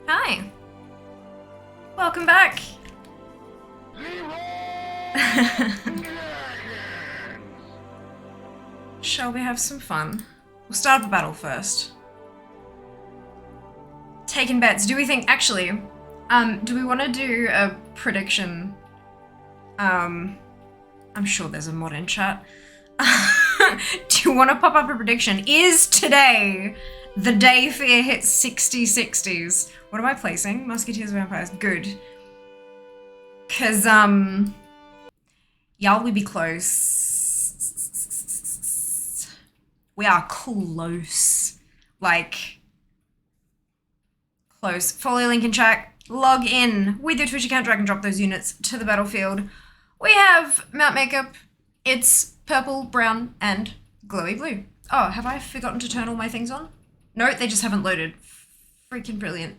Hi. Welcome back. Shall we have some fun? We'll start the battle first. Taking bets. Do we think, actually, do we want to do a prediction? I'm sure there's a mod in chat. Do you want to pop up a prediction? Is today the day Fear hits 60's? What am I placing? Musketeers, Vampires. Good. Cause, y'all, we be close. We are close. Like, close. Follow link in chat. Log in with your Twitch account, drag and drop those units to the battlefield. We have mount makeup. It's purple, brown, and glowy blue. Oh, have I forgotten to turn all my things on? No, they just haven't loaded. Freaking brilliant.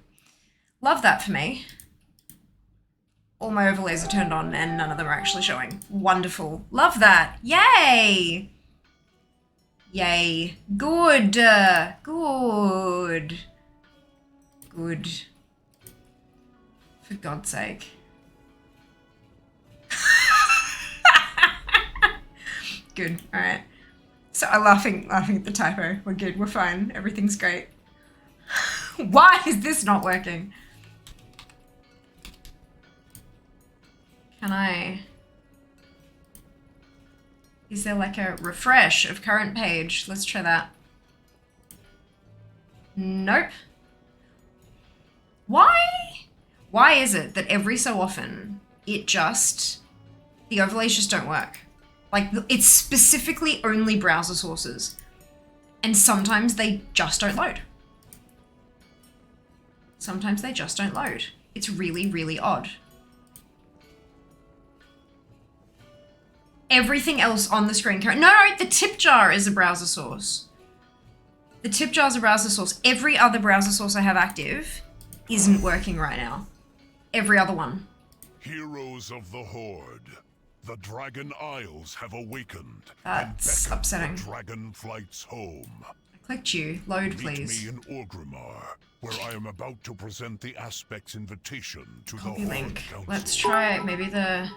Love that for me. All my overlays are turned on and none of them are actually showing. Wonderful. Love that. Yay! Yay. Good. Good. Good. For God's sake. Good. All right. So I'm laughing at the typo. We're good. We're fine. Everything's great. Why is this not working? Can I... Is there like a refresh of current page? Let's try that. Nope. Why? Why is it that every so often the overlays just don't work? Like, it's specifically only browser sources. And sometimes they just don't load. Sometimes they just don't load. It's really, really odd. Everything else on the screen no, the tip jar is a browser source. The tip jar is a browser source. Every other browser source I have active isn't working right now. Every other one. Heroes of the Horde. The Dragon Isles have awakened. That's upsetting. Dragon flights home. I clicked you. Load, please. Meet me in Orgrimmar, where I am about to present the Aspect's invitation to Copy the link. Horde Council. Let's try maybe the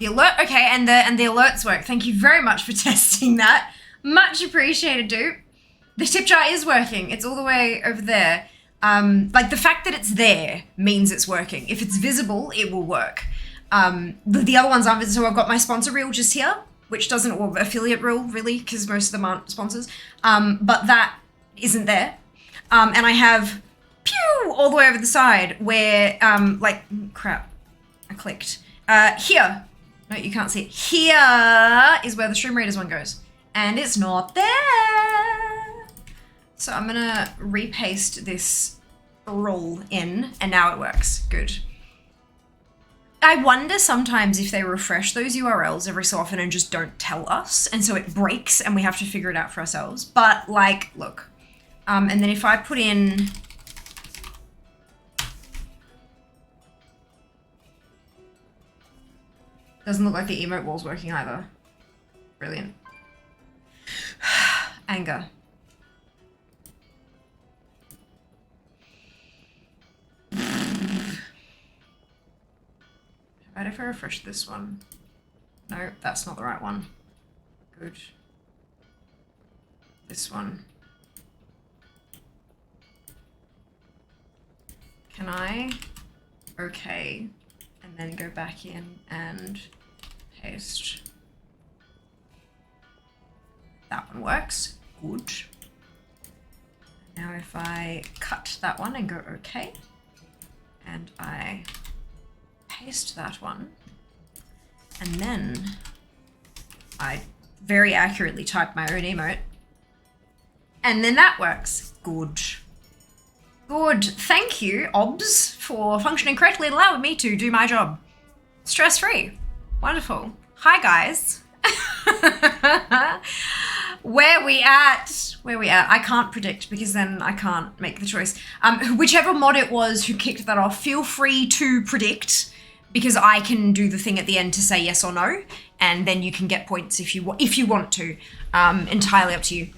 alert. Okay, and the alerts work. Thank you very much for testing that. Much appreciated, dude. The tip jar is working. It's all the way over there. Like the fact that it's there means it's working. If it's visible, it will work. The other ones aren't visible. So I've got my sponsor reel just here, which doesn't, or affiliate reel really, because most of them aren't sponsors. But that isn't there. And I have pew all the way over the side where, like, crap, I clicked. Here, no, you can't see it. Here is where the stream readers one goes. And it's not there. So I'm gonna repaste this rule in, and now it works. Good. I wonder sometimes if they refresh those URLs every so often and just don't tell us, and so it breaks and we have to figure it out for ourselves. But like, look, and then if I put in, doesn't look like the emote wall's working either. Brilliant. Anger. Right, if I refresh this one. No, that's not the right one. Good. This one. Can I? Okay. And then go back in and paste. That one works. Good. Now if I cut that one and go okay. And I paste that one, and then I very accurately type my own emote, and then that works. Good. Good. Thank you, OBS, for functioning correctly and allowing me to do my job. Stress-free. Wonderful. Hi, guys. Where we at? I can't predict because then I can't make the choice. Whichever mod it was who kicked that off, feel free to predict, because I can do the thing at the end to say yes or no, and then you can get points if you want to. Entirely up to you.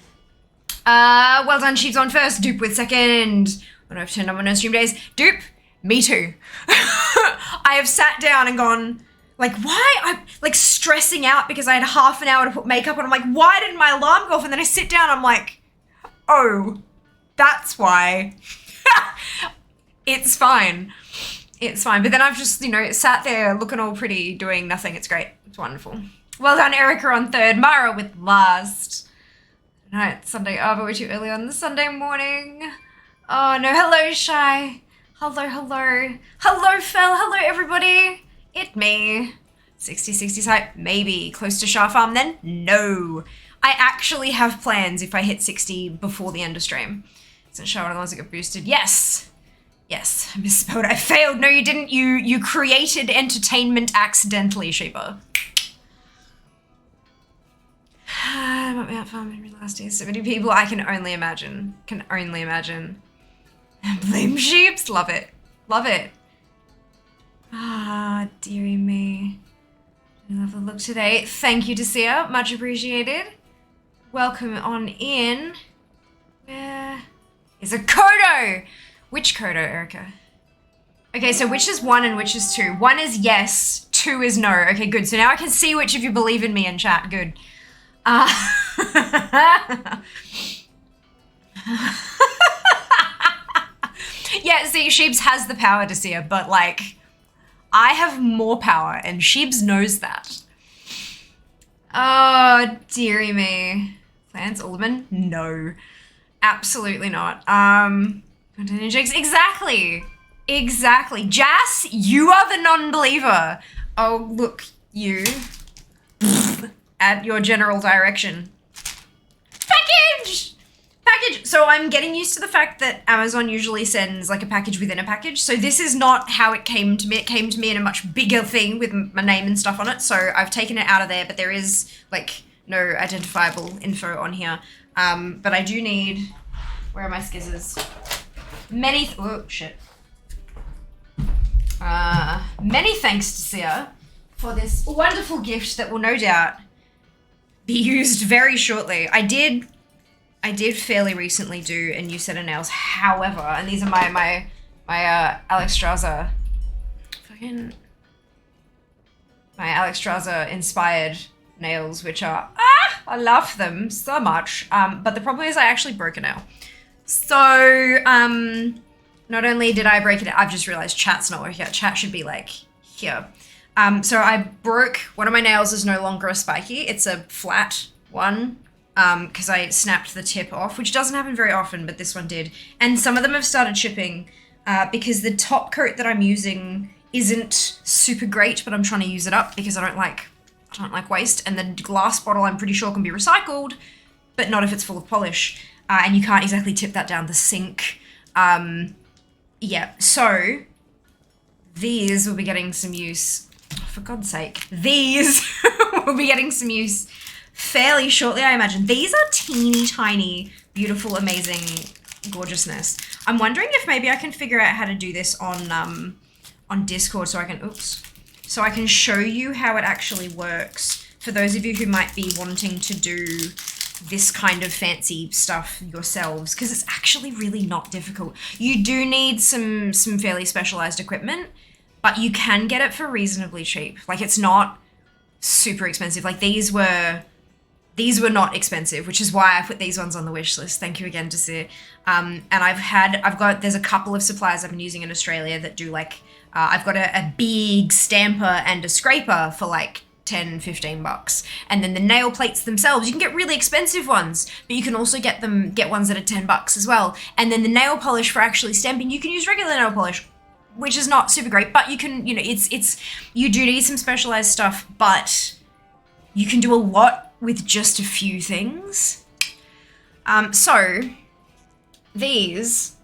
Well done, Sheep's on first, Dupe with second. When I've turned on my no stream days. Dupe, Me too. I have sat down and gone, like, why? I'm like stressing out because I had half an hour to put makeup on. I'm like, why didn't my alarm go off? And then I sit down, I'm like, oh, that's why. It's fine. It's fine. But then I've just, sat there looking all pretty, doing nothing. It's great. It's wonderful. Well done, Erica on third. Mara with last. No, it's Sunday. Oh, but we're too early on the Sunday morning. Oh, no. Hello, Shy. Hello, hello. Hello, Phil. Hello, everybody. It me. 60's hype. Maybe. Close to Shah Farm then? No. I actually have plans if I hit 60 before the end of stream. Isn't Shah one of the ones that got boosted? Yes. Yes. I misspelled. I failed. No, you didn't. You created entertainment accidentally, Sheba. I'm up out farming last year. So many people. I can only imagine. Can only imagine. Blame sheeps. Love it. Love it. Ah, dearie me. Love the look today. Thank you, Dacia. Much appreciated. Welcome on in. Where is a Kodo? Which Kodo, Erica? Okay, so which is 1 and which is 2? 1 is yes, 2 is no. Okay, good. So now I can see which of you believe in me in chat. Good. Yeah, see, Sheebs has the power to see her, but like, I have more power and Sheebs knows that. Oh, dearie me. Plans, Alderman? No. Absolutely not. Exactly. Exactly. Jas, you are the non-believer. Oh, look, you. At your general direction. Package! Package! So I'm getting used to the fact that Amazon usually sends like a package within a package. So this is not how it came to me. It came to me in a much bigger thing with my name and stuff on it. So I've taken it out of there, but there is like no identifiable info on here. But I do need, where are my skizzers? Oh, shit. Many thanks to Sia for this wonderful gift that will no doubt be used very shortly. I did fairly recently do a new set of nails, however, and these are my Alex Strasser inspired nails, which are, I love them so much. But the problem is I actually broke a nail. So, not only did I break it, I've just realized chat's not working out. Chat should be like here. So I broke, one of my nails is no longer a spiky. It's a flat one, because I snapped the tip off, which doesn't happen very often, but this one did. And some of them have started chipping, because the top coat that I'm using isn't super great, but I'm trying to use it up because I don't like waste. And the glass bottle I'm pretty sure can be recycled, but not if it's full of polish. And you can't exactly tip that down the sink. Yeah, so these will be getting some use. For God's sake, these will be getting some use fairly shortly, I imagine. These are teeny tiny, beautiful, amazing gorgeousness. I'm wondering if maybe I can figure out how to do this on Discord so I can show you how it actually works for those of you who might be wanting to do this kind of fancy stuff yourselves, because it's actually really not difficult. You do need some fairly specialized equipment, but you can get it for reasonably cheap. Like, it's not super expensive. Like, these were not expensive, which is why I put these ones on the wish list. Thank you again, Desir. And there's a couple of suppliers I've been using in Australia that do like, I've got a big stamper and a scraper for like 10, 15 bucks. And then the nail plates themselves, you can get really expensive ones, but you can also get ones that are 10 bucks as well. And then the nail polish for actually stamping, you can use regular nail polish, which is not super great, but you can, you do need some specialized stuff, but you can do a lot with just a few things. So these,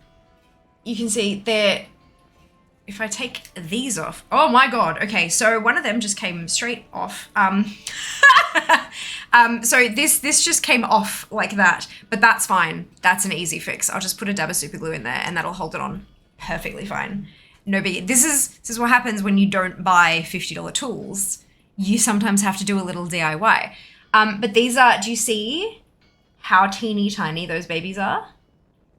you can see if I take these off, oh my God. Okay. So one of them just came straight off. So this just came off like that, but that's fine. That's an easy fix. I'll just put a dab of super glue in there and that'll hold it on perfectly fine. No biggie. This is what happens when you don't buy $50 tools. You sometimes have to do a little DIY. But these are, do you see how teeny tiny those babies are?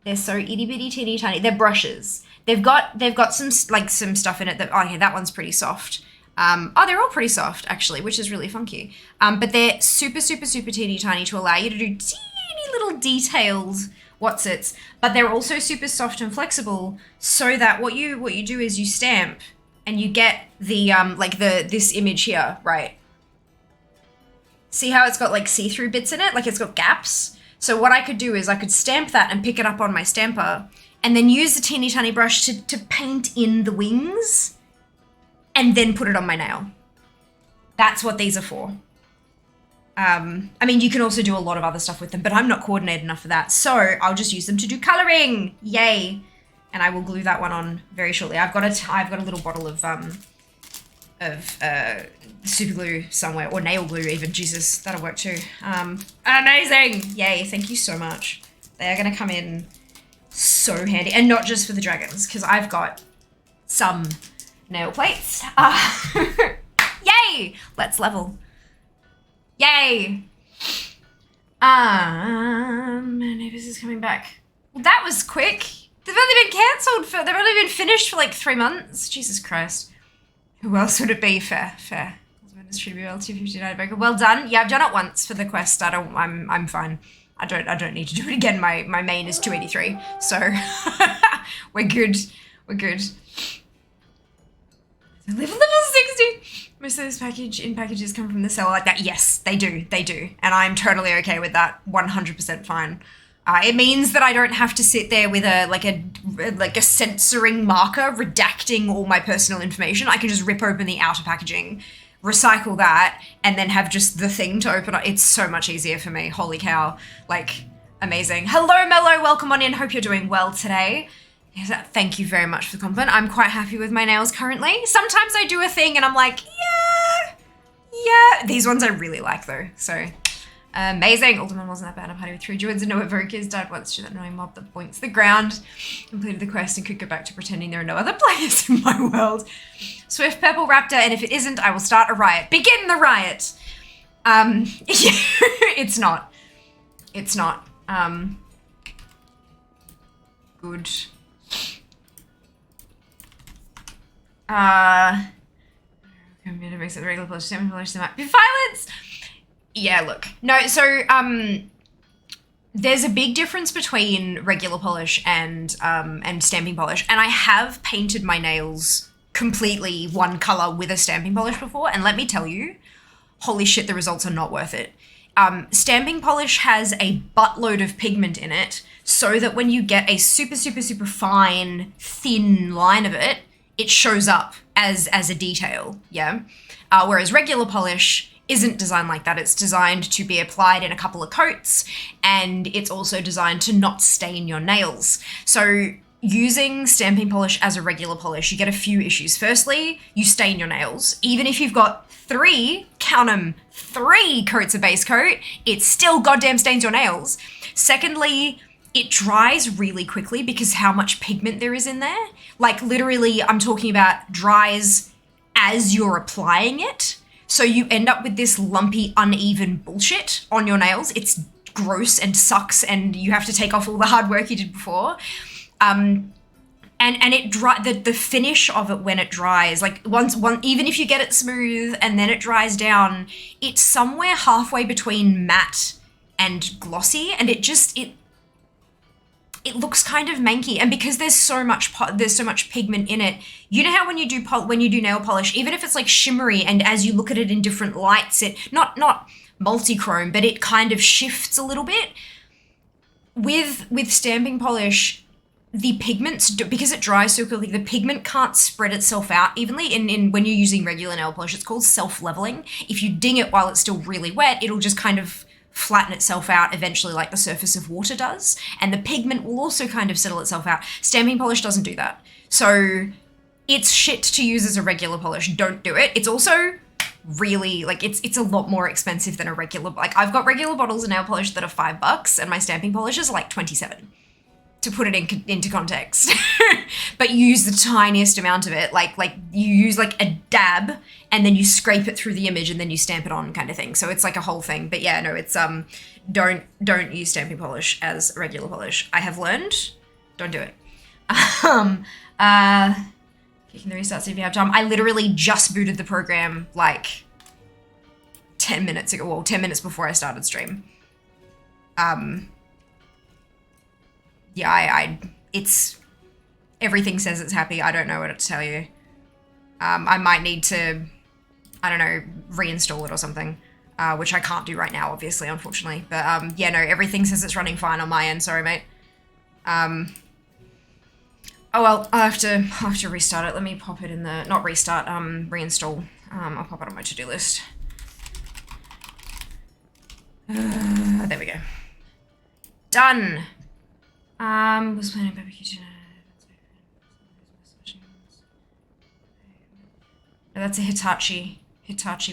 They're so itty bitty teeny tiny. They're brushes. They've got some stuff in it that, oh, okay, that one's pretty soft. They're all pretty soft actually, which is really funky. But they're super, super, super teeny tiny to allow you to do teeny little detailed whatsits, but they're also super soft and flexible so that what you do is you stamp and you get the, this image here, right? See how it's got like see-through bits in it? Like it's got gaps. So what I could do is I could stamp that and pick it up on my stamper and then use the teeny tiny brush to paint in the wings and then put it on my nail. That's what these are for. I mean, you can also do a lot of other stuff with them, but I'm not coordinated enough for that. So I'll just use them to do coloring. Yay. And I will glue that one on very shortly. I've got a little bottle of super glue somewhere, or nail glue even. Jesus, that'll work too. Amazing. Yay. Thank you so much. They are going to come in so handy, and not just for the dragons, because I've got some nail plates. Yay. Let's level. Yay! Neighbours is coming back. Well, that was quick. They've only been cancelled they've only been finished for like 3 months. Jesus Christ. Who else would it be? Fair. This should be L259 Well done. Yeah, I've done it once for the quest. I'm fine. I don't need to do it again. My main is 283. So we're good. Level 60. Most of those packages come from the seller like that. Yes, they do. And I'm totally okay with that. 100% fine. It means that I don't have to sit there with a censoring marker redacting all my personal information. I can just rip open the outer packaging, recycle that, and then have just the thing to open up. It's so much easier for me. Holy cow. Like, amazing. Hello, Mello. Welcome on in. Hope you're doing well today. Thank you very much for the compliment. I'm quite happy with my nails currently. Sometimes I do a thing and I'm like, yeah. These ones I really like though, so amazing. Alderman wasn't that bad. I've had with 3 druids and no evokers. Died once to that annoying mob that points the ground. Completed the quest and could go back to pretending there are no other players in my world. Swift Purple Raptor, and if it isn't, I will start a riot. Begin the riot! It's not. Good. Makes it regular polish, semi-polish, there might be violence. Yeah, look. No, so there's a big difference between regular polish and stamping polish, and I have painted my nails completely one color with a stamping polish before, and let me tell you, holy shit, the results are not worth it. Stamping polish has a buttload of pigment in it, so that when you get a super, super, super fine, thin line of it, it shows up as a detail, yeah? Whereas regular polish isn't designed like that. It's designed to be applied in a couple of coats, and it's also designed to not stain your nails. So using stamping polish as a regular polish, you get a few issues. Firstly, you stain your nails. Even if you've got 3, count 'em, 3 coats of base coat, it still goddamn stains your nails. Secondly, it dries really quickly because how much pigment there is in there. Like literally, I'm talking about dries as you're applying it. So you end up with this lumpy, uneven bullshit on your nails. It's gross and sucks, and you have to take off all the hard work you did before. And the finish of it when it dries, like even if you get it smooth and then it dries down, it's somewhere halfway between matte and glossy, and it looks kind of manky. And because there's so much pigment in it, you know how when you do nail polish, even if it's like shimmery, and as you look at it in different lights, it not multi-chrome, but it kind of shifts a little bit. With stamping polish, the pigments, because it dries so quickly, the pigment can't spread itself out evenly. In when you're using regular nail polish, it's called self-leveling. If you ding it while it's still really wet, it'll just kind of flatten itself out eventually, like the surface of water does, and the pigment will also kind of settle itself out. Stamping polish doesn't do that. So it's shit to use as a regular polish. Don't do it. It's also really, like, it's a lot more expensive than a regular, like, I've got regular bottles of nail polish that are $5 and my stamping polish is like 27. To put it into context. But you use the tiniest amount of it, like you use like a dab and then you scrape it through the image and then you stamp it on, kind of thing. So it's like a whole thing. But yeah, no, it's don't use stamping polish as regular polish. I have learned Don't do it. Kicking the restart, see if you have time. I literally just booted the program like 10 minutes ago, well, 10 minutes before I started stream. Yeah, it's, everything says it's happy. I don't know what to tell you. I might need to, I don't know, reinstall it or something, which I can't do right now, obviously, unfortunately. But yeah, no, everything says it's running fine on my end. Sorry, mate. Oh well, I'll have to restart it. Let me pop it in the, not restart, reinstall. I'll pop it on my to-do list. There we go. Done. Was planning barbecue tonight. No, that's a Hitachi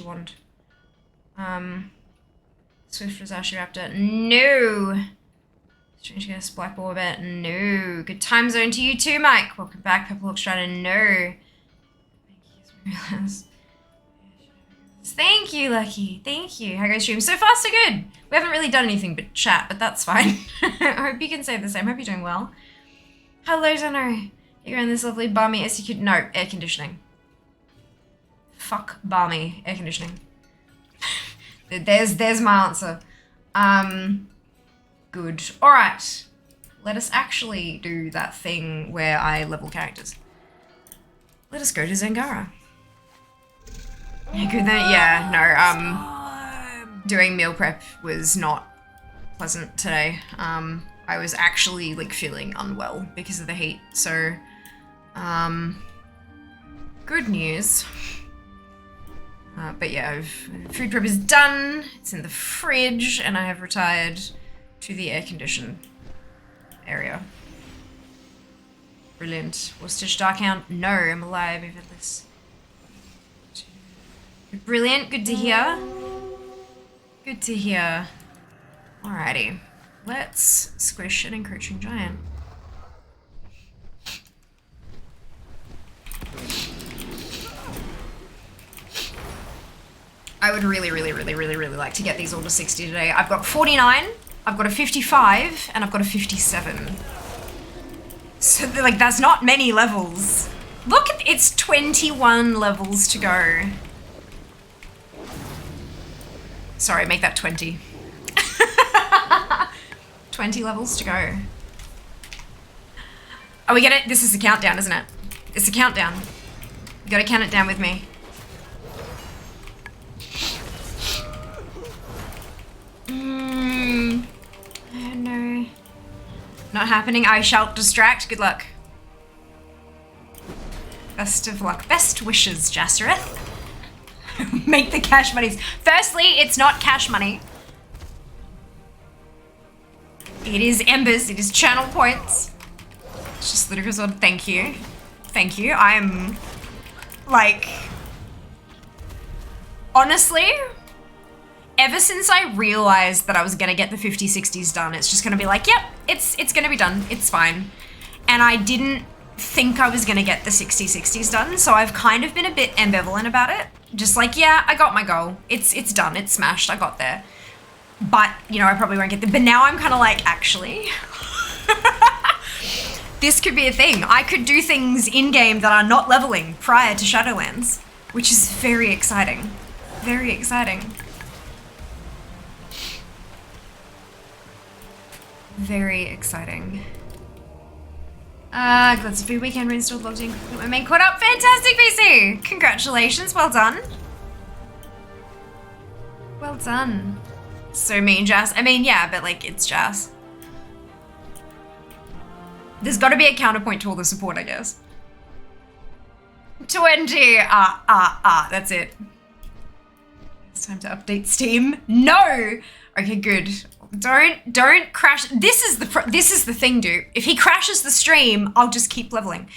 wand. Swift Rosashi Raptor. No. Strange Guest, Black Ball Bet. No. Good time zone to you too, Mike. Welcome back, Purple Hawk Strider. No. Thank you, Lucky. Thank you. How goes stream? So far, so good. We haven't really done anything but chat, but that's fine. I hope you can say the same. Hope you're doing well. Hello, Donor. You're in this lovely balmy SQ. No, air conditioning. Fuck balmy air conditioning. There's my answer. Good. All right. Let us actually do that thing where I level characters. Let us go to Zangara. Good then. Yeah. No. Doing meal prep was not pleasant today. I was actually like feeling unwell because of the heat. So, good news. But yeah, food prep is done. It's in the fridge, and I have retired to the air condition area. Brilliant. Was Stitch Darkhound? No, I'm alive even this. Brilliant. Good to hear. Good to hear. Alrighty. Let's squish an encroaching giant. I would really like to get these all to 60 today. I've got 49, I've got a 55, and I've got a 57. So like that's not many levels. Look, it's 21 levels to go. Sorry, make that 20. 20 levels to go. Oh, we get it? This is the countdown, isn't it? It's a countdown. You gotta count it down with me. Oh no. Not happening. I shall distract. Good luck. Best of luck. Best wishes, Jassereth. Make the cash monies. Firstly, it's not cash money. It is embers. It is channel points. It's just ludicrous. Thank you. Thank you. I'm like, honestly, ever since I realized that I was gonna get the 50, 60s done, it's just gonna be like, yep, it's gonna be done. It's fine. And I didn't think I was gonna get the 60, 60s done, so I've kind of been a bit ambivalent about it. Just like, yeah, I got my goal. It's done. It's smashed. I got there. But, you know, I probably won't get there. But now I'm kind of like, actually, this could be a thing. I could do things in-game that are not leveling prior to Shadowlands, which is very exciting. Very exciting. Very exciting. Glad to be weekend reinstalled, logged in, my main caught up. Fantastic, BC! Congratulations, well done. Well done. So mean, Jas. I mean, yeah, but like, it's Jas. There's gotta be a counterpoint to all the support, I guess. 20, that's it. It's time to update Steam. No! Okay, good. Don't crash. This is the thing, dude. If he crashes the stream, I'll just keep leveling.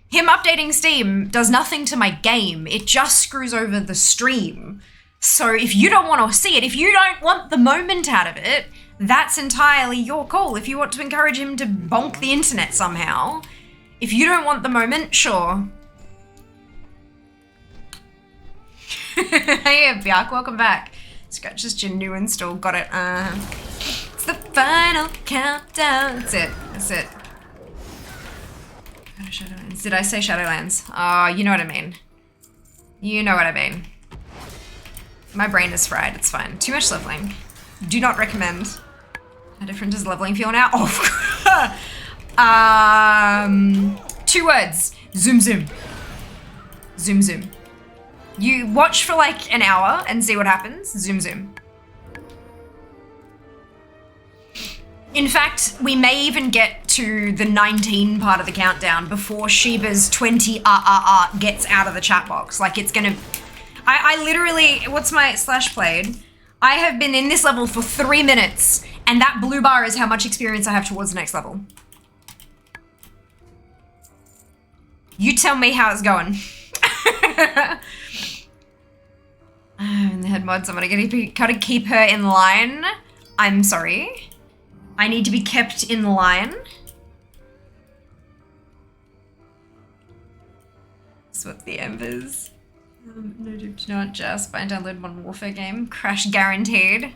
Him updating Steam does nothing to my game. It just screws over the stream. So if you don't want to see it, if you don't want the moment out of it, that's entirely your call. If you want to encourage him to bonk the internet somehow, if you don't want the moment, sure. Hey, Bjark, welcome back. Scratch just your new install. Got it. It's the final countdown. That's it. That's it. Shadowlands. Did I say Shadowlands? Oh, you know what I mean. You know what I mean. My brain is fried, it's fine. Too much leveling. Do not recommend. How different does leveling feel now? Oh, 2 words. Zoom zoom. Zoom zoom. You watch for like an hour and see what happens. Zoom zoom. In fact, we may even get to the 19 part of the countdown before Sheba's 20 gets out of the chat box. Like it's gonna, I literally, what's my slash played? I have been in this level for 3 minutes and that blue bar is how much experience I have towards the next level. You tell me how it's going. In the head mods, I'm gotta keep her in line. I'm sorry. I need to be kept in line. Swap the embers. No, do not just buy and download Modern Warfare game. Crash guaranteed.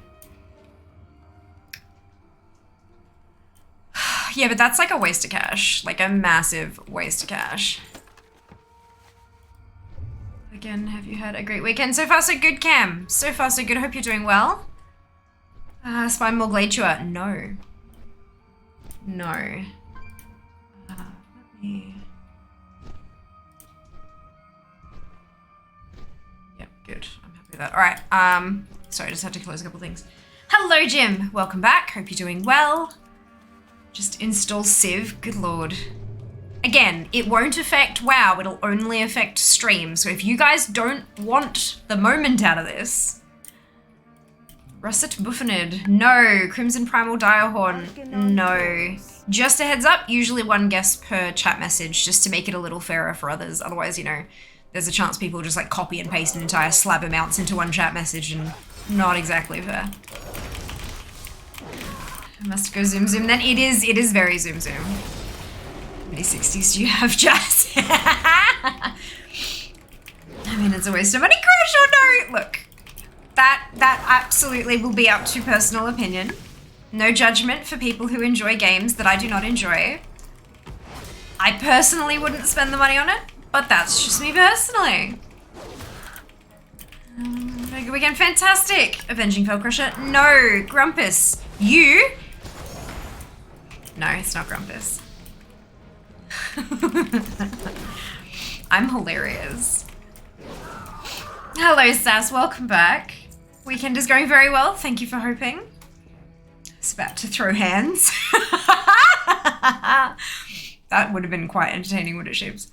Yeah, but that's like a waste of cash. Like a massive waste of cash. Again, have you had a great weekend? So far so good, Cam. So far so good. I hope you're doing well. Spy more Glacier. No. No. Let me... Yep, good. I'm happy with that. All right. Sorry, I just had to close a couple things. Hello, Jim. Welcome back. Hope you're doing well. Just install Civ. Good lord. Again, it won't affect WoW. It'll only affect stream. So if you guys don't want the moment out of this... Russet Buffinid. No. Crimson Primal Direhorn. No. Just a heads up, usually 1 guest per chat message just to make it a little fairer for others. Otherwise, you know, there's a chance people just like copy and paste an entire slab of mounts into 1 chat message and not exactly fair. I must go zoom zoom then. It is very zoom zoom. How many 60s do you have, Jazz? I mean, it's a waste of money, Crash or no? Look. That absolutely will be up to personal opinion. No judgment for people who enjoy games that I do not enjoy. I personally wouldn't spend the money on it, but that's just me personally. Very good weekend, fantastic. Avenging Fell Crusher, no. Grumpus, you? No, it's not Grumpus. I'm hilarious. Hello, Sass, welcome back. Weekend is going very well, thank you for hoping. It's about to throw hands. That would have been quite entertaining, would it, Shibs?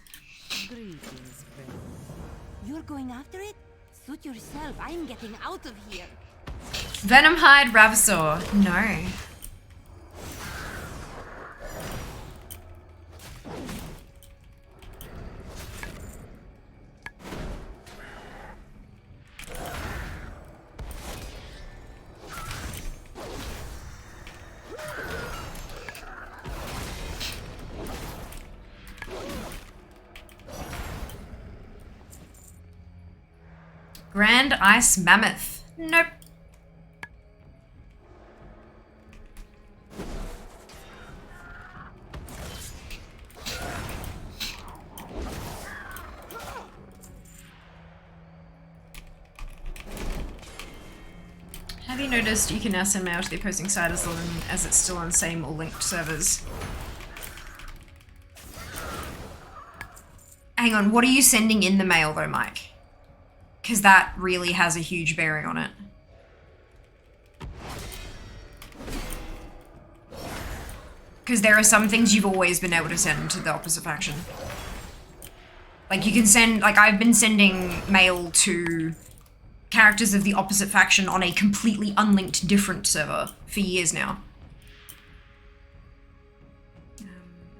You're going after it? Suit yourself, I'm getting out of here. Venomhide Ravsaur, no. Grand Ice Mammoth. Nope. Have you noticed you can now send mail to the opposing side as long as it's still on same or linked servers? Hang on, what are you sending in the mail though, Mike? Because that really has a huge bearing on it. Because there are some things you've always been able to send to the opposite faction. Like you can send, like I've been sending mail to characters of the opposite faction on a completely unlinked different server for years now.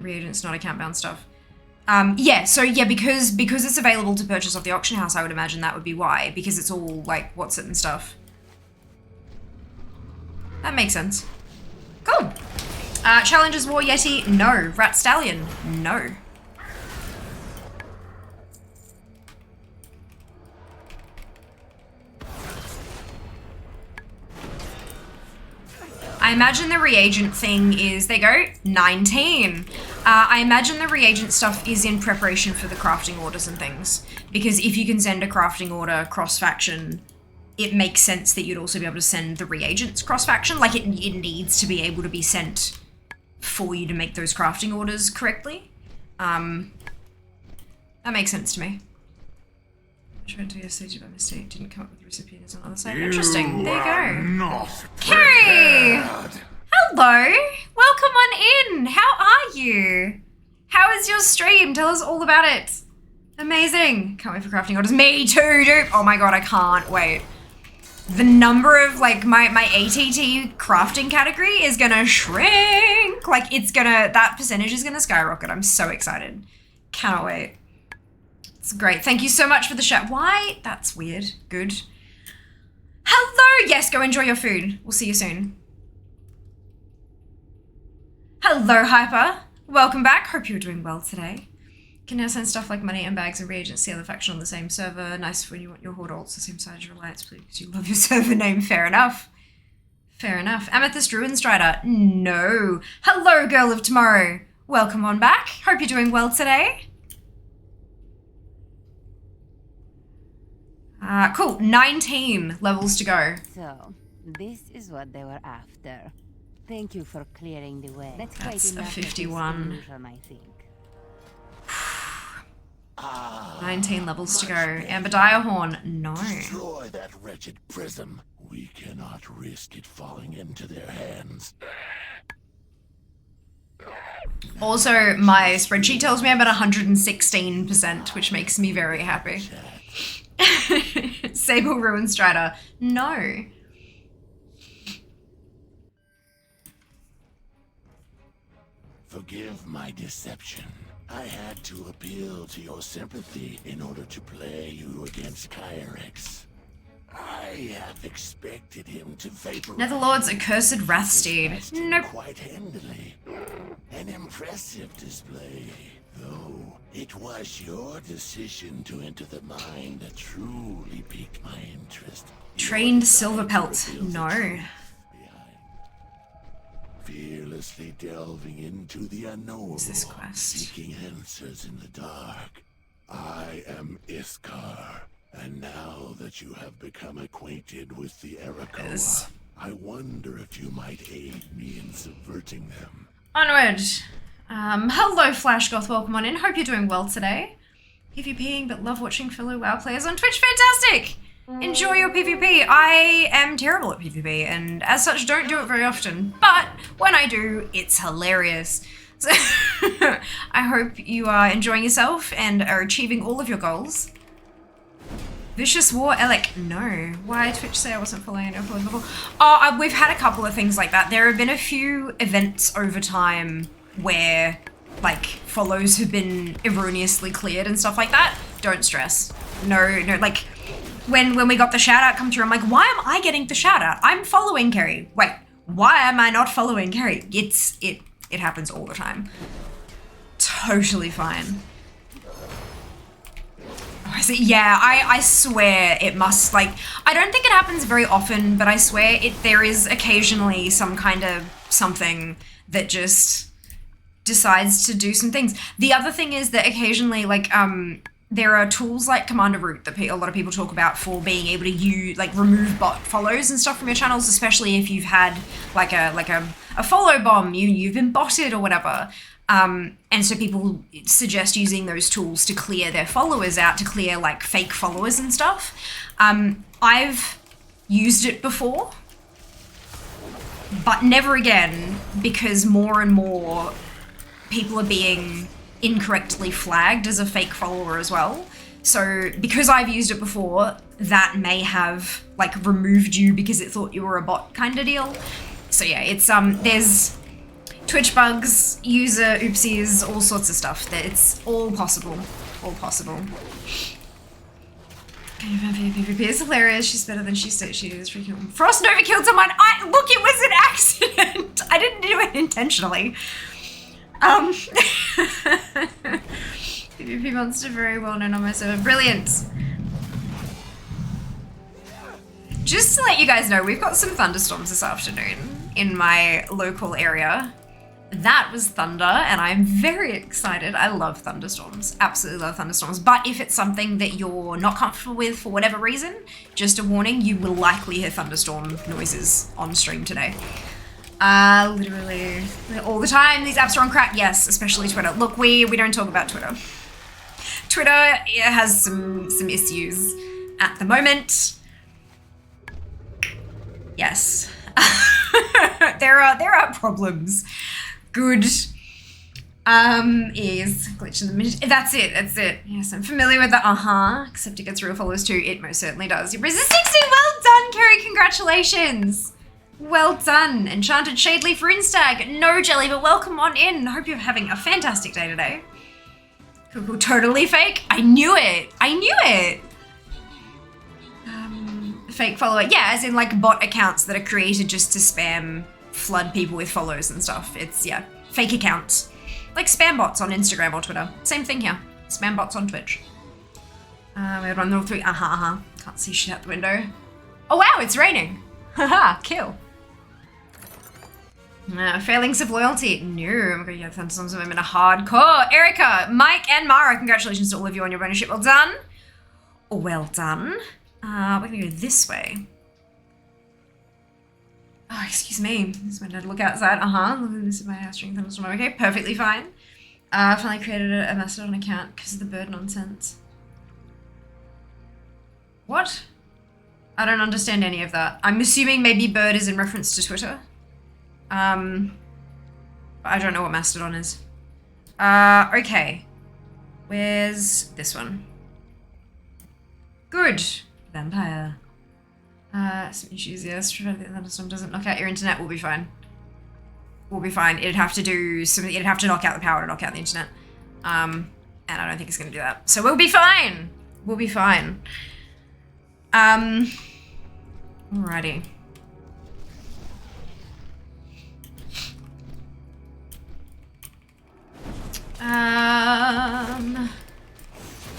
Reagents, not account-bound stuff. Yeah, so yeah, because it's available to purchase off the auction house, I would imagine that would be why, because it's all like what's it and stuff. That makes sense. Cool. Challenges War Yeti, no. Rat Stallion, no. I imagine the reagent thing is, they go, 19. I imagine the reagent stuff is in preparation for the crafting orders and things. Because if you can send a crafting order cross-faction, it makes sense that you'd also be able to send the reagents cross-faction. Like, it needs to be able to be sent for you to make those crafting orders correctly. That makes sense to me. I tried to yesterday by mistake, didn't come up with the recipient as another site. Interesting, there you go. Not Carrie! Hello! Welcome on in! How are you? How is your stream? Tell us all about it. Amazing. Can't wait for crafting orders. Me too, dude! Oh my god, I can't wait. The number of, like, my ATT crafting category is gonna shrink. Like, that percentage is gonna skyrocket. I'm so excited. Cannot wait. It's great. Thank you so much for the chat. Why? That's weird. Good. Hello! Yes, go enjoy your food. We'll see you soon. Hello, Hyper. Welcome back. Hope you're doing well today. Can now send stuff like money and bags and reagents to the other faction on the same server. Nice when you want your horde alts the same side as your alliance, please, because you love your server name. Fair enough. Fair enough. Amethyst Ruin Strider. No. Hello, girl of tomorrow. Welcome on back. Hope you're doing well today. Cool. 19 levels to go. So, this is what they were after. Thank you for clearing the way. That's a 51. I think. 19 levels to go. Amber Direhorn. No. Destroy that wretched prism. We cannot risk it falling into their hands. Also, my spreadsheet tells me I'm at 116%, which makes me very happy. Sable Ruin Strider. No. Forgive my deception. I had to appeal to your sympathy in order to play you against Kyrex. I have expected him to vaporize. Netherlord's Accursed Wrathsteed. Nope. Quite handily. An impressive display, though. It was your decision to enter the mine that truly piqued my interest. Trained Silverpelt. No. Fearlessly delving into the unknown, This quest. seeking answers in the dark. I am Iskar, and now that you have become acquainted with the Arakoa, I wonder if you might aid me in subverting them. Onward. Hello, Flashgoth. Welcome on in. Hope you're doing well today. PvPing, but love watching fellow WoW players on Twitch. Fantastic! Enjoy your PvP. I am terrible at PvP, and as such, don't do it very often. But when I do, it's hilarious. So I hope you are enjoying yourself and are achieving all of your goals. Vicious War Elec. No. Why Twitch say I wasn't following it before? Oh, we've had a couple of things like that. There have been a few events over time where, like, follows have been erroneously cleared and stuff like that. Don't stress. No, like... When we got the shout out come through, I'm like, why am I getting the shout out? I'm following Kerry. Wait, why am I not following Kerry? It happens all the time. Totally fine. Oh, I see. Yeah, I swear it must, like, I don't think it happens very often, but I swear there is occasionally some kind of something that just decides to do some things. The other thing is that occasionally, like, there are tools like Commander Root that a lot of people talk about for being able to remove bot follows and stuff from your channels, especially if you've had like a follow bomb, you've been botted or whatever. And so people suggest using those tools to clear their followers out, to clear like fake followers and stuff. I've used it before, but never again, because more and more people are being incorrectly flagged as a fake follower as well. So because I've used it before, that may have like removed you because it thought you were a bot kind of deal. So yeah, it's there's Twitch bugs, user oopsies, all sorts of stuff. That it's all possible. All possible. PvP is hilarious. She's better than she said she is. Freaking Frost Nova killed someone. Look, it was an accident. I didn't do it intentionally. PvP monster very well known on my server. Brilliant. Just to let you guys know, we've got some thunderstorms this afternoon in my local area. That was thunder, and I'm very excited. I love thunderstorms, absolutely love thunderstorms. But if it's something that you're not comfortable with for whatever reason, just a warning, you will likely hear thunderstorm noises on stream today. Literally all the time. These apps are on crack. Yes, especially Twitter. Look, we don't talk about Twitter. Twitter has some issues at the moment. Yes. there are problems. Good. Is glitch in the minute. That's it. Yes, I'm familiar with the except it gets real follows too. It most certainly does. Resist 60, well done, Kerry, congratulations. Well done. Enchanted Shadeleaf Runestag. No jelly, but welcome on in. Hope you're having a fantastic day today. Cool. Totally fake. I knew it. Fake follower. Yeah, as in like bot accounts that are created just to spam, flood people with follows and stuff. It's, yeah, fake accounts. Like spam bots on Instagram or Twitter. Same thing here. Spam bots on Twitch. We had 103. Can't see shit out the window. Oh wow, it's raining. Haha, kill. Failings of loyalty. No, I'm gonna get thunderstorms of them in a hardcore. Erica, Mike, and Mara, congratulations to all of you on your bonus. Well done. Well done. We're gonna go this way. Oh, excuse me. This is my dad. Look outside. This is my house during thunderstorm. Okay, perfectly fine. Finally created a Mastodon account because of the bird nonsense. What? I don't understand any of that. I'm assuming maybe bird is in reference to Twitter. I don't know what Mastodon is. Okay. Where's this one? Good. Vampire. Some issues, yes. The thunderstorm doesn't knock out your internet. We'll be fine. It'd have to do something. It'd have to knock out the power to knock out the internet. And I don't think it's gonna do that. So we'll be fine. Alrighty.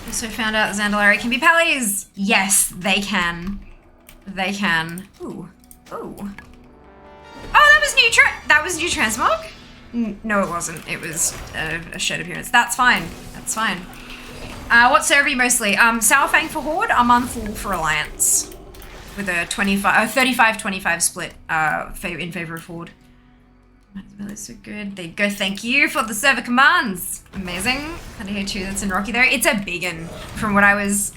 Also found out Zandalari can be pallies. Yes, they can. Ooh. Oh, that was new transmog? No, it wasn't. It was a shed appearance. That's fine. What server are you mostly? Sourfang for Horde, Amanthal for Alliance. With a 35-25 split in favor of Horde. That's so good. There you go. Thank you for the server commands. Amazing. Kind of hear too. That's in Rocky there. It's a big one from what I was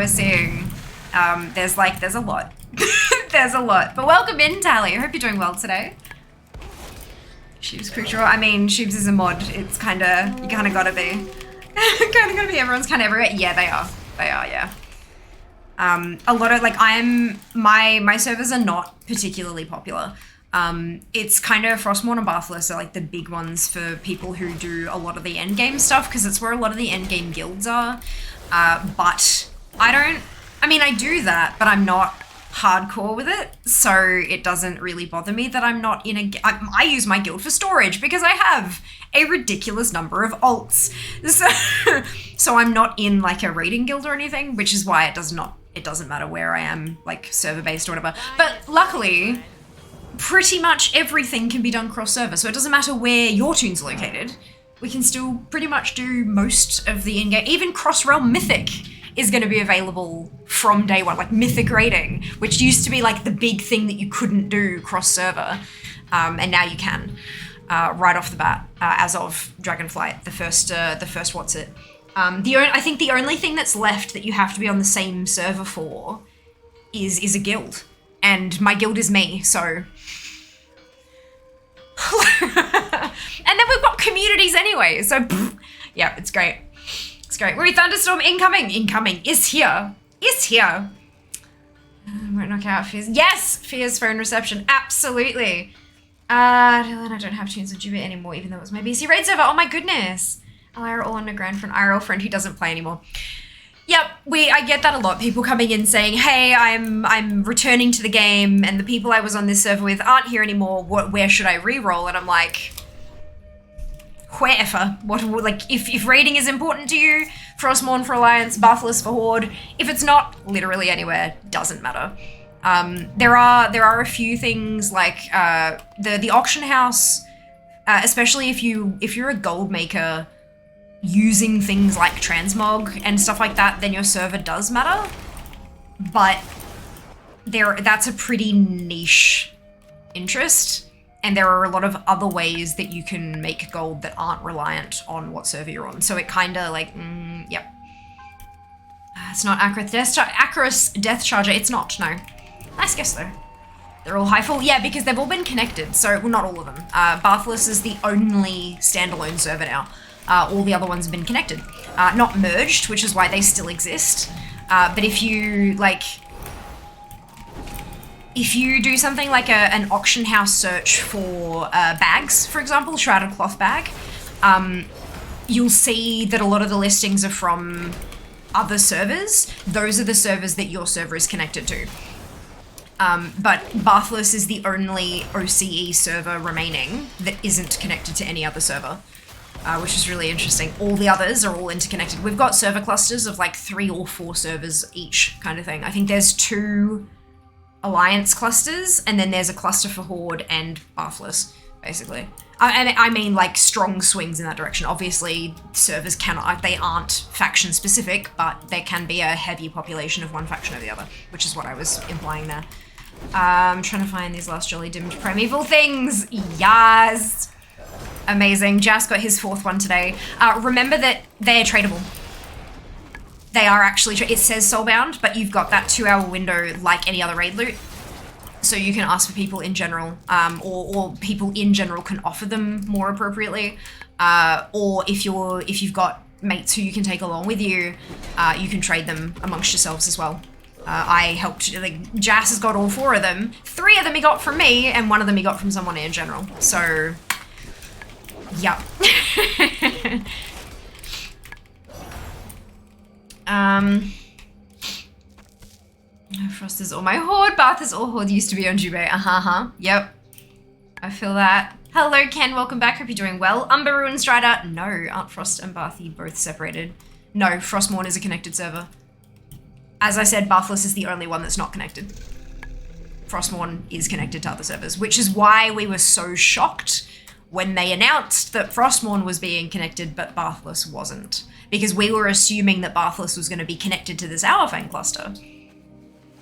seeing. There's a lot. There's a lot. But welcome in, Tally. I hope you're doing well today. Shubes quick draw. I mean, Shubes is a mod. It's you kind of gotta be. Everyone's kind of everywhere. Yeah, they are. Yeah. A lot of my servers are not particularly popular. It's kind of Frostmourne and Bathless are like the big ones for people who do a lot of the endgame stuff because it's where a lot of the endgame guilds are. But I do that, but I'm not hardcore with it, so it doesn't really bother me that I'm not in I use my guild for storage because I have a ridiculous number of alts. So I'm not in like a raiding guild or anything, which is why it doesn't matter where I am, like server based or whatever. But luckily, pretty much everything can be done cross server, so it doesn't matter where your tune's located. We can still pretty much do most of the in-game. Even cross realm mythic is going to be available from day one, like mythic raiding, which used to be like the big thing that you couldn't do cross server, and now you can right off the bat as of Dragonflight, the first what's it. I think the only thing that's left that you have to be on the same server for is a guild, and my guild is me, so. And then we've got communities anyway, so yeah, it's great. It's great. Wait, thunderstorm incoming. Incoming is here. Won't knock out Fears. Yes, Fears phone reception. Absolutely. Dylan, I don't have tunes on Jubit anymore, even though it was my BC raid server. Oh my goodness. Alira all underground for an IRL friend who doesn't play anymore. Yep, I get that a lot. People coming in saying, "Hey, I'm returning to the game, and the people I was on this server with aren't here anymore. Where should I re-roll?" And I'm like, wherever. If raiding is important to you, Frostmourne for Alliance, Bathless for Horde. If it's not, literally anywhere, doesn't matter. There are a few things like the auction house especially if you're a gold maker using things like transmog and stuff like that, then your server does matter. But that's a pretty niche interest, and there are a lot of other ways that you can make gold that aren't reliant on what server you're on. So it kind of like, yep. It's not Acarus Death Charger. It's not, no. Nice guess though. They're all high full. Yeah, because they've all been connected. So, well, not all of them. Bathless is the only standalone server now. All the other ones have been connected. Not merged, which is why they still exist. But if you, like... If you do something like an auction house search for bags, for example, shrouded cloth bag, you'll see that a lot of the listings are from other servers. Those are the servers that your server is connected to. But Bathless is the only OCE server remaining that isn't connected to any other server, which is really interesting. All the others are all interconnected. We've got server clusters of like 3 or 4 servers each kind of thing. I think there's 2 Alliance clusters, and then there's a cluster for Horde and Bathless, basically. And I mean like strong swings in that direction. Obviously servers cannot, they aren't faction specific, but there can be a heavy population of one faction over the other, which is what I was implying there. I'm trying to find these last jolly dimmed primeval things. Yes! Amazing. Jas got his 4th one today. Remember that they're tradable. They are actually, it says soulbound, but you've got that 2-hour window like any other raid loot. So you can ask for people in general, or people in general can offer them more appropriately. Or if you've got mates who you can take along with you, you can trade them amongst yourselves as well. I helped, like, Jas has got all 4 of them. 3 of them he got from me, and 1 of them he got from someone in general. So, yeah. Frost is all my Horde, Bath is all Horde, used to be on Jubei, yep. I feel that. Hello Ken, welcome back, hope you're doing well. Umber Ruin Strider, no, aren't Frost and Bathy both separated? No, Frostmourne is a connected server. As I said, Bathless is the only one that's not connected. Frostmourne is connected to other servers, which is why we were so shocked when they announced that Frostmourne was being connected, but Bathless wasn't. Because we were assuming that Bathless was going to be connected to this Sourfang cluster.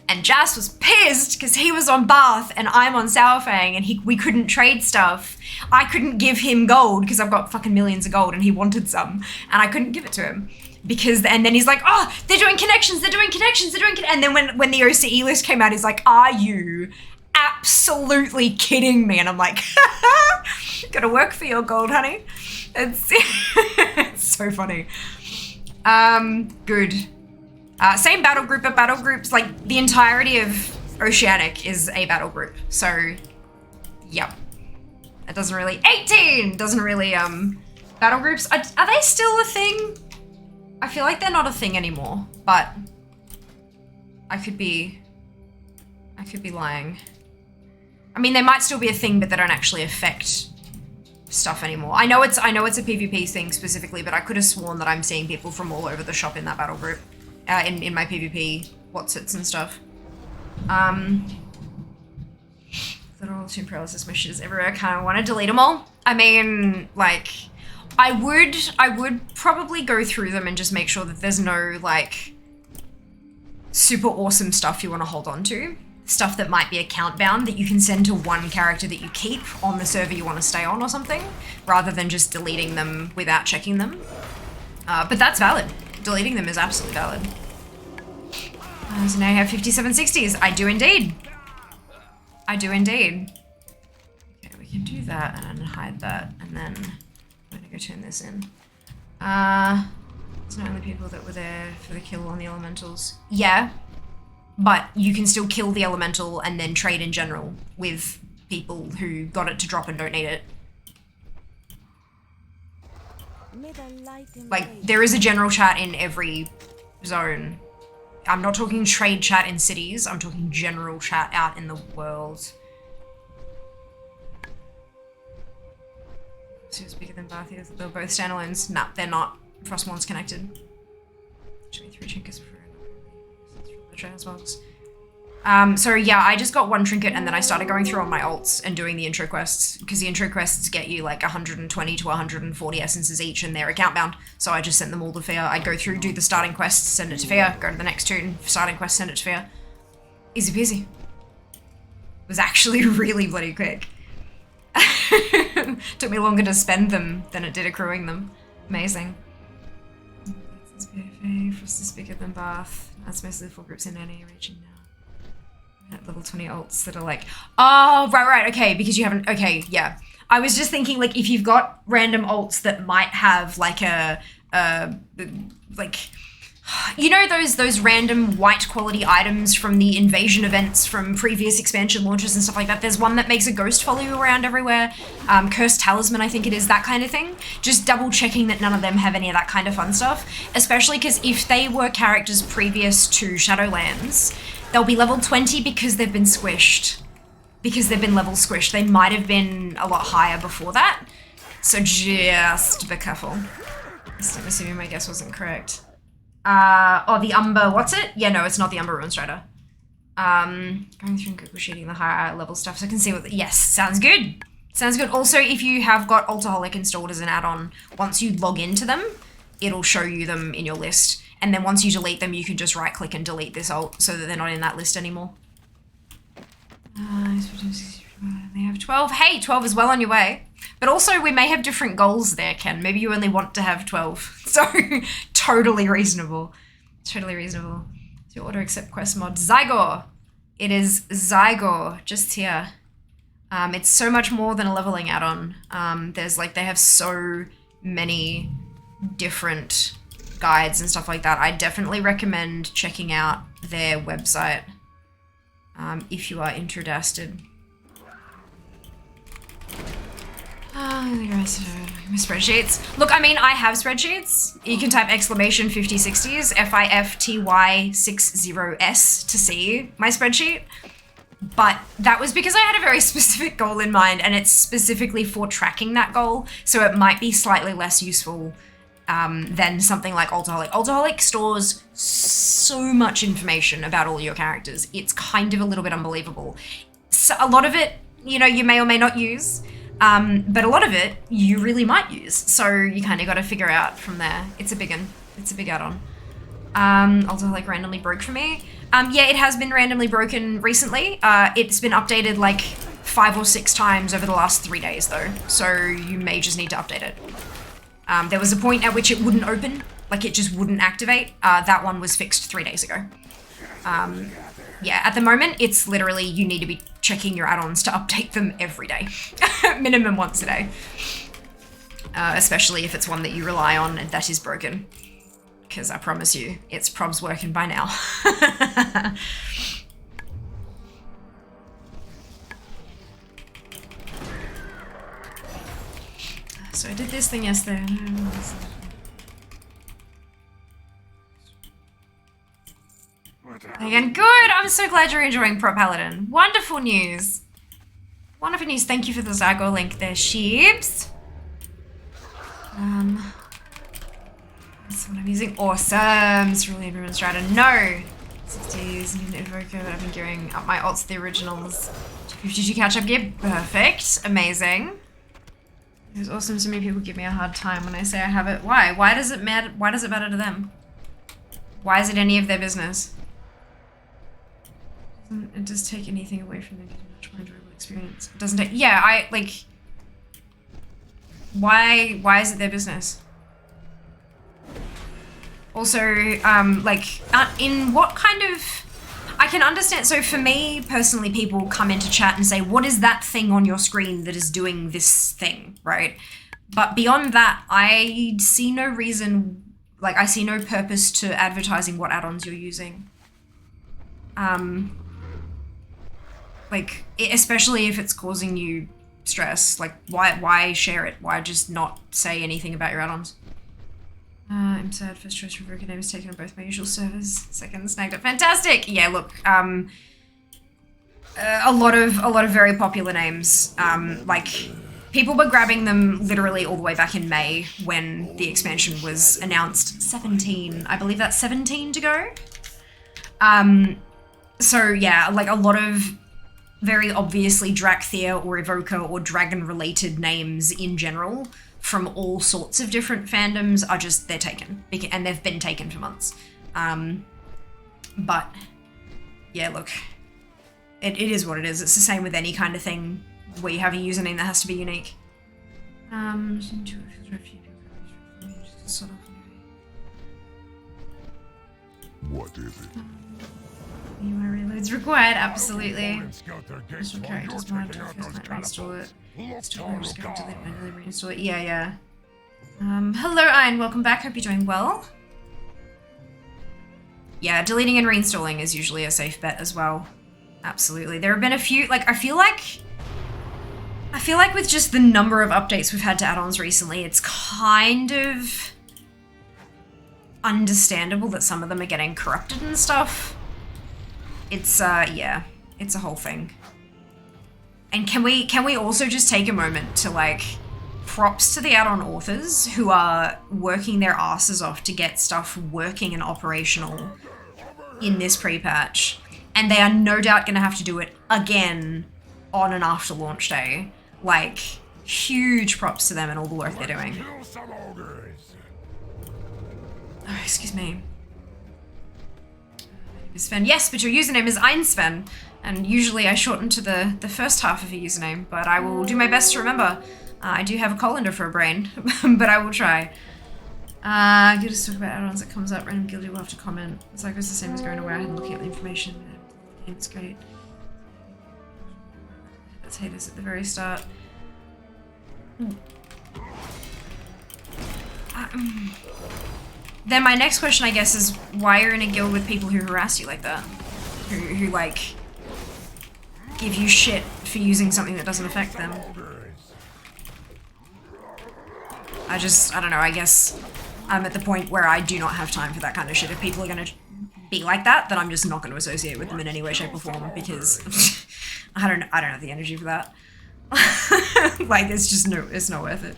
And Jas was pissed because he was on Bath and I'm on Sourfang, and we couldn't trade stuff. I couldn't give him gold because I've got fucking millions of gold and he wanted some, and I couldn't give it to him. And then he's like, oh, they're doing connections, and then when the OCE list came out, he's like, are you absolutely kidding me? And I'm like, gotta work for your gold, honey. It's, it's so funny. Good. Same battle group, but battle groups, like the entirety of Oceanic is a battle group. So, yep. It doesn't really, 18 doesn't really, battle groups, are they still a thing? I feel like they're not a thing anymore, but I could be lying. I mean, they might still be a thing, but they don't actually affect stuff anymore. I know it's a PvP thing specifically, but I could have sworn that I'm seeing people from all over the shop in that battle group, in my PvP whatsits and stuff. Literal tomb paralysis missions everywhere. I kind of want to delete them all. I mean, like, I would probably go through them and just make sure that there's no, like, super awesome stuff you want to hold on to. Stuff that might be account bound that you can send to one character that you keep on the server you want to stay on or something, rather than just deleting them without checking them. But that's valid. Deleting them is absolutely valid. So now I have 57 60s. I do indeed. I do indeed. Okay, we can do that and hide that, and then I'm gonna go turn this in. It's not only people that were there for the kill on the elementals. Yeah, but you can still kill the elemental and then trade in general with people who got it to drop and don't need it. Like, there is a general chat in every zone. I'm not talking trade chat in cities, I'm talking general chat out in the world. So it's bigger than Bath, they're both standalones. Nah, they're not. Frostmourne's connected. 23 chinkers for the Transbox. So yeah, I just got one trinket and then I started going through all my alts and doing the intro quests because the intro quests get you like 120 to 140 essences each and they're account bound. So I just sent them all to Fia. I'd go through, do the starting quest, send it to Fia, go to the next tune, starting quest, send it to Fia. Easy peasy. It was actually really bloody quick. Took me longer to spend them than it did accruing them. Amazing. Frost is bigger than Bath. That's mostly full groups in any region now. At level 20 alts that are like, oh, right, okay, because you haven't, okay, yeah. I was just thinking, like, if you've got random alts that might have, like, like, you know those random white quality items from the invasion events from previous expansion launches and stuff like that? There's one that makes a ghost follow you around everywhere. Cursed Talisman, I think it is, that kind of thing. Just double checking that none of them have any of that kind of fun stuff. Especially because if they were characters previous to Shadowlands, they'll be level 20 because they've been squished. Because they've been level squished. They might have been a lot higher before that. So just be careful. I'm assuming my guess wasn't correct. Oh, the Umber, what's it? Yeah, no, it's not the Umber Ruin Strider. Going through and Google sheeting the higher level stuff so I can see what yes, sounds good. Sounds good. Also, if you have got Alcoholic installed as an add-on, once you log into them, it'll show you them in your list. And then once you delete them, you can just right-click and delete this alt so that they're not in that list anymore. They have 12. Hey, 12 is well on your way. But also, we may have different goals there, Ken. Maybe you only want to have 12. So, totally reasonable. Totally reasonable. So, auto accept quest mod. Zygor. It is Zygor, just here. It's so much more than a leveling add-on. There's like, they have so many different guides and stuff like that. I definitely recommend checking out their website if you are interested. My spreadsheets. Look, I mean, I have spreadsheets. You can type exclamation 50 60's, FIFTY 60S to see my spreadsheet. But that was because I had a very specific goal in mind and it's specifically for tracking that goal. So it might be slightly less useful than something like Alcoholic. Alcoholic stores so much information about all your characters. It's kind of a little bit unbelievable. So a lot of it, you know, you may or may not use, but a lot of it you really might use. So you kind of got to figure out from there. It's a big one. It's a big add-on. Alcoholic randomly broke for me. Yeah, it has been randomly broken recently. It's been updated like 5 or 6 times over the last 3 days though. So you may just need to update it. There was a point at which it wouldn't open, like it just wouldn't activate. That one was fixed 3 days ago. Yeah, at the moment, it's literally you need to be checking your add-ons to update them every day. Minimum once a day. Especially if it's one that you rely on and that is broken. Because I promise you, it's probs working by now. So I did this thing yesterday. Again, good! I'm so glad you're enjoying Pro Paladin. Wonderful news. Wonderful news. Thank you for the Zygo link there, sheeps. That's what I'm using. Awesome. Cerulean Ruin Strider. No! 60's, need an Invoker, but I've been gearing up my alts to the originals. 250 catch-up gear. Perfect. Amazing. It was awesome. So many people give me a hard time when I say I have it. Why? Why does it matter? Why does it matter to them? Why is it any of their business? It does take anything away from them. It's a much more enjoyable experience. It doesn't take. Yeah, I like. Why is it their business? Also, like, in what kind of. I can understand. So for me personally, people come into chat and say, what is that thing on your screen that is doing this thing, right? But beyond that, I see no reason, like I see no purpose to advertising what add-ons you're using. Like, especially if it's causing you stress, like why share it? Why just not say anything about your add-ons? I'm sad. First choice from broken name is taken on both my usual servers. Second snagged up. Fantastic. Yeah, look, a lot of very popular names. Like people were grabbing them literally all the way back in May when the expansion was announced. 17, I believe that's 17 to go. So yeah, like a lot of very obviously Drakthea or Evoker or dragon-related names in general from all sorts of different fandoms are just, they're taken. And they've been taken for months. But yeah, look, it is what it is. It's the same with any kind of thing where you have a username that has to be unique. What is it? UI reloads required, absolutely. Special characters might reinstall it. Just go delete manually reinstall it. Yeah. Hello Iron, welcome back. Hope you're doing well. Yeah, deleting and reinstalling is usually a safe bet as well. Absolutely. There have been a few, like, I feel like with just the number of updates we've had to add-ons recently, it's kind of understandable that some of them are getting corrupted and stuff. It's, yeah, it's a whole thing. And can we also just take a moment to, like, props to the add-on authors who are working their asses off to get stuff working and operational in this pre-patch. And they are no doubt going to have to do it again on and after launch day. Like, huge props to them and all the work they're doing. Oh, excuse me. Sven. Yes, but your username is Einsven. And usually I shorten to the first half of a username, but I will do my best to remember. I do have a colander for a brain, but I will try. Good to talk about add-ons that comes up. Random guilty will have to comment. It's like it's the same as going away and looking at the information. It's great. Let's hate this at the very start. Then my next question, I guess, is why you're in a guild with people who harass you like that? Who like, give you shit for using something that doesn't affect them. I don't know, I guess I'm at the point where I do not have time for that kind of shit. If people are gonna be like that, then I'm just not gonna associate with them in any way, shape, or form, because I don't have the energy for that. Like, it's not worth it.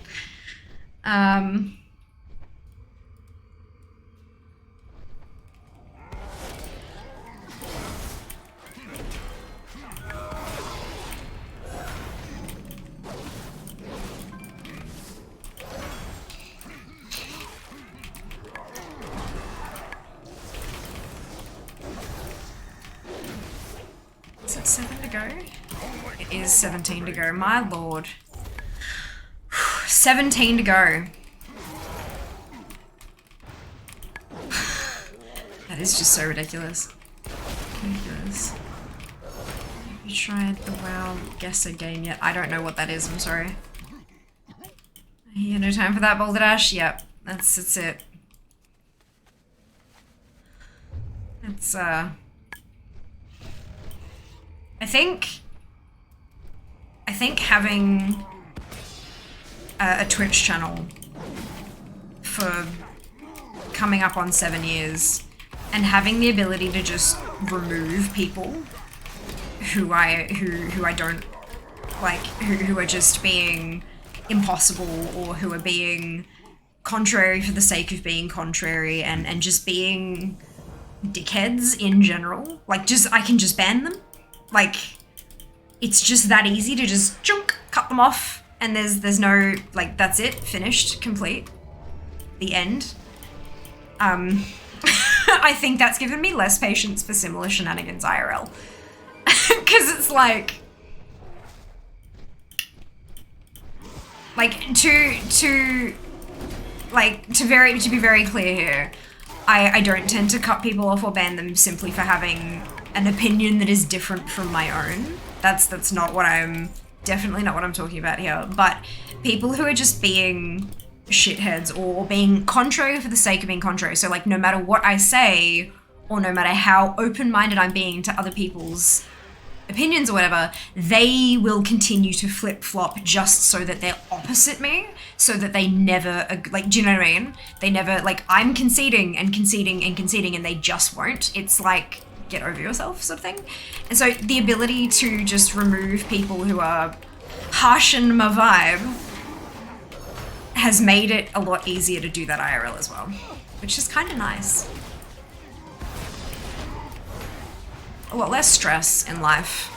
Is it 7 to go? It is 17 to go. My lord. 17 to go. That is just so ridiculous. Ridiculous. Have you tried the WoW Guesser game yet? I don't know what that is, I'm sorry. Yeah, no time for that, Boulder Dash? Yep, that's it. It's, I think having a Twitch channel for coming up on 7 years and having the ability to just remove people who I don't like, who are just being impossible or who are being contrary for the sake of being contrary and just being dickheads in general. Like, I can just ban them. Like, it's just that easy to just cut them off, and there's no, like, that's it, finished, complete, the end. I think that's given me less patience for similar shenanigans IRL. Because it's like to be very clear here, I don't tend to cut people off or ban them simply for having an opinion that is different from my own. That's not what definitely not what I'm talking about here. But people who are just being shitheads or being contrary for the sake of being contrary. So, like, no matter what I say or no matter how open-minded I'm being to other people's opinions or whatever, they will continue to flip-flop just so that they're opposite me, so that they never, like, do you know what I mean? They never, like, I'm conceding and conceding and conceding and they just won't. It's like, get over yourself sort of thing. And so the ability to just remove people who are harshing my vibe has made it a lot easier to do that IRL as well, which is kind of nice. a lot less stress in life,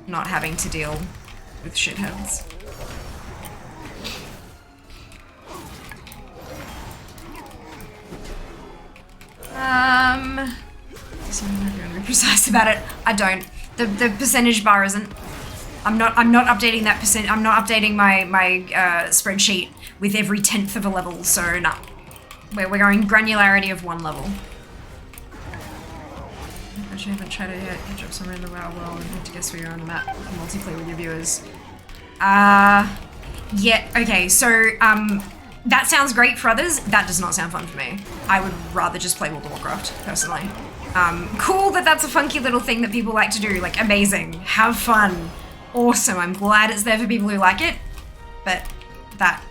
not having to deal with shitheads. So I'm not going to be precise about it. I don't. The percentage bar isn't. I'm not updating that percent. I'm not updating my spreadsheet with every 10th of a level. So no, we're going granularity of 1 level. Actually, I haven't tried it yet. You drop somewhere in the WoW world and have to guess where you're on the map. Multiplayer with your viewers. Yeah. Okay. So that sounds great for others. That does not sound fun for me. I would rather just play World of Warcraft personally. Cool that that's a funky little thing that people like to do. Like, amazing. Have fun. Awesome. I'm glad it's there for people who like it. But that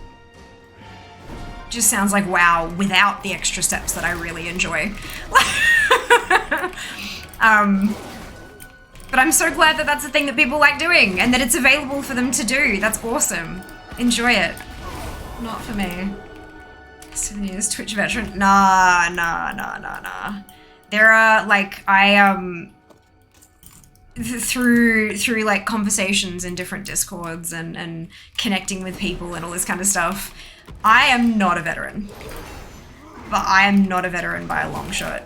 just sounds like WoW without the extra steps that I really enjoy. But I'm so glad that that's a thing that people like doing and that it's available for them to do. That's awesome. Enjoy it. Not for me. 7 years Twitch veteran. Nah. There are like through like conversations in different discords and connecting with people and all this kind of stuff, I am not a veteran. But I am not a veteran by a long shot.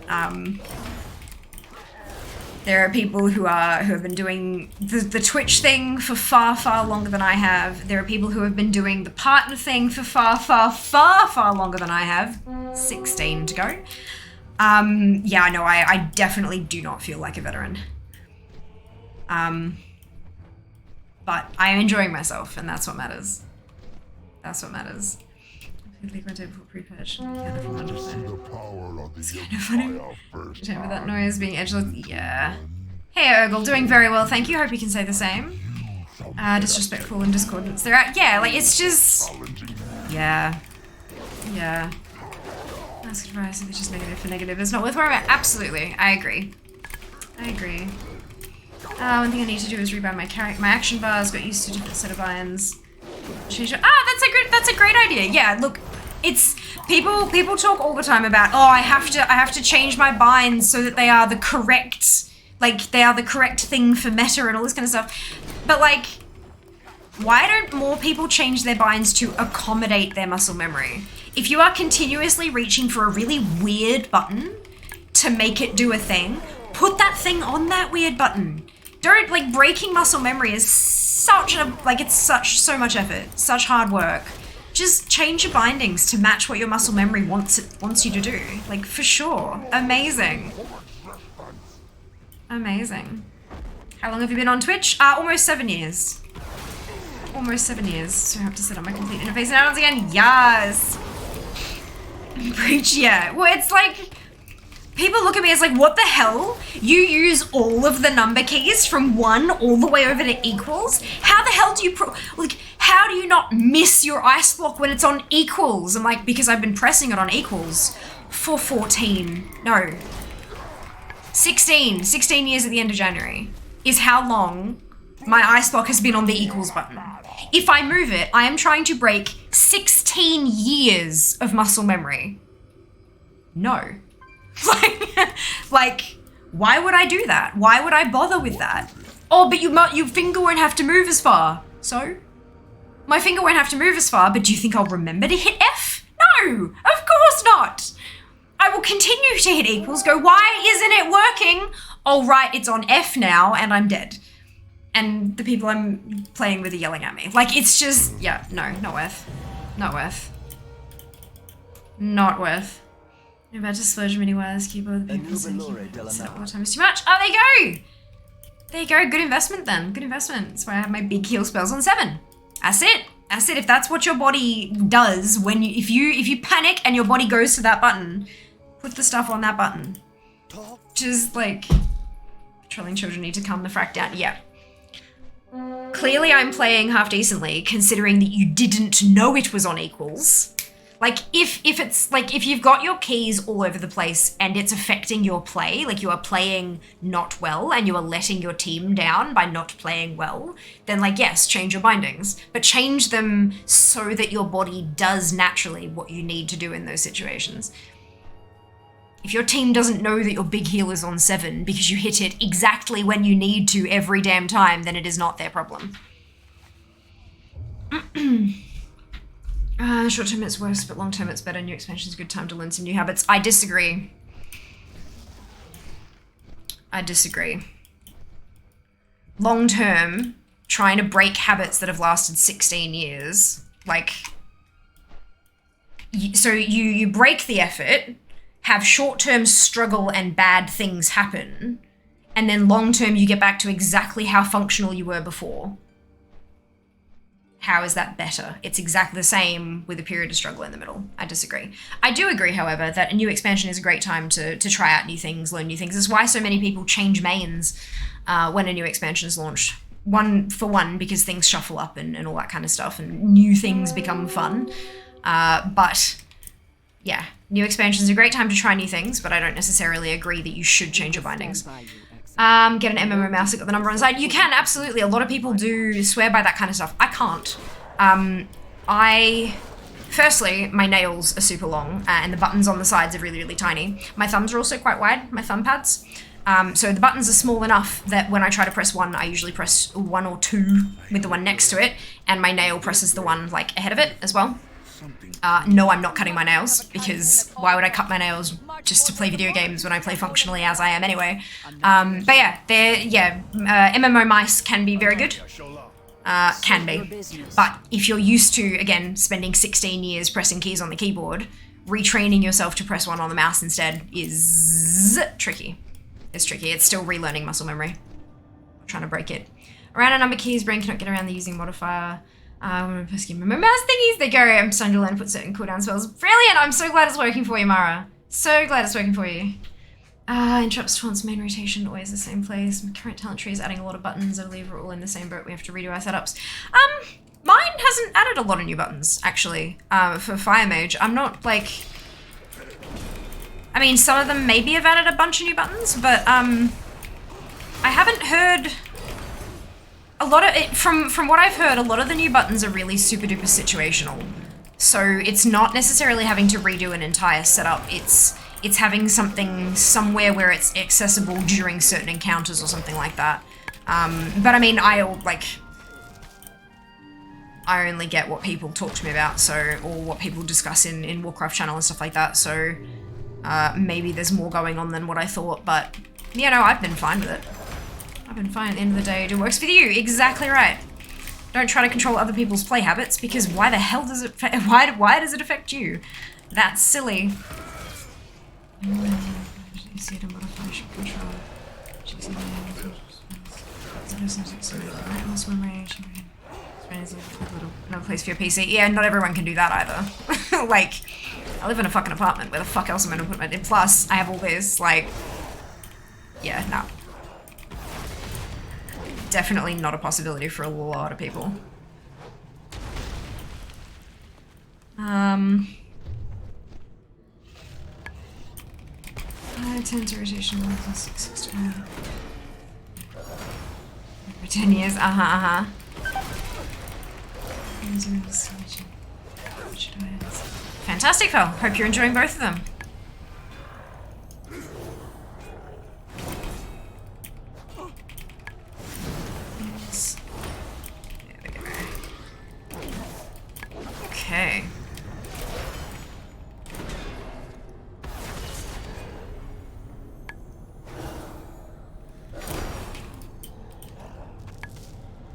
There are people who have been doing the Twitch thing for far longer than I have. There are people who have been doing the partner thing for far longer than I have. 16 to go. Yeah, no, I definitely do not feel like a veteran. But I am enjoying myself, and that's what matters. That's what matters. Remember that noise being edgelord? Yeah. Hey, Urgle, doing very well, thank you. Hope you can say the same. Disrespectful and discordance. They're out. Yeah, like it's just. Yeah. Ask advice if it's just negative for negative. It's not worth worrying about. Absolutely, I agree. One thing I need to do is rebind my action bars. Got used to a different set of irons. That's a great idea. Yeah, look, it's people talk all the time about, oh, I have to change my binds so that they are the correct thing for meta and all this kind of stuff. But like, why don't more people change their binds to accommodate their muscle memory? If you are continuously reaching for a really weird button to make it do a thing, put that thing on that weird button. Don't, like, breaking muscle memory is so much effort, such hard work. Just change your bindings to match what your muscle memory wants you to do. Like, for sure. Amazing. How long have you been on Twitch? Almost 7 years. So I have to set up my complete interface now once again. Yes. Preach, yeah. Well, it's like, people look at me as like, what the hell? You use all of the number keys from 1 all the way over to equals? How the hell do you how do you not miss your ice block when it's on equals? I'm like, because I've been pressing it on equals for 16 years at the end of January is how long my ice block has been on the equals button. If I move it, I am trying to break 16 years of muscle memory. No. Like, why would I do that? Why would I bother with that? Oh, but your finger won't have to move as far. So? My finger won't have to move as far, but do you think I'll remember to hit F? No, of course not. I will continue to hit equals, go, why isn't it working? Oh, right, it's on F now, and I'm dead. And the people I'm playing with are yelling at me. Like, it's just, yeah, no, not worth. You're about to splurge mini wireless keyboard. The people saying set all the time is too much. Oh, there you go. Good investment then. Good investment. That's why I have my big heal spells on 7. That's it. If that's what your body does when if you panic and your body goes to that button, put the stuff on that button. Just like, trolling children need to calm the frack down. Yeah. Clearly I'm playing half decently considering that you didn't know it was on equals. Like, if you've got your keys all over the place and it's affecting your play, like you are playing not well and you are letting your team down by not playing well, then like, yes, change your bindings. But change them so that your body does naturally what you need to do in those situations. If your team doesn't know that your big heal is on 7 because you hit it exactly when you need to every damn time, then it is not their problem. Short term it's worse, but long term it's better. New expansion is a good time to learn some new habits. I disagree. I disagree. Long term, trying to break habits that have lasted 16 years, like, so you break the effort, have short-term struggle and bad things happen, and then long-term you get back to exactly how functional you were before. How is that better? It's exactly the same with a period of struggle in the middle. I disagree. I do agree, however, that a new expansion is a great time to try out new things, learn new things. That's why so many people change mains when a new expansion is launched. One, because things shuffle up and all that kind of stuff, and new things become fun. But yeah, new expansion is a great time to try new things, but I don't necessarily agree that you should change your bindings. Get an MMO mouse that got the number on the side. You can, absolutely. A lot of people do swear by that kind of stuff. I can't. Firstly, my nails are super long, and the buttons on the sides are really, really tiny. My thumbs are also quite wide, my thumb pads. So the buttons are small enough that when I try to press one, I usually press 1 or 2 with the one next to it, and my nail presses the one, like, ahead of it as well. No, I'm not cutting my nails, because why would I cut my nails just to play video games when I play functionally as I am anyway? But yeah, MMO mice can be very good. Can be. But if you're used to, again, spending 16 years pressing keys on the keyboard, retraining yourself to press 1 on the mouse instead is tricky. It's tricky. It's still relearning muscle memory. I'm trying to break it. Around a number keys, brain cannot get around the using modifier. Remember mouse thingies, they go. I'm starting to learn to put certain cooldown spells. Brilliant! I'm so glad it's working for you, Mara. So glad it's working for you. Interrupts Taunt's main rotation, always the same place. My current talent tree is adding a lot of buttons. I believe we're all in the same boat. We have to redo our setups. Mine hasn't added a lot of new buttons, actually, for Fire Mage. I'm not, like... I mean, some of them maybe have added a bunch of new buttons, but, I haven't heard... A lot of it, from what I've heard, a lot of the new buttons are really super duper situational. So it's not necessarily having to redo an entire setup. It's having something somewhere where it's accessible during certain encounters or something like that. But I mean, I only get what people talk to me about, or what people discuss in Warcraft channel and stuff like that. So maybe there's more going on than what I thought. But you know, I've been fine with it. I've been fine. At the end of the day, it works for you. Exactly right. Don't try to control other people's play habits, because why the hell does it? Why does it affect you? That's silly. Easier to modify, should control. Another place for your PC. Yeah, not everyone can do that either. Like, I live in a fucking apartment. Where the fuck else am I gonna put my? Plus, I have all this. Like, yeah, no. Definitely not a possibility for a lot of people. I tend to rotation 1 plus 6 to 9. For 10 years, Fantastic, Phil. Hope you're enjoying both of them. Okay.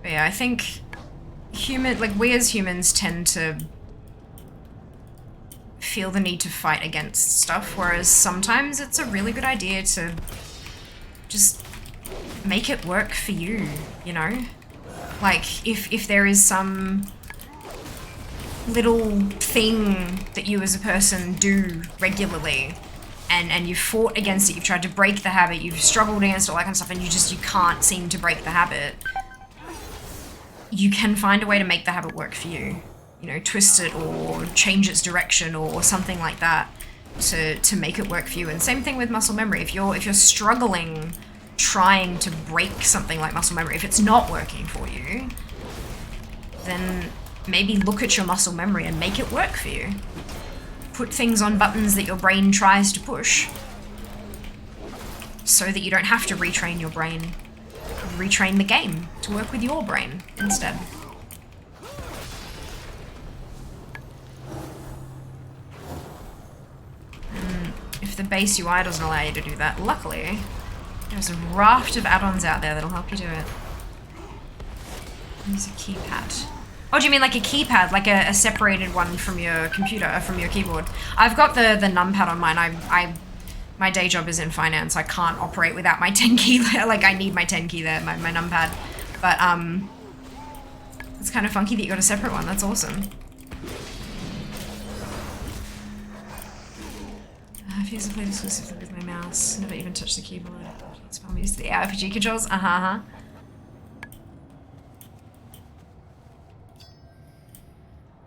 But yeah, I think we as humans tend to feel the need to fight against stuff, whereas sometimes it's a really good idea to just make it work for you, you know? Like, if there is some little thing that you as a person do regularly, and you've fought against it, you've tried to break the habit, you've struggled against all that kind of stuff, and you can't seem to break the habit, you can find a way to make the habit work for you. You know, twist it or change its direction or something like that to make it work for you. And same thing with muscle memory. If you're struggling trying to break something like muscle memory, if it's not working for you, then maybe look at your muscle memory and make it work for you. Put things on buttons that your brain tries to push so that you don't have to retrain your brain. Retrain the game to work with your brain instead. If the base UI doesn't allow you to do that, luckily, there's a raft of add-ons out there that'll help you do it. Use a keypad. Oh, do you mean like a keypad, like a separated one from your computer, from your keyboard? I've got the numpad on mine. My day job is in finance. I can't operate without my 10 key there. Like, I need my 10 key there, my numpad. But, it's kind of funky that you got a separate one. That's awesome. I've used to play exclusively with my mouse. Never even touched the keyboard. It's probably used to the RPG controls. Uh-huh.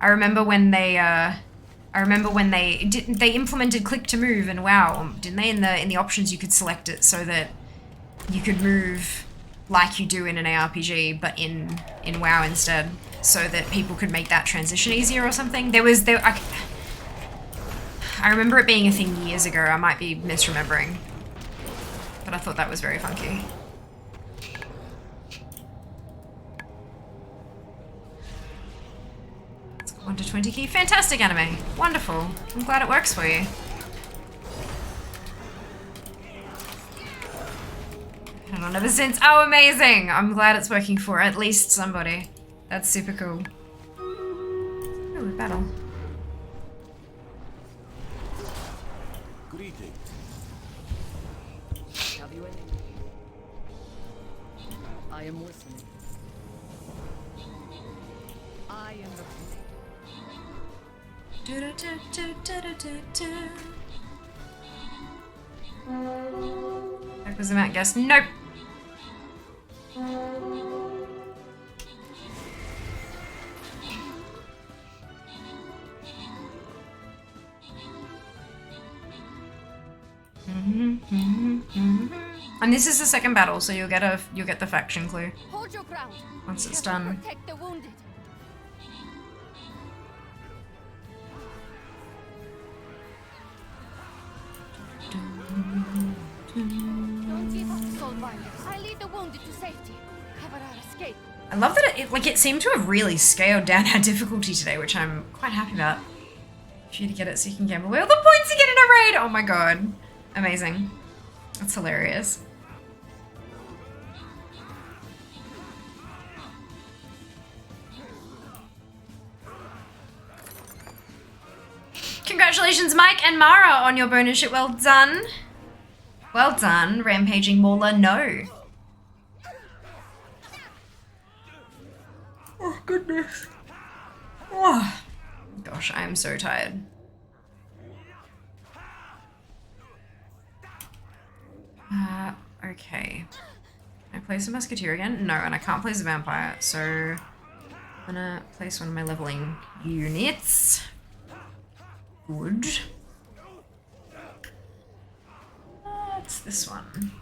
I remember when they they implemented click to move in WoW, didn't they? In the options you could select it so that you could move like you do in an ARPG, but in WoW instead, so that people could make that transition easier or something. I remember it being a thing years ago. I might be misremembering, but I thought that was very funky. 1 to 20 key. Fantastic anime. Wonderful. I'm glad it works for you. Had on ever since. Oh, amazing. I'm glad it's working for at least somebody. That's super cool. Oh, battle. Greetings. Have you any? I am listening. I am the That was the Matt guess. Nope. And this is the second battle, so you'll get the faction clue Hold your ground. once it's You have to done. protect the wounded. Don't give up, Soulbinder. I lead the wounded to safety. Cover our escape. I love that it seemed to have really scaled down our difficulty today, which I'm quite happy about. For you to get it so you can gamble away all the points you get in a raid! Oh my god. Amazing. That's hilarious. Congratulations, Mike and Mara, on your bonus ship. Well done. Well done, Rampaging Mauler. No. Oh, goodness. Oh. Gosh, I am so tired. Okay. Can I place a musketeer again? No, and I can't place a vampire, so I'm gonna place one of my leveling units. Good. What's this one?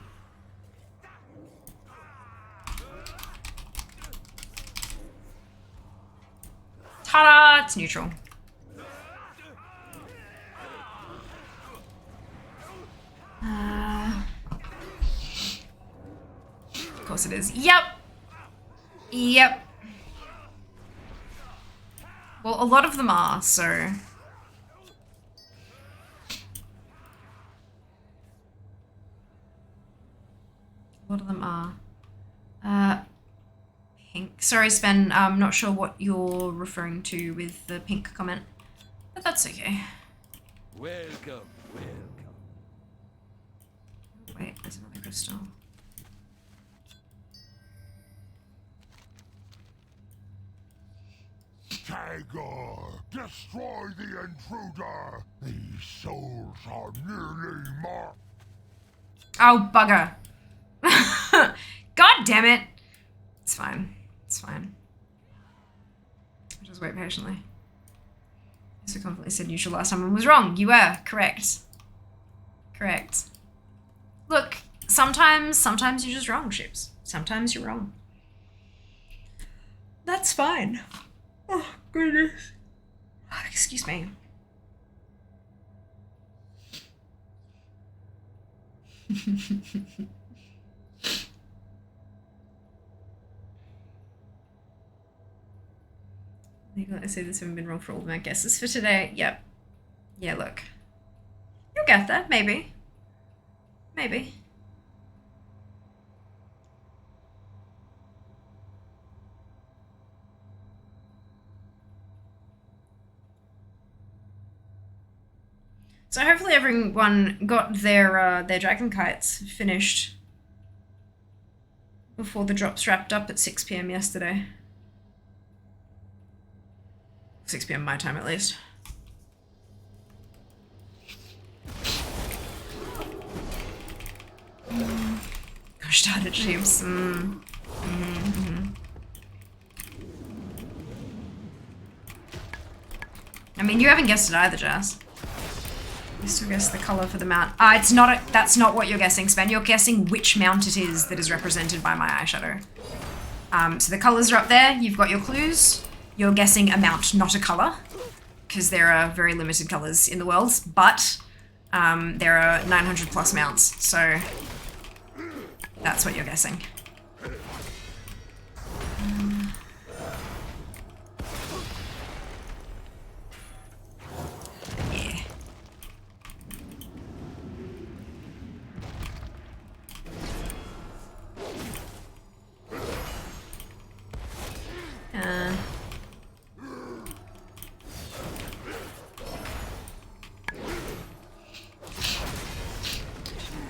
Ta-da! It's neutral. Of course it is. Yep. Yep. Well, a lot of them are, so... A lot of them are. Pink. Sorry, Sven. I'm not sure what you're referring to with the pink comment, but that's okay. welcome. Wait, there's another crystal. Tiger, destroy the intruder. These souls are nearly marked. Oh, bugger. God damn it. It's fine. It's fine. I'll just wait patiently. So confidently said neutral last time and was wrong. You were. Correct. Correct. Look, sometimes you're just wrong, ships. Sometimes you're wrong. That's fine. Oh, goodness. Excuse me. I say this haven't been wrong for all of my guesses for today. Yep. Yeah, look. You'll get there, maybe. Maybe. So hopefully everyone got their dragon kites finished before the drops wrapped up at 6 p.m. yesterday. 6 p.m. my time, at least. Gosh darn it, Jeeves. I mean, you haven't guessed it either, Jazz. You still guess the color for the mount. It's not. That's not what you're guessing, Sven. You're guessing which mount it is that is represented by my eyeshadow. So the colors are up there. You've got your clues. You're guessing a mount, not a color, because there are very limited colors in the world. But there are 900 plus mounts, so that's what you're guessing. Yeah.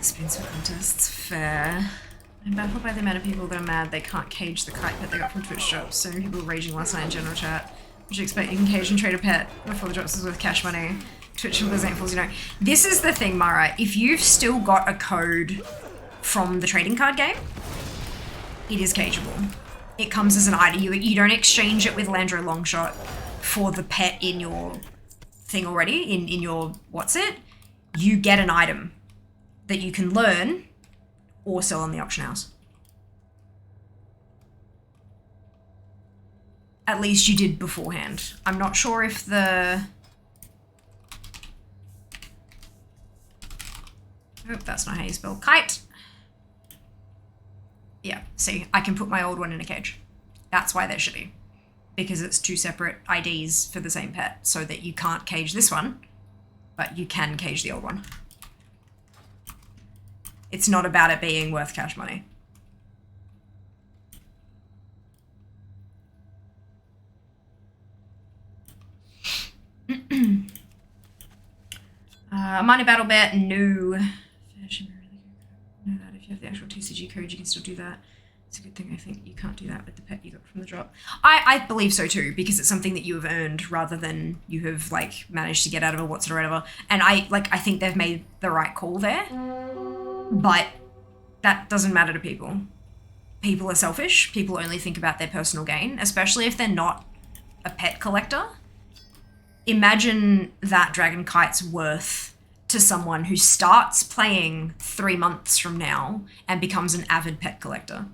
Spins for contests, fair. I'm baffled by the amount of people that are mad they can't cage the kite pet they got from Twitch drops. So many people were raging last night in general chat. Would you expect you can cage and trade a pet before the drops is worth cash money? Twitch and Blizzard fools, you know. This is the thing, Mara. If you've still got a code from the trading card game, it is cageable. It comes as an item. You don't exchange it with Landro Longshot for the pet in your thing already, in your what's it? You get an item that you can learn or sell on the auction house. At least you did beforehand. I'm not sure if the... Oh, that's not how you spell kite. Yeah, see, I can put my old one in a cage. That's why they're shitty. Because it's two separate IDs for the same pet, so that you can't cage this one, but you can cage the old one. It's not about it being worth cash money. Money battle bet, no. Know that if you have the actual TCG code, you can still do that. It's a good thing. I think you can't do that with the pet you got from the drop. I believe so too, because it's something that you have earned rather than you have like managed to get out of a what's it or whatever. And I think they've made the right call there, but that doesn't matter to people. People are selfish. People only think about their personal gain, especially if they're not a pet collector. Imagine that dragon kite's worth to someone who starts playing 3 months from now and becomes an avid pet collector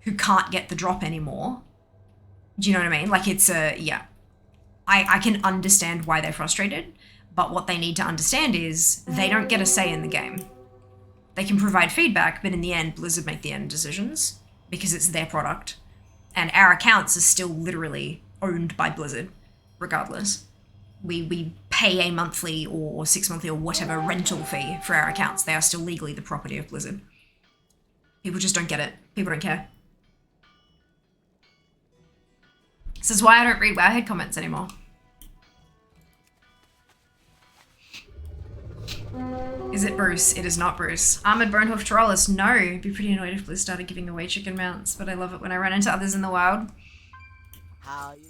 who can't get the drop anymore. Do you know what I mean? Like it's yeah. I can understand why they're frustrated, but what they need to understand is they don't get a say in the game. They can provide feedback, but in the end, Blizzard make the end decisions because it's their product. And our accounts are still literally owned by Blizzard, regardless. We pay a monthly or 6 monthly or whatever rental fee for our accounts. They are still legally the property of Blizzard. People just don't get it. People don't care. This is why I don't read Wowhead comments anymore. Is it Bruce? It is not Bruce. Armored Bonehoof Trollus? No. It'd be pretty annoyed if Blizz started giving away chicken mounts, but I love it when I run into others in the wild. How you doing?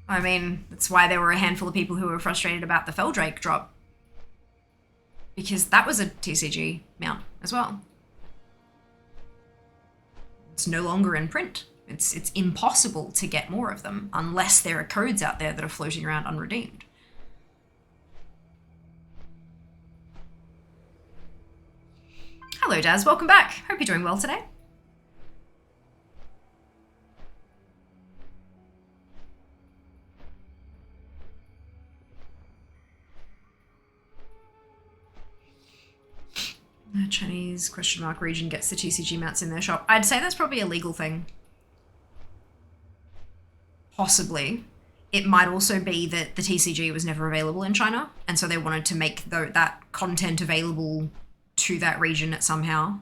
I mean, that's why there were a handful of people who were frustrated about the Feldrake drop. Because that was a TCG mount as well. It's no longer in print. It's impossible to get more of them unless there are codes out there that are floating around unredeemed. Hello, Daz. Welcome back. Hope you're doing well today. Chinese question mark region gets the TCG mats in their shop. I'd say that's probably a legal thing. Possibly. It might also be that the TCG was never available in China, and so they wanted to make that content available to that region somehow.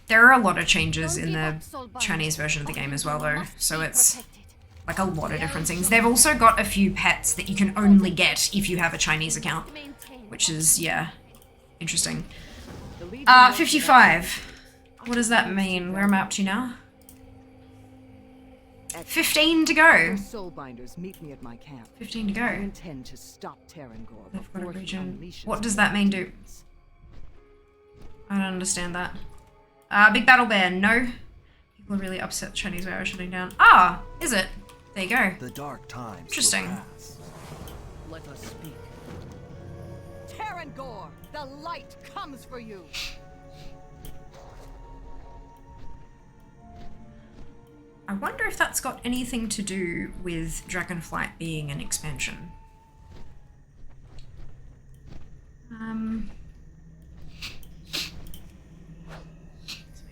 There are a lot of changes in the Chinese version of the game as well, though, so it's like a lot of different things. They've also got a few pets that you can only get if you have a Chinese account, which is, yeah, interesting. 55. What does that mean? Where am I up to now? 15 to go. Soulbinders meet me at my camp. 15 to I go. intend to stop Terrangor They've got a before he region. unleashes What does his that mean, dude? demons. I don't understand that. Big Battle Bear, no. People are really upset Chinese way are shutting down. Ah, is it? There you go. The dark times Interesting. will pass. Let us speak. Terrangor, the light comes for you. I wonder if that's got anything to do with Dragonflight being an expansion.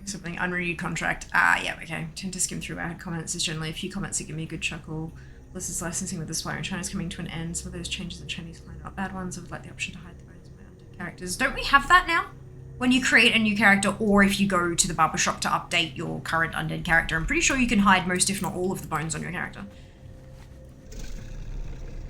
Something unrenewed contract. Yeah, okay. Tend to skim through our comments. There's generally a few comments that give me a good chuckle. Blizzard's licensing with the Spire in China is coming to an end. Some of those changes in Chinese line are not bad ones. I would like the option to hide the bones of my undead characters. Don't we have that now? When you create a new character, or if you go to the barbershop to update your current undead character, I'm pretty sure you can hide most, if not all, of the bones on your character.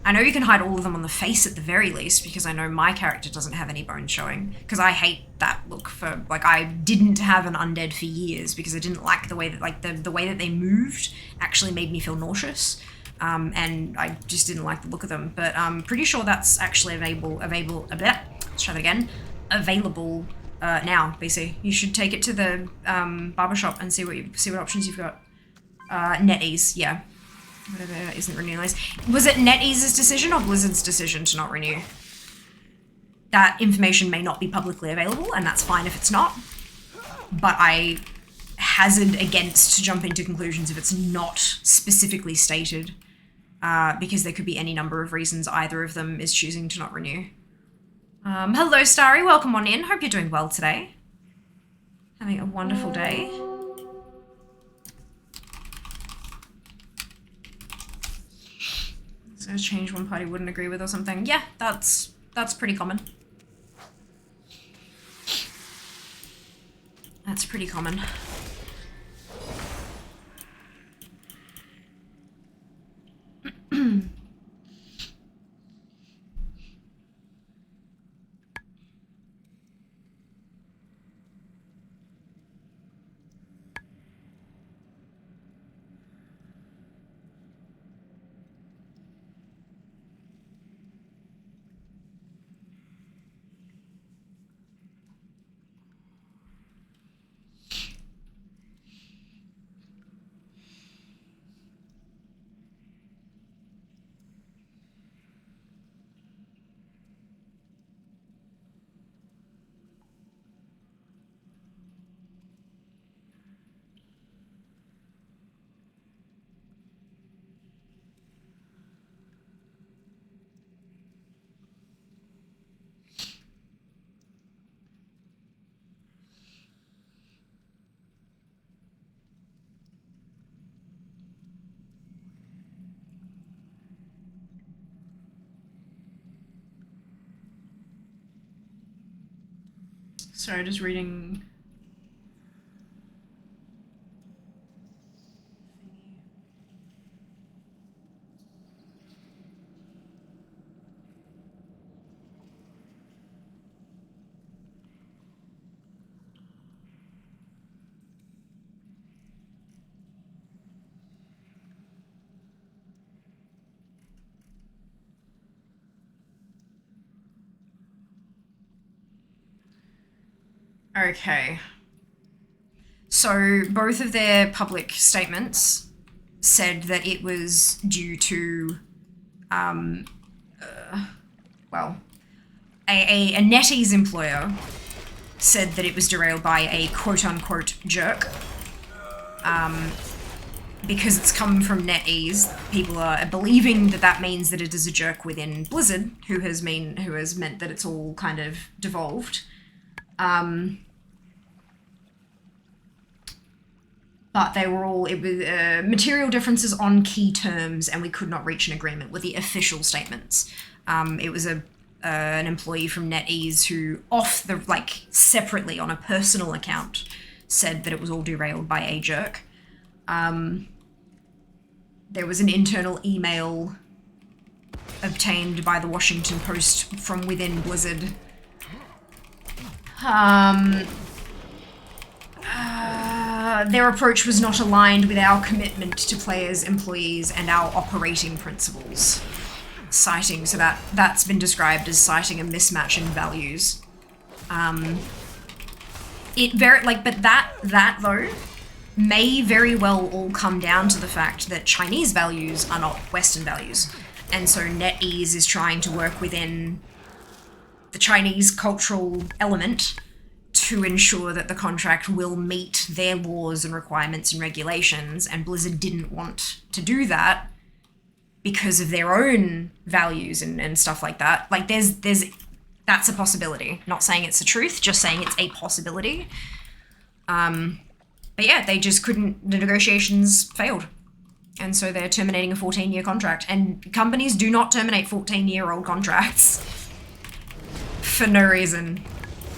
I know you can hide all of them on the face at the very least, because I know my character doesn't have any bones showing, because I hate that look for, like, I didn't have an undead for years because I didn't like the way that, like, the way that they moved actually made me feel nauseous, and I just didn't like the look of them, but I'm pretty sure that's actually available, let's try that again, available now, BC. You should take it to the barbershop and see what options you've got. NetEase, yeah. Whatever isn't renewing. Was it NetEase's decision or Blizzard's decision to not renew? That information may not be publicly available, and that's fine if it's not. But I hazard against to jump into conclusions if it's not specifically stated, because there could be any number of reasons either of them is choosing to not renew. Hello, Starry. Welcome on in. Hope you're doing well today. Having a wonderful day. So a change one party wouldn't agree with or something. Yeah, that's pretty common. That's pretty common. Sorry, just reading. Okay. So both of their public statements said that it was due to, well, a NetEase employer said that it was derailed by a quote-unquote jerk. because it's come from NetEase, people are believing that that means that it is a jerk within Blizzard, who has meant that it's all kind of devolved. But they were all, it was material differences on key terms, and we could not reach an agreement with the official statements. It was an employee from NetEase who, separately on a personal account, said that it was all derailed by a jerk. There was an internal email obtained by the Washington Post from within Blizzard. Their approach was not aligned with our commitment to players, employees, and our operating principles. Citing, so that's been described as citing a mismatch in values. But that though may very well all come down to the fact that Chinese values are not Western values. And so NetEase is trying to work within the Chinese cultural element to ensure that the contract will meet their laws and requirements and regulations, and Blizzard didn't want to do that because of their own values and stuff like that. Like, that's a possibility. Not saying it's the truth, just saying it's a possibility. But yeah, they just couldn't, the negotiations failed. And so they're terminating a 14-year contract. And companies do not terminate 14-year-old contracts for no reason.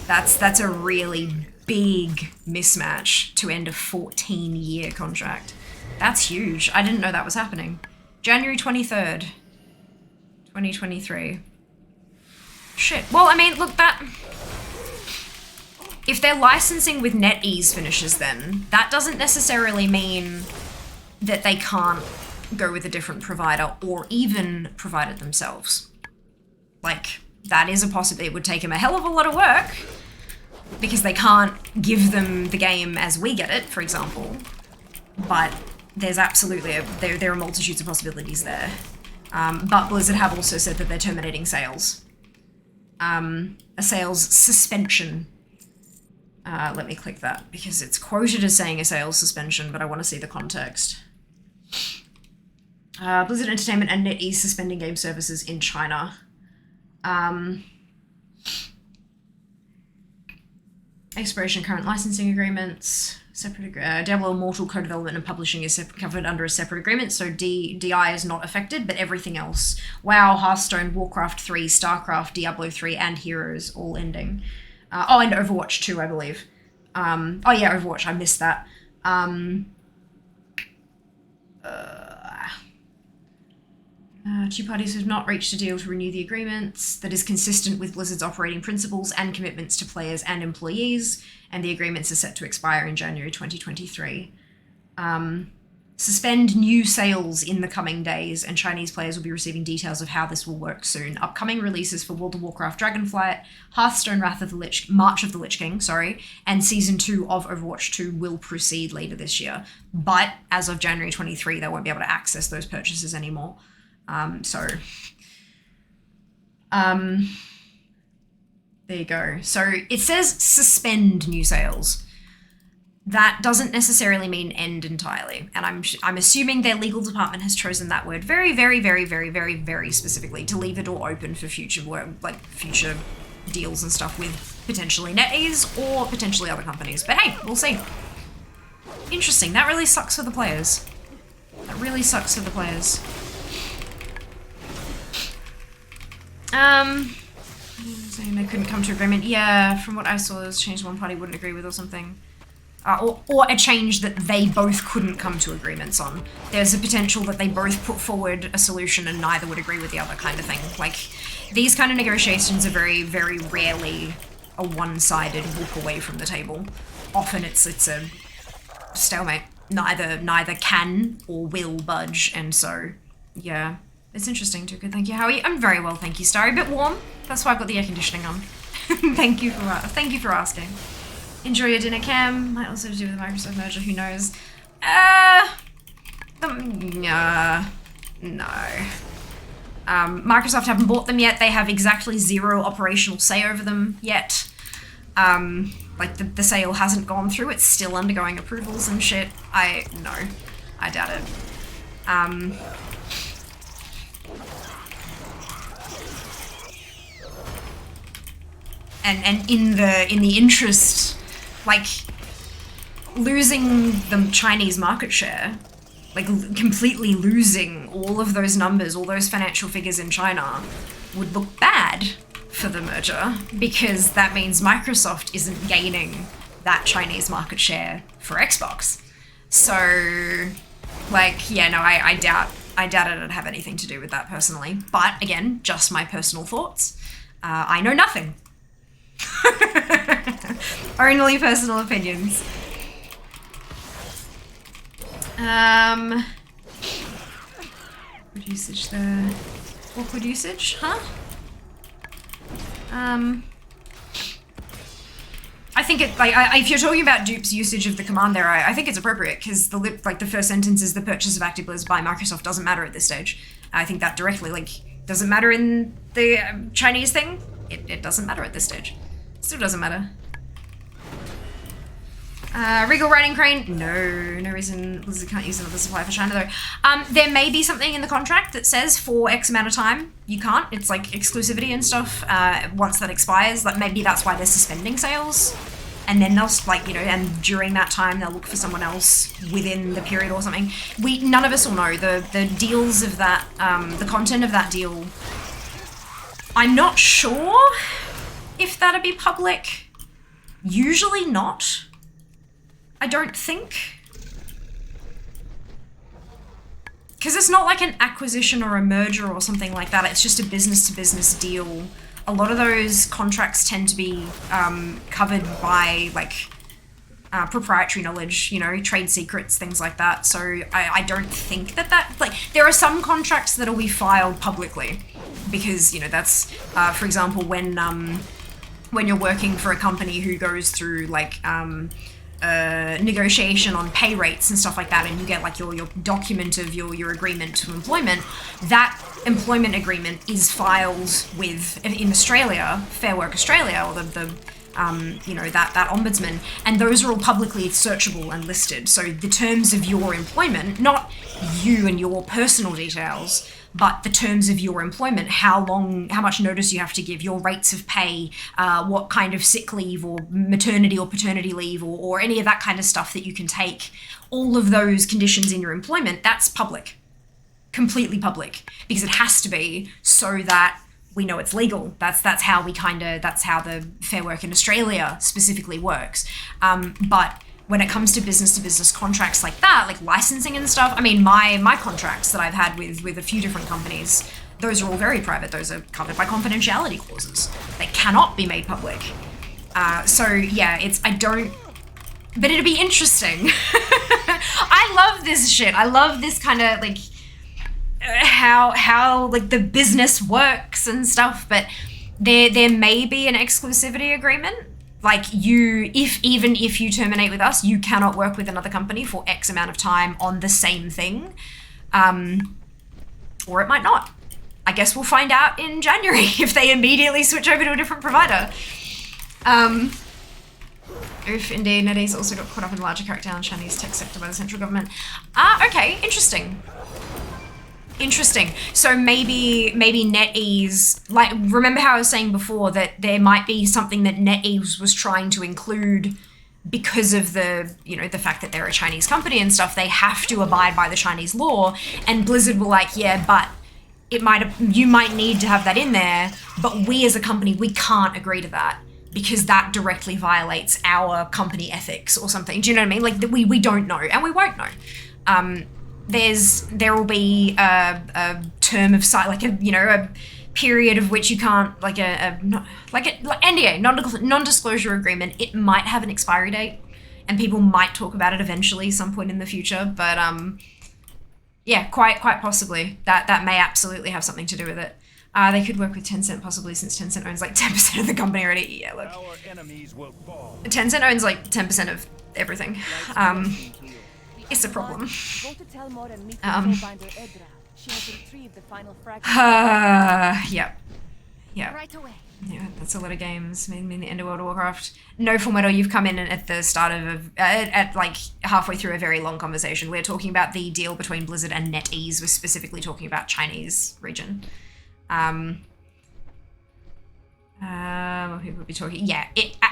That's a really big mismatch to end a 14-year contract. That's huge. I didn't know that was happening. January 23rd, 2023. Shit. Well, I mean, look, if their licensing with NetEase finishes then, that doesn't necessarily mean that they can't go with a different provider or even provide it themselves. Like, that is a possibility. It would take them a hell of a lot of work because they can't give them the game as we get it, for example. But there's absolutely, there are multitudes of possibilities there. But Blizzard have also said that they're terminating sales. A sales suspension. Let me click that because it's quoted as saying a sales suspension, but I want to see the context. Blizzard Entertainment and NetEase suspending game services in China. Expiration of current licensing agreements. Separate Diablo Immortal co-development and publishing is covered under a separate agreement, so DI is not affected, but everything else. WoW, Hearthstone, Warcraft 3, StarCraft, Diablo 3, and Heroes all ending. And Overwatch 2, I believe. Oh yeah, Overwatch, I missed that. Two parties have not reached a deal to renew the agreements that is consistent with Blizzard's operating principles and commitments to players and employees, and the agreements are set to expire in January 2023. Suspend new sales in the coming days, and Chinese players will be receiving details of how this will work soon. Upcoming releases for World of Warcraft Dragonflight, Hearthstone March of the Lich King, and Season 2 of Overwatch 2 will proceed later this year. But as of January 23, they won't be able to access those purchases anymore. There you go. So it says suspend new sales. That doesn't necessarily mean end entirely. And I'm assuming their legal department has chosen that word very, very, very, very, very, very specifically to leave the door open for future work, like future deals and stuff with potentially NetEase or potentially other companies. But hey, we'll see. Interesting. That really sucks for the players. That really sucks for the players. Saying they couldn't come to agreement. Yeah, from what I saw, there was a change one party wouldn't agree with or something. Or a change that they both couldn't come to agreements on. There's a potential that they both put forward a solution and neither would agree with the other kind of thing. Like, these kind of negotiations are very, very rarely a one-sided walk away from the table. Often it's a stalemate. Neither can or will budge, and so, yeah. It's interesting too. Good, thank you. How are you? I'm very well, thank you, Starry. A bit warm. That's why I've got the air conditioning on. Thank you for asking. Enjoy your dinner, Cam. Might also do with the Microsoft merger. Who knows? No. Microsoft haven't bought them yet. They have exactly zero operational say over them yet. Like the sale hasn't gone through. It's still undergoing approvals and shit. I I doubt it. And in the interest, like, losing the Chinese market share, like completely losing all of those numbers, all those financial figures in China, would look bad for the merger, because that means Microsoft isn't gaining that Chinese market share for Xbox. So, like, yeah, no, I doubt it'd have anything to do with that personally. But again, just my personal thoughts. I know nothing. Only personal opinions. Awkward usage there. Awkward usage, huh? I think it, like, if you're talking about Dupe's usage of the command there, I think it's appropriate, because the first sentence is the purchase of ActiveBliz by Microsoft doesn't matter at this stage. I think that directly, like, doesn't matter in the Chinese thing. It doesn't matter at this stage. Still doesn't matter. Regal Riding Crane, no reason Blizzard can't use another supply for China though. There may be something in the contract that says for X amount of time you can't. It's like exclusivity and stuff. Once that expires, like maybe that's why they're suspending sales, and then they'll, like, you know, and during that time they'll look for someone else within the period or something. None of us will know the deals of that, the content of that deal. I'm not sure if that'd be public. Usually not. I don't think. Because it's not like an acquisition or a merger or something like that. It's just a business-to-business deal. A lot of those contracts tend to be covered by, like, proprietary knowledge, you know, trade secrets, things like that. So I don't think that, like, there are some contracts that'll be filed publicly. Because, you know, that's, for example, when you're working for a company who goes through, like, negotiation on pay rates and stuff like that, and you get, like, your document of your agreement to employment, that employment agreement is filed with, in Australia, Fair Work Australia, or the you know, that ombudsman, and those are all publicly searchable and listed. So the terms of your employment, not you and your personal details, but the terms of your employment, how much notice you have to give, your rates of pay, what kind of sick leave or maternity or paternity leave or any of that kind of stuff that you can take, all of those conditions in your employment, that's public, completely public, because it has to be so that we know it's legal. That's how that's how the Fair Work in Australia specifically works. But when it comes to business contracts like that, like licensing and stuff, I mean, my contracts that I've had with a few different companies, those are all very private. Those are covered by confidentiality clauses. They cannot be made public. So yeah, but it'd be interesting. I love this shit. I love this kind of, like, how like the business works and stuff, but there may be an exclusivity agreement. Like, even if you terminate with us, you cannot work with another company for X amount of time on the same thing. Or it might not. I guess we'll find out in January if they immediately switch over to a different provider. Oof, indeed, NetEase also got caught up in the larger crackdown on Chinese tech sector by the central government. Okay, interesting. So maybe NetEase, like, remember how I was saying before that there might be something that NetEase was trying to include because of the, you know, the fact that they're a Chinese company and stuff, they have to abide by the Chinese law, and Blizzard were like, yeah, but you might need to have that in there, but we as a company, we can't agree to that because that directly violates our company ethics or something. Do you know what I mean? Like, we don't know, and we won't know. There will be a term of like a period of which you can't, like NDA, non-disclosure agreement. It might have an expiry date, and people might talk about it eventually, some point in the future. But yeah, quite possibly that may absolutely have something to do with it. They could work with Tencent possibly, since Tencent owns like 10% of the company already. Yeah, look, Tencent owns like 10% of everything. It's a problem. Yeah. Right away. Yeah, that's a lot of games. I mean, the end of World of Warcraft. No, Fullmetal, you've come in at the start of at like halfway through a very long conversation. We're talking about the deal between Blizzard and NetEase. We're specifically talking about Chinese region. More people would be talking. Yeah,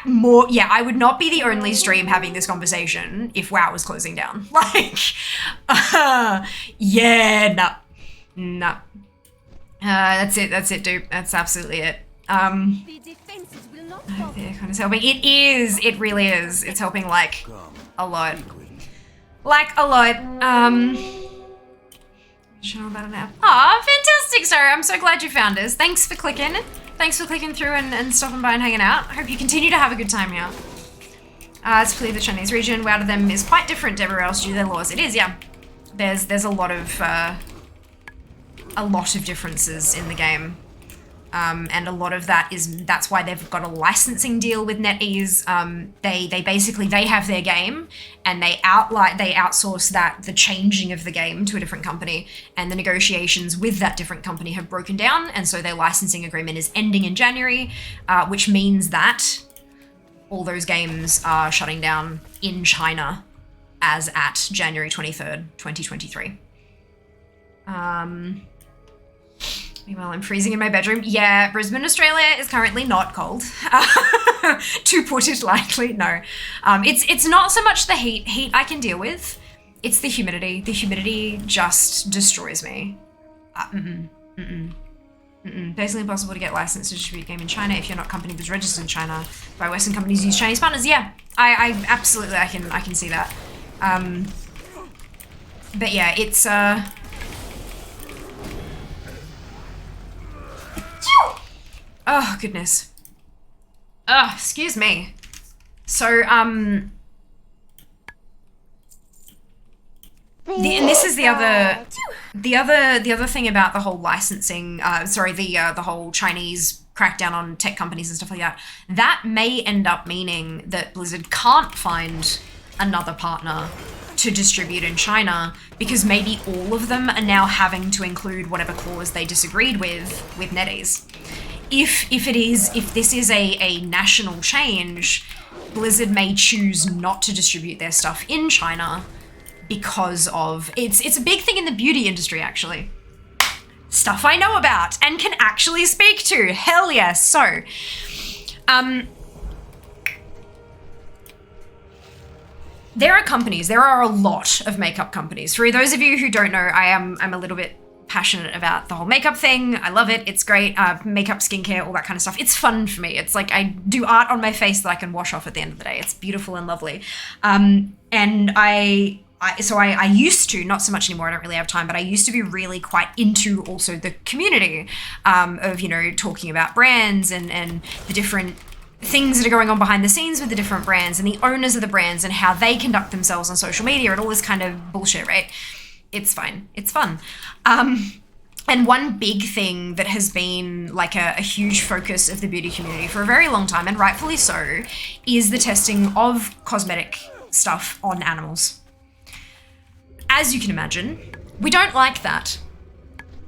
Yeah, I would not be the only stream having this conversation if WoW was closing down. Like, yeah, no. That's it, dude. That's absolutely it. The defenses will not fall. Yeah, kind of helping. It is. It really is. It's helping like a lot. Like a lot. Show about an app. Aw, fantastic, sir. I'm so glad you found us. Thanks for clicking. Thanks for clicking through and stopping by and hanging out. I hope you continue to have a good time here. It's clear the Chinese region, WoW to them is quite different to everywhere else due to their laws. It is, yeah. There's a lot of differences in the game. And a lot of that's why they've got a licensing deal with NetEase. They basically have their game and they outsource the changing of the game to a different company, and the negotiations with that different company have broken down, and so their licensing agreement is ending in January, which means that all those games are shutting down in China as at January 23rd, 2023. Meanwhile, I'm freezing in my bedroom. Yeah, Brisbane, Australia is currently not cold. To put it lightly, no. It's not so much the heat. Heat I can deal with. It's the humidity. The humidity just destroys me. Basically impossible to get licensed to distribute a game in China if you're not a company that's registered in China by Western companies use Chinese partners. Yeah, I absolutely, I can see that. But yeah, it's oh, goodness. Oh, excuse me. So, and this is the other thing about the whole licensing, the whole Chinese crackdown on tech companies and stuff like that. That may end up meaning that Blizzard can't find another partner to distribute in China, because maybe all of them are now having to include whatever clause they disagreed with NetEase. If this is a national change, Blizzard may choose not to distribute their stuff in China because of it's a big thing in the beauty industry, actually. Stuff I know about and can actually speak to. Hell yes. So, there are a lot of makeup companies. For those of you who don't know, I'm a little bit passionate about the whole makeup thing. I love it. It's great. Makeup, skincare, all that kind of stuff. It's fun for me. It's like I do art on my face that I can wash off at the end of the day. It's beautiful and lovely. And I used to, not so much anymore, I don't really have time, but I used to be really quite into also the community of, talking about brands and the different things that are going on behind the scenes with the different brands and the owners of the brands and how they conduct themselves on social media and all this kind of bullshit, right? It's fine. It's fun. And one big thing that has been like a huge focus of the beauty community for a very long time, and rightfully so, is the testing of cosmetic stuff on animals. As you can imagine, we don't like that.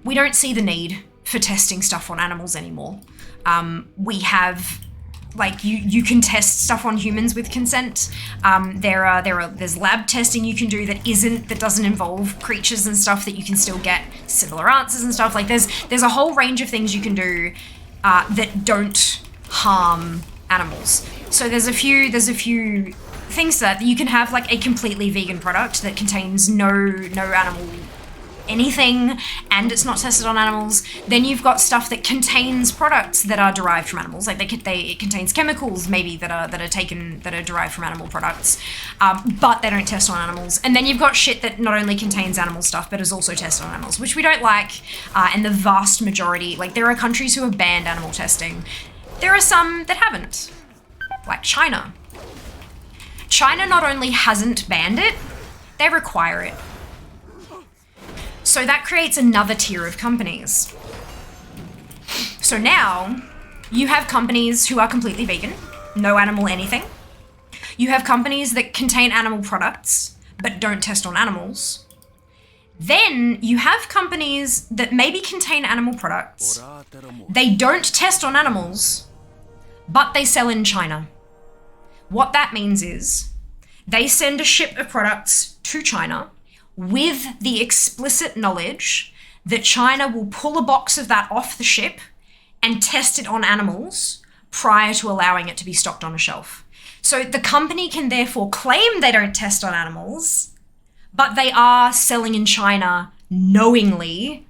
We don't see the need for testing stuff on animals anymore. We have, like, you can test stuff on humans with consent. There's lab testing you can do that doesn't involve creatures and stuff, that you can still get similar answers and stuff. Like there's a whole range of things you can do that don't harm animals. So there's a few things that you can have, like a completely vegan product that contains no animal anything, and it's not tested on animals. Then you've got stuff that contains products that are derived from animals, like it contains chemicals maybe that are derived from animal products, but they don't test on animals. And then you've got shit that not only contains animal stuff but is also tested on animals, which we don't like. And the vast majority, like, there are countries who have banned animal testing. There are some that haven't, like China. China not only hasn't banned it, they require it. So that creates another tier of companies. So now you have companies who are completely vegan, no animal anything. You have companies that contain animal products but don't test on animals. Then you have companies that maybe contain animal products. They don't test on animals, but they sell in China. What that means is they send a ship of products to China with the explicit knowledge that China will pull a box of that off the ship and test it on animals prior to allowing it to be stocked on a shelf. So the company can therefore claim they don't test on animals, but they are selling in China knowingly,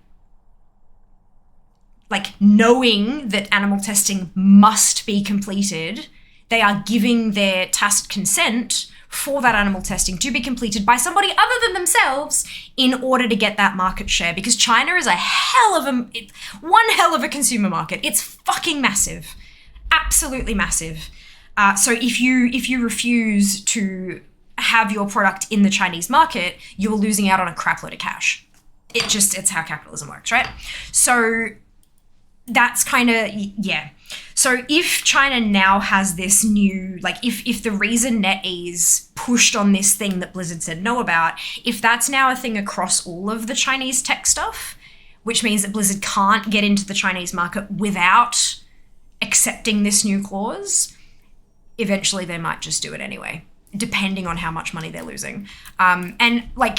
like knowing that animal testing must be completed. They are giving their tacit consent for that animal testing to be completed by somebody other than themselves in order to get that market share, because China is one hell of a consumer market. It's fucking massive. Absolutely massive. So if you refuse to have your product in the Chinese market, you're losing out on a crap load of cash. It's how capitalism works, right? So that's kind of, yeah. So if China now has this new, like if the reason NetEase pushed on this thing that Blizzard said no about, if that's now a thing across all of the Chinese tech stuff, which means that Blizzard can't get into the Chinese market without accepting this new clause, eventually they might just do it anyway, depending on how much money they're losing. And like,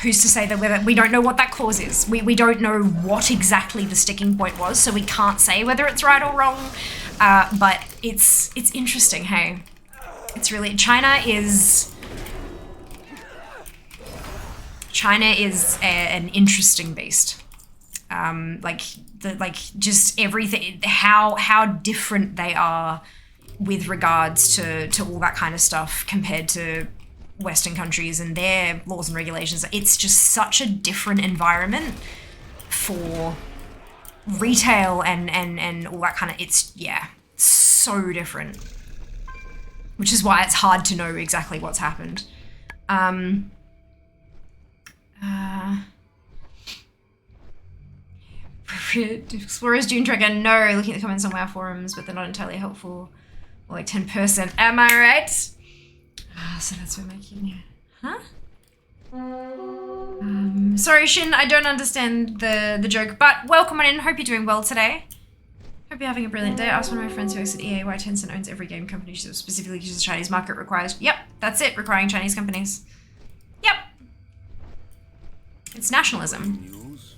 who's to say that we don't know what that clause is? We don't know what exactly the sticking point was, so we can't say whether it's right or wrong. But it's interesting, hey? It's really, China is an interesting beast. Just everything, how different they are with regards to all that kind of stuff compared to Western countries and their laws and regulations. It's just such a different environment for retail and all that kind of, it's, yeah, so different. Which is why it's hard to know exactly what's happened. Explorers Dune Tracker, no, looking at the comments on WoW forums, but they're not entirely helpful. Or like 10%, am I right? So that's what my key. Huh? Sorry, Shin, I don't understand the joke, but welcome on in. Hope you're doing well today. Hope you're having a brilliant day. I asked one of my friends who works at EA why Tencent owns every game company, specifically because the Chinese market requires. Yep, that's it, requiring Chinese companies. Yep. It's nationalism. News?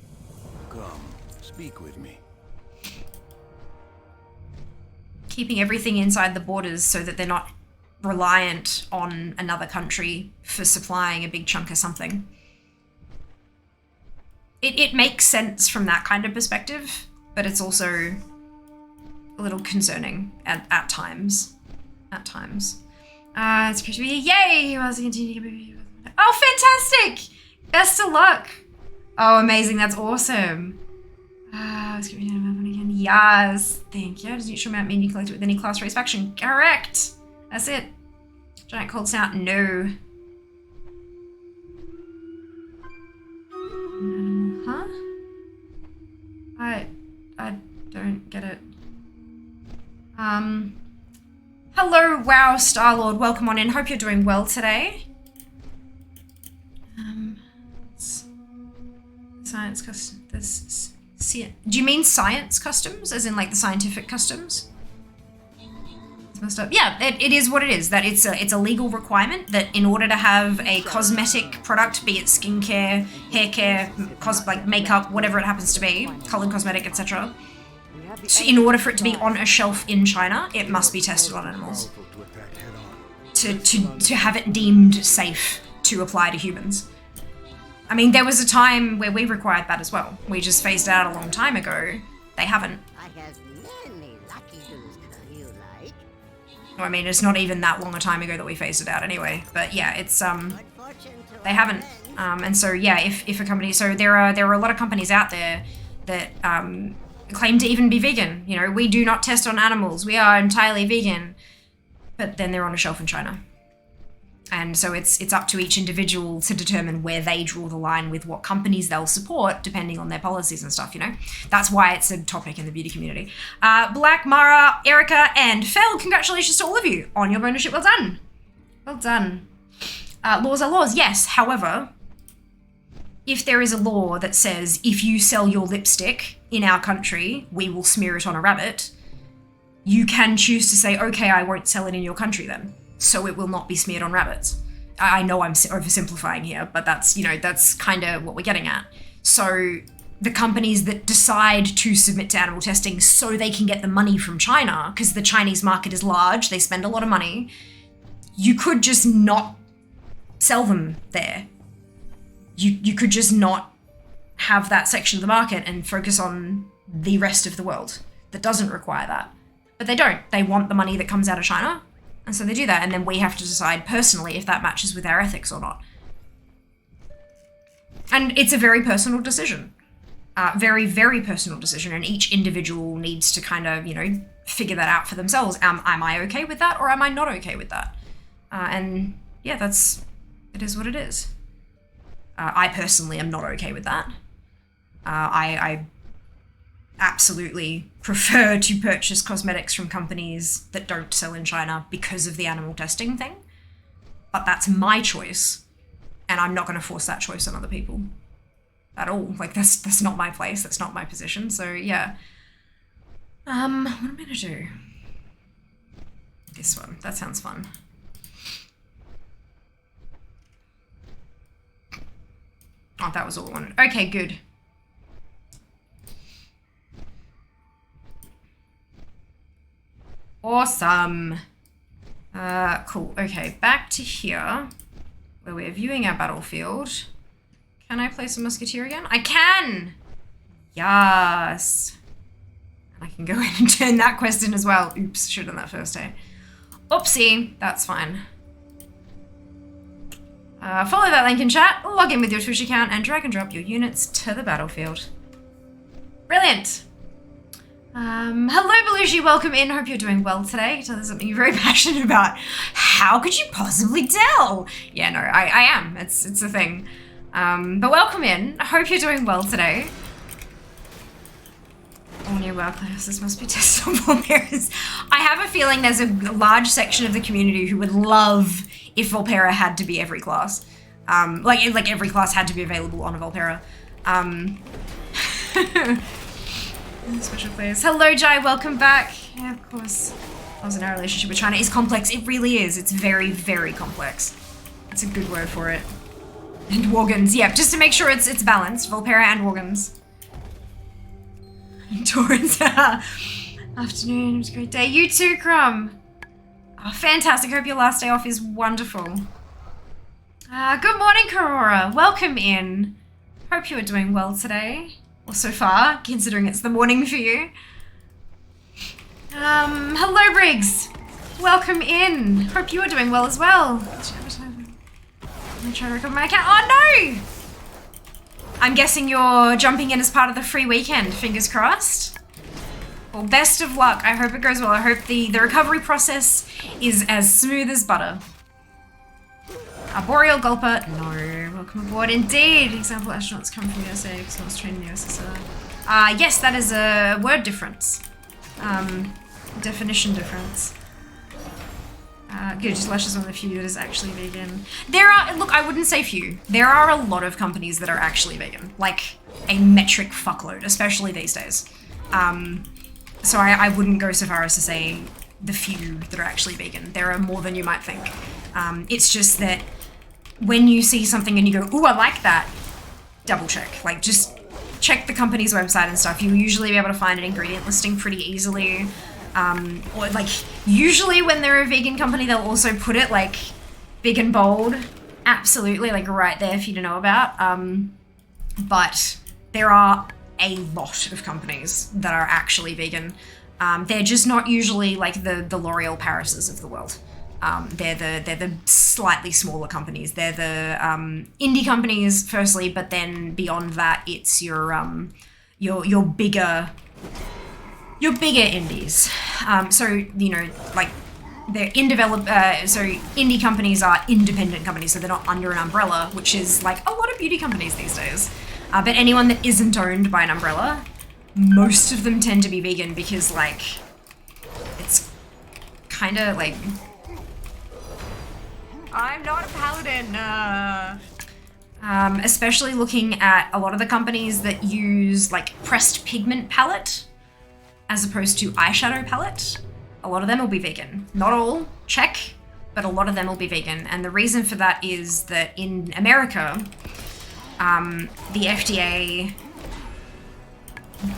Come, speak with me. Keeping everything inside the borders so that they're not reliant on another country for supplying a big chunk of something. It makes sense from that kind of perspective, but it's also a little concerning at times. At times. It's great to be here. Yay! Oh, fantastic! Best of luck! Oh, amazing. That's awesome. It's gonna be again. Yes, thank you. Does neutral mount mean you collect it with any class race faction? Correct. That's it. Giant cold snout, no. Huh? I don't get it. Hello, WoW Starlord. Welcome on in. Hope you're doing well today. Science custom. Do you mean science customs, as in like the scientific customs? It's messed up. Yeah, it is what it is. That it's a legal requirement that in order to have a cosmetic product, be it skincare, hair care, like makeup, whatever it happens to be, colored cosmetic, etc. So in order for it to be on a shelf in China, it must be tested on animals to have it deemed safe to apply to humans. I mean, there was a time where we required that as well. We just phased it out a long time ago. They haven't. I have many lucky doos you like. I mean, it's not even that long a time ago that we phased it out anyway. But yeah, it's they haven't. And so yeah, if a company, so there are a lot of companies out there that claim to even be vegan. You know, we do not test on animals. We are entirely vegan. But then they're on a shelf in China. And so it's up to each individual to determine where they draw the line with what companies they'll support, depending on their policies and stuff, you know? That's why it's a topic in the beauty community. Black, Mara, Erica, and Fel, congratulations to all of you on your bonusship. Well done. Well done. Laws are laws, yes. However, if there is a law that says if you sell your lipstick in our country, we will smear it on a rabbit, you can choose to say, okay, I won't sell it in your country then, so it will not be smeared on rabbits. I know I'm oversimplifying here, but that's, you know, that's kind of what we're getting at. So the companies that decide to submit to animal testing so they can get the money from China, because the Chinese market is large, they spend a lot of money, you could just not sell them there. You could just not have that section of the market and focus on the rest of the world that doesn't require that. But they don't. They want the money that comes out of China, and so they do that, and then we have to decide personally if that matches with our ethics or not. And it's a very personal decision. Very, very personal decision, and each individual needs to kind of, you know, figure that out for themselves. Am I okay with that, or am I not okay with that? And yeah, it is what it is. I personally am not okay with that. I absolutely prefer to purchase cosmetics from companies that don't sell in China because of the animal testing thing. But that's my choice, and I'm not going to force that choice on other people at all. Like, that's not my place, that's not my position. So yeah. What am I going to do? This one. That sounds fun. Oh, that was all I wanted. Okay, good. Awesome. Cool. Okay, back to here, where we're viewing our battlefield. Can I place a musketeer again? I can! Yes. And I can go in and turn that quest in as well. Oops, should have done that first, eh? Oopsie, that's fine. Follow that link in chat, log in with your Twitch account, and drag and drop your units to the battlefield. Brilliant! Hello Belushi, welcome in. Hope you're doing well today. So there's something you're very passionate about. How could you possibly tell? Yeah, no, I am. It's a thing. But welcome in. I hope you're doing well today. All new WoW classes must be tested on Volpera's. I have a feeling there's a large section of the community who would love if Volpera had to be every class. Like every class had to be available on a Volpera. Special players. Hello, Jai. Welcome back. Yeah, of course. I was in a relationship with China. It's complex. It really is. It's very, very complex. It's a good word for it. And Worgans. Yeah, just to make sure it's balanced. Volpera and Worgans. Torrens. Afternoon. It was a great day. You too, Crumb. Oh, fantastic. Hope your last day off is wonderful. Good morning, Karora. Welcome in. Hope you are doing well today. Or so far, considering it's the morning for you. Hello, Briggs. Welcome in. Hope you are doing well as well. I'm gonna try to recover my account. Oh, no! I'm guessing you're jumping in as part of the free weekend. Fingers crossed. Well, best of luck. I hope it goes well. I hope the recovery process is as smooth as butter. Boreal Gulper. No. Welcome aboard. Indeed. Example, astronauts come from the USA because I was trained in the USSR. Yes, that is a word difference. Definition difference. Good, just lashes on the few that is actually vegan. There are, look, I wouldn't say few. There are a lot of companies that are actually vegan. Like, a metric fuckload, especially these days. So I wouldn't go so far as to say the few that are actually vegan. There are more than you might think. It's just that when you see something and you go, ooh, I like that, double check. Like, just check the company's website and stuff. You'll usually be able to find an ingredient listing pretty easily. Or like, usually when they're a vegan company, they'll also put it like big and bold. Absolutely, like right there for you to know about. But there are a lot of companies that are actually vegan. They're just not usually like the L'Oreal Parises of the world. They're the slightly smaller companies. They're the indie companies, firstly, but then beyond that, it's your bigger indies. So you know, like they're so indie companies are independent companies, so they're not under an umbrella, which is like a lot of beauty companies these days. But anyone that isn't owned by an umbrella, most of them tend to be vegan because like it's kind of like. I'm not a paladin. Especially looking at a lot of the companies that use like pressed pigment palette as opposed to eyeshadow palette. A lot of them will be vegan. Not all, check, but a lot of them will be vegan. And the reason for that is that in America, the FDA,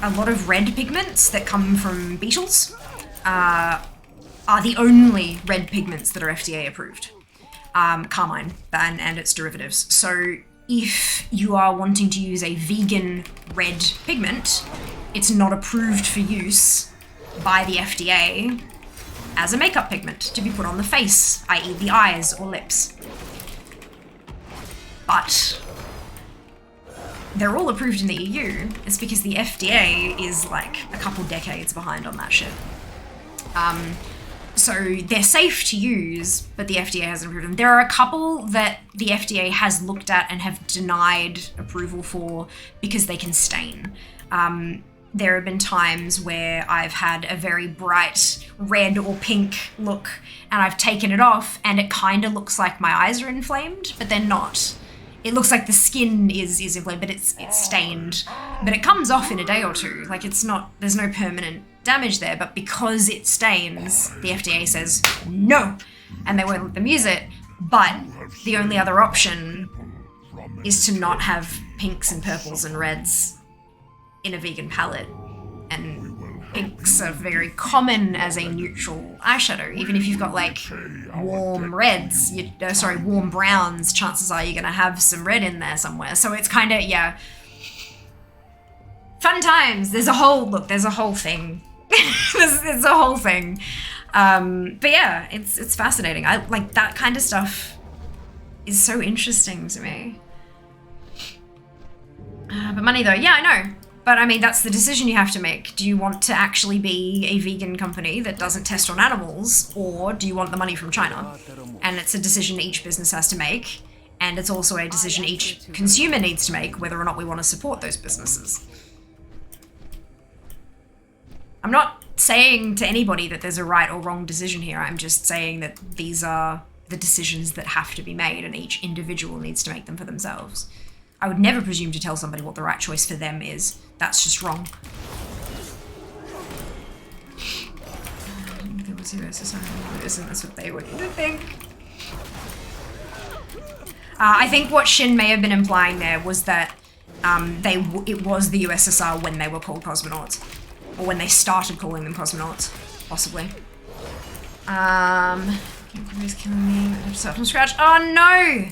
a lot of red pigments that come from beetles are the only red pigments that are FDA approved. Carmine and its derivatives. So if you are wanting to use a vegan red pigment, it's not approved for use by the FDA as a makeup pigment to be put on the face, i.e. the eyes or lips. But they're all approved in the EU. It's because the FDA is like a couple decades behind on that shit. So they're safe to use, but the FDA hasn't approved them. There are a couple that the FDA has looked at and have denied approval for because they can stain. There have been times where I've had a very bright red or pink look and I've taken it off and it kind of looks like my eyes are inflamed, but they're not. It looks like the skin is inflamed, but it's stained. But it comes off in a day or two. Like it's not, there's no permanent damage there, but because it stains, the FDA says no, and they won't let them use it. But the only other option is to not have pinks and purples and reds in a vegan palette. And pinks are very common as a neutral eyeshadow. Even if you've got like warm reds, warm browns, chances are you're gonna have some red in there somewhere. So it's kind of, yeah. Fun times. There's a whole thing. It's a whole thing. But yeah, it's fascinating. I like that kind of stuff is so interesting to me. But money though, yeah, I know. But I mean, that's the decision you have to make. Do you want to actually be a vegan company that doesn't test on animals, or do you want the money from China? And it's a decision each business has to make, and it's also a decision each consumer needs to make whether or not we want to support those businesses. I'm not saying to anybody that there's a right or wrong decision here. I'm just saying that these are the decisions that have to be made, and each individual needs to make them for themselves. I would never presume to tell somebody what the right choice for them is. That's just wrong. There was USSR, isn't this what they would think? I think what Shin may have been implying there was that it was the USSR when they were called cosmonauts. Or when they started calling them cosmonauts, possibly. Everybody's killing me. I have to start from scratch. Oh no!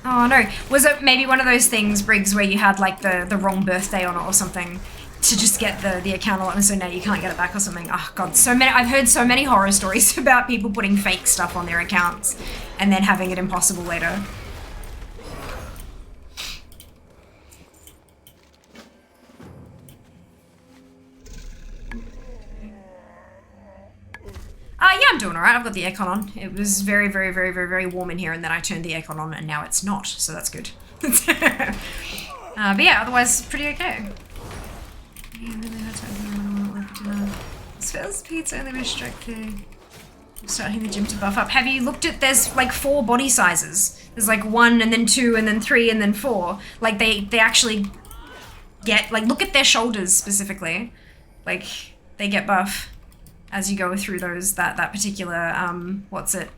Oh no. Was it maybe one of those things, Briggs, where you had like the wrong birthday on it or something to just get the account on, and so now you can't get it back or something? Oh god, I've heard so many horror stories about people putting fake stuff on their accounts and then having it impossible later. Yeah, I'm doing alright. I've got the aircon on. It was very, very, very, very, very warm in here, and then I turned the aircon on, and now it's not, so that's good. But yeah, otherwise, pretty okay. Spells pizza only wish directly. Starting the gym to buff up. Have you looked at, there's like 4 body sizes. There's like 1 and then 2 and then 3 and then 4. Like they actually get, like look at their shoulders specifically. Like they get buff as you go through those, that particular, what's it?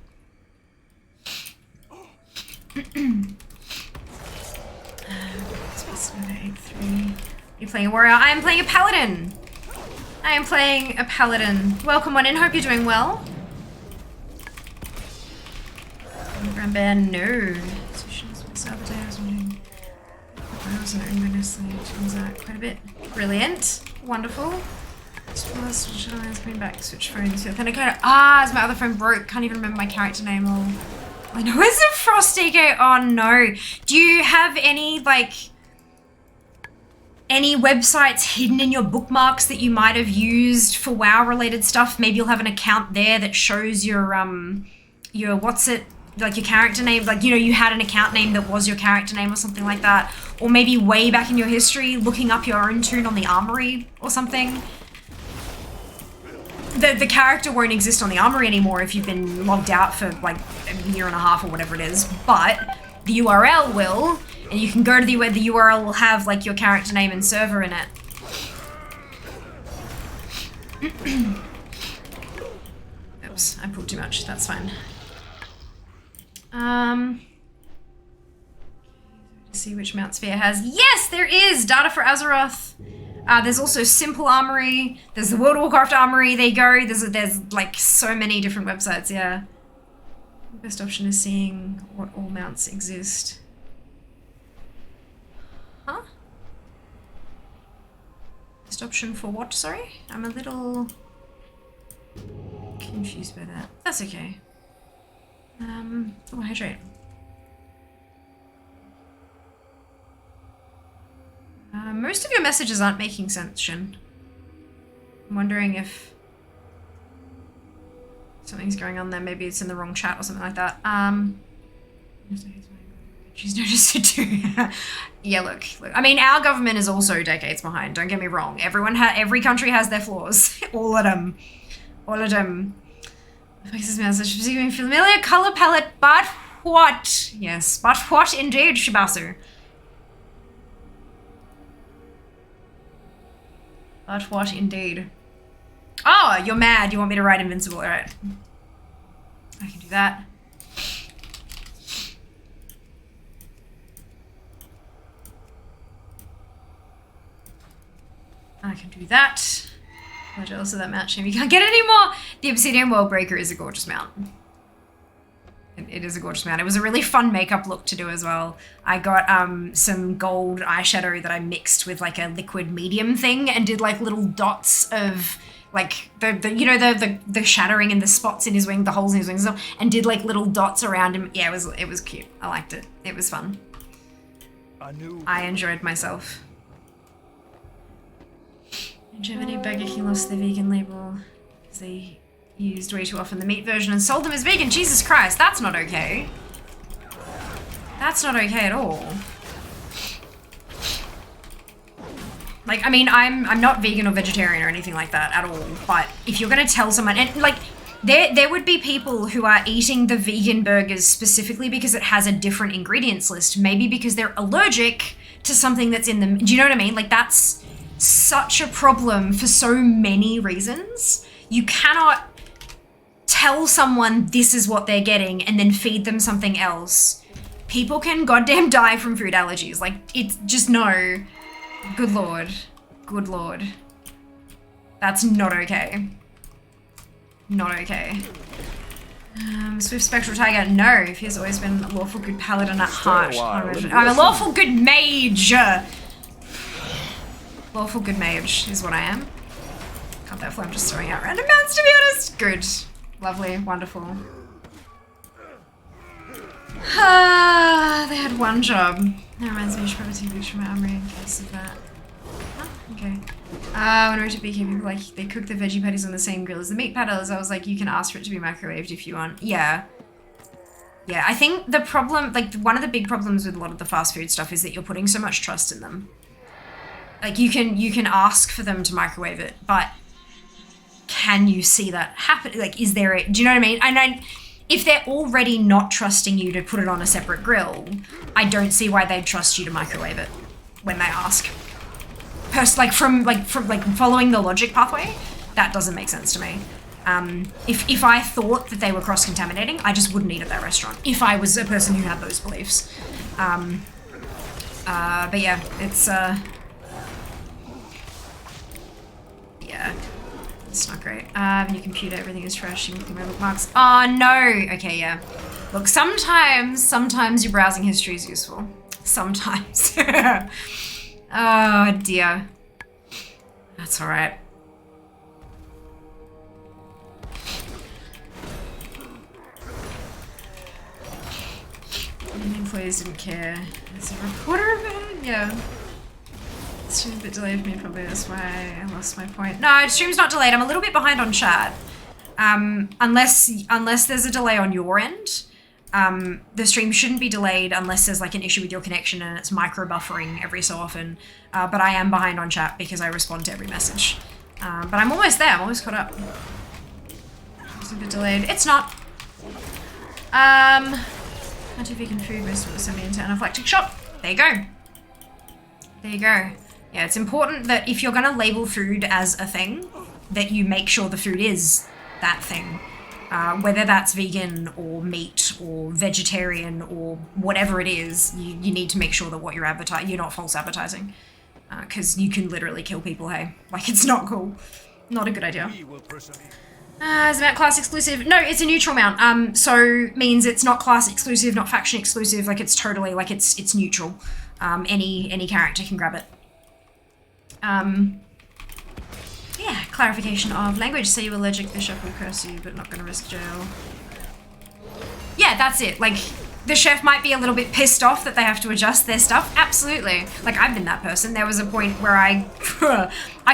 You're playing a warrior. I am playing a paladin. I am playing a paladin. Welcome on in. Hope you're doing well. Grandbear, no. I was turns out quite a bit. Brilliant. Wonderful. Coming back, switch phones. Authenticator. As my other phone broke. Can't even remember my character name. I know it's a Frostiko. Oh no. Do you have any any websites hidden in your bookmarks that you might have used for WoW related stuff? Maybe you'll have an account there that shows your what's it, like your character name, like, you know, you had an account name that was your character name or something like that. Or maybe way back in your history, looking up your own tune on the Armory or something. The character won't exist on the Armory anymore if you've been logged out for like a year and a half or whatever it is, but the URL will, and you can go to the URL will have like your character name and server in it. Oops, I pulled too much. That's fine. See which Mount Sphere has. Yes, there is data for Azeroth. There's also Simple Armory. There's the World of Warcraft Armory. There you go. There's like so many different websites. Yeah. The best option is seeing what all mounts exist. Huh? Best option for what? Sorry, I'm a little confused by that. That's okay. Oh, hydrate. Most of your messages aren't making sense, Shin. I'm wondering if something's going on there. Maybe it's in the wrong chat or something like that. She's noticed it too. Yeah, look. I mean, our government is also decades behind. Don't get me wrong. Every country has their flaws. All of them. All of them. Faces message. Familiar color palette, but what? Yes, but what indeed, Shibasu? But what indeed? Oh, you're mad. You want me to write Invincible. All right. I can do that. I can do that. I'm jealous of that mount, Shame you can't get it anymore. The Obsidian Worldbreaker is a gorgeous mount. It is a gorgeous mount. It was a really fun makeup look to do as well. I got some gold eyeshadow that I mixed with like a liquid medium thing and did like little dots of like the shattering and the spots in his wing, the holes in his wings, and did like little dots around him. Yeah, it was cute. I liked it. It was fun. I enjoyed myself. In Germany, Burger King lost their vegan label because they used way too often the meat version and sold them as vegan. Jesus Christ, that's not okay. That's not okay at all. Like, I mean, I'm not vegan or vegetarian or anything like that at all, but if you're gonna tell someone, and like, there would be people who are eating the vegan burgers specifically because it has a different ingredients list, maybe because they're allergic to something that's in them. Do you know what I mean? Like, that's such a problem for so many reasons. You cannot tell someone this is what they're getting and then feed them something else. People can goddamn die from food allergies. Like, it's just no. Good lord. Good lord. That's not okay. Not okay. Swift Spectral Tiger, no. He's always been a lawful good paladin at heart. I'm a lawful good mage. Lawful good mage is what I am. Can't that I'm just throwing out random mounts, to be honest. Good. Lovely. Wonderful. They had one job. That reminds me, I should probably take a picture of my armory in case of that. Oh, okay. When I went to BK, people like, they cook the veggie patties on the same grill as the meat patties. I was like, you can ask for it to be microwaved if you want. Yeah. Yeah, I think the problem, like, one of the big problems with a lot of the fast food stuff is that you're putting so much trust in them. Like, you can ask for them to microwave it, but can you see that happen? Like, is there a, do you know what I mean? And if they're already not trusting you to put it on a separate grill, I don't see why they'd trust you to microwave it when they ask. From following the logic pathway, that doesn't make sense to me. If I thought that they were cross-contaminating, I just wouldn't eat at that restaurant. If I was a person who had those beliefs. But yeah, it's yeah, it's not great. Your computer, everything is trash. You can remove bookmarks. Oh no. Okay, yeah. Look, sometimes your browsing history is useful. Sometimes. Oh dear. That's all right. The employees didn't care. There's a reporter about it? Yeah. Stream's a bit delayed for me, probably that's why I lost my point. No, stream's not delayed. I'm a little bit behind on chat. Unless there's a delay on your end. The stream shouldn't be delayed unless there's like an issue with your connection and it's micro buffering every so often. But I am behind on chat because I respond to every message. But I'm almost there. I'm almost caught up. It's a bit delayed. It's not. Anti-vegan food, most people send me into anaphylactic shock. There you go. There you go. Yeah, it's important that if you're gonna label food as a thing, that you make sure the food is that thing. Whether that's vegan or meat or vegetarian or whatever it is, you need to make sure that what you're advertising, you're not false advertising. Because you can literally kill people, hey? Like, it's not cool. Not a good idea. Is the mount class exclusive? No, it's a neutral mount. So means it's not class exclusive, not faction exclusive. Like, it's totally, like, it's neutral. Any character can grab it. Yeah, clarification of language. Say you're allergic, the chef will curse you, but not gonna risk jail. Yeah, that's it. Like, the chef might be a little bit pissed off that they have to adjust their stuff. Absolutely. Like, I've been that person. There was a point where I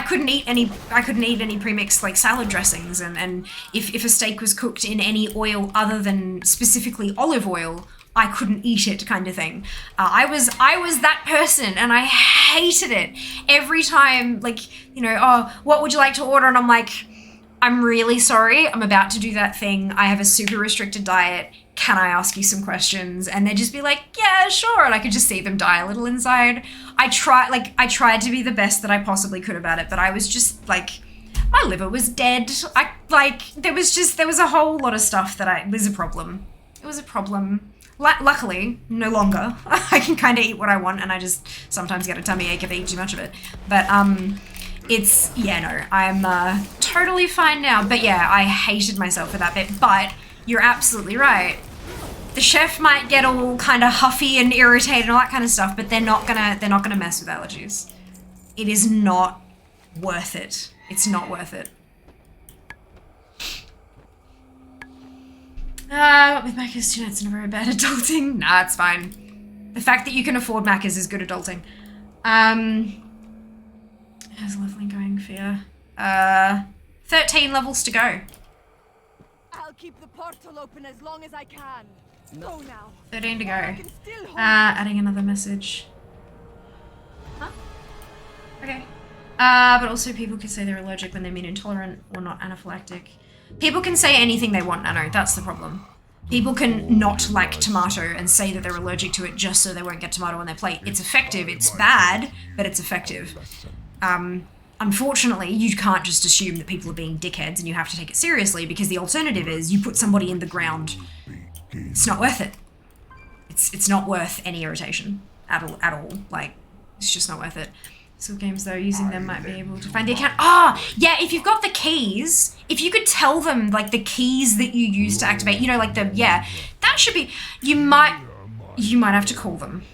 couldn't eat any pre-mixed, like, salad dressings, and if a steak was cooked in any oil other than specifically olive oil, I couldn't eat it, kind of thing. I was that person, and I hated it. Every time, like, you know, oh, what would you like to order? And I'm like, I'm really sorry, I'm about to do that thing. I have a super restricted diet. Can I ask you some questions? And they'd just be like, yeah, sure. And I could just see them die a little inside. I tried to be the best that I possibly could about it, but I was just like, my liver was dead. There was a whole lot of stuff that was a problem. It was a problem. Luckily, no longer. I can kind of eat what I want, and I just sometimes get a tummy ache if I eat too much of it. But, I'm totally fine now. But yeah, I hated myself for that bit. But you're absolutely right. The chef might get all kind of huffy and irritated and all that kind of stuff, but they're not gonna mess with allergies. It is not worth it. It's not worth it. With Macca's too, it's not very bad adulting. Nah, it's fine. The fact that you can afford Macca's is good adulting. How's leveling going for you? 13 levels to go. I'll keep the portal open as long as I can. Go now. 13 to go. Adding another message. Huh? Okay. But also people can say they're allergic when they mean intolerant or not anaphylactic. People can say anything they want, Nano. That's the problem. People can not like tomato and say that they're allergic to it just so they won't get tomato on their plate. It's effective. It's bad, but it's effective. Unfortunately, you can't just assume that people are being dickheads and you have to take it seriously, because the alternative is you put somebody in the ground. It's not worth it. It's not worth any irritation at all. Like, it's just not worth it. Some games, though, using them might be able to find the account. Yeah, if you've got the keys, if you could tell them, like, the keys that you use to activate, you know, like that should be, you might have to call them.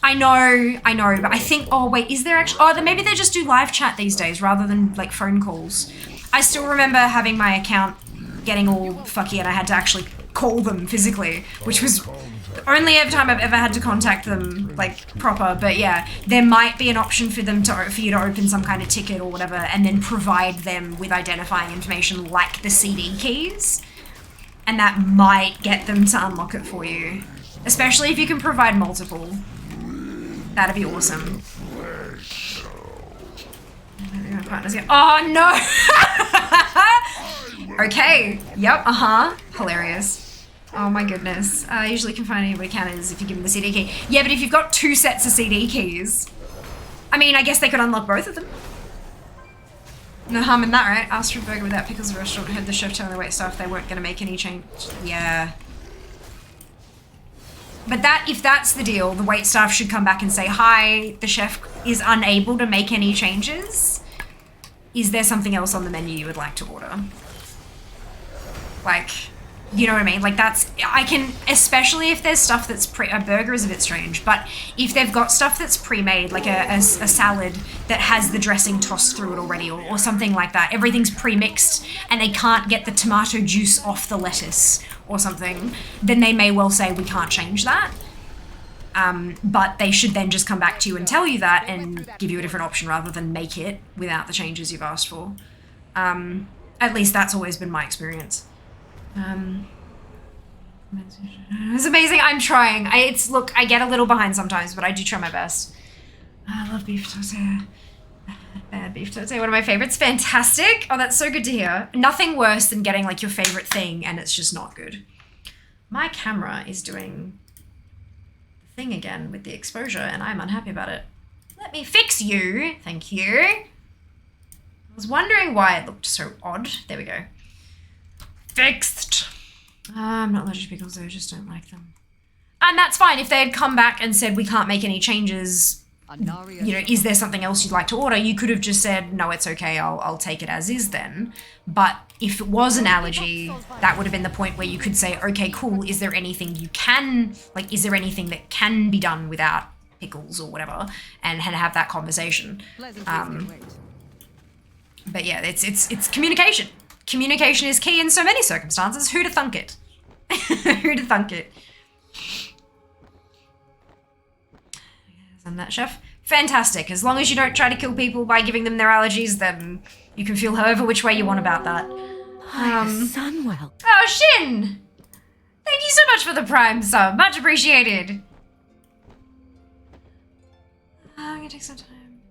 I know, but I think, oh, wait, is there actually, then maybe they just do live chat these days rather than, like, phone calls. I still remember having my account getting all fucky and I had to actually call them physically, which was the only time I've ever had to contact them, like, proper. But yeah, there might be an option for you to open some kind of ticket or whatever and then provide them with identifying information like the CD keys, and that might get them to unlock it for you, especially if you can provide multiple. That'd be awesome. My partner's going, oh no! Okay, yep, hilarious. Oh my goodness. Usually can find anybody can is if you give them the CD key. Yeah, but if you've got 2 sets of CD keys, I mean, I guess they could unlock both of them. No harm in that, right? Asked for a burger without pickles at the restaurant, heard the chef telling the waitstaff they weren't going to make any change. Yeah. But if that's the deal, the waitstaff should come back and say, hi, the chef is unable to make any changes. Is there something else on the menu you would like to order? Like, you know what I mean? Like, I can, especially if there's stuff that's a burger is a bit strange, but if they've got stuff that's pre-made, like a salad that has the dressing tossed through it already, or something like that, everything's pre-mixed and they can't get the tomato juice off the lettuce or something, then they may well say, we can't change that. But they should then just come back to you and tell you that and give you a different option rather than make it without the changes you've asked for. At least that's always been my experience. It's amazing. I'm trying. Look, I get a little behind sometimes, but I do try my best. I love beef tortilla. Bad beef tortilla, one of my favorites. Fantastic. Oh, that's so good to hear. Nothing worse than getting like your favorite thing and it's just not good. My camera is doing the thing again with the exposure and I'm unhappy about it. Let me fix you. Thank you. I was wondering why it looked so odd. There we go. Fixed. I'm not allergic to pickles though, I just don't like them. And that's fine. If they had come back and said we can't make any changes, you know, is there something else you'd like to order? You could have just said, no, it's okay, I'll take it as is then. But if it was an allergy, that would have been the point where you could say, okay, cool, is there anything you can, like, is there anything that can be done without pickles or whatever, and have that conversation. But yeah, it's communication. Communication is key in so many circumstances. Who'da thunk it? Who'da thunk it? And that, chef. Fantastic. As long as you don't try to kill people by giving them their allergies, then you can feel however which way you want about that. Sunwell. Oh, Shin! Thank you so much for the Prime sub. Much appreciated. I'm gonna take some time.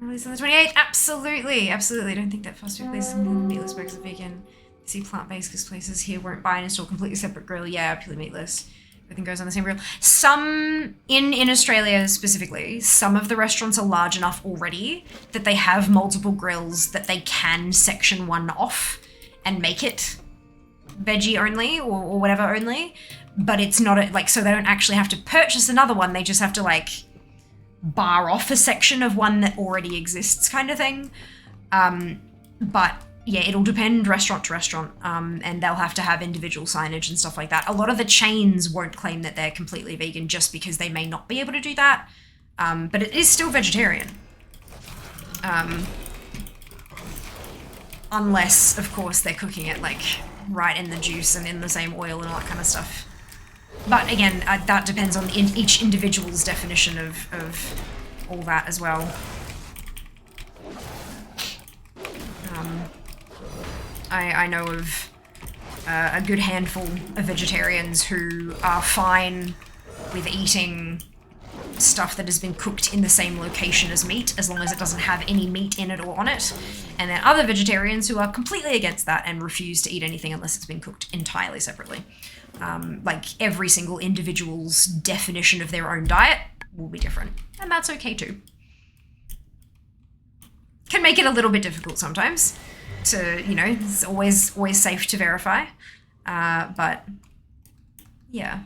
Release on the 28th. Absolutely. Absolutely. I don't think that fast food places in meatless burgers are vegan. See plant-based because places here won't buy and install completely separate grill. Yeah, purely meatless. Everything goes on the same grill. Some, in Australia specifically, some of the restaurants are large enough already that they have multiple grills that they can section one off and make it veggie only or whatever only. But it's not, so they don't actually have to purchase another one. They just have to, bar off a section of one that already exists kind of thing. But yeah, it'll depend restaurant to restaurant, and they'll have to have individual signage and stuff like that. A lot of the chains won't claim that they're completely vegan just because they may not be able to do that, but it is still vegetarian. Unless, of course, they're cooking it right in the juice and in the same oil and all that kind of stuff. But again, that depends on each individual's definition of all that as well. I know of a good handful of vegetarians who are fine with eating stuff that has been cooked in the same location as meat, as long as it doesn't have any meat in it or on it. And then other vegetarians who are completely against that and refuse to eat anything unless it's been cooked entirely separately. Every single individual's definition of their own diet will be different, and that's okay too. Can make it a little bit difficult sometimes to, it's always safe to verify, but yeah.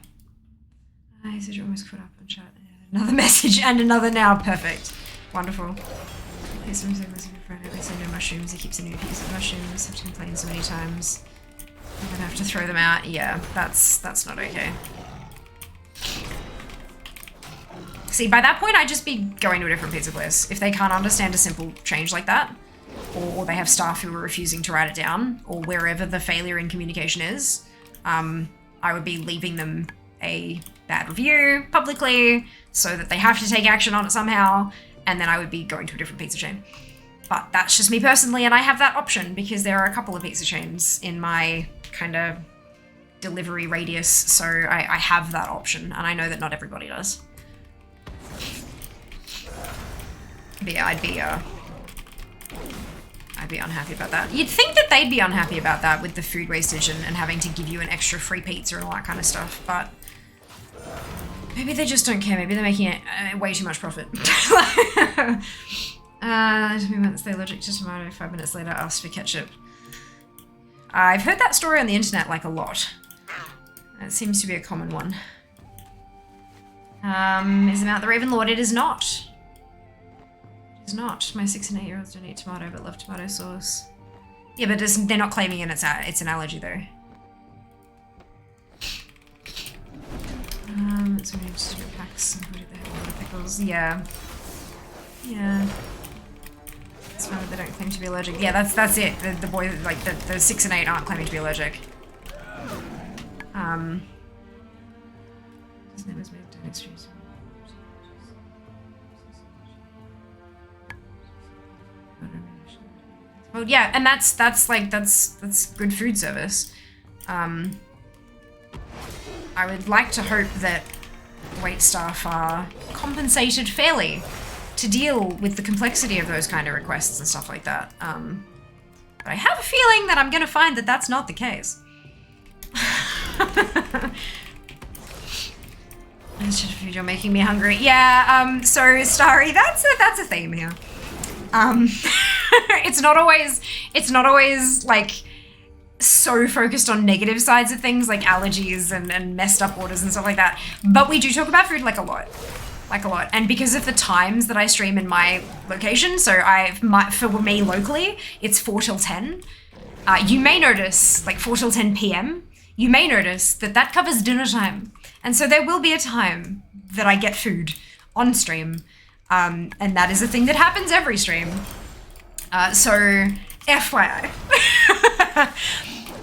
I said you almost caught up on chat. Another message and another now. Perfect. Wonderful. Please don't say this friend. They say no mushrooms. He keeps a new piece of mushrooms. I've complained so many times. I'm gonna have to throw them out. Yeah, that's not okay. See, by that point, I'd just be going to a different pizza place. If they can't understand a simple change like that, or they have staff who are refusing to write it down, or wherever the failure in communication is, I would be leaving them a bad review publicly so that they have to take action on it somehow, and then I would be going to a different pizza chain. But that's just me personally, and I have that option because there are a couple of pizza chains in my kind of delivery radius, so I have that option, and I know that not everybody does. But yeah, I'd be unhappy about that. You'd think that they'd be unhappy about that with the food wastage and having to give you an extra free pizza and all that kind of stuff, but maybe they just don't care. Maybe they're making it way too much profit. Minutes they're allergic to tomato, 5 minutes later asked for ketchup. I've heard that story on the internet a lot. It seems to be a common one. Is the Mount the Raven Lord? It is not. It is not. My 6 and 8 year olds don't eat tomato but love tomato sauce. Yeah, but they're not claiming it's an allergy though. It's only just packs and put it there with pickles. Yeah. Yeah. It's fine that they don't claim to be allergic. Yeah, that's it. The boy, the 6 and 8 aren't claiming to be allergic. His name is moved to next year. Well, yeah, and that's good food service. I would like to hope that wait staff are compensated fairly to deal with the complexity of those kind of requests and stuff like that. But I have a feeling that I'm going to find that that's not the case. You're making me hungry. Yeah, so Starry, that's a theme here. It's not always so focused on negative sides of things like allergies and messed up orders and stuff like that. But we do talk about food like a lot. And because of the times that I stream in my location, so for me locally, it's 4 till 10. You may notice, like 4 till 10 p.m., you may notice that covers dinner time. And so there will be a time that I get food on stream. And that is a thing that happens every stream. So FYI.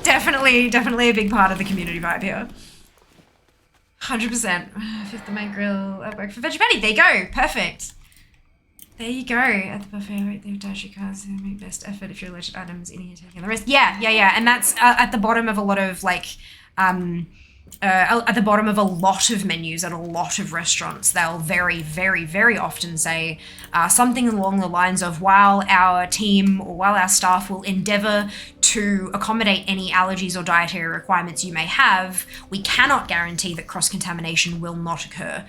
Definitely a big part of the community vibe here. 100%. Fifth of my grill at work for Veggie Patty. There you go. Perfect. There you go. At the buffet, right there, dash your cards and make best effort if you're allergic to items in here taking the rest. Yeah. And that's at the bottom of a lot of like, at the bottom of a lot of menus at a lot of restaurants. They'll very often say something along the lines of, while our team or while our staff will endeavor to accommodate any allergies or dietary requirements you may have, we cannot guarantee that cross-contamination will not occur.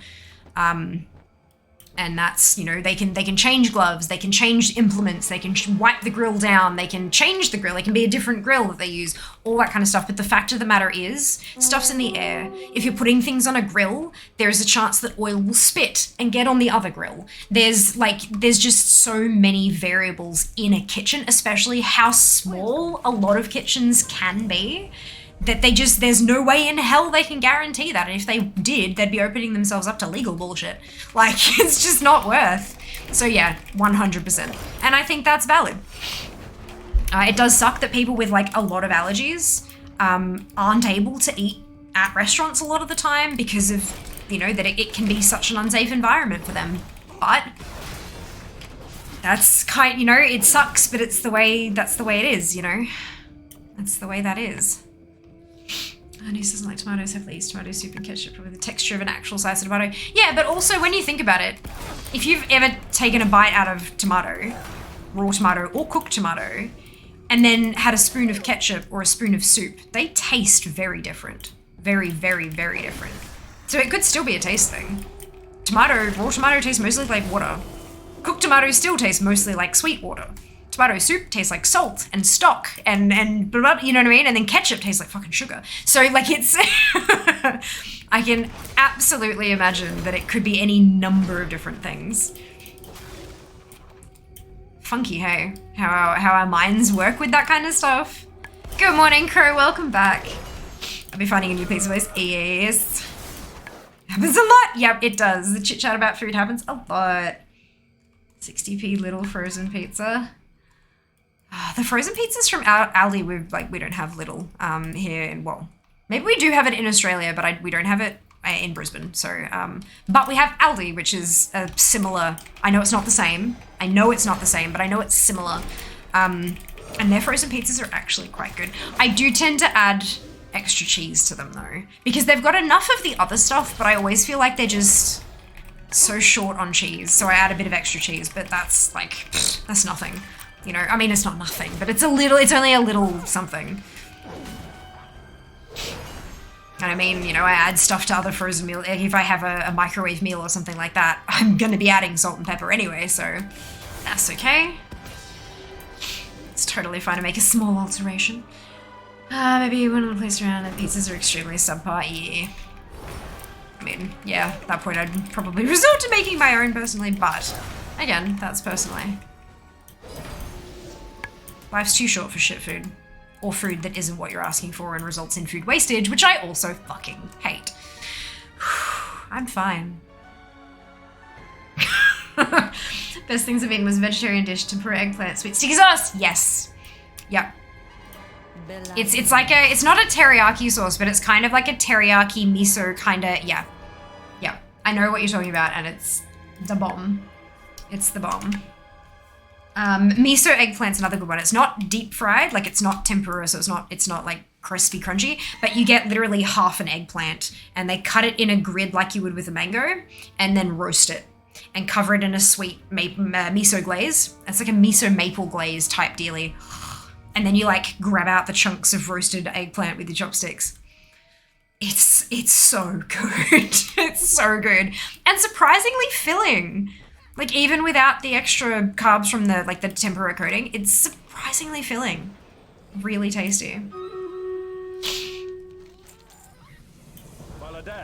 And that's, you know, they can change gloves, they can change implements, they can wipe the grill down, they can change the grill, it can be a different grill that they use, all that kind of stuff. But the fact of the matter is, stuff's in the air. If you're putting things on a grill, there's a chance that oil will spit and get on the other grill. There's just so many variables in a kitchen, especially how small a lot of kitchens can be, that there's no way in hell they can guarantee that. And if they did, they'd be opening themselves up to legal bullshit. Like, it's just not worth. So yeah, 100%. And I think that's valid. It does suck that people with like a lot of allergies aren't able to eat at restaurants a lot of the time because of, you know, that it can be such an unsafe environment for them. But that's you know, it sucks, but that's the way it is, you know? That's the way that is. Niece doesn't like tomatoes, so please tomato soup and ketchup, probably the texture of an actual slice of tomato. Yeah, but also when you think about it, if you've ever taken a bite out of tomato, raw tomato or cooked tomato, and then had a spoon of ketchup or a spoon of soup, they taste very different. Very different. So it could still be a taste thing. Raw tomato tastes mostly like water. Cooked tomato still tastes mostly like sweet water. Tomato soup tastes like salt and stock and blah, blah, you know what I mean? And then ketchup tastes like fucking sugar. So like it's, I can absolutely imagine that it could be any number of different things. Funky, hey, how our minds work with that kind of stuff. Good morning, Crow, welcome back. I'll be finding a new pizza place. Yes. Happens a lot. Yep, it does. The chit chat about food happens a lot. 60p little frozen pizza. The frozen pizzas from Aldi, we don't have little here. Well, maybe we do have it in Australia, but we don't have it in Brisbane. So, but we have Aldi, which is a similar. I know it's not the same. But I know it's similar. And their frozen pizzas are actually quite good. I do tend to add extra cheese to them though, because they've got enough of the other stuff, but I always feel like they're just so short on cheese. So I add a bit of extra cheese, but that's like, that's nothing. You know, I mean, it's not nothing, but it's only a little something. And I mean, you know, I add stuff to other frozen meals. If I have a microwave meal or something like that, I'm going to be adding salt and pepper anyway, so that's okay. It's totally fine to make a small alteration. Maybe one little place around and pizzas are extremely subpar, yeah. I mean, yeah, at that point I'd probably resort to making my own personally, but again, that's personally. Life's too short for shit food. Or food that isn't what you're asking for and results in food wastage, which I also fucking hate. I'm fine. Best things I've eaten was a vegetarian dish, tempura eggplant, sweet sticky sauce. Yes. Yep. It's like it's not a teriyaki sauce, but it's kind of like a teriyaki miso kind of, yeah. Yeah. I know what you're talking about, and it's the bomb. It's the bomb. Miso eggplant's another good one. It's not deep fried, like it's not tempura, so it's not like crispy crunchy, but you get literally half an eggplant and they cut it in a grid like you would with a mango and then roast it and cover it in a sweet miso glaze. It's like a miso maple glaze type dealie. And then you like grab out the chunks of roasted eggplant with your chopsticks. It's so good. It's so good. And surprisingly filling. Like even without the extra carbs from the tempura coating, it's surprisingly filling. Really tasty.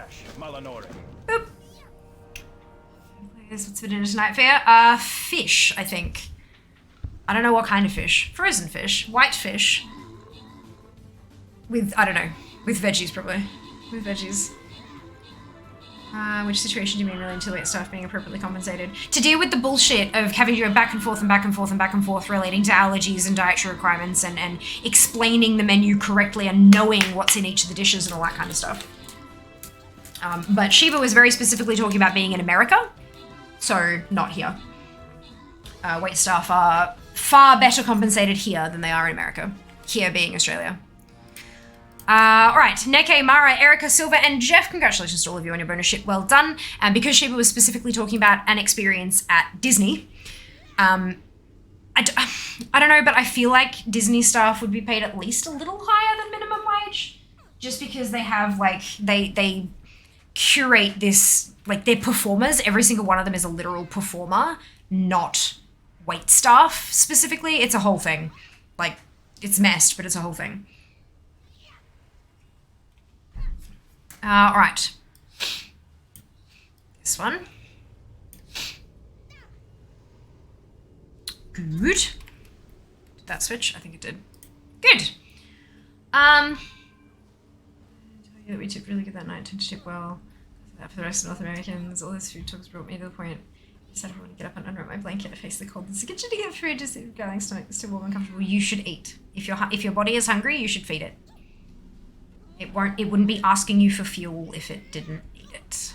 cash, Malanore. Boop. What's for dinner tonight, Fair? Fish, I think. I don't know what kind of fish. Frozen fish. White fish. With, I don't know. With veggies, probably. With veggies. Which situation do you mean relating to wait staff being appropriately compensated? To deal with the bullshit of having to go back and forth and back and forth and back and forth relating to allergies and dietary requirements and explaining the menu correctly and knowing what's in each of the dishes and all that kind of stuff. But Sheba was very specifically talking about being in America, so not here. Wait staff are far better compensated here than they are in America, here being Australia. Alright, Neke, Mara, Erica, Silva, and Jeff, congratulations to all of you on your bonus ship, well done. And because Sheba was specifically talking about an experience at Disney, I don't know, but I feel like Disney staff would be paid at least a little higher than minimum wage, just because they have, like, they curate this, like, their performers, every single one of them is a literal performer, not wait staff specifically. It's a whole thing. Like, it's messed, but it's a whole thing. All right. This one. Good. Did that switch? I think it did. Good. We tipped really good that night. Tend to tip well. For the rest of North Americans, all this food talks brought me to the point. I decided I want to get up and unwrap my blanket and face the cold. It's a kitchen to get food. Just if your stomach is still warm and comfortable, you should eat. If your body is hungry, you should feed it. It wouldn't be asking you for fuel if it didn't eat it.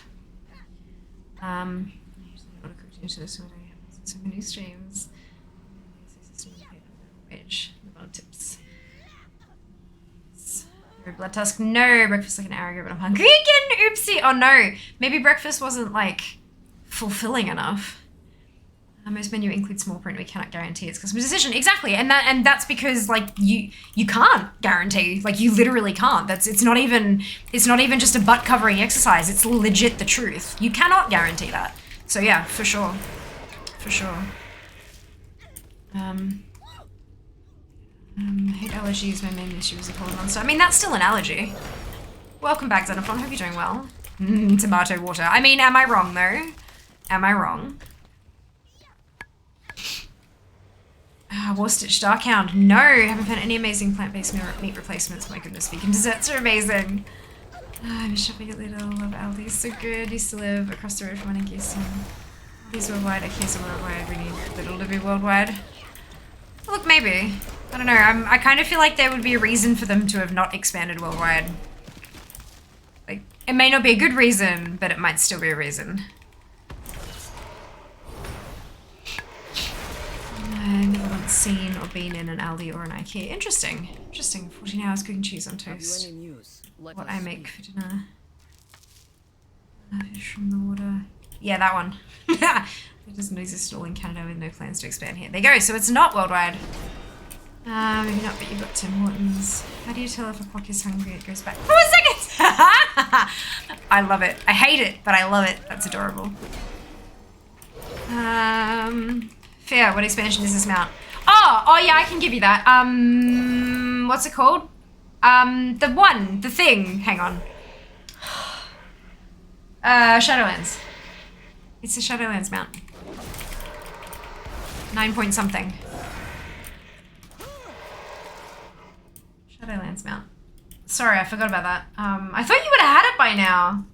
I usually order cooked into this when I have so many streams. Wage, tips. Blood tusk. No, breakfast like an hour ago, but I'm hungry again. Oopsie. Oh no. Maybe breakfast wasn't like fulfilling enough. Most menu includes small print. We cannot guarantee it's customer decision. Exactly, and that's because like you can't guarantee. Like you literally can't. It's not even just a butt covering exercise. It's legit the truth. You cannot guarantee that. So yeah, for sure, for sure. I hate allergies. My main issue is a cold monster. I mean that's still an allergy. Welcome back, Xenophon. Hope you're doing well. Tomato water. I mean, am I wrong though? Am I wrong? Warstitch Darkhound. No, haven't found any amazing plant-based meat replacements. My goodness, vegan desserts are amazing. I miss shopping at Lidl. Love Aldi. So good. Used to live across the road from one in Houston. Aldi's worldwide. Okay, so worldwide. We need Lidl to be worldwide. Look, maybe. I don't know. I kind of feel like there would be a reason for them to have not expanded worldwide. Like, it may not be a good reason, but it might still be a reason. I've never once seen or been in an Aldi or an IKEA. Interesting. Interesting. 14 hours cooking cheese on toast. What I make for dinner. Fish from the water. Yeah, that one. It doesn't exist at all in Canada with no plans to expand here. There you go. So it's not worldwide. Maybe not, but you've got Tim Hortons. How do you tell if a clock is hungry? It goes back 4 seconds. I love it. I hate it, but I love it. That's adorable. Fair, what expansion is this mount? Oh yeah, I can give you that. What's it called? The thing. Hang on. Shadowlands. It's the Shadowlands mount. 9 point something. Shadowlands mount. Sorry, I forgot about that. I thought you would have had it by now.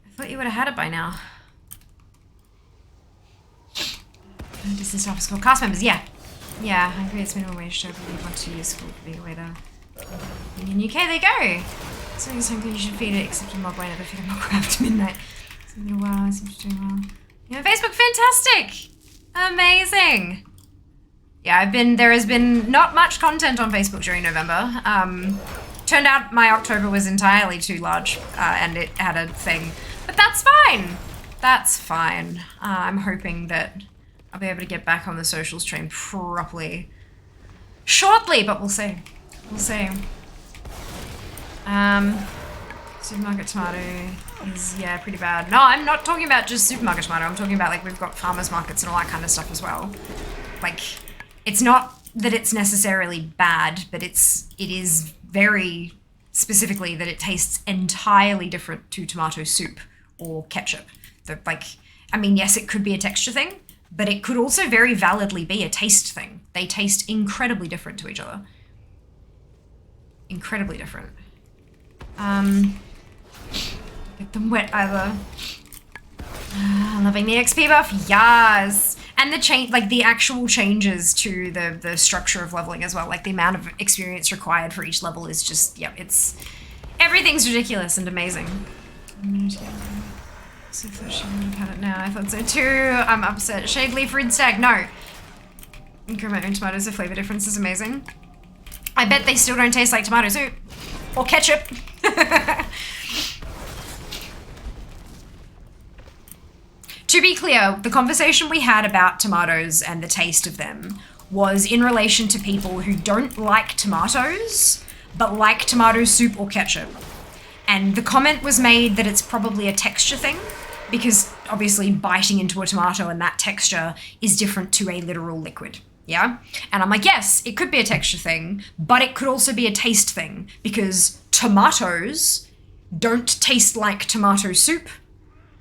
I thought you would have had it by now. Distance to office school. Cast members, yeah. Yeah, hungry it's minimum wage, so I really want to use school for being a waiter. In UK, there you go. So it's something you should feed it, except a mob won't ever feed a mob after midnight. It's been a while, it seems to be doing well. Yeah, Facebook, fantastic! Amazing! Yeah, there has been not much content on Facebook during November. Turned out my October was entirely too large, and it had a thing. But that's fine. That's fine. I'm hoping that I'll be able to get back on the socials train properly shortly, but we'll see. We'll see. Supermarket tomato is, yeah, pretty bad. No, I'm not talking about just supermarket tomato. I'm talking about, like, we've got farmers markets and all that kind of stuff as well. Like, it's not that it's necessarily bad, but it is very specifically that it tastes entirely different to tomato soup or ketchup. I mean, yes, it could be a texture thing, but it could also very validly be a taste thing. They taste incredibly different to each other. Incredibly different. Get them wet either. Loving the XP buff, yes. And the change, like the actual changes to the structure of leveling as well. Like the amount of experience required for each level is just, yep, everything's ridiculous and amazing. So I thought she would have had it now. I thought so too. I'm upset. Shade leaf red stag, no. Grow my own tomatoes, the flavor difference is amazing. I bet they still don't taste like tomato soup or ketchup. To be clear, the conversation we had about tomatoes and the taste of them was in relation to people who don't like tomatoes, but like tomato soup or ketchup. And the comment was made that it's probably a texture thing, because obviously biting into a tomato and that texture is different to a literal liquid. Yeah? And I'm like, yes, it could be a texture thing, but it could also be a taste thing, because tomatoes don't taste like tomato soup,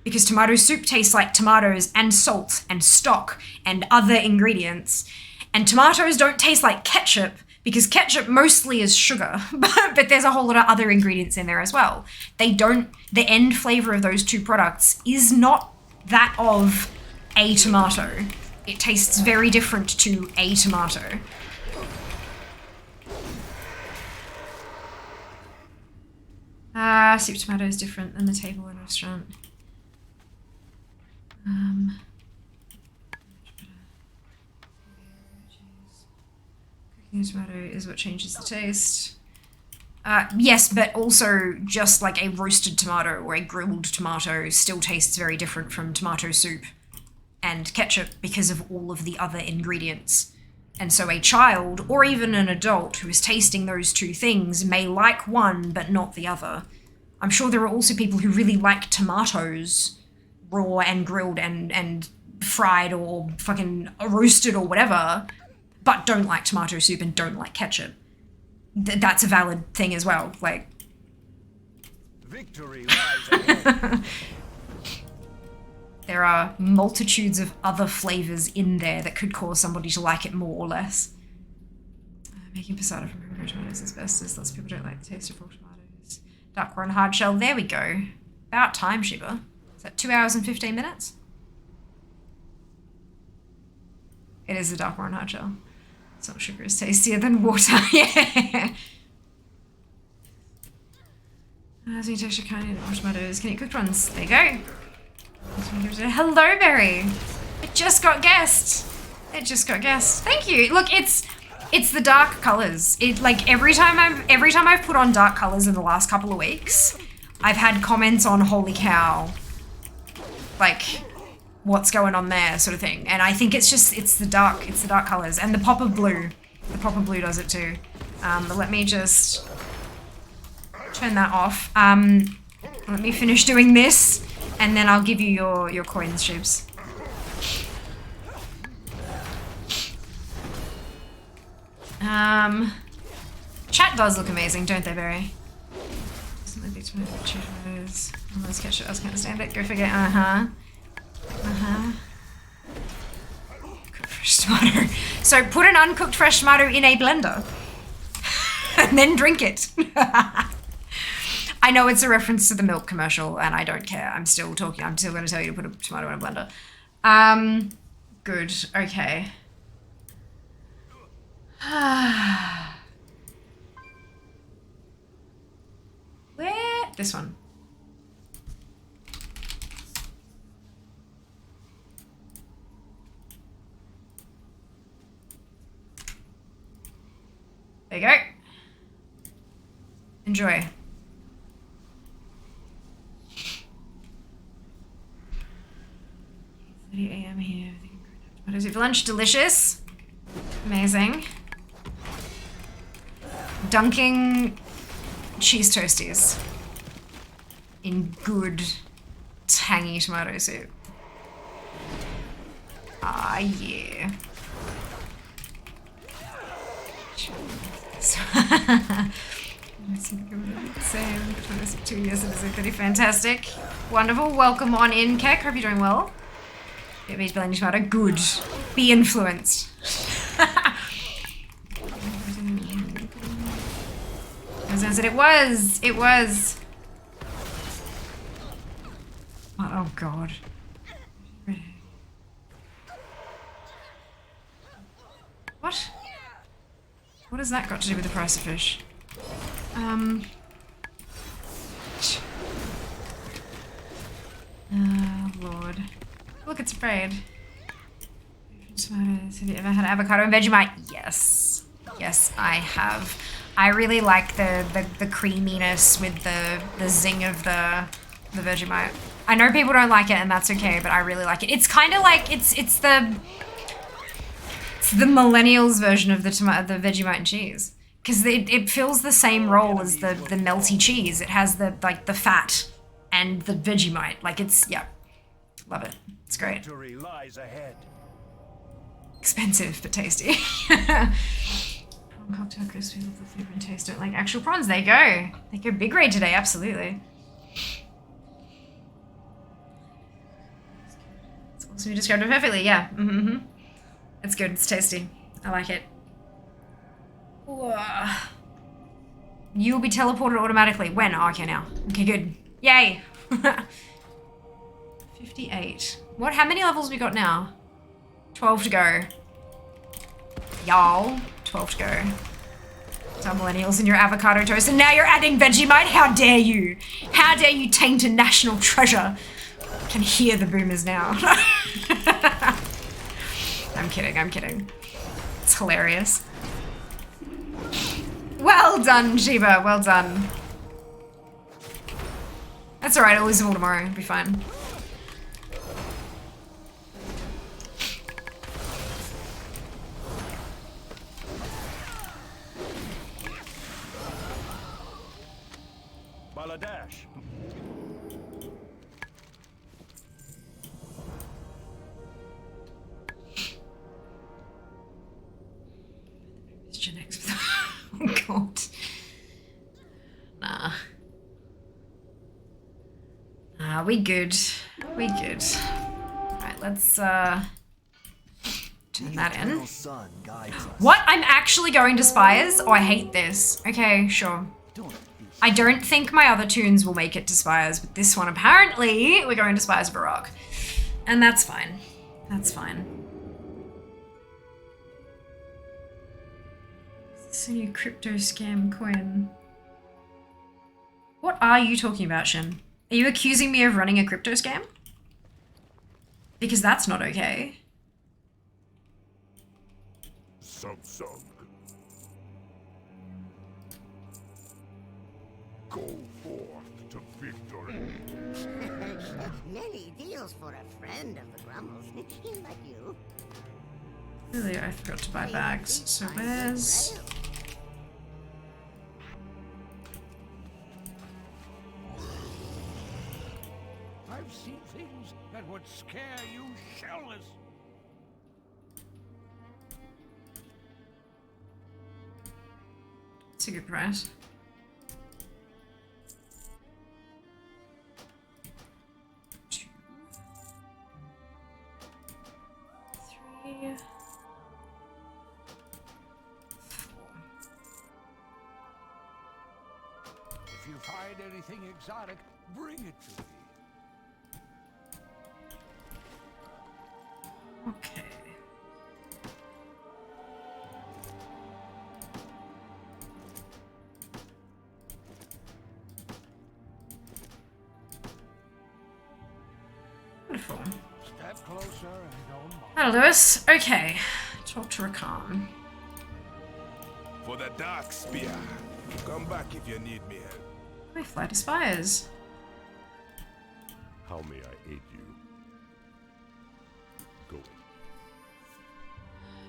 because tomato soup tastes like tomatoes and salt and stock and other ingredients. And tomatoes don't taste like ketchup, because ketchup mostly is sugar, but there's a whole lot of other ingredients in there as well. The end flavor of those two products is not that of a tomato. It tastes very different to a tomato. Soup tomato is different than the table in a restaurant. Cooking a tomato is what changes the taste. Yes, but also just like a roasted tomato or a grilled tomato still tastes very different from tomato soup and ketchup because of all of the other ingredients. And so a child, or even an adult who is tasting those two things, may like one but not the other. I'm sure there are also people who really like tomatoes raw and grilled and fried or fucking roasted or whatever, but don't like tomato soup and don't like ketchup. That's a valid thing as well. Like, victory lies ahead. There are multitudes of other flavors in there that could cause somebody to like it more or less. Making passata from raw tomatoes is best, as lots of people don't like the taste of raw tomatoes. Dark raw and hard shell, there we go. About time, Shiba. Is that 2 hours and 15 minutes? It is a dark raw and hard shell. Salt sugar is tastier than water, yeah. As you texture kind of raw tomatoes, can eat cooked ones? There you go. Hello, Berry. It just got guessed. It just got guessed. Thank you. Look, it's the dark colors. It like every time I've put on dark colors in the last couple of weeks, I've had comments on holy cow, like what's going on there sort of thing. And I think it's the dark colors and the pop of blue. The pop of blue does it too. But let me just turn that off. Let me finish doing this. And then I'll give you your coins, Shibs. Chat does look amazing, don't they, Barry? Something big tomato, tomatoes. Let's catch it. I can't stand it. Go figure. Cooked fresh tomato. So put an uncooked fresh tomato in a blender, and then drink it. I know it's a reference to the milk commercial, and I don't care. I'm still going to tell you to put a tomato in a blender. Good. Okay. Where? This one. There you go. Enjoy. 8:30 a.m. here. What is it for lunch? Delicious. Amazing. Dunking cheese toasties in good, tangy tomato soup. Ah, yeah. Same. 2 years and it's pretty fantastic. Wonderful. Welcome on in, Keck. Hope you're doing well. Beach Blending Tomato. Good. Be influenced. As I said, it was. Oh god. What? What has that got to do with the price of fish? Oh lord. Look, it's afraid. Have you ever had avocado and Vegemite? Yes. Yes, I have. I really like the creaminess with the zing of the Vegemite. I know people don't like it and that's okay, but I really like it. It's kind of like it's the millennials version of the Vegemite and cheese, because it fills the same role as the melty cheese. It has the fat and the Vegemite. Like it's love it. It's great. Victory lies ahead. Expensive but tasty. Cocktail crispy with the flavor and taste. Don't like actual prawns. They go big raid today. Absolutely. It's awesome. You described it perfectly. Yeah. It's good. It's tasty. I like it. You'll be teleported automatically. When? Oh, okay, now. Okay, good. Yay. 58. What? How many levels we got now? 12 to go. Y'all. 12 to go. Some millennials in your avocado toast, and now you're adding Vegemite? How dare you? How dare you taint a national treasure? I can hear the boomers now. I'm kidding. It's hilarious. Well done, Sheba. Well done. That's alright, I'll lose them all tomorrow. It'll be fine. Baladash. Gen X. Oh god. Nah, we good. We good. Alright, let's turn that in. What? I'm actually going to Spires? Oh, I hate this. Okay, sure. I don't think my other tunes will make it to Spires, but this one apparently we're going to Spires Baroque. And that's fine. That's fine. It's a new crypto scam coin. What are you talking about, Shin? Are you accusing me of running a crypto scam? Because that's not okay. Samsung. Go forth to victory. Many deals for a friend of the Grumbles. Like you. Really, I forgot to buy bags. So where's... I've seen things that would scare you shellless. It's a good price. Two. Three. If you find anything exotic, bring it to me. Okay. Wonderful. Step closer and don't mind. That'll do us. Okay. Talk to Rakan. For the Dark Spear. Come back if you need me. We fly to Spires. How may I aid you? Go.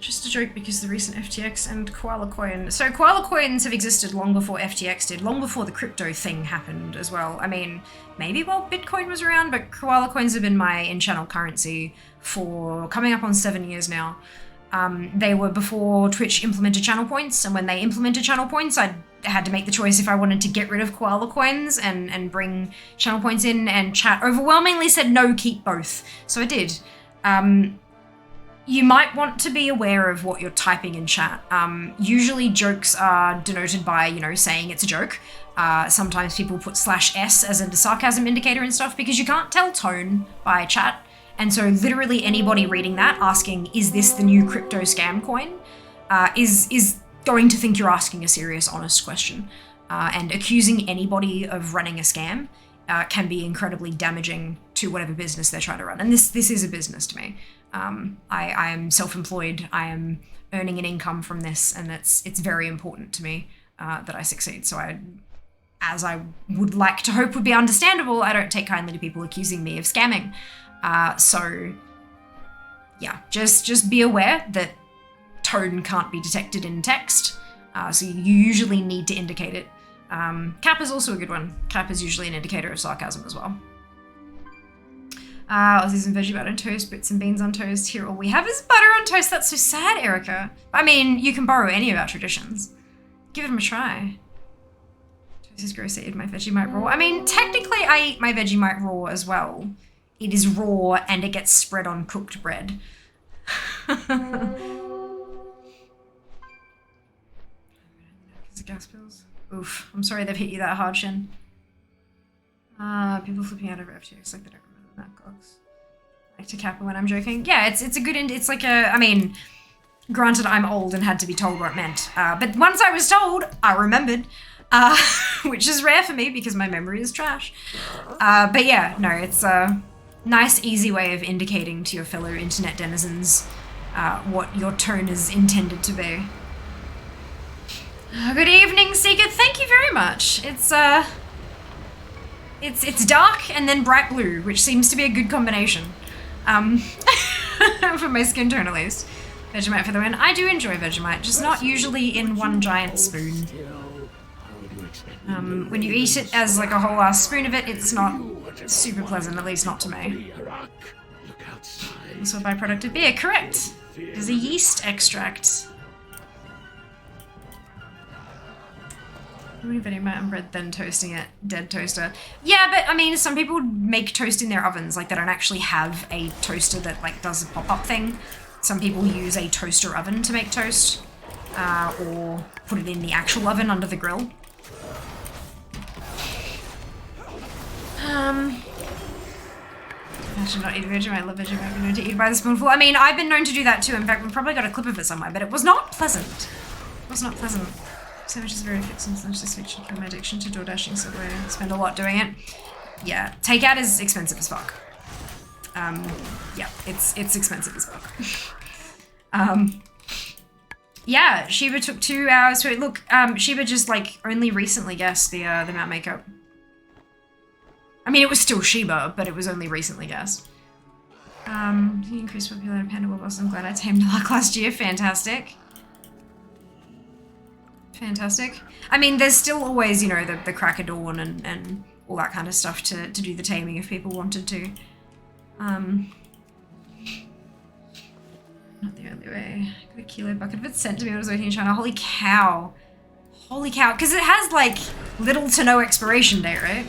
Just a joke because the recent FTX and Koala Coin. So Koala Coins have existed long before FTX did, long before the crypto thing happened as well. I mean, maybe while Bitcoin was around, but Koala Coins have been my in-channel currency for coming up on 7 years now. They were before Twitch implemented channel points, and when they implemented channel points, I had to make the choice if I wanted to get rid of koala coins and bring channel points in, and chat overwhelmingly said no, keep both. So I did. You might want to be aware of what you're typing in chat. Usually jokes are denoted by, you know, saying it's a joke. Sometimes people put /s as a sarcasm indicator and stuff because you can't tell tone by chat. And so literally anybody reading that asking, is this the new crypto scam coin, is going to think you're asking a serious, honest question. And accusing anybody of running a scam can be incredibly damaging to whatever business they're trying to run. And this is a business to me. I am self-employed. I am earning an income from this, and it's very important to me that I succeed. So as I would like to hope would be understandable, I don't take kindly to people accusing me of scamming. So yeah, just be aware that tone can't be detected in text. So you usually need to indicate it. Cap is also a good one. Cap is usually an indicator of sarcasm as well. Aussies and veggie butter on toast, bits and beans on toast. Here all we have is butter on toast. That's so sad, Erica. I mean, you can borrow any of our traditions. Give them a try. Toast is gross, I eat my Vegemite raw. I mean, technically I eat my Vegemite raw as well. It is raw and it gets spread on cooked bread. Gas bills. Oof, I'm sorry they've hit you that hard, Shin. People flipping out over FTX like they don't remember the map clocks. Like to Kappa when I'm joking. Yeah, it's a good, it's like a, I mean, granted I'm old and had to be told what it meant. But once I was told, I remembered. Which is rare for me because my memory is trash. But yeah, no, it's a nice, easy way of indicating to your fellow internet denizens what your tone is intended to be. Good evening, Seeker. Thank you very much. It's dark and then bright blue, which seems to be a good combination. For my skin tone at least. Vegemite for the win. I do enjoy Vegemite, just not usually in one giant spoon. When you eat it as like a whole ass spoon of it, it's not super pleasant, at least not to me. Also a byproduct of beer, correct. It is a yeast extract. Vegemite and bread, then toasting it. Dead toaster. Yeah, but I mean, some people make toast in their ovens, like they don't actually have a toaster that like does a pop-up thing. Some people use a toaster oven to make toast, or put it in the actual oven under the grill. I should not eat Vegemite. I love Vegemite. I've been known to eat by the spoonful. I mean, I've been known to do that too. In fact, we've probably got a clip of it somewhere, but it was not pleasant. It was not pleasant. Sandwich is very fixed and such. This week should kill my addiction to door dashing, so I spend a lot doing it. Yeah, takeout is expensive as fuck. Yeah, it's expensive as fuck. Yeah, Sheba took 2 hours to it. Look, Sheba just like only recently guessed the mount makeup. I mean, it was still Sheba, but it was only recently guessed. He increased popularity of Panda Boss. I'm glad I tamed luck last year. Fantastic. Fantastic. I mean, there's still always, you know, the crack of dawn and all that kind of stuff to do the taming if people wanted to. Not the only way. I got a kilo bucket of it sent to me when I was working in China. Holy cow. Holy cow. Because it has, like, little to no expiration date, right?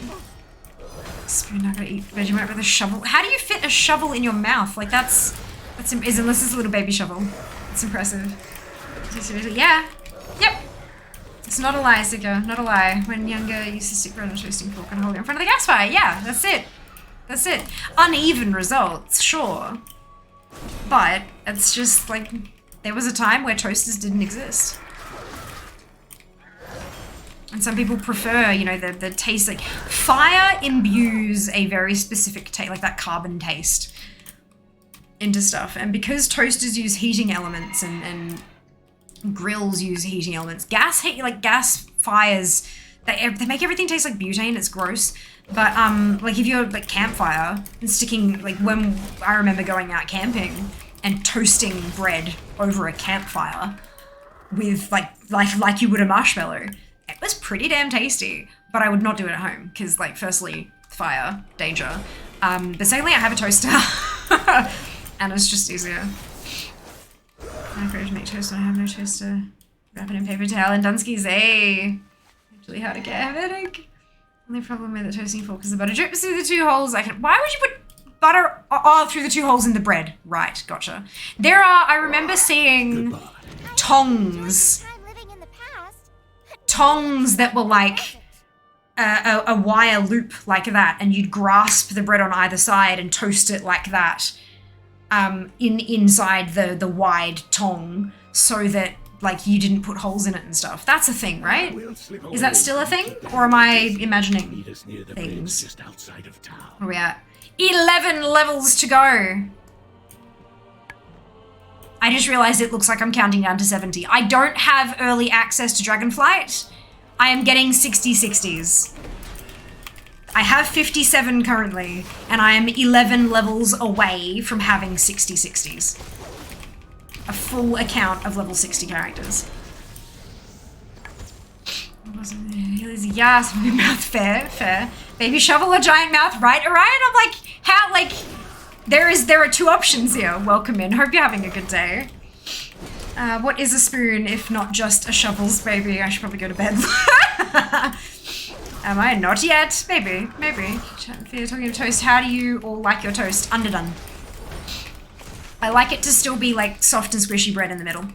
Spoon, not gonna eat Vegemite with a shovel. How do you fit a shovel in your mouth? Like, that's unless it's a little baby shovel. It's impressive. Yeah. Yep. It's not a lie, Sika. Not a lie. When younger, I used to stick bread on a toasting fork and hold it in front of the gas fire. Yeah, that's it. That's it. Uneven results, sure. But it's just like, there was a time where toasters didn't exist. And some people prefer, you know, the taste, like, fire imbues a very specific taste, like that carbon taste into stuff. And because toasters use heating elements and grills use heating elements, gas fires, they make everything taste like butane. It's gross. But like if you're like campfire and sticking, like when I remember going out camping and toasting bread over a campfire with like you would a marshmallow, it was pretty damn tasty. But I would not do it at home because, like, firstly, fire, danger. But secondly, I have a toaster and it's just easier. I forgot to make toast and I have no toaster. Wrap it in paper towel and Dunsky's actually hard to get. I have a headache. Only problem with the toasting fork is the butter drips through the 2 holes. Why would you put butter through the 2 holes in the bread? Right, gotcha. I remember seeing tongs. Tongs that were like a wire loop like that, and you'd grasp the bread on either side and toast it like that inside the wide tong so that like you didn't put holes in it and stuff. That's a thing, right? Is that still a thing? Or am I imagining things? Just outside of town. Where are we at? 11 levels to go. I just realized it looks like I'm counting down to 70. I don't have early access to Dragonflight. I am getting 60's. I have 57 currently, and I am 11 levels away from having 60's. A full account of level 60 characters. Yes, mouth, fair. Baby shovel or giant mouth, right, Orion? I'm like, how, like, there are 2 options here. Welcome in, hope you're having a good day. What is a spoon if not just a shovel's baby? I should probably go to bed. Am I? Not yet. Maybe. If you're talking of toast, how do you all like your toast? Underdone. I like it to still be like soft and squishy bread in the middle.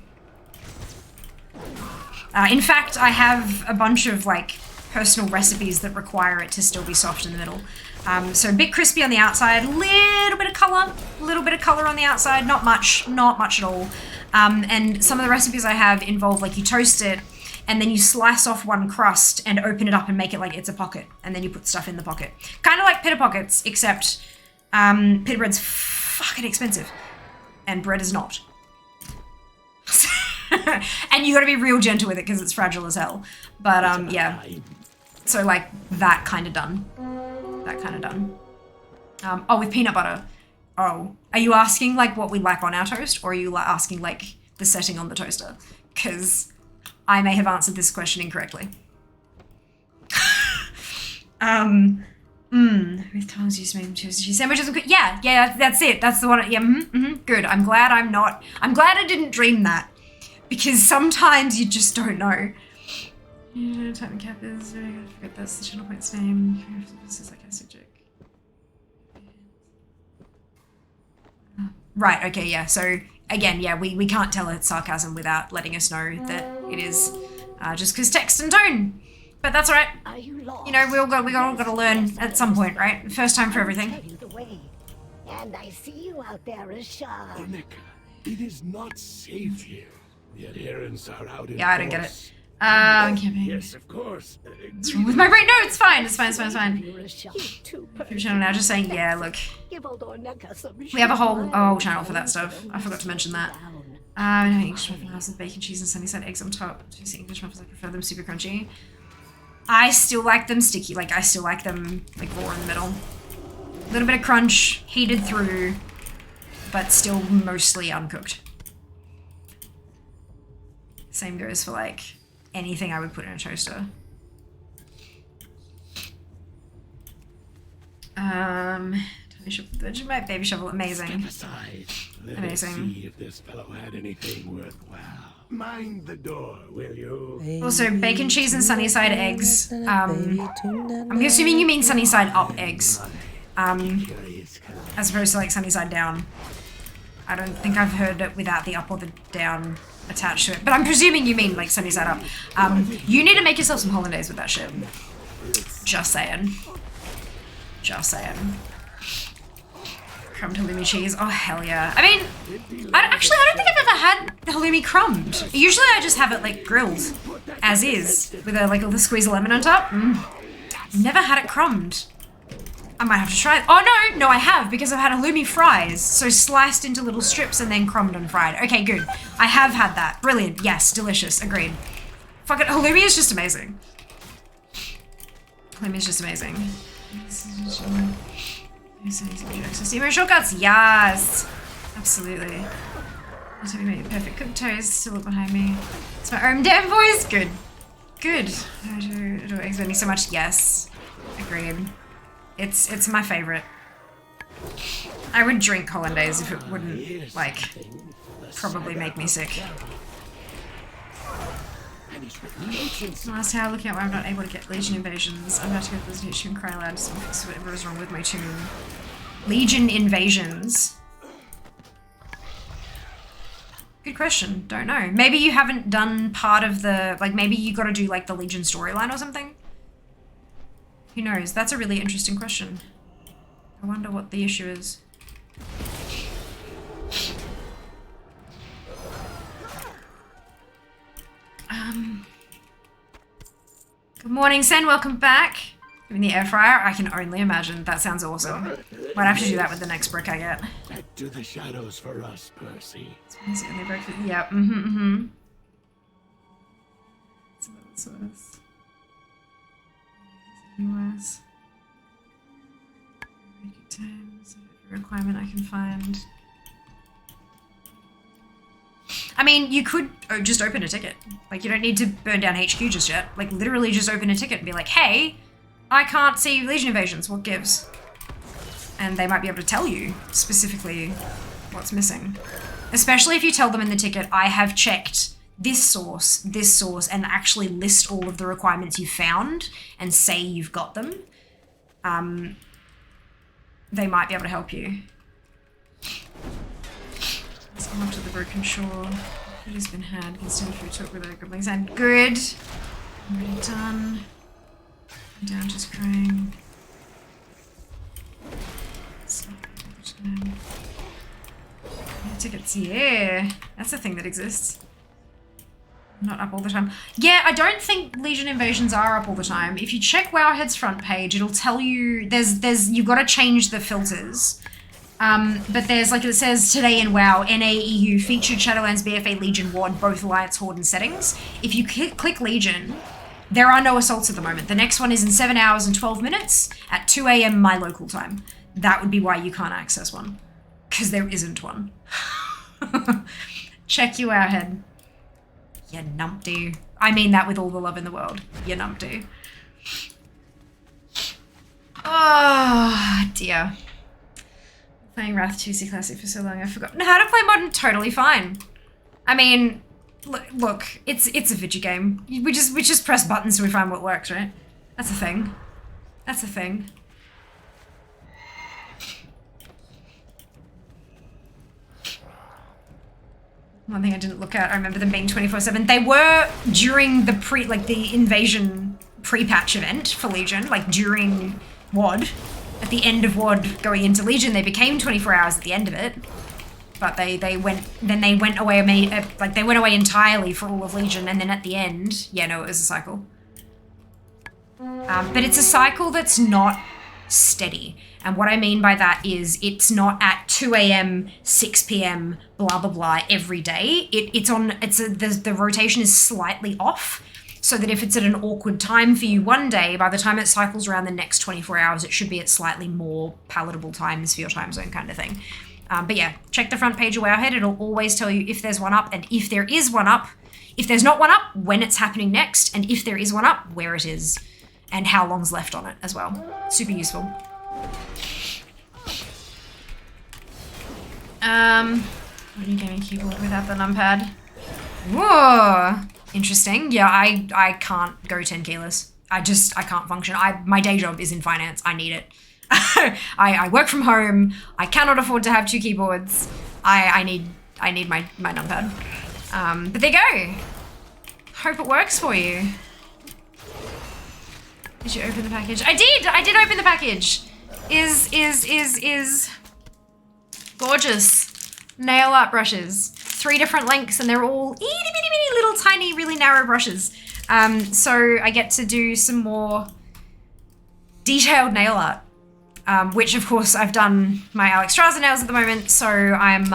In fact, I have a bunch of like personal recipes that require it to still be soft in the middle. So a bit crispy on the outside, little bit of color on the outside, not much at all. And some of the recipes I have involve like you toast it and then you slice off one crust and open it up and make it like it's a pocket, and then you put stuff in the pocket. Kind of like pita pockets, except pita bread's fucking expensive and bread is not. And you gotta be real gentle with it because it's fragile as hell. But yeah, so like that kind of done. Oh, with peanut butter. Oh, are you asking like what we like on our toast, or are you asking like the setting on the toaster? Because I may have answered this question incorrectly. With tongs used to make toasted sandwiches. Yeah, that's it. That's the one. Yeah, good. I'm glad I didn't dream that, because sometimes you just don't know. Yeah, Titan Cap is very good. I forget that's the channel point's name. This is like a joke. Right, okay, yeah. So again, yeah, we can't tell it's sarcasm without letting us know that it is just because text and tone. But that's all right. Are you lost? You know, we all got to learn at some point, right? First time for everything. Tell you the way. And I see you out there, Rashad. Onika, it is not safe here. The adherents are out in Yeah, I don't get it. force. Campaign. Yes, of course. What's wrong with my brain? No, it's fine. It's fine. Rashad, too Your channel now just saying, yeah, look. Give old Orneka some We have a whole sugar. channel for that stuff. I forgot to mention that. English muffin house with bacon, cheese, and sunny side eggs on top. Two English muffins, I prefer them super crunchy. I still like them sticky. Like, I still like them, like, raw in the middle. A little bit of crunch, heated through, but still mostly uncooked. Same goes for, like, anything I would put in a toaster. Tiny shovel with Vegemite, baby shovel, amazing. Step aside. Let Amazing. us see if this fellow had anything worthwhile. Mind the door, will you? Also, bacon, cheese, and sunny side eggs. I'm assuming you mean sunny side up eggs. As opposed to like sunny side down. I don't think I've heard it without the up or the down attached to it. But I'm presuming you mean like sunny side up. You need to make yourself some hollandaise with that shit. Just saying. Crumbed halloumi cheese. Oh, hell yeah. I mean, I don't think I've ever had halloumi crumbed. Usually I just have it like grilled, as is, with a little squeeze of lemon on top. Never had it crumbed. I might have to try it. Oh, no, I have, because I've had halloumi fries. So sliced into little strips and then crumbed and fried. Okay, good. I have had that. Brilliant. Yes, delicious. Agreed. Fucking halloumi is just amazing. Halloumi is just amazing. Steamer shortcuts, yes, absolutely. That's how we make perfect cooked toast. Still look behind me. It's my own damn voice. Good. I do eggs only so much. Yes, agreed. It's my favorite. I would drink hollandaise if it wouldn't like probably make me sick. Last hour looking at why I'm not able to get Legion invasions. I'm about to go to the HQ and cry aloud to fix whatever is wrong with my tune. Legion invasions. Good question. Don't know. Maybe you haven't done part of the, like, maybe you got to do like the Legion storyline or something. Who knows? That's a really interesting question. I wonder what the issue is. Good morning, Sen. Welcome back. In the air fryer, I can only imagine. That sounds awesome. Might have to do that with the next brick I get. Back to the shadows for us, Percy. Yeah. US. Times requirement I can find. I mean, you could just open a ticket. Like, you don't need to burn down HQ just yet. Like, literally just open a ticket and be like, hey, I can't see Legion invasions. What gives? And they might be able to tell you specifically what's missing. Especially if you tell them in the ticket, I have checked this source, and actually list all of the requirements you found and say you've got them. They might be able to help you. Let's come up to the broken shore. It has been had. Can stand through talk with our goblins. And good. Already done. I'm down just crying. Tickets, yeah. That's a thing that exists. Not up all the time. Yeah, I don't think Legion invasions are up all the time. If you check Wowhead's front page, it'll tell you you've got to change the filters. But there's, like it says today in WoW, NA, EU, featured Shadowlands, BFA, Legion, WoD, both Alliance, Horde, and settings. If you click Legion, there are no assaults at the moment. The next one is in 7 hours and 12 minutes at 2 AM my local time. That would be why you can't access one. Because there isn't one. Check you out, head. You numpty. I mean that with all the love in the world. You numpty. Oh, dear. Playing Wrath 2C Classic for so long, I've forgotten how to play Modern totally fine. I mean, look, it's a video game. We just press buttons so we find what works, right? That's a thing. That's a thing. One thing I didn't look at, I remember them being 24/7. They were during the invasion pre-patch event for Legion, like during WoD. At the end of WoD going into Legion, they became 24 hours at the end of it. But they went away, they went away entirely for all of Legion, and then at the end, yeah, no, it was a cycle. But it's a cycle that's not steady. And what I mean by that is it's not at 2 AM, 6 PM, blah, blah, blah, every day. The rotation is slightly off, so that if it's at an awkward time for you one day, by the time it cycles around the next 24 hours, it should be at slightly more palatable times for your time zone kind of thing. But yeah, check the front page of Wowhead. It'll always tell you if there's one up, and if there is one up, if there's not one up, when it's happening next, and if there is one up, where it is, and how long's left on it as well. Super useful. What are you gaming keyboard without the numpad? Whoa, interesting. Yeah, I can't go 10 keyless. I can't function. My day job is in finance. I need it. I work from home. I cannot afford to have 2 keyboards. I need my numpad. But there you go. Hope it works for you. Did you open the package? I did open the package. Is gorgeous. Nail art brushes. 3 different lengths, and they're all itty bitty bitty little tiny, really narrow brushes. So I get to do some more detailed nail art. Which of course I've done my Alex Strasser nails at the moment, so I'm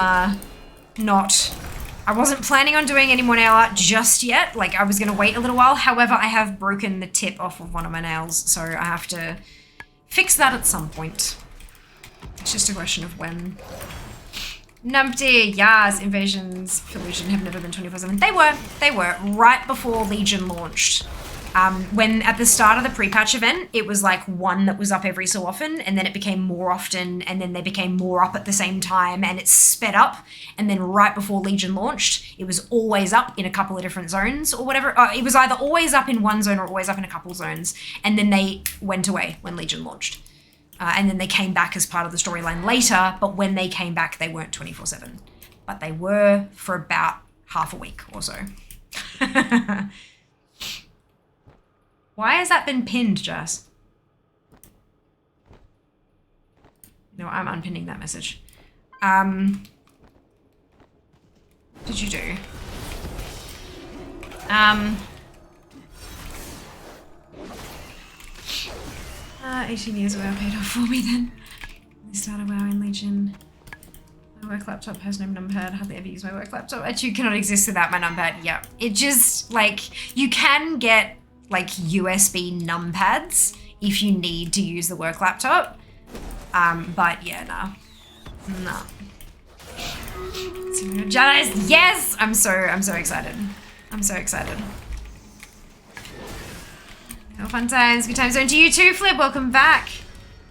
I wasn't planning on doing any more nail art just yet. Like, I was gonna wait a little while. However, I have broken the tip off of one of my nails, so I have to fix that at some point. It's just a question of when. Numpty, yes, invasions for Legion have never been 24/7. They were right before Legion launched. When at the start of the pre-patch event, it was like one that was up every so often, and then it became more often, and then they became more up at the same time, and it sped up. And then right before Legion launched, it was always up in a couple of different zones or whatever. It was either always up in one zone or always up in a couple zones. And then they went away when Legion launched. And then they came back as part of the storyline later, but when they came back, they weren't 24/7. But they were for about half a week or so. Why has that been pinned, Jess? No, I'm unpinning that message. Did you do? 18 years of WoW paid off for me then. I started WoW in Legion. My work laptop has no numpad. Hardly ever use my work laptop. I too cannot exist without my numpad. Yeah, it just, like, you can get, like, USB numpads if you need to use the work laptop. But yeah, nah. Janice, yes! I'm so excited. I'm so excited. Oh, fun times, good times. And to you too, Flip, welcome back.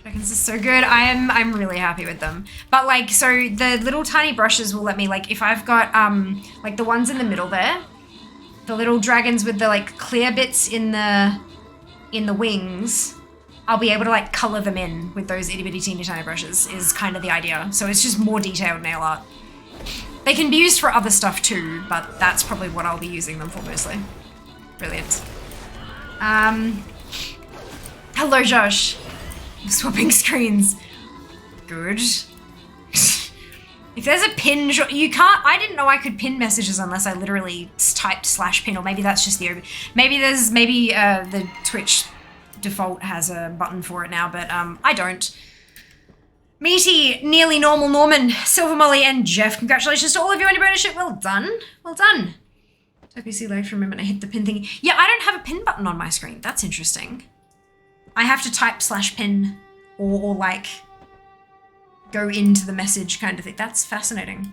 Dragons is so good. I'm really happy with them. But like, so the little tiny brushes will let me, like, if I've got like the ones in the middle there, the little dragons with the like clear bits in the wings, I'll be able to like color them in with those itty bitty teeny tiny brushes is kind of the idea. So it's just more detailed nail art. They can be used for other stuff too, but that's probably what I'll be using them for mostly. Brilliant. Hello, Josh. I'm swapping screens. Good. If there's a pin, you can't, I didn't know I could pin messages unless I literally typed /pin, or maybe that's just the, maybe the Twitch default has a button for it now, but I don't. Meaty, Nearly Normal Norman, Silver Molly, and Jeff, congratulations to all of you on your bonus ship. Well done. Well done. Hope you see later from a moment I hit the pin thing. Yeah, I don't have a pin button on my screen. That's interesting. I have to type /pin or like go into the message kind of thing. That's fascinating.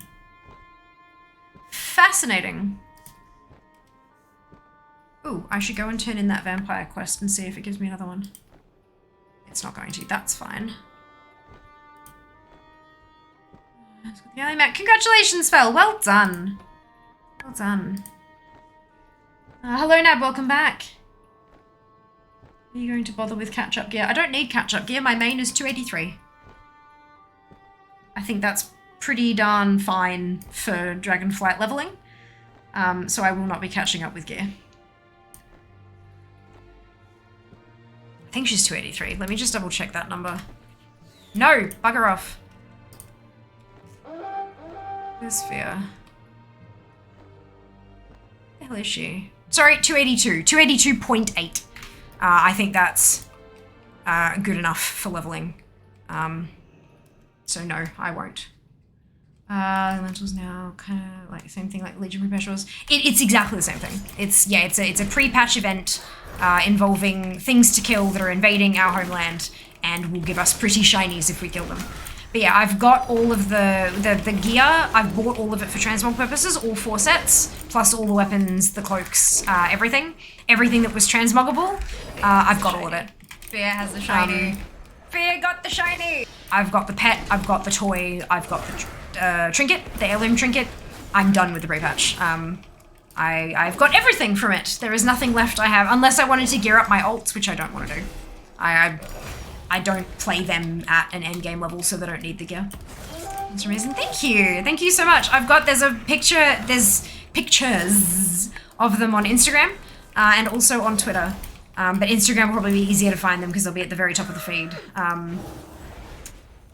Fascinating. Ooh, I should go and turn in that vampire quest and see if it gives me another one. It's not going to. That's fine. Yeah, Matt. Congratulations, Fel. Well done. Well done. Hello, Nab. Welcome back. Are you going to bother with catch-up gear? I don't need catch-up gear. My main is 283. I think that's pretty darn fine for Dragonflight leveling. So I will not be catching up with gear. I think she's 283. Let me just double check that number. No! Bugger off. Where's Sphere? Where the hell is she? Sorry, 282. 282.8. I think that's good enough for leveling. So no, I won't. Elementals now kind of like the same thing like Legion Perpetuals. It's exactly the same thing. It's a pre-patch event involving things to kill that are invading our homeland and will give us pretty shinies if we kill them. But yeah, I've got all of the gear. I've bought all of it for transmog purposes, all 4 sets, plus all the weapons, the cloaks, everything. Everything that was transmoggable, I've got all of it. Fear has the shiny. Fear got the shiny! I've got the pet, I've got the toy, I've got the trinket, the heirloom trinket. I'm done with the pre-patch. I've got everything from it. There is nothing left I have, unless I wanted to gear up my alts, which I don't want to do. I don't play them at an endgame level, so they don't need the gear. That's amazing. Thank you so much. There's pictures of them on Instagram and also on Twitter. But Instagram will probably be easier to find them because they'll be at the very top of the feed.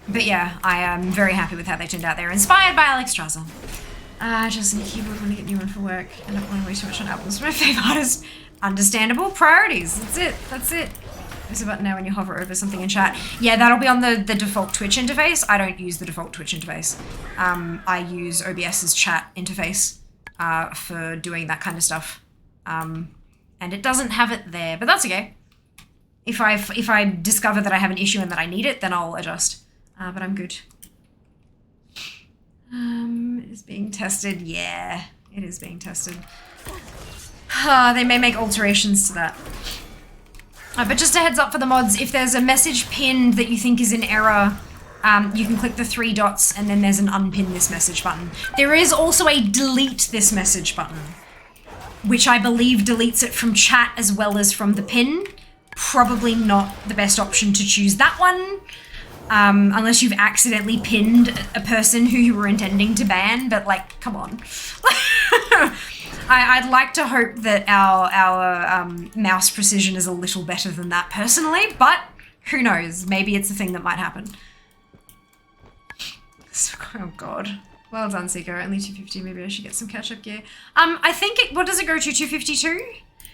But yeah, I am very happy with how they turned out. They're inspired by Alex Strasser. Just in the keyboard when I get new one for work. End up playing way too much on albums. My favourite artist. Understandable. Priorities. That's it. There's a button now when you hover over something in chat. Yeah, that'll be on the default Twitch interface. I don't use the default Twitch interface. I use OBS's chat interface for doing that kind of stuff. And it doesn't have it there, but that's okay. If I discover that I have an issue and that I need it, then I'll adjust. But I'm good. It is being tested. Yeah, it is being tested. They may make alterations to that. But just a heads up for the mods, if there's a message pinned that you think is in error, you can click the 3 dots and then there's an unpin this message button. There is also a delete this message button, which I believe deletes it from chat as well as from the pin. Probably not the best option to choose that one, unless you've accidentally pinned a person who you were intending to ban, but like, come on. I'd like to hope that our mouse precision is a little better than that personally, but who knows? Maybe it's a thing that might happen. Oh god. Well done, Seiko. Only 250. Maybe I should get some catch-up gear. I think what does it go to? 252?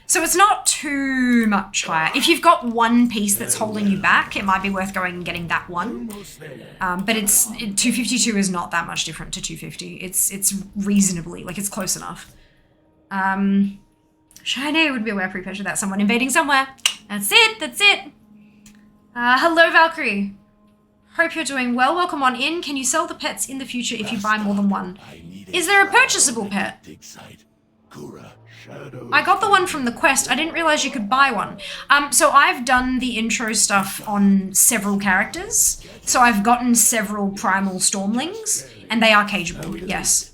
So it's not too much higher. If you've got one piece that's holding you back, it might be worth going and getting that one. But 252 is not that much different to 250. It's reasonably, like, it's close enough. Shiny would be aware pre-patch without someone invading somewhere. That's it, that's it. Hello, Valkyrie. Hope you're doing well. Welcome on in. Can you sell the pets in the future if you buy more than one? Is there a purchasable pet? I got the one from the quest. I didn't realize you could buy one. So I've done the intro stuff on several characters. So I've gotten several primal stormlings, and they are cageable, yes.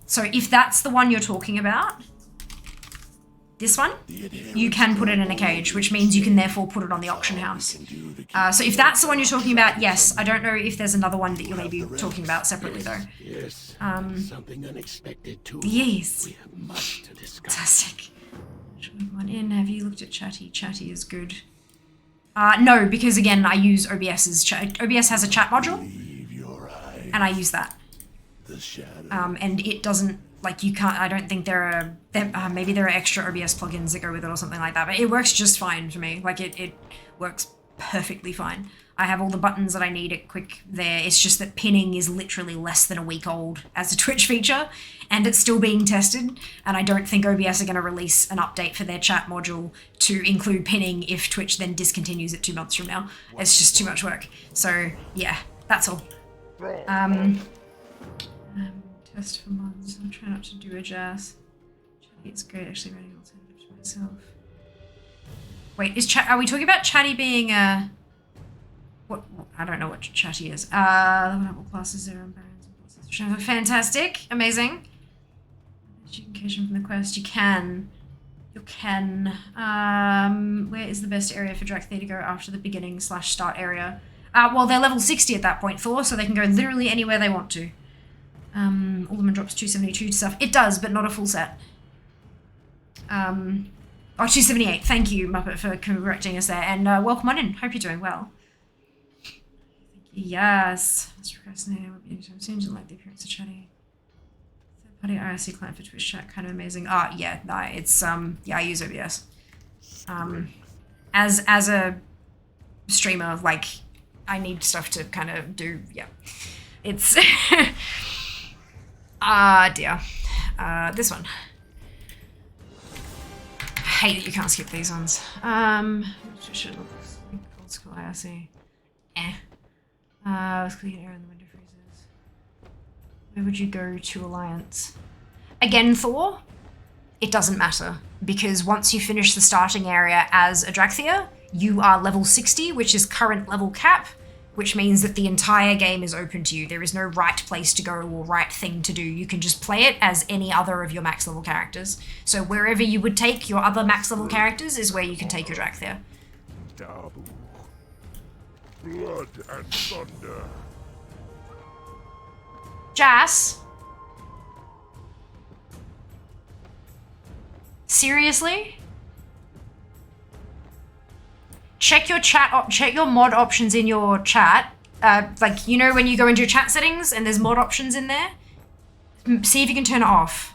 So if that's the one you're talking about, this one, you can put it in a cage, which means you can therefore put it on the auction house. So if that's the one you're talking about, yes. I don't know if there's another one that you may be talking about separately though. Yes. Something unexpected too. Yes. We have much to discuss. Fantastic. One in. Have you looked at Chatty? Chatty is good. No, because again, I use OBS's chat. OBS has a chat module, and I use that. The shadow. And it doesn't, like, you can't, I don't think there are, maybe there are extra OBS plugins that go with it or something like that, but it works just fine for me. Like, it works perfectly fine. I have all the buttons that I need it quick there. It's just that pinning is literally less than a week old as a Twitch feature, and it's still being tested, and I don't think OBS are going to release an update for their chat module to include pinning if Twitch then discontinues it 2 months from now. It's just too much work. So, yeah, that's all. Test for mods. I'll try not to do a jazz. Chatty, it's great actually writing alternative to myself. Wait, are we talking about Chatty being a... What? I don't know what Chatty is. What classes there on Barons? Fantastic. Amazing. Education from the quest. You can. Where is the best area for Dracthy to go after the beginning/start area? Well, they're level 60 at that point, Thor, so they can go literally anywhere they want to. Alderman drops 272 stuff. It does, but not a full set. 278. Thank you, Muppet, for correcting us there. And welcome on in. Hope you're doing well. Yes. Let's procrastinate. Won't be anytime soon. Didn't like the appearance of Chatty. Third-party IRC client for Twitch chat. Kind of amazing. Yeah. No, it's, yeah, I use OBS. As a streamer, like, I need stuff to kind of do, yeah. It's... dear. This one. I hate that you can't skip these ones. Should look old school IRC. Let's click an error in the window freezes. Where would you go to Alliance? Again, Thor, it doesn't matter, because once you finish the starting area as a Dracthea, you are level 60, which is current level cap, which means that the entire game is open to you. There is no right place to go or right thing to do. You can just play it as any other of your max level characters. So wherever you would take your other max level characters is where you can take your Dracthea. Dabu. Blood and thunder. Jas? Seriously? Check your chat, check your mod options in your chat. Like, you know when you go into your chat settings and there's mod options in there? See if you can turn it off.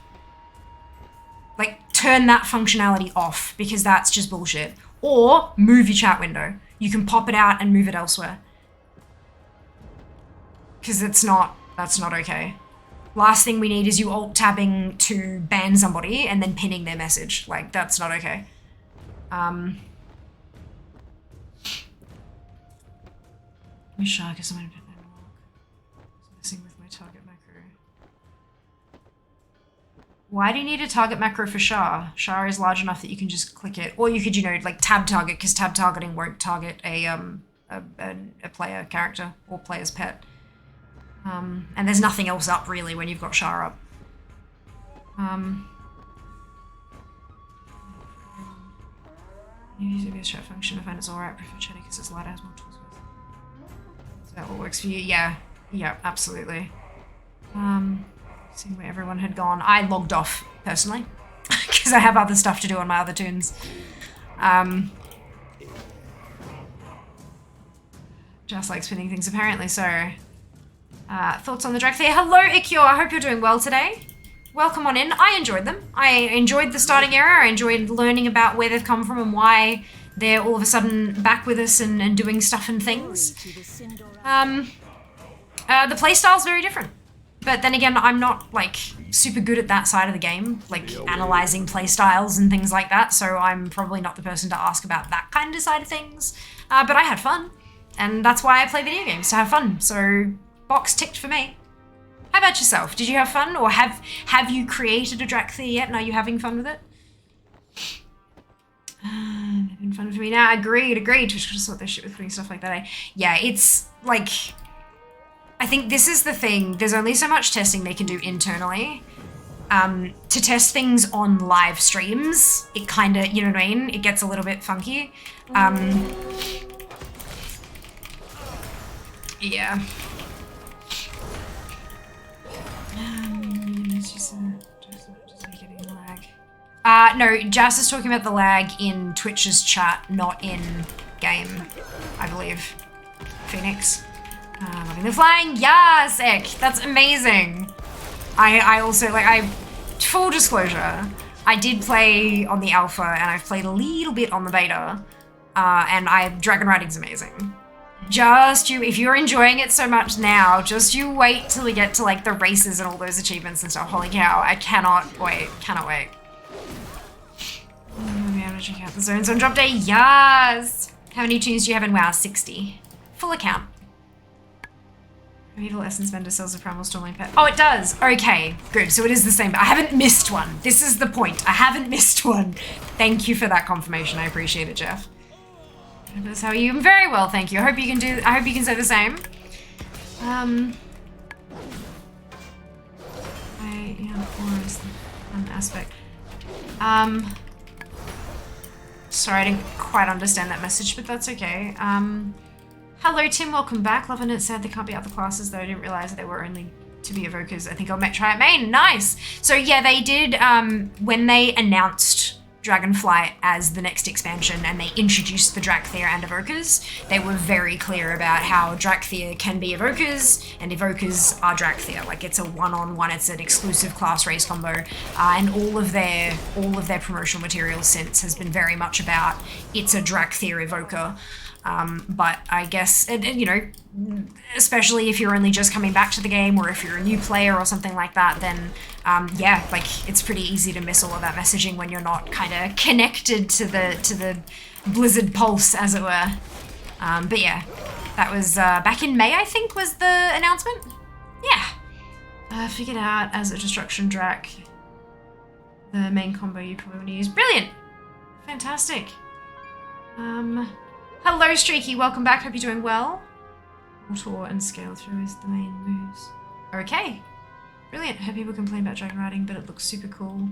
Like, turn that functionality off, because that's just bullshit. Or move your chat window. You can pop it out and move it elsewhere. Because that's not okay. Last thing we need is you alt-tabbing to ban somebody and then pinning their message. Like, that's not okay. My shark is someone put that lock. I was messing with my target macro. Why do you need a target macro for Char? Char is large enough that you can just click it, or you could, you know, like tab target, because tab targeting won't target a player character or player's pet. And there's nothing else up really when you've got Char up. Use the chat function. I find it's alright. I prefer Chatty because it's lighter, has more tools. Is that what works for you? Yeah, yeah, absolutely. Seeing where everyone had gone. I logged off personally because I have other stuff to do on my other tunes. Just like spinning things, apparently so. Thoughts on the drag fair? Hello, Ikior. I hope you're doing well today. Welcome on in. I enjoyed them. I enjoyed the starting era. I enjoyed learning about where they've come from and why they're all of a sudden back with us and doing stuff and things. The playstyle's very different. But then again, I'm not, like, super good at that side of the game, like, analysing playstyles and things like that, so I'm probably not the person to ask about that kind of side of things. But I had fun, and that's why I play video games, to have fun, so box ticked for me. How about yourself? Did you have fun, or have you created a Dracthea yet, and are you having fun with it? Having fun for me now. Agreed. Twitch could sort their shit with putting stuff like that. Yeah, it's, like... I think this is the thing. There's only so much testing they can do internally. To test things on live streams, it kind of, you know what I mean? It gets a little bit funky. Yeah. No, Jas is talking about the lag in Twitch's chat, not in game, I believe. Phoenix. Loving the flying, yes, Ek, that's amazing. I also, like, full disclosure, I did play on the alpha and I've played a little bit on the beta, and dragon riding's amazing. If you're enjoying it so much now, just you wait till we get to, like, the races and all those achievements and stuff. Holy cow, I cannot wait. Maybe I'm gonna check out the zones on drop day, yes! How many tunes do you have in WoW? 60. Full account. Evil Essence Vendor sells a primal stormling pet. Oh, it does! Okay, good. So it is the same. I haven't missed one. This is the point. I haven't missed one. Thank you for that confirmation. I appreciate it, Jeff. How are you? I'm very well, thank you. I hope you can say the same. Is the fun aspect. Sorry, I didn't quite understand that message, but that's okay. Hello, Tim. Welcome back. Loving it. Sad they can't be other classes, though. I didn't realize they were only to be evokers. I think I'll try it main. Nice. So yeah, they did, when they announced Dragonflight as the next expansion and they introduced the Dracthea and evokers, they were very clear about how Dracthea can be evokers and evokers are Dracthea. Like, it's a one-on-one, it's an exclusive class race combo, and all of their promotional material since has been very much about it's a Dracthea evoker. But I guess, you know, especially if you're only just coming back to the game or if you're a new player or something like that, then yeah, like, it's pretty easy to miss all of that messaging when you're not kind of connected to the Blizzard pulse, as it were. But yeah, that was back in May, I think, was the announcement. Yeah. Figured out as a Destruction Drac, the main combo you probably want to use. Brilliant. Fantastic. Hello, Streaky. Welcome back. Hope you're doing well. Auto and scale through is the main moves. Okay. Brilliant. Hope people complain about dragon riding, but it looks super cool.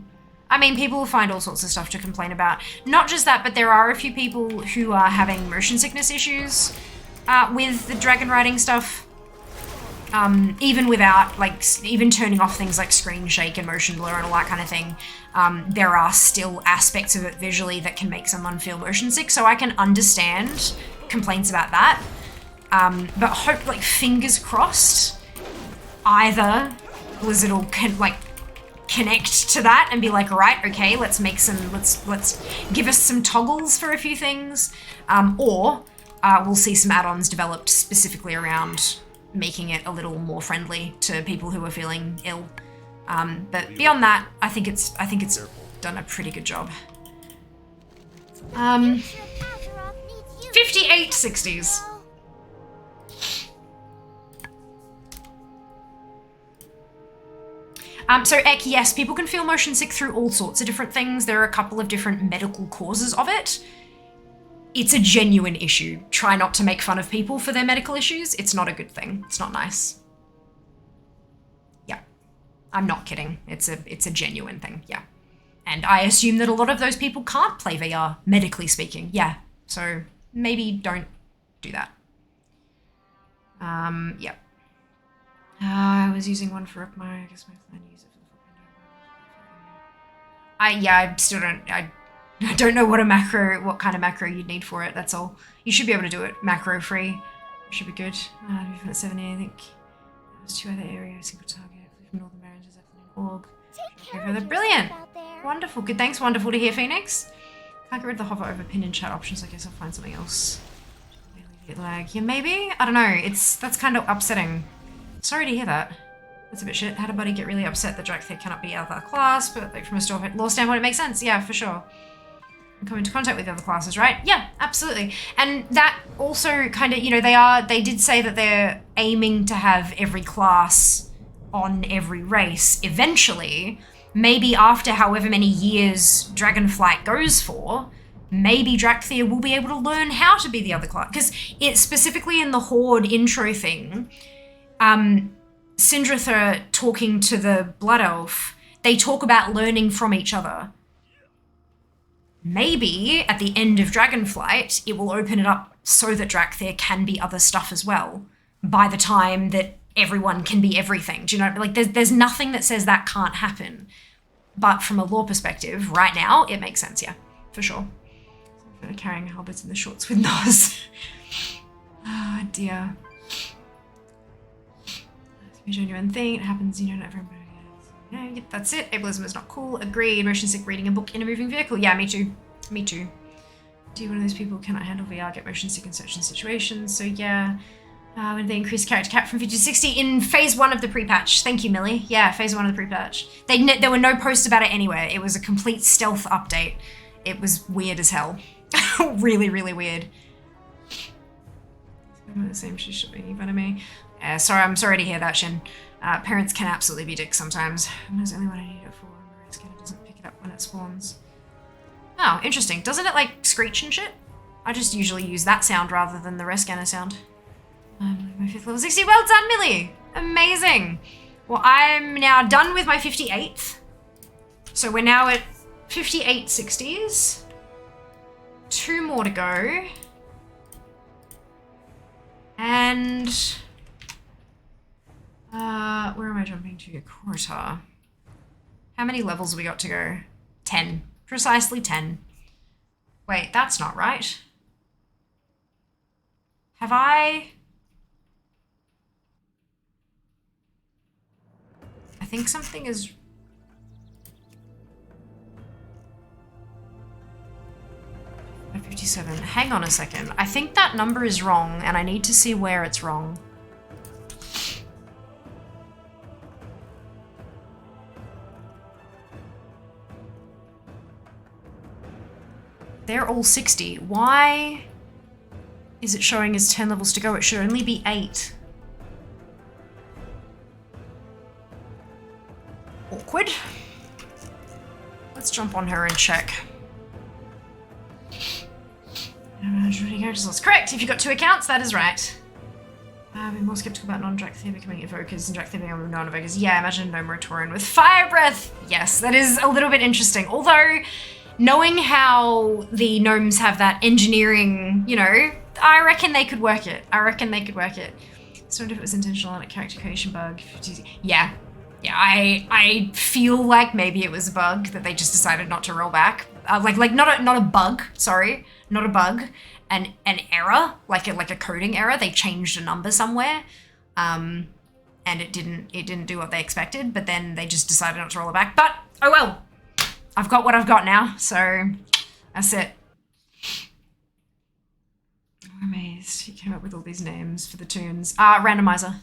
I mean, people will find all sorts of stuff to complain about. Not just that, but there are a few people who are having motion sickness issues with the dragon riding stuff. Even without, like, even turning off things like screen shake and motion blur and all that kind of thing, there are still aspects of it visually that can make someone feel motion sick, so I can understand complaints about that. But hope, like, fingers crossed, either Blizzard will connect to that and be like, right, okay, let's make some, let's give us some toggles for a few things, or we'll see some add-ons developed specifically around making it a little more friendly to people who are feeling ill. But beyond that, I think it's done a pretty good job. 58 60s. So Ek, yes, people can feel motion sick through all sorts of different things. There are a couple of different medical causes of it. It's a genuine issue. Try not to make fun of people for their medical issues. It's not a good thing. It's not nice. Yeah, I'm not kidding. It's a genuine thing, yeah. And I assume that a lot of those people can't play VR, medically speaking. Yeah, so maybe don't do that. Yeah. I was using one for my, I guess my plan to use it for the I still don't, I don't know what kind of macro you'd need for it, that's all. You should be able to do it macro free. It should be good. 70, I think. There's 2 other areas, single target, from Northern Barrens, Org. Brilliant! Wonderful, good, thanks, wonderful to hear, Phoenix. Can't get rid of the hover over pin and chat options, I guess I'll find something else. Lag. Yeah, maybe? I don't know, that's kind of upsetting. Sorry to hear that. That's a bit shit. Had a buddy get really upset that Drakthir cannot be out of that class, but like from a law standpoint, it makes sense. Yeah, for sure. Come into contact with the other classes, right? Yeah, absolutely. And that also kind of, you know, they did say that they're aiming to have every class on every race eventually. Maybe after however many years Dragonflight goes for, maybe Drakthir will be able to learn how to be the other class. Because it's specifically in the Horde intro thing, Sindratha talking to the Blood Elf, they talk about learning from each other. Maybe at the end of Dragonflight, it will open it up so that Drakthir can be other stuff as well by the time that everyone can be everything. Do you know, like there's nothing that says that can't happen. But from a lore perspective, right now, it makes sense, yeah, for sure. Carrying halberds in the shorts with Nos. Oh dear. It's a genuine thing. It happens, you know, not everybody. Yeah, that's it. Ableism is not cool. Agreed. Motion sick reading a book in a moving vehicle. Yeah, me too. Me too. Do you one of those people who cannot handle VR, get motion sick in certain situations? So yeah. When they increased character cap from 50 to 60 in phase 1 of the pre-patch. Thank you, Millie. Yeah, phase 1 of the pre-patch. There were no posts about it anywhere. It was a complete stealth update. It was weird as hell. Really, really weird. The same she should be fun of me. Sorry, I'm sorry to hear that, Shin. Parents can absolutely be dicks sometimes. That's the only one I need it for. My scanner doesn't pick it up when it spawns. Oh, interesting. Doesn't it like screech and shit? I just usually use that sound rather than the rest scanner sound. My 5th level 60. Well done, Millie! Amazing! Well, I'm now done with my 58th. So we're now at 58 60s. 2 more to go. And where am I jumping to? Quarter. How many levels have we got to go? 10. Precisely 10. Wait, that's not right. Have I think something is... At 57. Hang on a second. I think that number is wrong, and I need to see where it's wrong. They're all 60. Why is it showing as 10 levels to go? It should only be 8. Awkward. Let's jump on her and check. That's correct. If you've got 2 accounts, that is right. I've been more skeptical about non-Drakthir becoming evokers and Drakthir becoming non-evokers. Yeah, imagine no Moratorian with Fire Breath. Yes, that is a little bit interesting. Although, knowing how the gnomes have that engineering, you know, I reckon they could work it. I reckon they could work it. So if it was intentional on a character creation bug. Yeah. Yeah, I feel like maybe it was a bug that they just decided not to roll back. Like not a bug, sorry, not a bug, an error, like a coding error. They changed a number somewhere, and it didn't do what they expected. But then they just decided not to roll it back. But oh well, I've got what I've got now, so that's it. I'm amazed he came up with all these names for the tunes. Randomizer.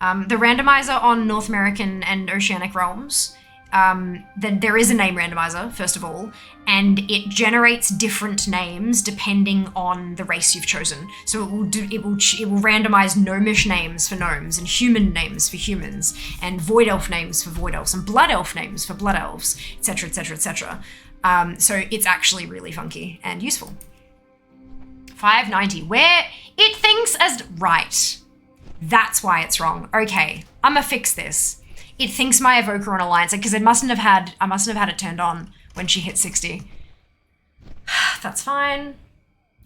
The randomizer on North American and Oceanic realms then there is a name randomizer, first of all, and it generates different names depending on the race you've chosen. So it will randomize gnomish names for gnomes, and human names for humans, and void elf names for void elves, and blood elf names for blood elves, etc., etc., etc. So it's actually really funky and useful. 590, where it thinks as right. That's why it's wrong. Okay, I'ma fix this. It thinks my evoker on alliance, because I mustn't have had it turned on when she hit 60. That's fine.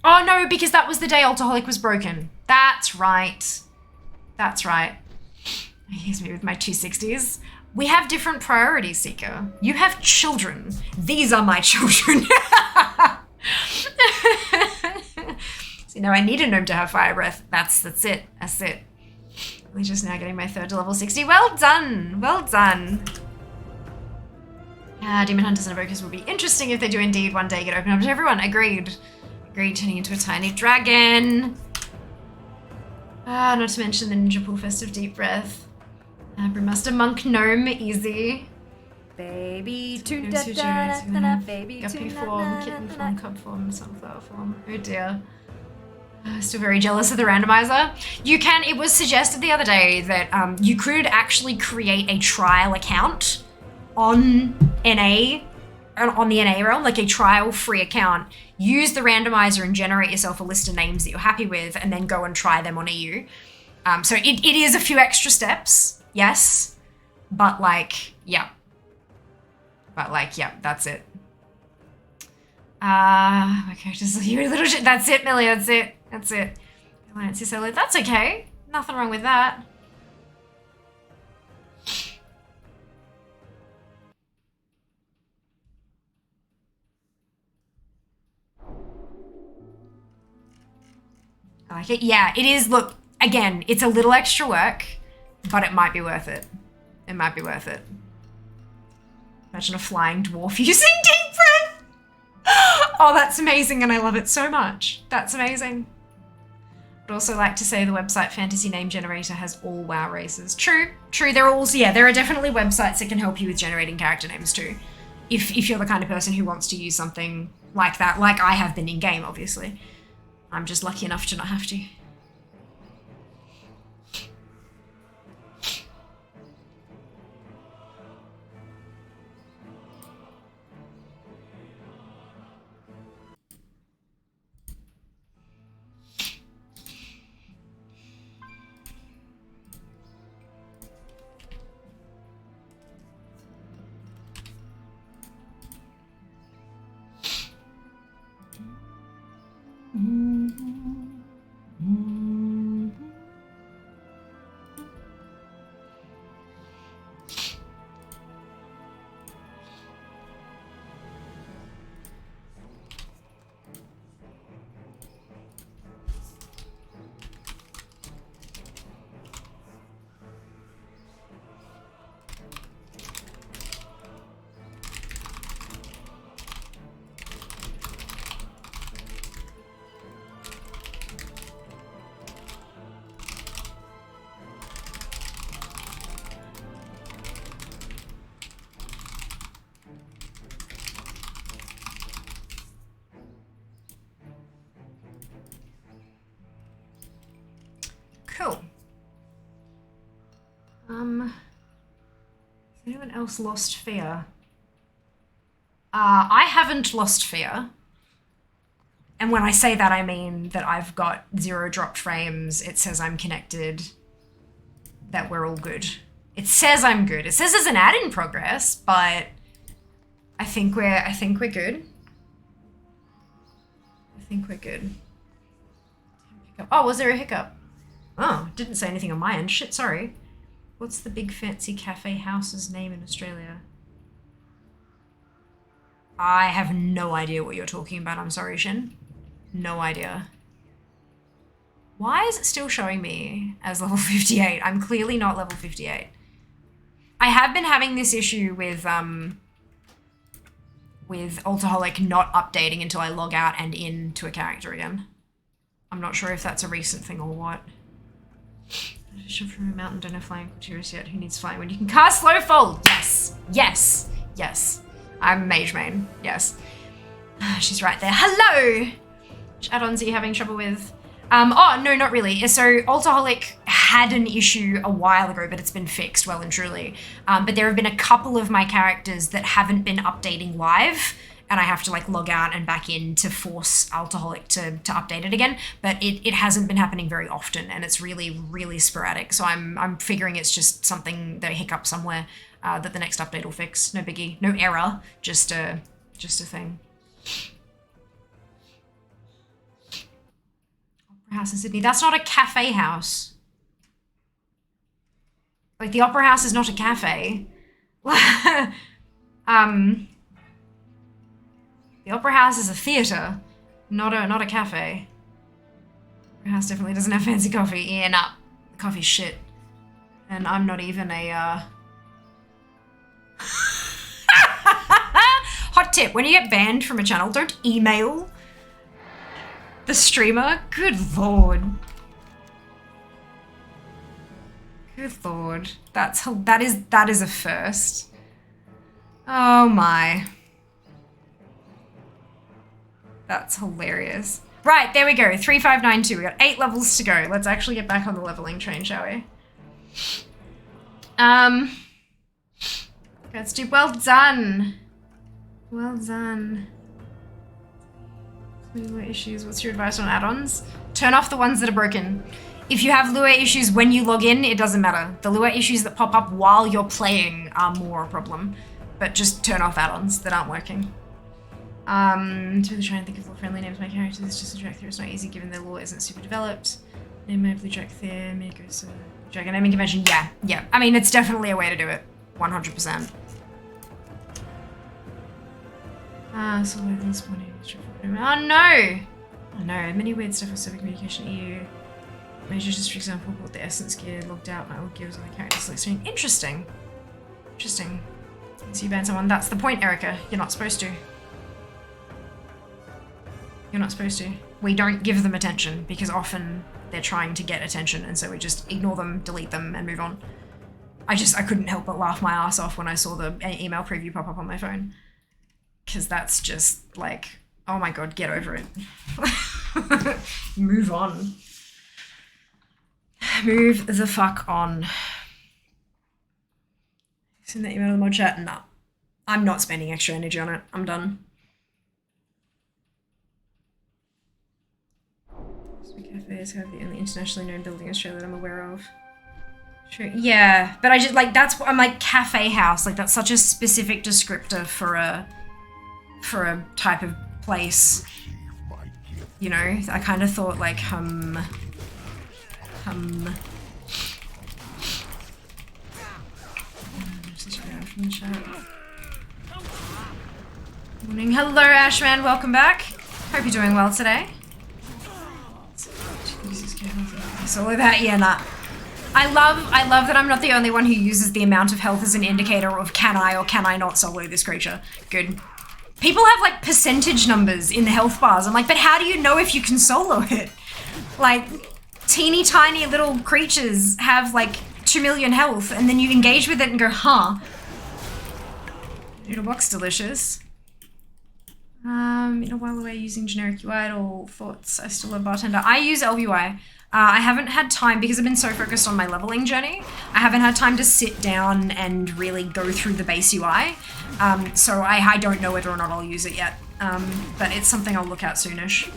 Oh no, because that was the day Alcoholic was broken. That's right. That's right. Here's me with my 260s. We have different priorities, Seeker. You have children. These are my children. So, I need a gnome to have fire breath. That's it. That's it. We're just now getting my third to level 60. Well done. Well done. Demon Hunters and Evokers will be interesting if they do indeed one day get opened up to everyone. Agreed. Agreed, turning into a tiny dragon. Not to mention the Ninja Pool Fest of Deep Breath. Brewmaster Monk Gnome, easy. Baby Baby Guppy form, kitten form, cub form, sunflower form. Oh dear. Still very jealous of the randomizer. It was suggested the other day that you could actually create a trial account on NA, on the NA realm, like a trial free account. Use the randomizer and generate yourself a list of names that you're happy with, and then go and try them on EU. So it is a few extra steps, yes, but yeah. That's it. My character's you little shit. That's it, Millie. That's it. That's it. Alliance is solo. That's okay. Nothing wrong with that. I like it. Yeah, it is. Look, again, it's a little extra work, but it might be worth it. It might be worth it. Imagine a flying dwarf using deep breath. Oh, that's amazing, and I love it so much. That's amazing. I'd also like to say the website Fantasy Name Generator has all WoW races. True. There are definitely websites that can help you with generating character names too. If you're the kind of person who wants to use something like that, like I have been in game, obviously. I'm just lucky enough to not have to. Cool. Has anyone else lost fear? I haven't lost fear. And when I say that, I mean that I've got 0 dropped frames. It says I'm connected, that we're all good. It says I'm good. It says there's an ad in progress, but I think we're good. I think we're good. Oh, was there a hiccup? Oh, didn't say anything on my end. Shit, sorry. What's the big fancy cafe house's name in Australia? I have no idea what you're talking about. I'm sorry, Shin. No idea. Why is it still showing me as level 58? I'm clearly not level 58. I have been having this issue with Alcoholic not updating until I log out and into a character again. I'm not sure if that's a recent thing or what. Ship from a mountain, don't have flying Quartiers yet. Who needs flying when you can cast slow fall? Yes, yes, yes. I'm mage main, yes. She's right there. Hello! Which add-ons are you having trouble with? Oh, no, not really. So Alcoholic had an issue a while ago, but it's been fixed well and truly. But there have been a couple of my characters that haven't been updating live, and I have to like log out and back in to force Alcoholic to update it again. But it hasn't been happening very often, and it's really, really sporadic. So I'm figuring it's just something, the hiccup somewhere that the next update will fix. No biggie, no error, just a thing. Opera House in Sydney. That's not a cafe house. Like, the Opera House is not a cafe. The Opera House is a theatre, not a cafe. Opera House definitely doesn't have fancy coffee. Yeah, nah. The coffee's shit. And I'm not even a, Hot tip, when you get banned from a channel, don't email the streamer. Good lord. Good lord. That is a first. Oh my. That's hilarious. Right, there we go. 3592. We got 8 levels to go. Let's actually get back on the leveling train, shall we? Let's do well done. Well done. Lure issues. What's your advice on add-ons? Turn off the ones that are broken. If you have lure issues when you log in, it doesn't matter. The lure issues that pop up while you're playing are more a problem. But just turn off add-ons that aren't working. To really try and think of what friendly names my characters. It's just a track through. It's not easy given their lore isn't super developed. Name my blue track there. Make a dragon naming convention. Yeah. I mean, it's definitely a way to do it. 100%. So this morning. Oh no! Oh no, many weird stuff with Civic Communication EU. Major just, for example, bought the Essence gear, logged out my old gears on the character select screen. Interesting. Interesting. So you ban someone. That's the point, Erica. You're not supposed to. You're not supposed to. We don't give them attention because often they're trying to get attention, and so we just ignore them, delete them, and move on. I couldn't help but laugh my ass off when I saw the email preview pop up on my phone. Because that's just like, oh my god, get over it. Move on. Move the fuck on. Send that email to the mod chat? Nah. I'm not spending extra energy on it. I'm done. Cafes have the only internationally known building in Australia that I'm aware of. Sure. Yeah, but I just like, I'm like cafe house. Like that's such a specific descriptor for a type of place. You know, I kind of thought like Morning. Hello, Ashman. Welcome back. Hope you're doing well today. So with that, yeah, nah. I love that I'm not the only one who uses the amount of health as an indicator of can I or can I not solo this creature. Good. People have like percentage numbers in the health bars. I'm like, but how do you know if you can solo it? Like, teeny tiny little creatures have like 2 million health, and then you engage with it and go, huh? Noodle box, delicious. While away using generic UI at all thoughts, I still love bartender. I use LUI. I haven't had time, because I've been so focused on my leveling journey, I haven't had time to sit down and really go through the base UI. So I don't know whether or not I'll use it yet. But it's something I'll look at soonish.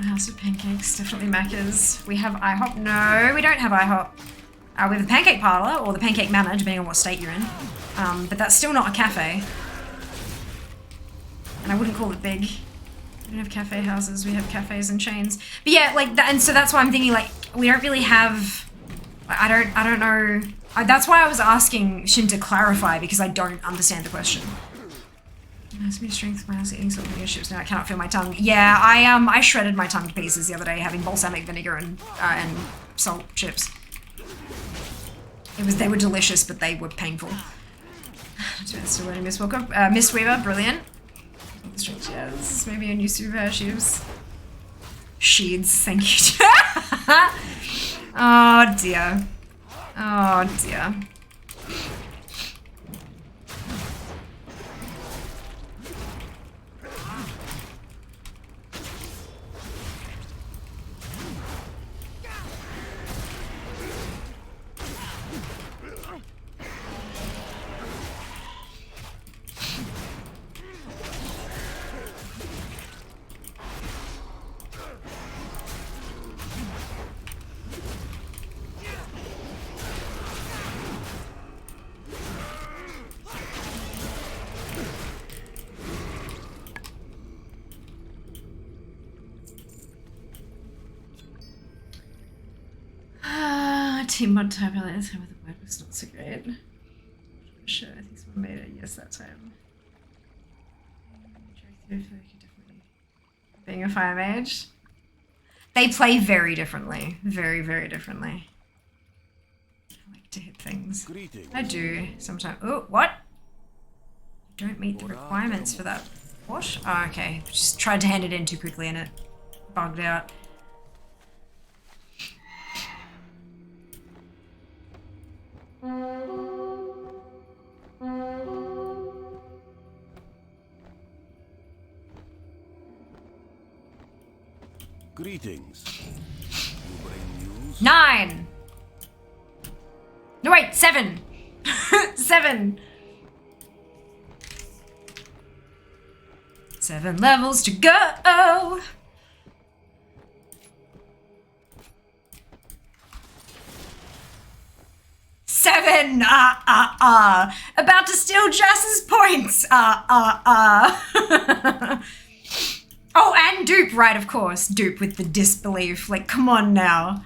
House of Pancakes, definitely Macca's. We have IHOP. No, we don't have IHOP. We have the Pancake Parlor, or the Pancake Manor, depending on what state you're in. But that's still not a cafe. And I wouldn't call it big. We don't have cafe houses, we have cafes and chains. But yeah, like that, and so that's why I'm thinking like, we don't really have, I don't know. That's why I was asking Shin to clarify, because I don't understand the question. Has me strength when I was eating salt vinegar chips. Now I cannot feel my tongue. Yeah, I shredded my tongue to pieces the other day having balsamic vinegar and salt chips. They were delicious, but they were painful. Still learning Miss Walker. Miss Weaver, brilliant. Yes, maybe a new super sheaves. Sheeds, thank you. Oh dear. Oh dear. Team mod type earlier this time with the word was not so great. Sure, I think someone made it. Yes, that time. Being a fire mage, they play very differently, very, very differently. I like to hit things. Greetings. I do sometimes. Oh, what? You don't meet the requirements for that. What? Oh, okay. Just tried to hand it in too quickly and it bugged out. Greetings. You bring news? 9! No, wait, 7! 7! 7 levels to go! Seven! About to steal Jass's points! Oh, and dupe, right, of course. Dupe with the disbelief. Like, come on now.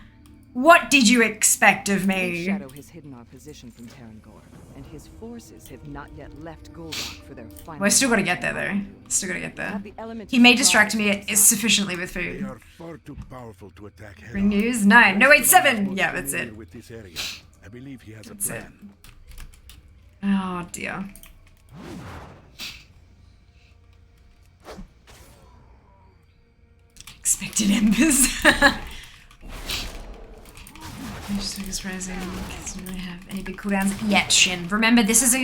What did you expect of me? Shadow has hidden our position from Tarangor, and his forces have not yet left Goldock for their final... Well, I still gotta get there, though. Still gotta get there. Have the elements He may of distract me surprise sufficiently with They food. are far too powerful to attack head Bring on. news? 9. No, wait, 7! Most Yeah, that's familiar it. With this area. I believe he has That's a it. plan. Oh, dear. Expected embers. Focus rising doesn't really have any big cooldowns yet, Shin. Remember, this is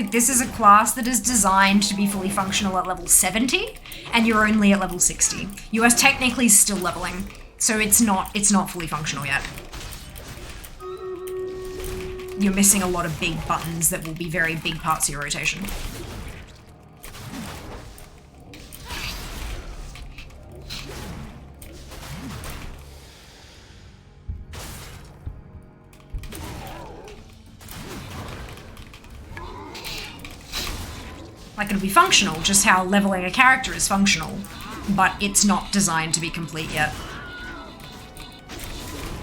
a class that is designed to be fully functional at level 70, and you're only at level 60. You are technically still leveling, so it's not fully functional yet. You're missing a lot of big buttons that will be very big parts of your rotation. Like, it'll be functional, just how leveling a character is functional, but it's not designed to be complete yet.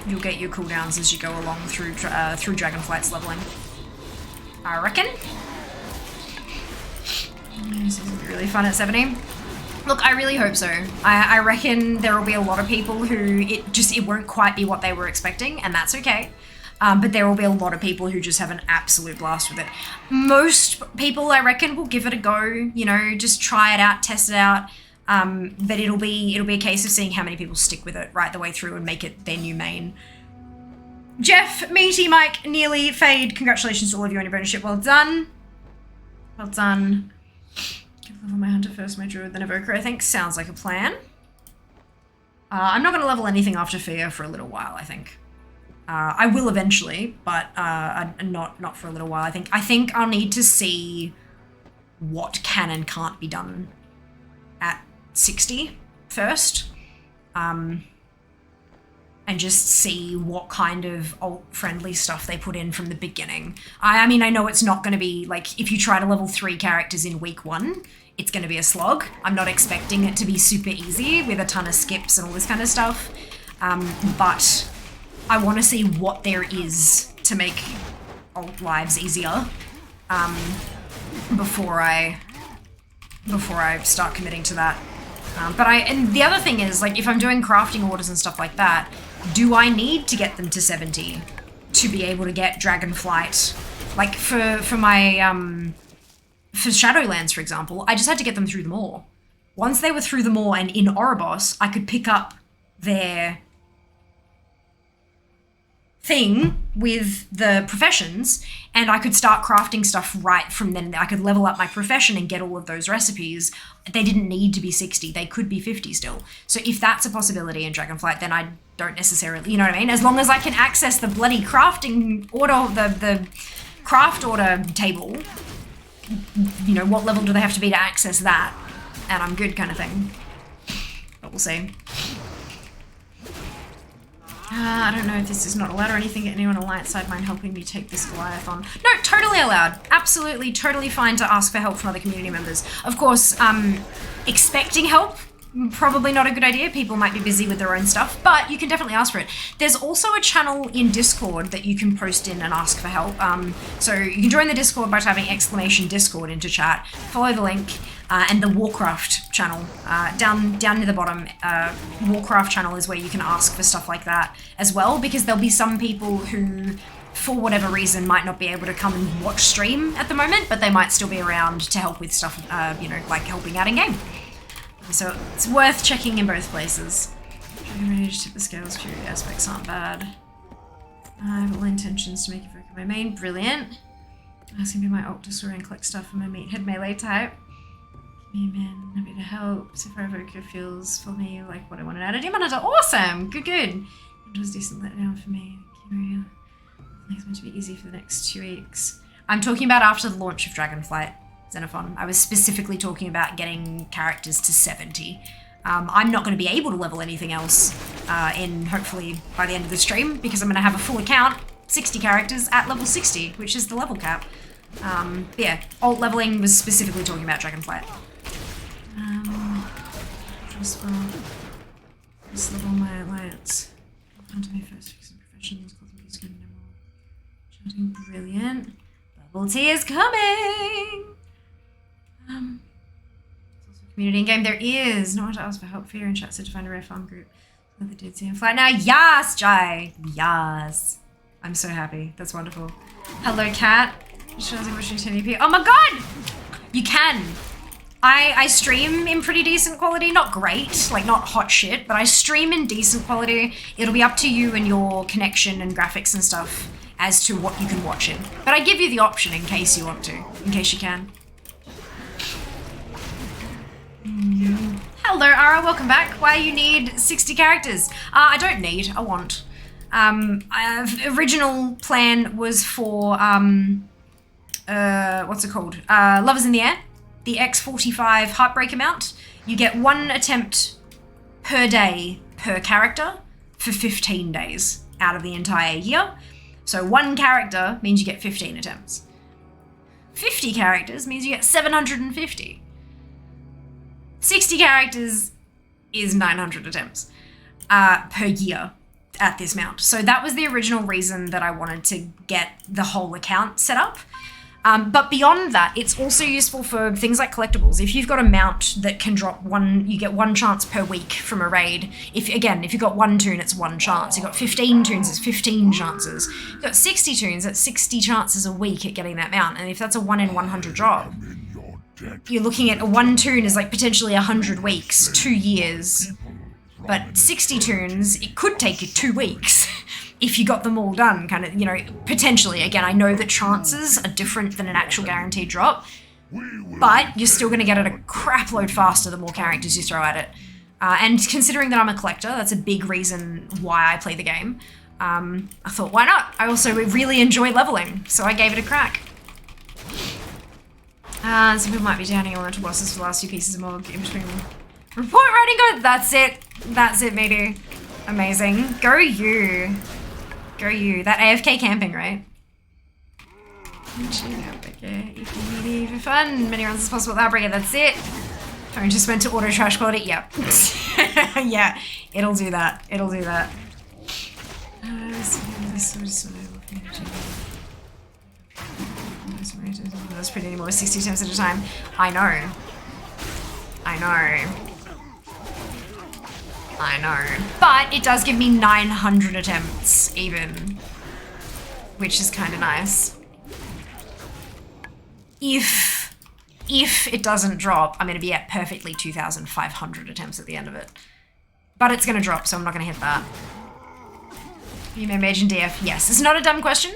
You'll get your cooldowns as you go along through Dragonflight's leveling. I reckon. This is really fun at 70. Look, I really hope so. I reckon there will be a lot of people who it won't quite be what they were expecting, and that's okay. But there will be a lot of people who just have an absolute blast with it. Most people, I reckon, will give it a go. You know, just try it out, test it out. But it'll be a case of seeing how many people stick with it right the way through and make it their new main. Jeff, Meaty, Mike, Nearly, Fade, congratulations to all of you on your bonus ship. Well done. Well done. Give level my hunter first, my druid, then evoker, I think. Sounds like a plan. I'm not going to level anything after Fear for a little while, I think. I will eventually, but not for a little while. I think I'll need to see what can and can't be done at 60 first, and just see what kind of alt-friendly stuff they put in from the beginning. I mean, I know it's not going to be, like, if you try to level 3 characters in week 1, it's going to be a slog. I'm not expecting it to be super easy with a ton of skips and all this kind of stuff, but I want to see what there is to make alt lives easier before I start committing to that. And the other thing is, like, if I'm doing crafting orders and stuff like that, do I need to get them to 70 to be able to get Dragonflight? Like, for my, for Shadowlands, for example, I just had to get them through the Maw. Once they were through the Maw and in Oribos, I could pick up their thing with the professions, and I could start crafting stuff right from then. I could level up my profession and get all of those recipes. They didn't need to be 60, they could be 50 still. So if that's a possibility in Dragonflight, then I don't necessarily, you know what I mean? As long as I can access the bloody crafting order, the craft order table, you know, what level do they have to be to access that? And I'm good kind of thing. But we'll see. I don't know if this is not allowed or anything. Anyone on light side mind helping me take this Goliath on? No, totally allowed. Absolutely, totally fine to ask for help from other community members. Of course, expecting help, probably not a good idea. People might be busy with their own stuff, but you can definitely ask for it. There's also a channel in Discord that you can post in and ask for help. So you can join the Discord by typing !Discord into chat, follow the link, and the Warcraft channel, down near the bottom. Warcraft channel is where you can ask for stuff like that as well, because there'll be some people who, for whatever reason, might not be able to come and watch stream at the moment, but they might still be around to help with stuff, you know, like helping out in game. So it's worth checking in both places. Dragon Rage, tip the scales, fury aspects aren't bad. I have all intentions to make Evoker my main. Brilliant. That's gonna be my ult to soar and collect stuff for my meathead melee type. Me man, happy to help. So far Evoker feels for me like what I wanted out of Demon Hunter. Awesome! Good, good. It was a decent letdown for me. Kyria. It's meant to be easy for the next 2 weeks. I'm talking about after the launch of Dragonflight, Xenophon. I was specifically talking about getting characters to 70. I'm not going to be able to level anything else in, hopefully, by the end of the stream, because I'm going to have a full account, 60 characters at level 60, which is the level cap. But yeah, alt leveling was specifically talking about Dragonflight. Just level my alliance. Onto my first fix of professions, chatting, brilliant. Bubble tea is coming! Community in game, there is. No one to ask for help. Fear in chat said to find a rare farm group. The dude see him fly now. Yes, Jai. Yes. I'm so happy. That's wonderful. Hello, cat. Shows me watching 1080p. Oh my god! You can. I stream in pretty decent quality. Not great, like not hot shit, but I stream in decent quality. It'll be up to you and your connection and graphics and stuff as to what you can watch in. But I give you the option in case you want to, in case you can. Hello, Ara, welcome back. Why you need 60 characters? I don't need, I want. Original plan was for, what's it called? Lovers in the Air, the X45 Heartbreak amount. You get 1 attempt per day per character for 15 days out of the entire year. So 1 character means you get 15 attempts. 50 characters means you get 750. 60 characters is 900 attempts per year at this mount. So that was the original reason that I wanted to get the whole account set up. But beyond that, it's also useful for things like collectibles. If you've got a mount that can drop you get 1 chance per week from a raid. If you've got 1 toon, it's 1 chance. You've got 15 toons, it's 15 chances. You've got 60 toons, that's 60 chances a week at getting that mount. And if that's a 1 in 100 drop, you're looking at a 1 toon is like potentially 100 weeks, 2 years. But 60 toons, it could take you 2 weeks if you got them all done, kind of, you know, potentially. Again, I know the chances are different than an actual guaranteed drop, but you're still going to get it a crap load faster the more characters you throw at it. And considering that I'm a collector, that's a big reason why I play the game. I thought, why not? I also really enjoy leveling, so I gave it a crack. Some people might be downing on to bosses for the last 2 pieces of mob in between them. Report writing good. That's it. That's it, matey. Amazing. Go you. Go you. That AFK camping, right? Yeah, for fun. Many runs as possible without breaking. That's it. Phone just went to auto trash quality. Yep. Yeah, it'll do that. It'll do that. That's pretty anymore. 60 attempts at a time. I know. I know. I know. But it does give me 900 attempts, even. Which is kind of nice. If it doesn't drop, I'm going to be at perfectly 2,500 attempts at the end of it. But it's going to drop, so I'm not going to hit that. You may mage in DF. Yes, it's not a dumb question,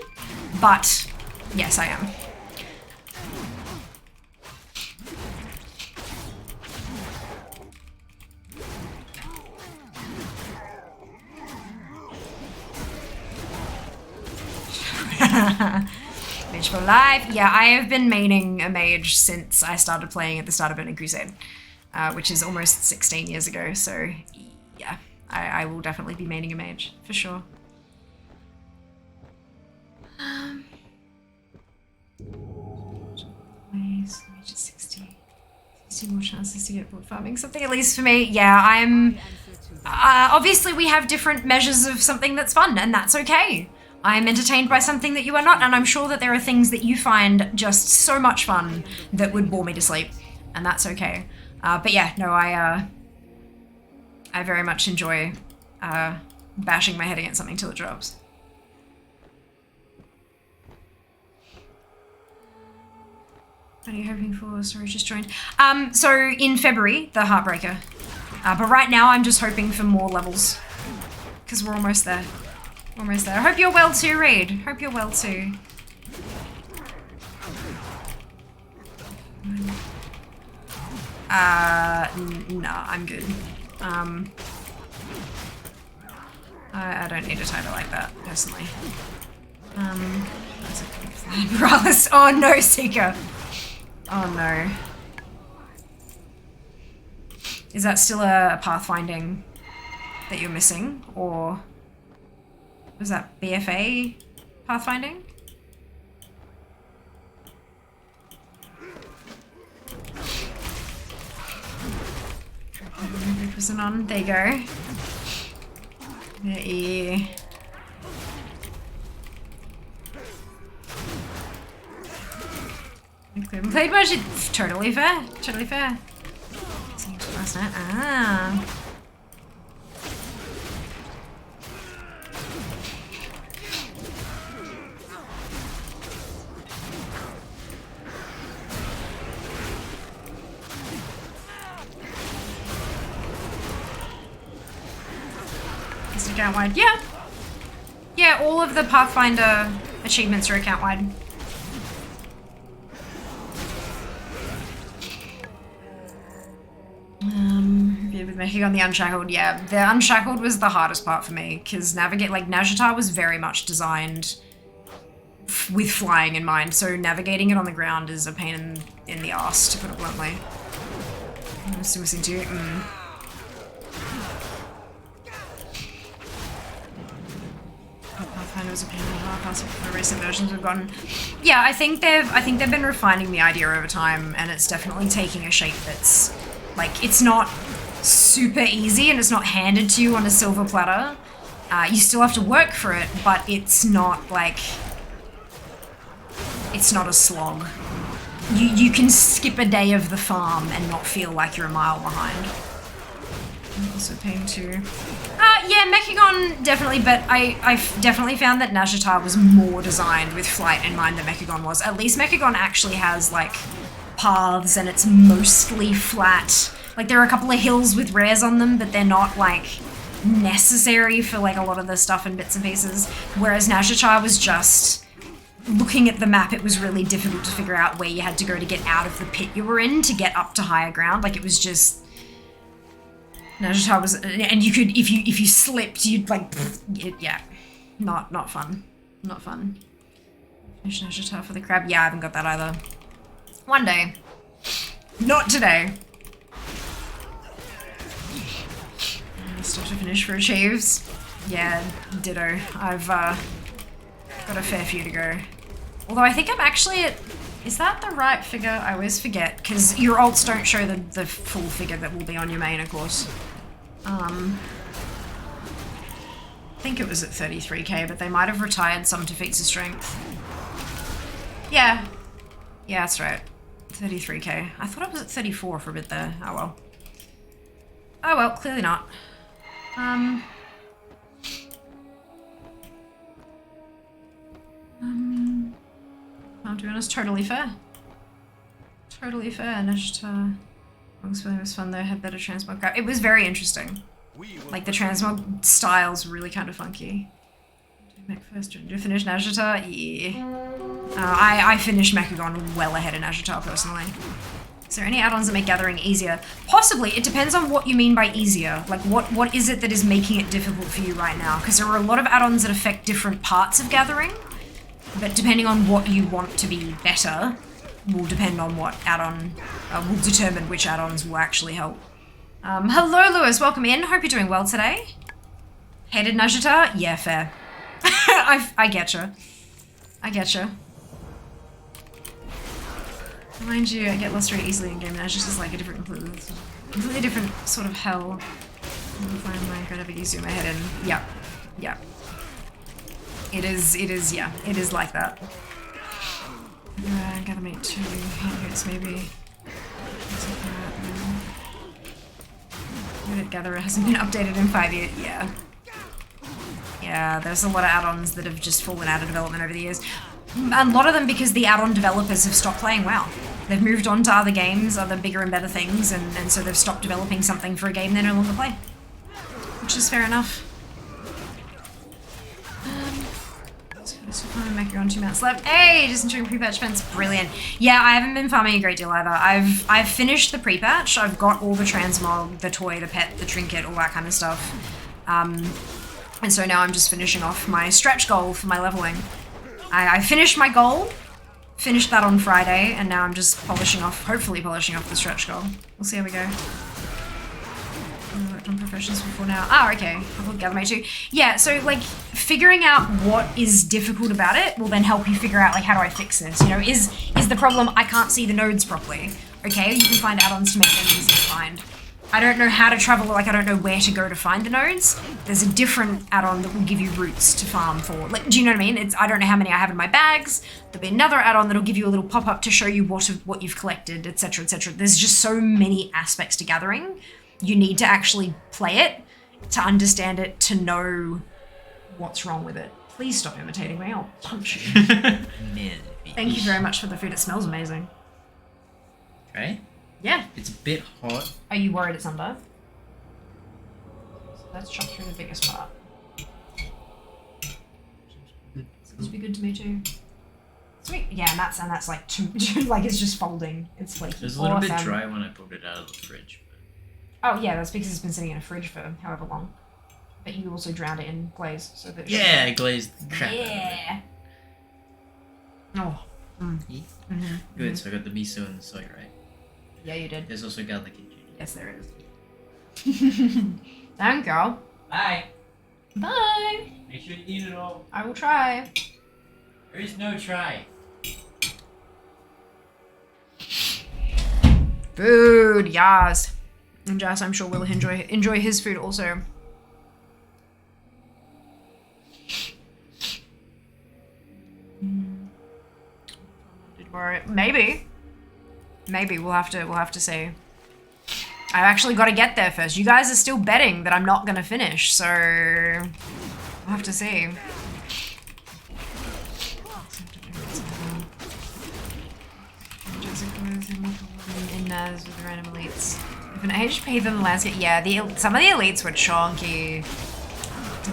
but yes, I am. Mage for life. Yeah, I have been maining a mage since I started playing at the start of Burning Crusade, which is almost 16 years ago. So yeah, I will definitely be maining a mage for sure. Ways, mage at 60. 60 more chances to get board farming. Something at least for me. Yeah, I'm. Obviously, we have different measures of something that's fun, and that's okay. I'm entertained by something that you are not, and I'm sure that there are things that you find just so much fun that would bore me to sleep, and that's okay. But yeah, no, I very much enjoy bashing my head against something till it drops. What are you hoping for? Sorry, just joined. So in February, the Heartbreaker. But right now, I'm just hoping for more levels, because we're almost there. Almost there. I hope you're well too, Reed. Hope you're well too. Nah, I'm good. I don't need a title like that, personally. Morales. Oh no, Seeker. Oh no. Is that still a pathfinding that you're missing, or was that BFA pathfinding? Wasn't on. There you go. Yeah. Played much. Totally fair. Totally fair. Last night. Ah. Is it account wide? Yeah. Yeah, all of the Pathfinder achievements are account wide. With making on the Unshackled, yeah. The Unshackled was the hardest part for me, because Nazjatar was very much designed with flying in mind, so navigating it on the ground is a pain in the ass, to put it bluntly. I'm still missing two. Pathfinder was a pain in the ass for the recent versions we've gotten. Yeah, I think they've been refining the idea over time, and it's definitely taking a shape that's like, it's not super easy and it's not handed to you on a silver platter. You still have to work for it, but it's not like, it's not a slog. You can skip a day of the farm and not feel like you're a mile behind. I'm also paying too. Yeah, Mechagon definitely, but I've definitely found that Nazjatar was more designed with flight in mind than Mechagon was. At least Mechagon actually has like paths and it's mostly flat. Like, there are a couple of hills with rares on them, but they're not, like, necessary for, like, a lot of the stuff and bits and pieces. Whereas Nazjatar was just, looking at the map, it was really difficult to figure out where you had to go to get out of the pit you were in to get up to higher ground. Like, it was just... Nazjatar was... And you could, if you slipped, you'd, like... Yeah. Not fun. Not fun. Finish Nazjatar for the crab. Yeah, I haven't got that either. One day. Not today. Stuff to finish for achieves. Yeah, ditto. I've got a fair few to go. Although I think I'm actually at... Is that the right figure? I always forget, because your ults don't show the full figure that will be on your main, of course. I think it was at 33k, but they might have retired some to feats of strength. Yeah. Yeah, that's right. 33k. I thought it was at 34 for a bit there. Oh well. Oh well, clearly not. To be honest, totally fair. Totally fair. Nazjatar. It was fun though, had better transmog. It was very interesting. Like, the transmog style's really kind of funky. Mech first. Did you finish Najata? Yeah. I finished Mechagon well ahead of Najata personally. Is there any add-ons that make gathering easier? Possibly. It depends on what you mean by easier. Like, what is it that is making it difficult for you right now? Because there are a lot of add-ons that affect different parts of gathering, but depending on what you want to be better will depend on what add-on will determine which add-ons will actually help. Hello, Lewis. Welcome in. Hope you're doing well today. Hated Najata? Yeah, fair. I getcha. I getcha. Mind you, I get lost very easily in game. Najata is like a completely different sort of hell. I'm find my kind of easy my head in. Yeah. Yeah. It is, yeah. It is like that. I gotta make 2 hits maybe. Unit Gatherer hasn't been updated in 5 years. Yeah. Yeah, there's a lot of add-ons that have just fallen out of development over the years. A lot of them because the add-on developers have stopped playing WoW. They've moved on to other games, other bigger and better things, and so they've stopped developing something for a game they no longer play. Which is fair enough. So far, I'm making on 2 mounts left. Hey, just enjoying pre-patch events. Brilliant. Yeah, I haven't been farming a great deal either. I've finished the pre-patch. I've got all the transmog, the toy, the pet, the trinket, all that kind of stuff. And so now I'm just finishing off my stretch goal for my leveling. I finished my goal, finished that on Friday, and now I'm just polishing off, hopefully polishing off the stretch goal. We'll see how we go. I've worked on professions before now. Ah, okay. I've looked Gathermate too. Yeah, so like figuring out what is difficult about it will then help you figure out like how do I fix this? You know, is the problem I can't see the nodes properly? Okay, you can find add-ons to make them easy to find. I don't know how to travel, like I don't know where to go to find the nodes. There's a different add-on that will give you routes to farm for. Like, do you know what I mean? I don't know how many I have in my bags. There'll be another add-on that'll give you a little pop-up to show you what you've collected, etc., etc. There's just so many aspects to gathering. You need to actually play it, to understand it, to know what's wrong with it. Please stop imitating me, I'll punch you. Thank you very much for the food, it smells amazing. Okay. Yeah. It's a bit hot. Are you worried it's under? So let's chop through the biggest part. Seems to be good to me too. Sweet. Yeah, and that's like too like it's just folding. It's flaky. It was a little bit dry when I pulled it out of the fridge. Oh yeah, that's because it's been sitting in a fridge for however long. But you also drowned it in glaze, so that yeah, I glazed the crap yeah. out of it. Oh. Mm. Mm-hmm. Good, so I got the miso and the soy, right? Yeah, you did. There's also garlic and ginger. Yes, there is. Thank you. Bye. Bye. Make sure to eat it all. I will try. There is no try. Food, yes. And Jas, I'm sure will enjoy his food also. Maybe we'll have to see. I've actually got to get there first. You guys are still betting that I'm not gonna finish, so we'll have to see. In Naz with random elites. If an HP than the landscape, yeah, some of the elites were chonky.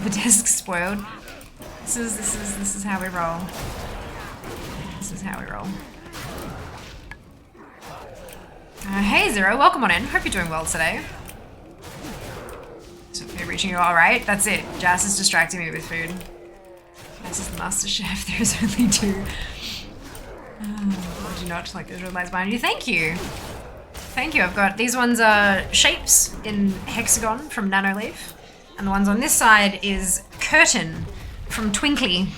The desk spoiled. This is how we roll. This is how we roll. Hey Zero, welcome on in. Hope you're doing well today. So you're reaching you all right. That's it. Jas is distracting me with food. This is the master chef. There's only 2. I do not like those red lights behind you. Thank you. Thank you. I've got these ones are shapes in hexagon from Nanoleaf, and the ones on this side is curtain from Twinkly.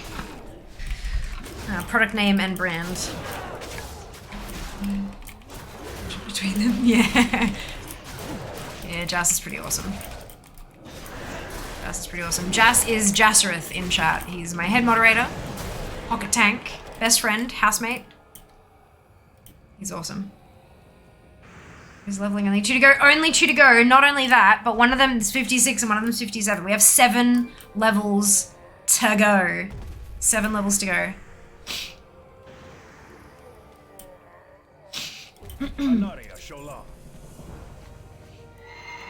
Product name and brand. Between them, yeah. Yeah, Jas is pretty awesome. Jas is pretty awesome. Jas is Jassereth in chat. He's my head moderator, pocket tank, best friend, housemate. He's awesome. He's leveling only 2 to go. Only 2 to go. Not only that, but one of them is 56 and one of them is 57. We have 7 levels to go. 7 levels to go.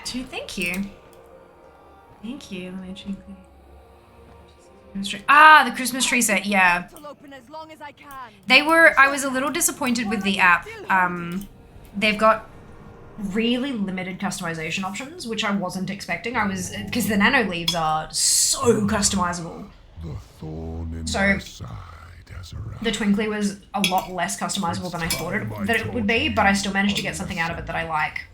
Dude, thank you. Thank you. Let me drink. Ah, the Christmas tree set, yeah. It'll open as long as I can. I was a little disappointed with the app. They've got really limited customization options, which I wasn't expecting. Because the nano leaves are so customizable. So the Twinkly was a lot less customizable than I thought it would be, but I still managed to get something out of it that I like.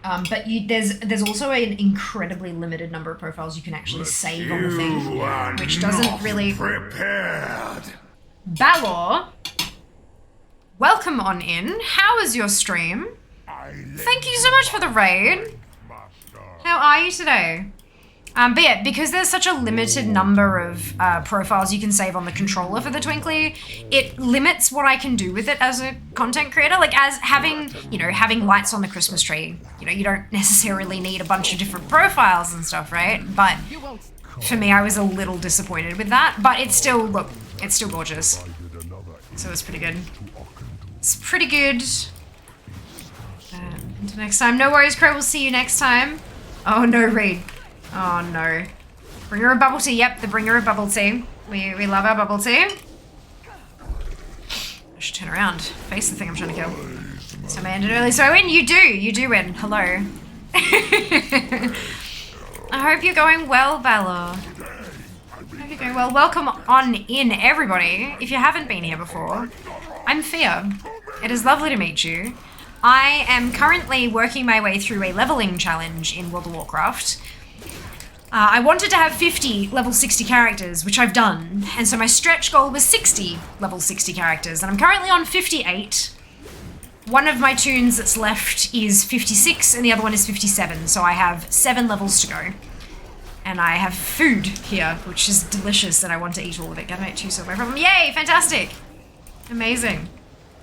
But there's also an incredibly limited number of profiles you can actually save on the thing, which doesn't really... Prepared. Balor, welcome on in. How is your stream? Thank you so much for the raid. How are you today? But yeah, because there's such a limited number of profiles you can save on the controller for the Twinkly, it limits what I can do with it as a content creator. Like as having lights on the Christmas tree, you don't necessarily need a bunch of different profiles and stuff, right? But for me, I was a little disappointed with that, but it's still gorgeous. So it's pretty good. It's pretty good. Until next time. No worries, Crow. We'll see you next time. Oh no, Reed. Oh no. Bringer of bubble tea. Yep, the bringer of bubble tea. We love our bubble tea. I should turn around. Face the thing I'm trying to kill. So I ended early. So I win. You do win. Hello. I hope you're going well, Valor. I hope you're going well. Welcome on in, everybody. If you haven't been here before, I'm Fia. It is lovely to meet you. I am currently working my way through a leveling challenge in World of Warcraft. I wanted to have 50 level 60 characters, which I've done, and so my stretch goal was 60 level 60 characters, and I'm currently on 58. One of my tunes that's left is 56, and the other one is 57, so I have 7 levels to go. And I have food here, which is delicious, and I want to eat all of it. Gotta make 2 so no problem. Yay, fantastic! Amazing.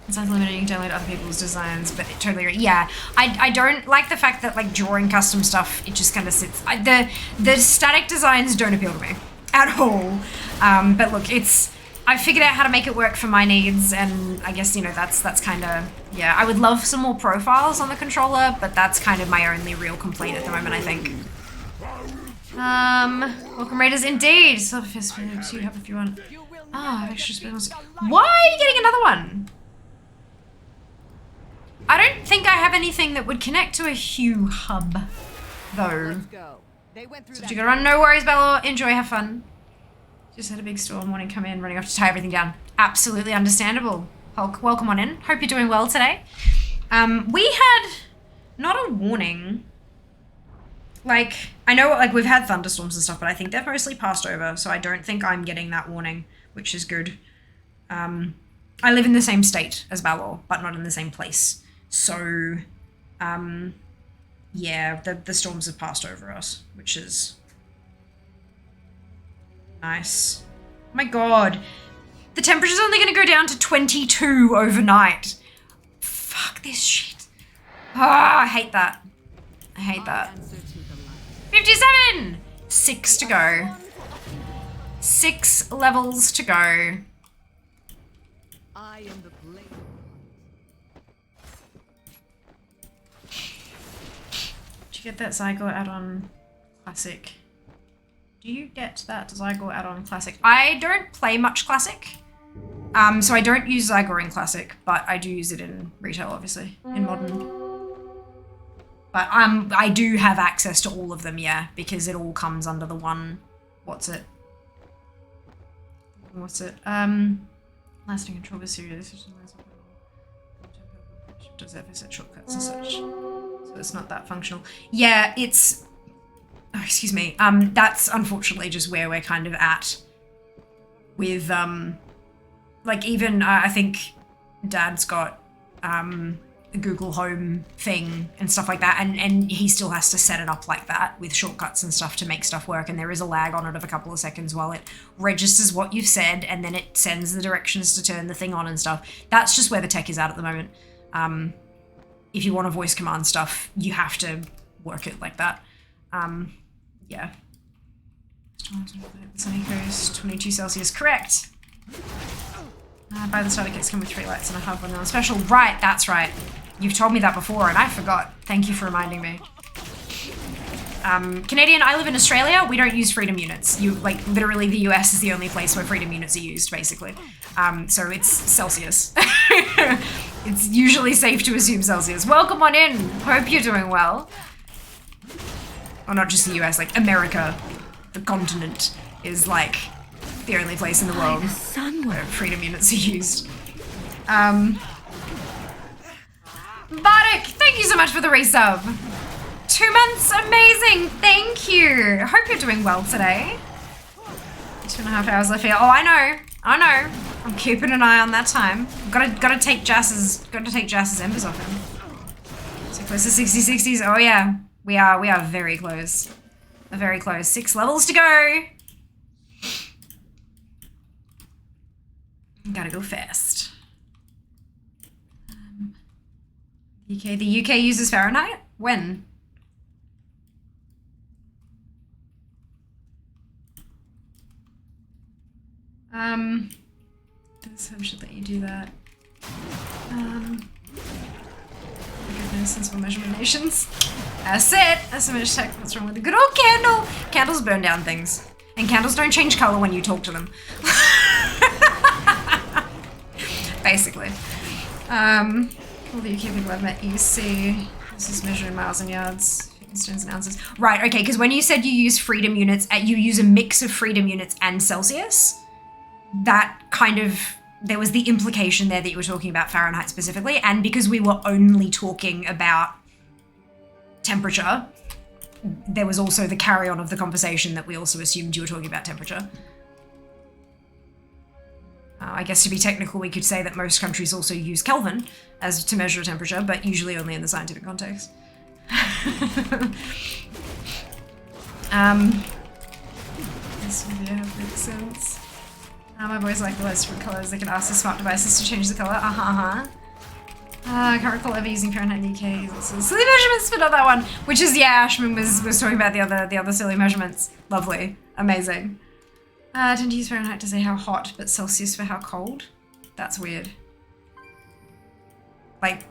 It sounds limited, you can download other people's designs, but it totally, yeah. I don't like the fact that, like, drawing custom stuff, it just kind of sits. The static designs don't appeal to me at all. But look, I figured out how to make it work for my needs, and I guess, that's kind of, yeah. I would love some more profiles on the controller, but that's kind of my only real complaint at the moment, I think. Welcome Raiders, indeed. Silverfist, you have if you want. Ah, extra spells. Why are you getting another one? I don't think I have anything that would connect to a Hue hub, though. So you gotta run. No worries, Bello. Enjoy, have fun. Just had a big storm morning come in, running off to tie everything down. Absolutely understandable. Hulk, welcome on in. Hope you're doing well today. We had not a warning. Like, I know, like, we've had thunderstorms and stuff, but I think they've mostly passed over, so I don't think I'm getting that warning, which is good. I live in the same state as Balor, but not in the same place. So, yeah, the storms have passed over us, which is nice. Oh my god. The temperature's only going to go down to 22 overnight. Fuck this shit. Ah, I hate that. I hate that. 57! 6 to go. 6 levels to go. I am the blade. Did you get that Zygo add-on Classic? Do you get that Zygo add-on Classic? I don't play much Classic. So I don't use Zygo in Classic, but I do use it in retail, obviously, in Modern. But I do have access to all of them, yeah, because it all comes under the one, What's it? Lasting control is serious. Does have set shortcuts and such. So it's not that functional. Yeah, it's, oh, excuse me. That's unfortunately just where we're kind of at with, like even, I think Dad's got, the Google Home thing and stuff like that, and he still has to set it up like that with shortcuts and stuff to make stuff work, and there is a lag on it of a couple of seconds while it registers what you've said, and then it sends the directions to turn the thing on and stuff. That's just where the tech is at the moment. If you want to voice command stuff, you have to work it like that. Yeah. Sunny Coast, 22 Celsius, correct. By the starter kits come with 3 lights and a hub when they're on special. Right, that's right. You've told me that before and I forgot. Thank you for reminding me. Canadian, I live in Australia. We don't use freedom units. Like, literally the US is the only place where freedom units are used, basically. So it's Celsius. It's usually safe to assume Celsius. Welcome on in. Hope you're doing well. Or not just the US, like America, the continent, is like the only place in the world where freedom units are used. Bardic, thank you so much for the resub. 2 months, amazing, thank you. Hope you're doing well today. 2.5 hours left here. Oh, I know. I'm keeping an eye on that time. Gotta take Jass's embers off him. So close to 60s. Oh yeah, we are very close. Very close. 6 levels to go. Gotta go fast. UK. The UK uses Fahrenheit? When? I should let you do that. Goodness, sensible measurement nations. That's it. That's so much tech. What's wrong with the good old candle? Candles burn down things. And candles don't change color when you talk to them. Basically. All the UK people I've met UC. This is measuring miles and yards, stones and ounces. Right, okay, because when you said you use freedom units, you use a mix of freedom units and Celsius, that kind of, there was the implication there that you were talking about Fahrenheit specifically, and because we were only talking about temperature, there was also the carry-on of the conversation that we also assumed you were talking about temperature. I guess to be technical, we could say that most countries also use Kelvin as to measure temperature, but usually only in the scientific context. This video makes sense. My boys like the lights different colors. They can ask the smart devices to change the color. I can't recall ever using Fahrenheit in the UK. So silly measurements, but not that one. Which is, yeah, Ashman was talking about the other silly measurements. Lovely, amazing. I tend to use Fahrenheit to say how hot, but Celsius for how cold. That's weird. Like,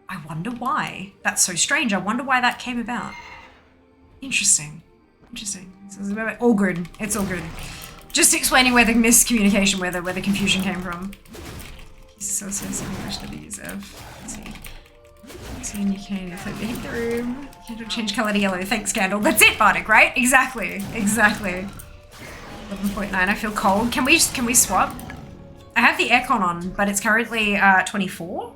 I wonder why. That's so strange. I wonder why that came about. Interesting. Interesting. So all good. It's all good. Just explaining where the miscommunication, where the confusion came from. Celsius and English W's F. Let's see. You can flip the heat the room. Candle change colour to yellow. Thanks, Candle. That's it, Bardic, right? Exactly. 11.9. I feel cold. Can we swap? I have the aircon on, but it's currently 24?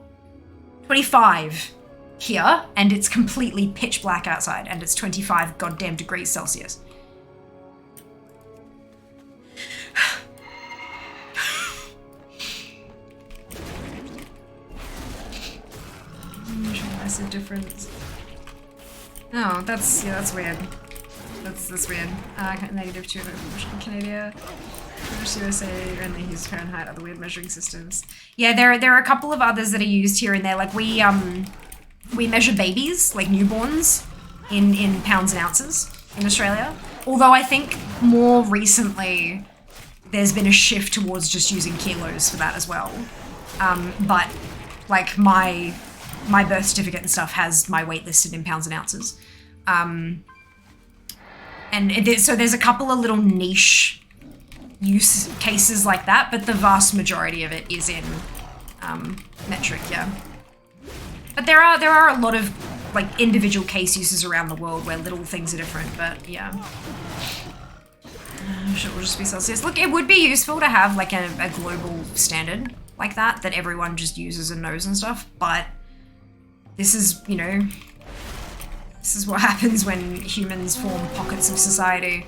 25 here, and it's completely pitch black outside, and it's 25 goddamn degrees Celsius. Massive difference. Oh, that's weird. That's weird. -2 in Canada. USA, and they use Fahrenheit, other weird measuring systems. Yeah, there are a couple of others that are used here and there. Like we measure babies, like newborns, in pounds and ounces in Australia. Although I think more recently there's been a shift towards just using kilos for that as well. But like my birth certificate and stuff has my weight listed in pounds and ounces. So there's a couple of little niche use cases like that, but the vast majority of it is in metric, yeah. But there are a lot of like individual case uses around the world where little things are different, but yeah. It will just be Celsius. Look, it would be useful to have like a global standard like that everyone just uses and knows and stuff, but this is, you know, this is what happens when humans form pockets of society,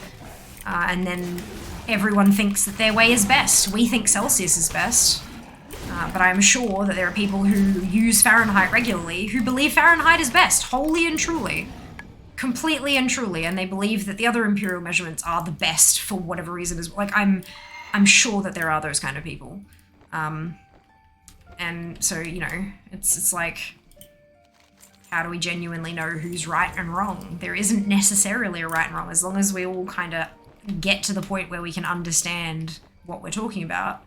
and then everyone thinks that their way is best. We think Celsius is best, but I'm sure that there are people who use Fahrenheit regularly who believe Fahrenheit is best, wholly and truly. Completely and truly, and they believe that the other imperial measurements are the best for whatever reason. Like, I'm sure that there are those kind of people. And so, you know, it's like, how do we genuinely know who's right and wrong? There isn't necessarily a right and wrong, as long as we all kind of get to the point where we can understand what we're talking about.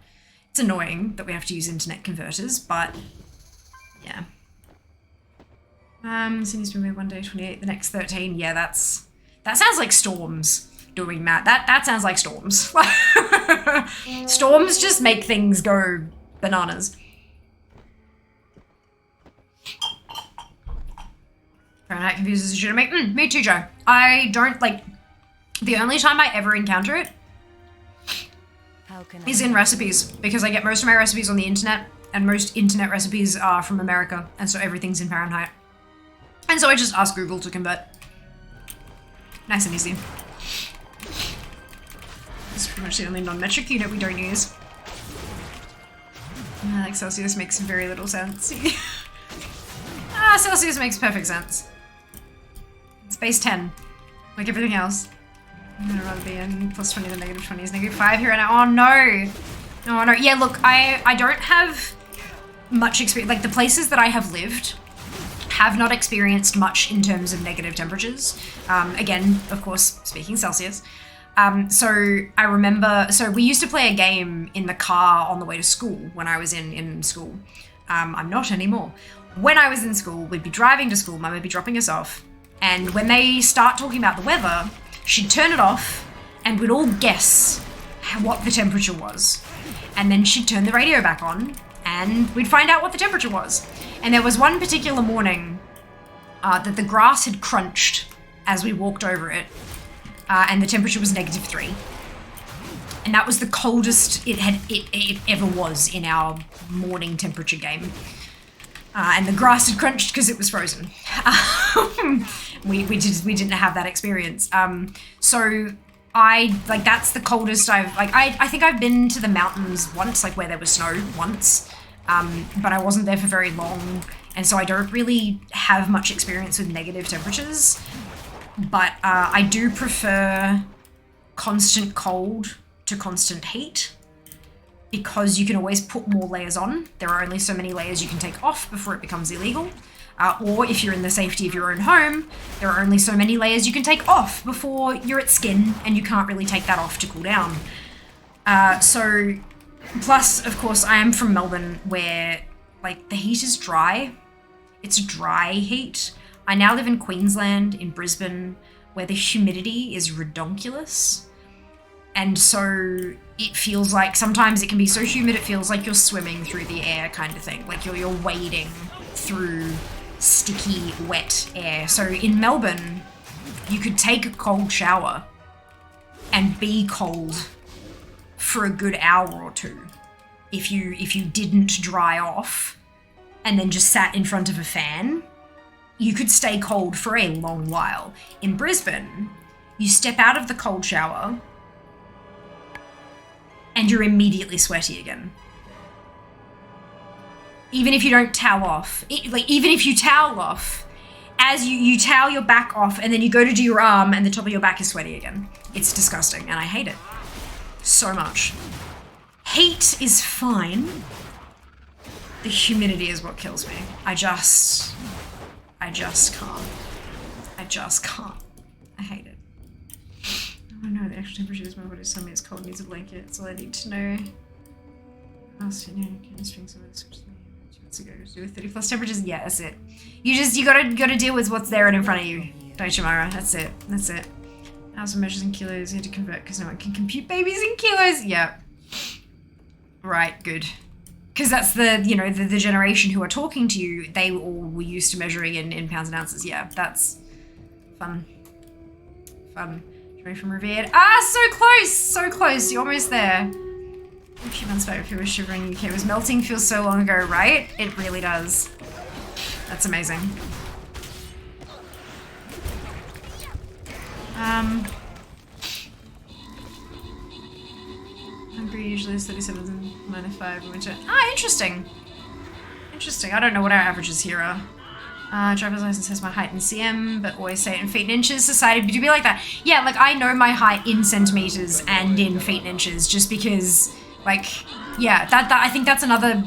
It's annoying that we have to use internet converters, but yeah. Sydney's been moved one day, 28, the next 13. Yeah, that sounds like storms doing that. That sounds like storms. Storms just make things go bananas. Fahrenheit confuses the shit out of me. Me too, Joe. I don't, like, the only time I ever encounter it is in recipes, because I get most of my recipes on the internet, and most internet recipes are from America, and so everything's in Fahrenheit. And so I just ask Google to convert. Nice and easy. It's pretty much the only non-metric unit we don't use. Like Celsius makes very little sense. Celsius makes perfect sense. It's base 10, like everything else. I'm gonna rather be in plus 20 than negative 20 is negative 5 here right now. Oh no! Oh no. Yeah, look, I don't have much experience. Like, the places that I have lived have not experienced much in terms of negative temperatures. Again, of course, speaking Celsius. So I remember, so we used to play a game in the car on the way to school when I was in school. I'm not anymore. When I was in school, we'd be driving to school, Mum would be dropping us off, and when they start talking about the weather, she'd turn it off, and we'd all guess what the temperature was. And then she'd turn the radio back on, and we'd find out what the temperature was. And there was one particular morning that the grass had crunched as we walked over it, and the temperature was -3. And that was the coldest it ever was in our morning temperature game. And the grass had crunched because it was frozen. We didn't have that experience. So that's the coldest I think I've been to the mountains once, like where there was snow once, but I wasn't there for very long, and so I don't really have much experience with negative temperatures. But I do prefer constant cold to constant heat, because you can always put more layers on. There are only so many layers you can take off before it becomes illegal. Or if you're in the safety of your own home, there are only so many layers you can take off before you're at skin, and you can't really take that off to cool down. So, plus, of course, I am from Melbourne, where, like, the heat is dry. It's dry heat. I now live in Queensland, in Brisbane, where the humidity is redonkulous. And so it feels like, sometimes it can be so humid it feels like you're swimming through the air, kind of thing. Like you're wading through sticky, wet air. So in Melbourne, you could take a cold shower and be cold for a good hour or two if you didn't dry off and then just sat in front of a fan. You could stay cold for a long while. In Brisbane, you step out of the cold shower and you're immediately sweaty again. Even if you don't towel off. Even if you towel off, as you towel your back off and then you go to do your arm and the top of your back is sweaty again. It's disgusting and I hate it so much. Heat is fine. The humidity is what kills me. I just can't. I just can't. I hate it. Oh no, the actual temperature is my body's telling me it's cold, needs a blanket. That's all I need to know. Can I string some of this? 2 months ago to do with 30 plus temperatures? Yeah, that's it. You gotta deal with what's there and in front of you. Don't you, Mara? That's it. That's it. House measures in kilos, you had to convert because no one can compute babies in kilos. Yeah. Right, good. Because that's the generation who are talking to you, they all were used to measuring in pounds and ounces. Yeah, that's fun. Fun. From revered. So close! So close. You're almost there. A few months back, if you were shivering, UK was melting. Feels so long ago, right? It really does. That's amazing. Hungary usually is 37 and -5 in winter. Interesting. Interesting. I don't know what our averages here are. Driver's license has my height in cm, but always say it in feet and inches. Society to be like that. Yeah, like I know my height in centimeters and in feet and inches, just because, like, yeah, that I think that's another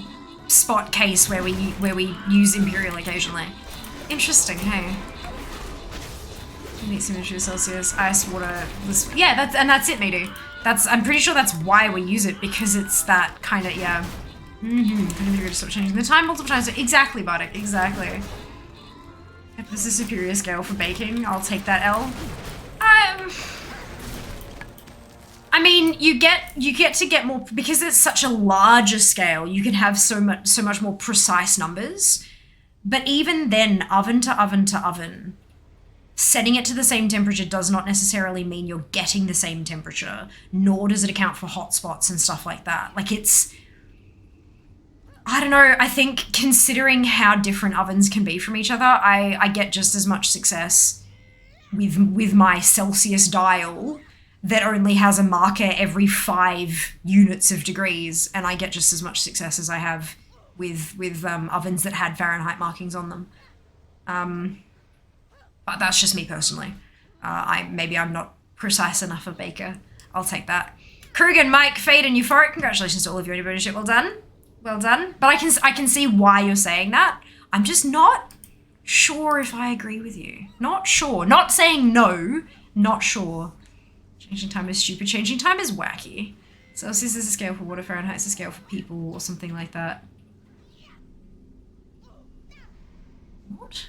spot case where we use imperial occasionally. Interesting, hey. 8 Celsius, ice, water. Yeah, that's it, Midu. I'm pretty sure that's why we use it, because it's that kind of, yeah. I don't think we're just stop changing the time multiple times. Exactly, Bardic. Exactly. If this is a superior scale for baking, I'll take that L. I mean, you get to get more, because it's such a larger scale, you can have so much more precise numbers. But even then, oven to oven to oven, setting it to the same temperature does not necessarily mean you're getting the same temperature, nor does it account for hotspots and stuff like that. Like, it's, I don't know, I think considering how different ovens can be from each other, I get just as much success with my Celsius dial that only has a marker every 5 units of degrees, and I get just as much success as I have with ovens that had Fahrenheit markings on them. But that's just me personally. Maybe I'm not precise enough a baker. I'll take that. Krugen, Mike, Fade, and Euphoric, congratulations to all of you on your shit. Well done. Well done. But I can see why you're saying that. I'm just not sure if I agree with you. Not sure. Not saying no. Not sure. Changing time is stupid. Changing time is wacky. Celsius is a scale for water, Fahrenheit is a scale for people, or something like that. What?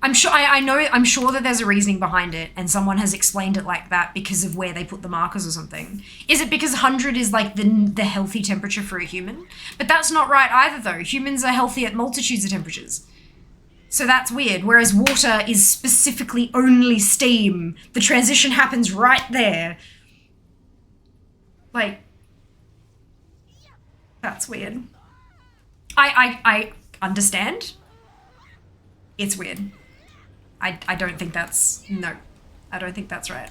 I'm sure I'm sure that there's a reasoning behind it, and someone has explained it like that because of where they put the markers or something. Is it because 100 is like the healthy temperature for a human? But that's not right either though. Humans are healthy at multitudes of temperatures. So that's weird, whereas water is specifically only steam. The transition happens right there. Like, that's weird. I understand. It's weird. I don't think that's, no. I don't think that's right.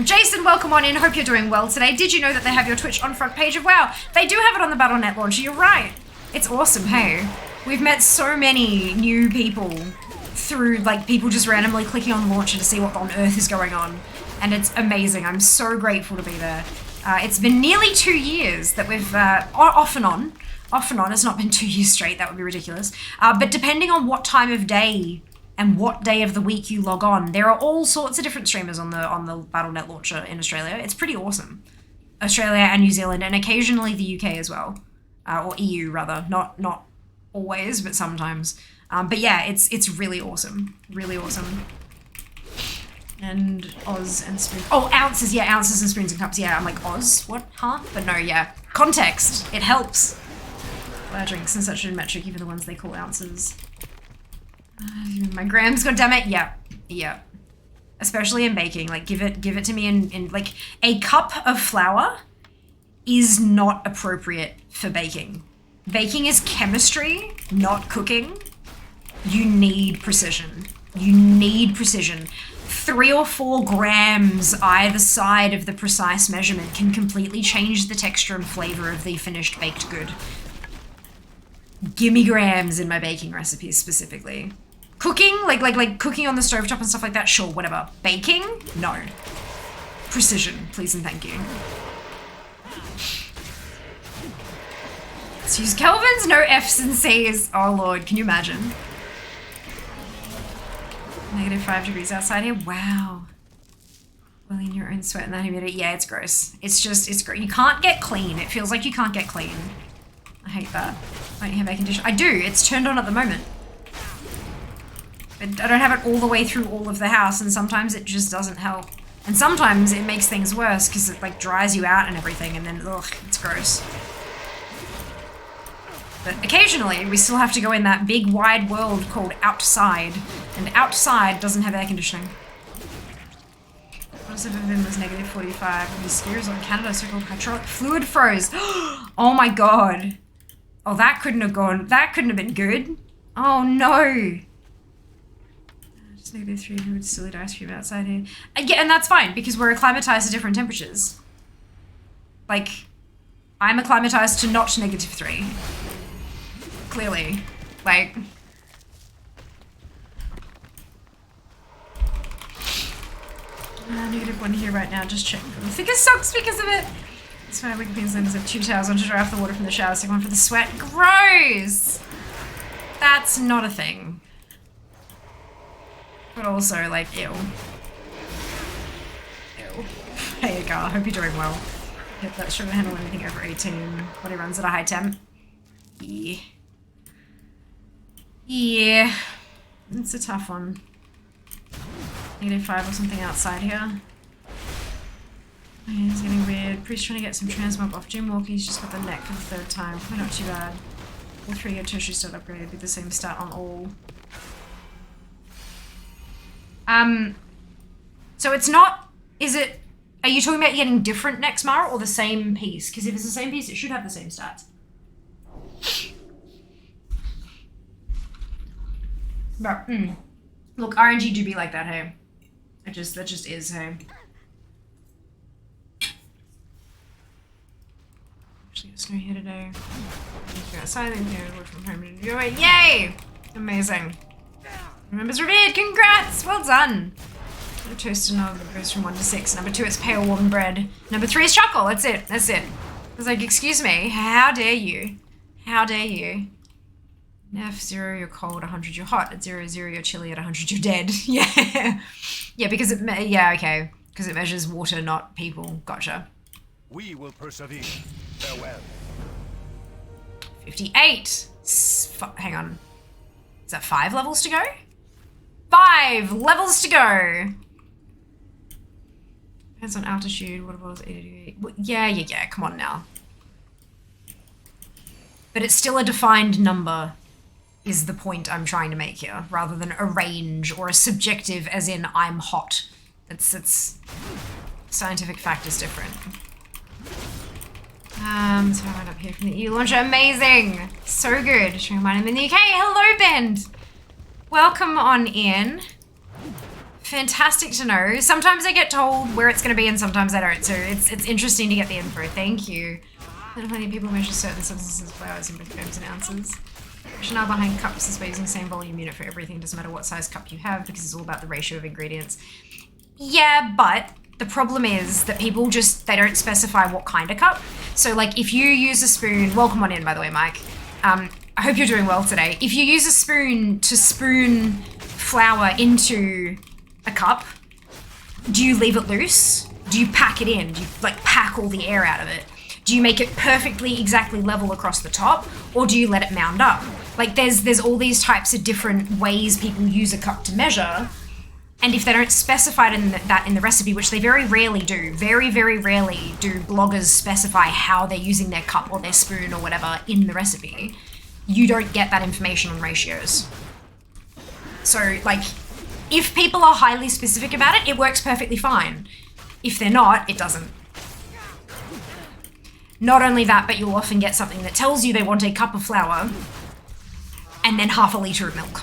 Jason, welcome on in. Hope you're doing well today. Did you know that they have your Twitch on front page of WoW? They do have it on the Battle.net launcher, you're right. It's awesome, hey. We've met so many new people through, like, people just randomly clicking on the launcher to see what on earth is going on. And it's amazing. I'm so grateful to be there. It's been nearly 2 years that we've, off and on. Off and on. It's not been 2 years straight. That would be ridiculous. But depending on what time of day and what day of the week you log on, there are all sorts of different streamers on the Battle.net launcher in Australia. It's pretty awesome. Australia and New Zealand, and occasionally the UK as well. Or EU, rather. Not always, but sometimes. But yeah, it's really awesome. Really awesome. And Oz and spoon. Oh, ounces. Yeah, ounces and spoons and cups. Yeah, I'm like, Oz? What? Huh? But no, yeah. Context. It helps. Drinks and such a metric, even the ones they call ounces. My grams, goddammit. Yeah. Yeah. Especially in baking. Like, give it to me in like, a cup of flour is not appropriate for baking. Baking is chemistry, not cooking. You need precision. You need precision. 3 or 4 grams either side of the precise measurement can completely change the texture and flavor of the finished baked good. Gimme grams in my baking recipes specifically. Cooking, like cooking on the stovetop and stuff like that, sure, whatever. Baking? No. Precision, please and thank you. Let's use Kelvins, no F's and C's. Oh lord, can you imagine? -5 degrees outside here, wow. Well, in your own sweat and that humidity, yeah, it's gross. It's great. You can't get clean. It feels like you can't get clean. I hate that. I don't have air conditioning. I do, it's turned on at the moment. But I don't have it all the way through all of the house, and sometimes it just doesn't help. And sometimes it makes things worse because it like dries you out and everything, and then ugh, it's gross. But occasionally we still have to go in that big wide world called outside, and outside doesn't have air conditioning. What has ever been was -45. The skiers on Canada, so-called hydraulic fluid froze. Oh my god. Oh, that couldn't have been good. Oh no. Just -300 silly ice cream outside here. Yeah, and that's fine because we're acclimatized to different temperatures. Like, I'm acclimatized to not -3. Clearly. Like, -1 here right now, just checking for the thickest socks because of it. That's why Wicked Queenslanders have 2 towels, one to dry off the water from the shower, second one for the sweat. Gross! That's not a thing. But also, like, ew. Ew. Hey, Gar, hope you're doing well. Yep, that shouldn't handle anything over 18 when he runs at a high temp. Yeah. Yeah, it's a tough one. -5 or something outside here. Okay, it's getting weird. Priest trying to get some transmob off. Jim Walkie's just got the neck for the 3rd time. Probably not too bad. All 3 get tertiary stat upgraded with the same stat on all. So it's not, is it, are you talking about getting different necks, Mara, or the same piece? Because if it's the same piece, it should have the same stats. But, look, RNG do be like that, hey. That just is, hey. Actually, it's snow here today. Go outside and work from home to do it. Yay! Amazing. Members revered, congrats! Well done. Toast and goes from 1 to 6. Number 2, it's pale warm bread. Number 3 is chuckle. That's it. That's it. I was like, excuse me, how dare you? How dare you? F0, you're cold. 100, you're hot. At 0, you're chilly. At 100, you're dead. Yeah. Yeah, because it, yeah, okay. Because it measures water, not people. Gotcha. We will persevere. Farewell. 58. Hang on. Is that 5 levels to go? 5 levels to go. Depends on altitude. What was 88? Yeah. Come on now. But it's still a defined number, is the point I'm trying to make here, rather than a range or a subjective, as in I'm hot. It's scientific fact is different. So I went up here from the EU launcher. Amazing! So good. Showing mine in the UK. Hello, Bend! Welcome on in. Fantastic to know. Sometimes I get told where it's going to be and sometimes I don't, so it's interesting to get the info. Thank you. Not many people measure certain substances by hours in both grams and ounces. Rationale behind cups is by using the same volume unit for everything. Doesn't matter what size cup you have because it's all about the ratio of ingredients. Yeah, but the problem is that people they don't specify what kind of cup. So like if you use a spoon, welcome on in by the way, Mike. I hope you're doing well today. If you use a spoon to spoon flour into a cup, do you leave it loose? Do you pack it in? Do you like pack all the air out of it? Do you make it perfectly exactly level across the top, or do you let it mound up? Like there's all these types of different ways people use a cup to measure, and if they don't specify that in the recipe, which they very rarely do, very, very rarely do bloggers specify how they're using their cup or their spoon or whatever in the recipe, you don't get that information on ratios. So like, if people are highly specific about it, it works perfectly fine. If they're not, it doesn't. Not only that, but you'll often get something that tells you they want a cup of flour and then half a litre of milk.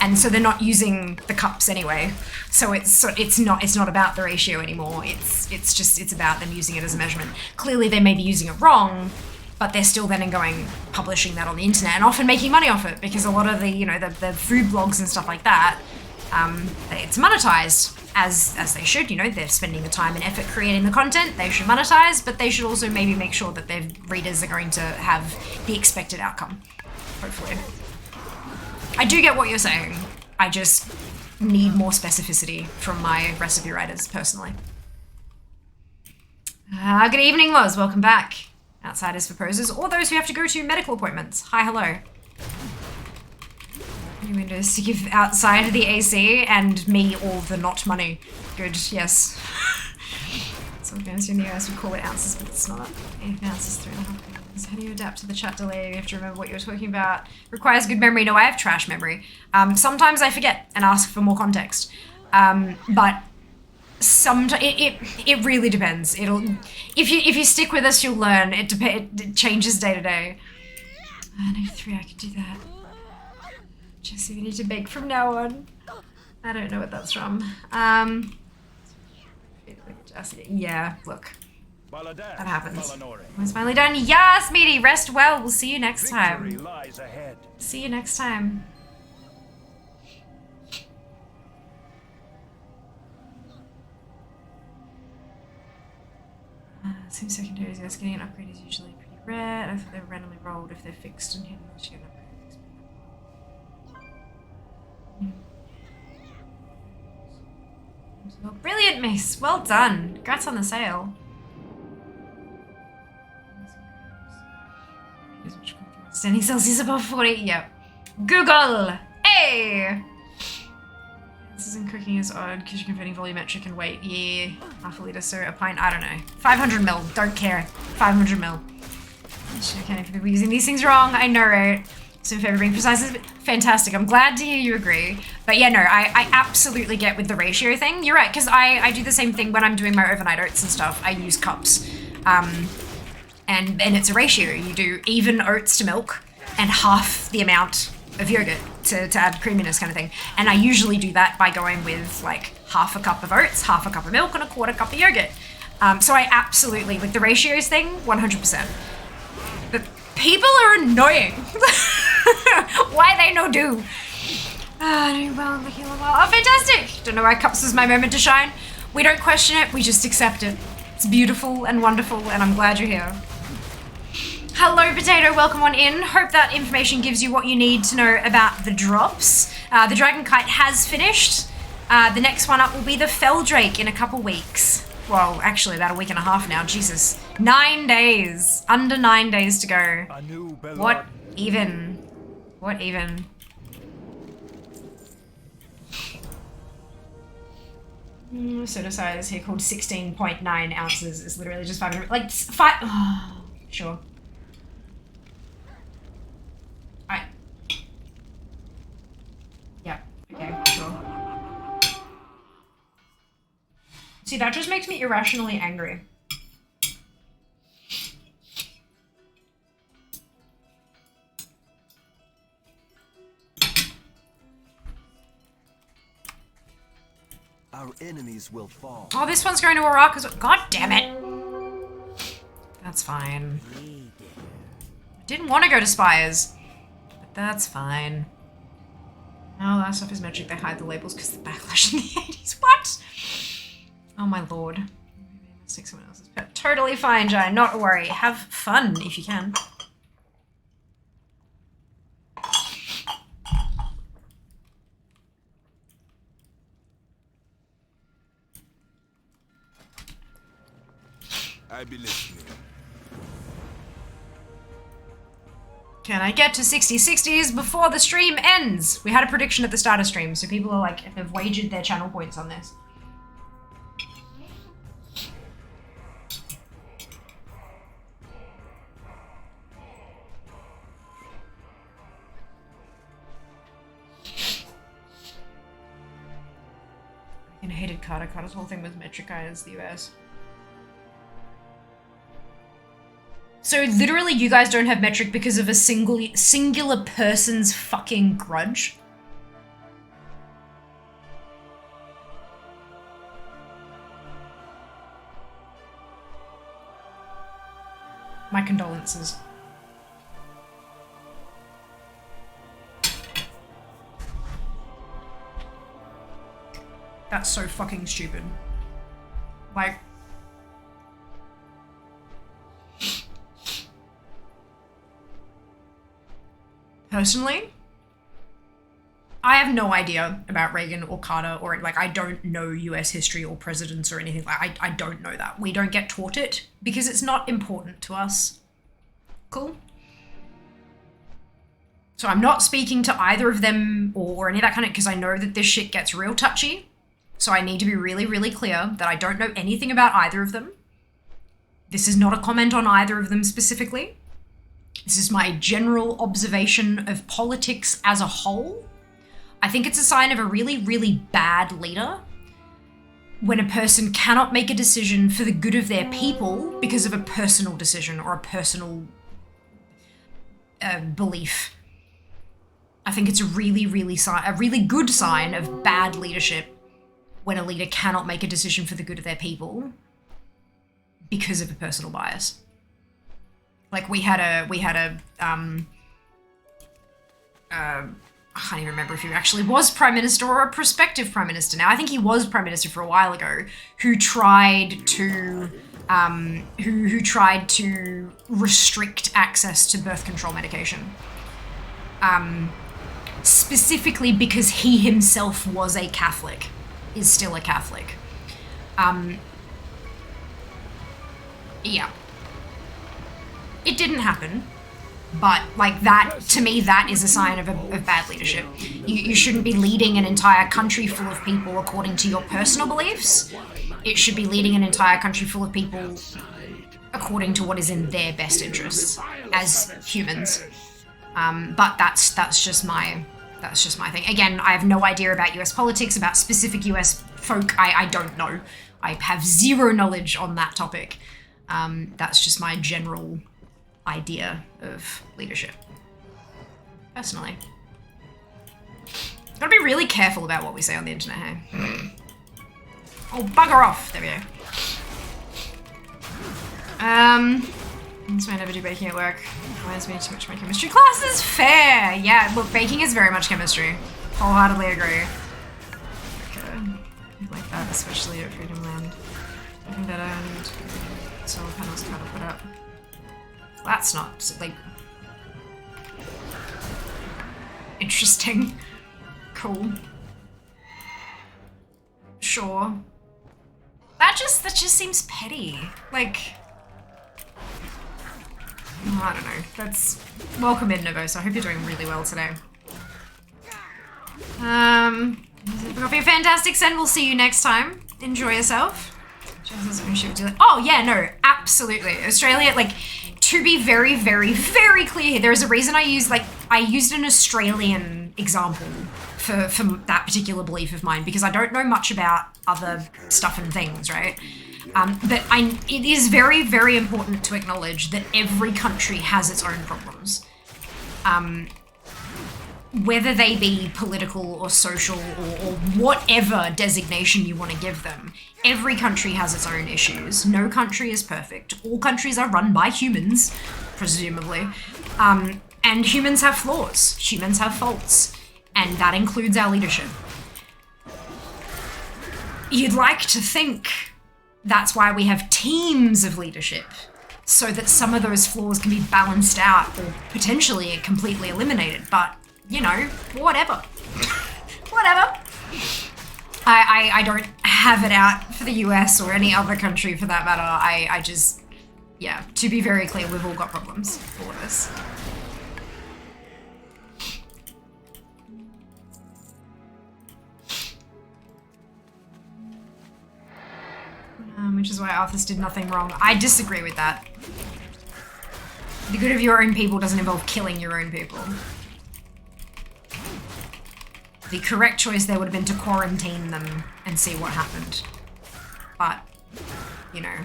And so they're not using the cups anyway. So it's not about the ratio anymore. It's about them using it as a measurement. Clearly they may be using it wrong, but they're still then publishing that on the internet and often making money off it because a lot of the, the food blogs and stuff like that, it's monetized as they should, they're spending the time and effort creating the content, they should monetize, but they should also maybe make sure that their readers are going to have the expected outcome, hopefully. I do get what you're saying. I just need more specificity from my recipe writers, personally. Good evening, Loz. Welcome back. Outsiders for posers, or those who have to go to medical appointments. Hi, hello. New windows to give outside the AC and me all the not money. Good, yes. So fancy in the US would call it ounces, but it's not. 8 ounces, 3.5 grams. How do you adapt to the chat delay? You have to remember what you're talking about. Requires good memory. No, I have trash memory. Sometimes I forget and ask for more context. But it really depends. If you stick with us, you'll learn. It changes day to day. No 3, I could do that. Jesse, we need to bake from now on. I don't know what that's from. Yeah, look. That happens. It's finally done. Yes, Meaty, rest well. We'll see you next time. See you next time. Some secondaries, yes, getting an upgrade is usually pretty rare. I thought they were randomly rolled if they're fixed and hidden. She get an upgrade. Well, brilliant, miss. Well done. Congrats on the sale. Standing Celsius above 40. Yep. Google. Hey. This isn't cooking as odd because you're converting volumetric and weight. Yeah, half a liter, so a pint. I don't know. 500 mil. Don't care. 500 mil. Okay, if people using these things wrong, I know, right? So favorite being precise is fantastic. I'm glad to hear you agree. But yeah, no, I absolutely get with the ratio thing. You're right, because I do the same thing when I'm doing my overnight oats and stuff. I use cups. And it's a ratio. You do even oats to milk and half the amount of yogurt to add creaminess kind of thing. And I usually do that by going with like half a cup of oats, half a cup of milk, and a quarter cup of yogurt. So I absolutely, like the ratios thing, 100%. But people are annoying. Why they no do? Doing well, looking well. Oh, fantastic! Don't know why cups was my moment to shine. We don't question it, we just accept it. It's beautiful and wonderful, and I'm glad you're here. Hello, Potato. Welcome on in. Hope that information gives you what you need to know about the drops. The Dragon Kite has finished. The next one up will be the Fell Drake in a couple weeks. Well, actually, about a week and a half now. Jesus. 9 days. Under 9 days to go. What even? What even? Soda size here called 16.9 ounces is literally just 500. Like, sure. Yeah, okay, sure. See, that just makes me irrationally angry. Our enemies will fall. Oh, this one's going to Iraq as well. God damn it. That's fine. I didn't want to go to Spires, but that's fine. No, that stuff is magic. They hide the labels because of the backlash in the 80s. What? Oh my lord. Let's take someone else's pet. Totally fine, Jai. Not a worry. Have fun if you can. I be listening. Can I get to 60's before the stream ends? We had a prediction at the start of stream, so people are like, have wagered their channel points on this. I hated Carter. Carter's whole thing was metric as the US. So literally you guys don't have metric because of a singular person's fucking grudge? My condolences. That's so fucking stupid. Like... Personally, I have no idea about Reagan or Carter or like I don't know US history or presidents or anything like I don't know that. We don't get taught it because it's not important to us. Cool? So I'm not speaking to either of them or any of that kind of because I know that this shit gets real touchy. So I need to be really, really clear that I don't know anything about either of them. This is not a comment on either of them specifically. This is my general observation of politics as a whole. I think it's a sign of a really, really bad leader when a person cannot make a decision for the good of their people because of a personal decision or a personal belief. I think it's a really, really good sign of bad leadership when a leader cannot make a decision for the good of their people because of a personal bias. Like I can't even remember if he actually was Prime Minister or a prospective Prime Minister now. I think he was Prime Minister for a while ago, who tried to restrict access to birth control medication. Specifically because he himself was a Catholic, is still a Catholic. Yeah. It didn't happen. But like that, to me, that is a sign of bad leadership. You shouldn't be leading an entire country full of people according to your personal beliefs. It should be leading an entire country full of people according to what is in their best interests as humans. But that's just my thing. Again, I have no idea about US politics, about specific US folk. I don't know. I have zero knowledge on that topic. That's just my general idea of leadership. Personally. Gotta be really careful about what we say on the internet, hey? Oh, bugger off. There we go. This may never do baking at work. Reminds me too much of my chemistry classes. Fair. Yeah, look, baking is very much chemistry. Wholeheartedly agree. Okay. Like that, especially at Freedom Land. Looking better and solar panels kind of put up. Well, that's not like interesting. Cool. Sure. That just seems petty. Like, I don't know. That's welcome in, Nervosa. I hope you're doing really well today. Be a fantastic send. We'll see you next time. Enjoy yourself. Oh yeah, no, absolutely. Australia, like, to be very, very, very clear here, there's a reason I used an Australian example for that particular belief of mine, because I don't know much about other stuff and things, right? But it is very, very important to acknowledge that every country has its own problems. Whether they be political or social or whatever designation you want to give them, every country has its own issues. No country is perfect. All countries are run by humans, presumably. And humans have flaws. Humans have faults. And that includes our leadership. You'd like to think that's why we have teams of leadership, so that some of those flaws can be balanced out or potentially completely eliminated. But, you know, whatever. Whatever. I don't have it out for the US or any other country for that matter. I just, yeah, to be very clear, we've all got problems, all of us. Which is why Arthas did nothing wrong. I disagree with that. The good of your own people doesn't involve killing your own people. The correct choice there would have been to quarantine them and see what happened. But, you know,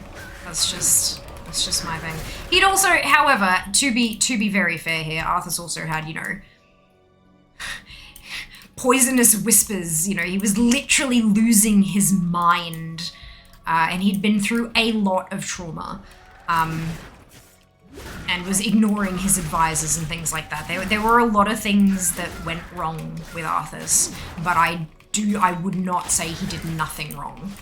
that's just my thing. He'd also, however, to be very fair here, Arthas also had, you know, poisonous whispers. You know, he was literally losing his mind. And he'd been through a lot of trauma, and was ignoring his advisors and things like that. There were a lot of things that went wrong with Arthas, but I would not say he did nothing wrong.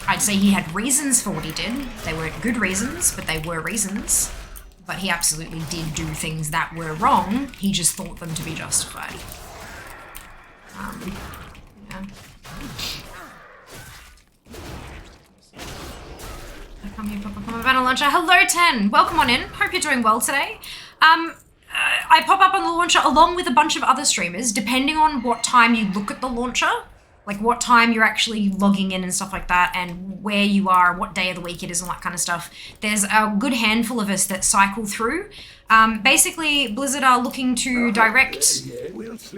I'd say he had reasons for what he did. They weren't good reasons, but they were reasons. But he absolutely did do things that were wrong. He just thought them to be justified. Yeah. Banner launcher. Hello, 10. Welcome on in. Hope you're doing well today. I pop up on the launcher along with a bunch of other streamers, depending on what time you look at the launcher, like what time you're actually logging in and stuff like that, and where you are, what day of the week it is, and all that kind of stuff. There's a good handful of us that cycle through. Basically, Blizzard are looking to direct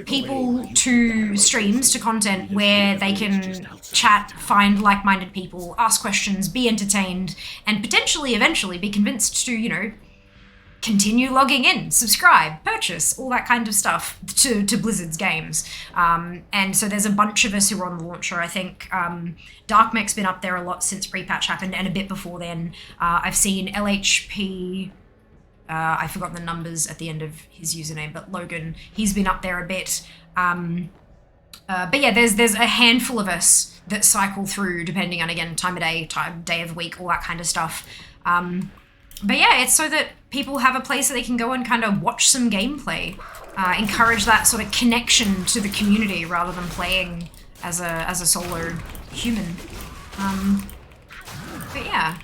people to streams, to content where they can chat, find like-minded people, ask questions, be entertained, and potentially, eventually, be convinced to, you know, continue logging in, subscribe, purchase, all that kind of stuff to Blizzard's games. And so there's a bunch of us who are on the launcher. I think Darkmech's been up there a lot since pre-patch happened, and a bit before then. I've seen LHP... I forgot the numbers at the end of his username, but Logan, he's been up there a bit. But yeah, there's a handful of us that cycle through, depending on, again, time of day, day of the week, all that kind of stuff. But yeah, it's so that people have a place that they can go and kind of watch some gameplay, encourage that sort of connection to the community rather than playing as a solo human. But yeah.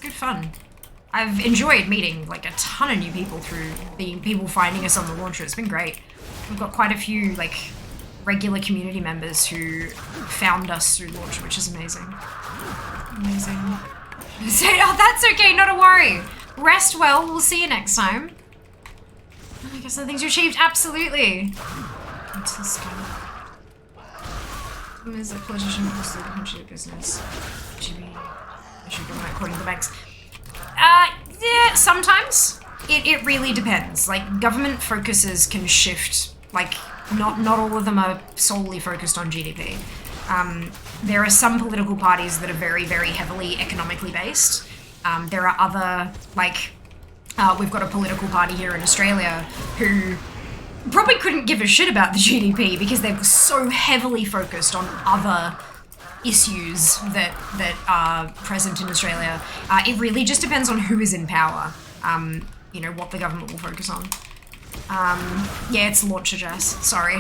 good fun. I've enjoyed meeting like a ton of new people through people finding us on the launcher. It's been great. We've got quite a few like regular community members who found us through launcher, which is amazing. Amazing. Oh, that's okay, not a worry. Rest well, we'll see you next time. I guess the things you achieved, absolutely. What's this guy? Is a politician who's the country business? GB. I should go back according to the banks. Yeah, sometimes. It really depends. Like, government focuses can shift. Like, not all of them are solely focused on GDP. There are some political parties that are very, very heavily economically based. There are other, like, we've got a political party here in Australia who probably couldn't give a shit about the GDP because they're so heavily focused on other issues that are present in Australia. It really just depends on who is in power, you know, what the government will focus on. Yeah, it's launcher Jess, sorry.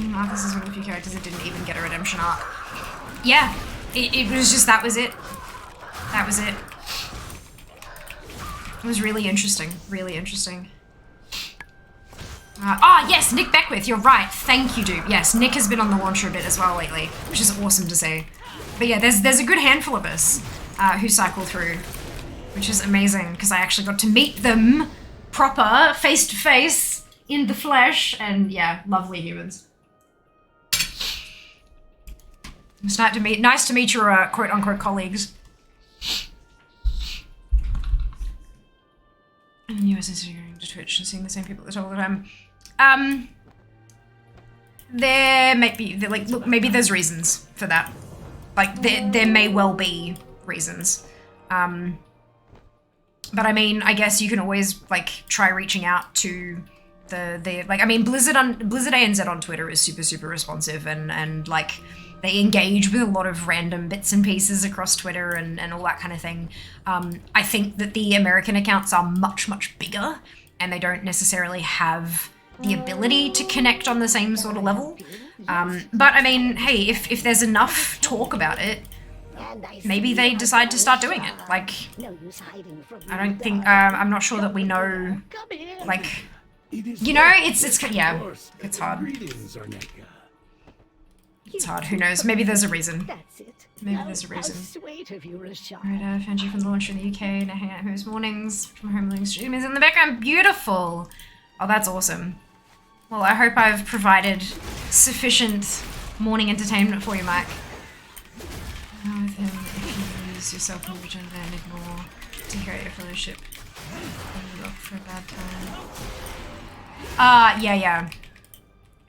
Marcus is one of the few characters that didn't even get a redemption arc. Yeah, it was just, that was it. That was it. It was really interesting, really interesting. Yes, Nick Beckwith, you're right. Thank you, dude. Yes, Nick has been on the launcher a bit as well lately, which is awesome to see. But yeah, there's a good handful of us who cycle through, which is amazing because I actually got to meet them proper, face to face, in the flesh, and yeah, lovely humans. It's nice to meet your quote unquote colleagues. And US is going to Twitch and seeing the same people at the top all the time. There may be, like, look, maybe there's reasons for that. Like, there may well be reasons. But I mean, I guess you can always, like, try reaching out to the like, I mean, Blizzard ANZ on Twitter is super, super responsive and like, they engage with a lot of random bits and pieces across Twitter and all that kind of thing. I think that the American accounts are much, much bigger and they don't necessarily have the ability to connect on the same sort of level. But I mean, hey, if there's enough talk about it, maybe they decide to start doing it. Like, I don't think, I'm not sure that we know, like, you know, it's yeah, it's hard. It's hard, who knows? Maybe there's a reason. Maybe there's a reason. Alright, I found you from the launch in the UK and I hang out most mornings from home living streamers in the background. Beautiful! Oh, that's awesome. Well, I hope I've provided sufficient morning entertainment for you, Mike. With him, if you use yourself in religion and ignore to carry your fellowship. You look for a bad time.